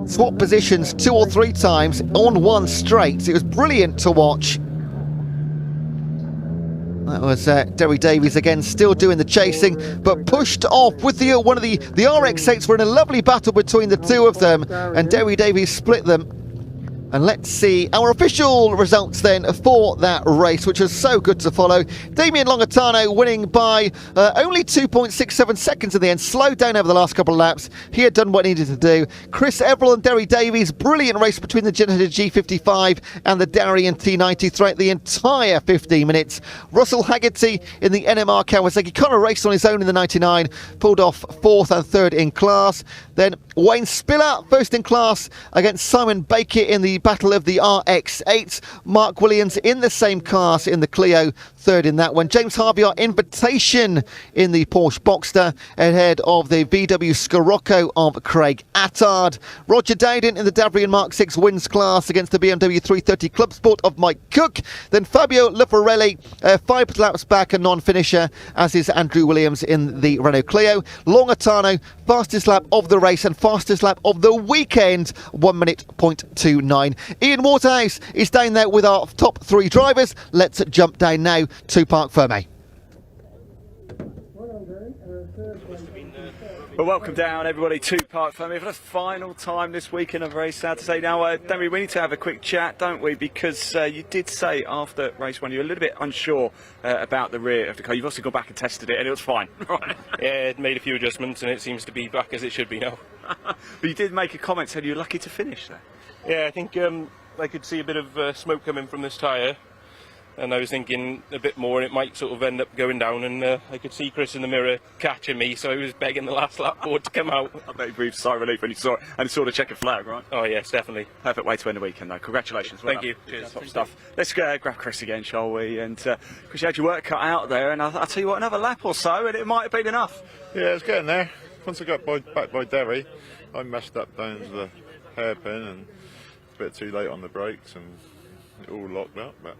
swapped positions 2 or 3 times on one straight. It was brilliant to watch. That was Derry Davies again, still doing the chasing, but pushed off with the one of the RX-8s. Were in a lovely battle between the 2 of them, and Derry Davies split them. And let's see our official results then for that race, which was so good to follow. Damien Longitano winning by only 2.67 seconds in the end, slowed down over the last couple of laps. He had done what he needed to do. Chris Everill and Derry Davies, brilliant race between the Ginetta G55 and the Darien T90 throughout the entire 15 minutes. Russell Haggerty in the NMR Kawasaki kind of raced on his own in the 99, pulled off 4th and 3rd in class. Then Wayne Spiller, 1st in class against Simon Baker in the battle of the RX-8. Mark Williams in the same class in the Clio, third in that one. James Harvey, our invitation in the Porsche Boxster, ahead of the VW Scirocco of Craig Attard. Roger Dowden in the Davrian Mark 6 wins class against the BMW 330 Club Sport of Mike Cook. Then Fabio Lufarelli, 5 laps back, a non-finisher, as is Andrew Williams in the Renault Clio. Longatano, fastest lap of the race and fastest lap of the weekend, 1 minute 0.29. Ian Waterhouse is down there with our top 3 drivers. Let's jump down now to Parc Fermé. Well, welcome down, everybody, to Parc Fermé for the final time this weekend. I'm very sad to say now, Demi, we need to have a quick chat, don't we? Because you did say after race 1 you were a little bit unsure about the rear of the car. You've also gone back and tested it, and it was fine. Right. Yeah, it made a few adjustments, and it seems to be back as it should be now. But you did make a comment saying you were lucky to finish there. Yeah, I think I could see a bit of smoke coming from this tyre, and I was thinking a bit more and it might sort of end up going down, and I could see Chris in the mirror catching me, so I was begging the last lap board to come out. I bet you breathed sigh of relief when you saw it, and you saw the checkered flag, right? Oh yes, definitely. Perfect way to end the weekend though. Congratulations. Thank you. Cheers. Top stuff. Let's grab Chris again, shall we? And Chris, you had your work cut out there, and I'll tell you what, another lap or so and it might have been enough. Yeah, it's getting there. Once I got back by Derry, I messed up down to the hairpin and a bit too late on the brakes, and it all locked up, but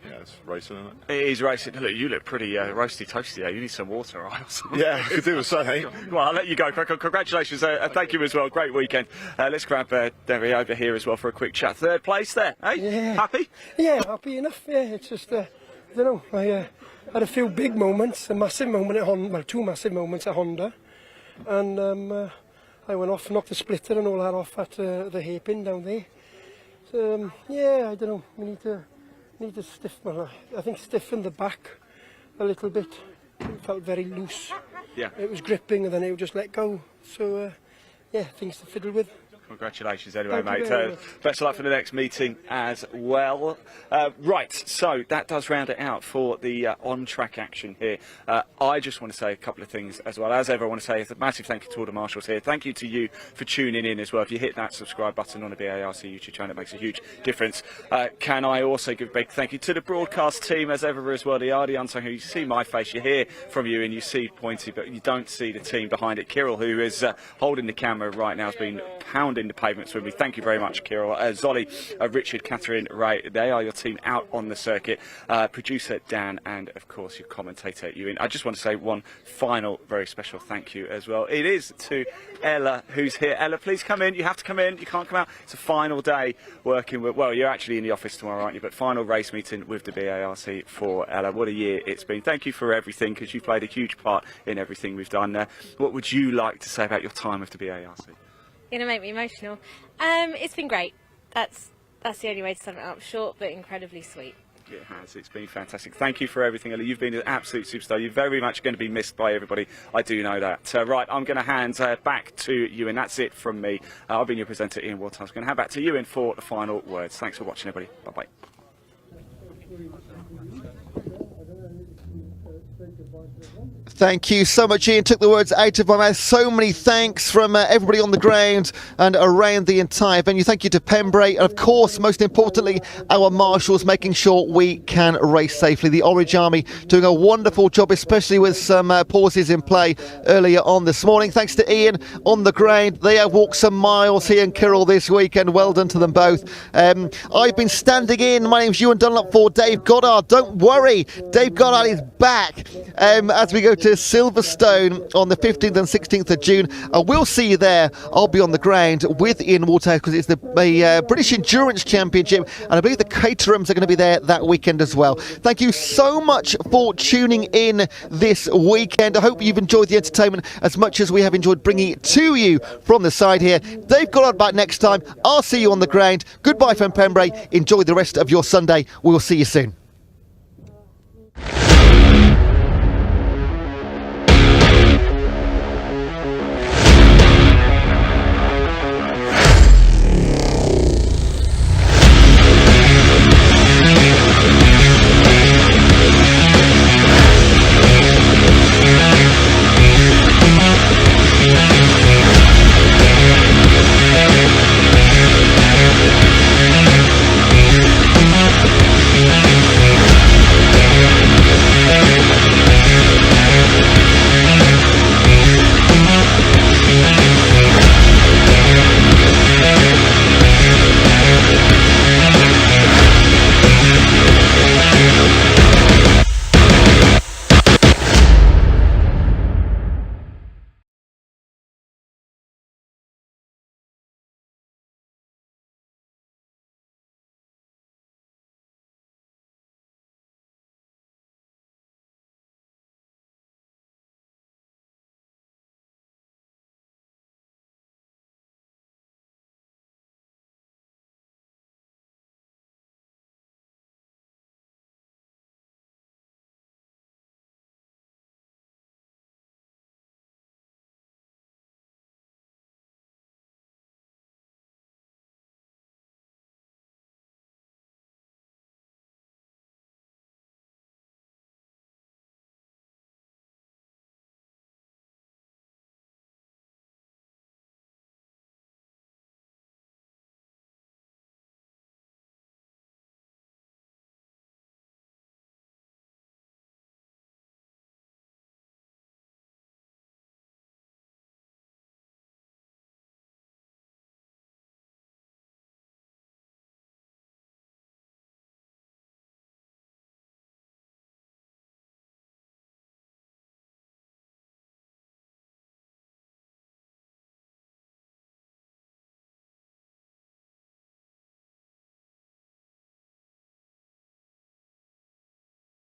yeah, it's racing, isn't it? It is racing. Look, you look pretty roasty toasty there. You need some water, right? Yeah, I could do the same. Well, I'll let you go. Congratulations. Thank you as well. Great weekend. Let's grab Derry over here as well for a quick chat. Third place there. Hey, yeah. Happy? Yeah, happy enough. Yeah, it's just, I don't know, I had a few big moments, a massive moment at Honda, well, 2 massive moments at Honda, and I went off, knocked the splitter and all that off at the hairpin down there. So, yeah, I don't know, we need to stiffen, I think stiffen the back a little bit. It felt very loose. Yeah. It was gripping and then it would just let go. So, yeah, things to fiddle with. Congratulations anyway, Thank you mate. very much. Best of luck for the next meeting as well. Right, so that does round it out for the on-track action here. I just want to say a couple of things as well. As ever, I want to say a massive thank you to all the marshals here. Thank you to you for tuning in as well. If you hit that subscribe button on the BARC YouTube channel, it makes a huge difference. Can I also give a big thank you to the broadcast team as ever as well, the RD Unsung, who you see my face, you hear from you and you see Pointy, but you don't see the team behind it. Kirill, who is holding the camera right now, has been pounding the pavements with me. Thank you very much, Kirill. Zolly, Richard, Catherine, Ray, they are your team out on the circuit. Producer Dan, and of course your commentator Ewan. I just want to say one final very special thank you as well. It is to Ella, who's here. Ella, please come in. You have to come in. You can't come out. It's a final day working with, well, you're actually in the office tomorrow, aren't you? But final race meeting with the BARC for Ella. What a year it's been. Thank you for everything, because you've played a huge part in everything we've done there. What would you like to say about your time with the BARC? You're going to make me emotional. It's been great. That's the only way to sum it up. Short but incredibly sweet. It has. It's been fantastic. Thank you for everything, Ella. You've been an absolute superstar. You're very much going to be missed by everybody. I do know that. Right, I'm going to hand back to you, and that's it from me. I've been your presenter, Ian Waterhouse. I'm going to hand back to you in for the final words. Thanks for watching, everybody. Bye-bye. Thank you so much, Ian. Took the words out of my mouth. So many thanks from everybody on the ground and around the entire venue. Thank you to Pembrey, and of course, most importantly, our marshals, making sure we can race safely. The Orange Army doing a wonderful job, especially with some pauses in play earlier on this morning. Thanks to Ian on the ground. They have walked some miles, he and Kirill, this weekend. Well done to them both. I've been standing in. My name's Ewan Dunlop for Dave Goddard. Don't worry, Dave Goddard is back as we go to Silverstone on the 15th and 16th of June. I will see you there. I'll be on the ground with Ian Waterhouse because it's the British Endurance Championship, and I believe the Caterhams are going to be there that weekend as well. Thank you so much for tuning in this weekend. I hope you've enjoyed the entertainment as much as we have enjoyed bringing it to you from the side here. Dave Goddard back next time. I'll see you on the ground. Goodbye from Pembrey. Enjoy the rest of your Sunday. We'll see you soon.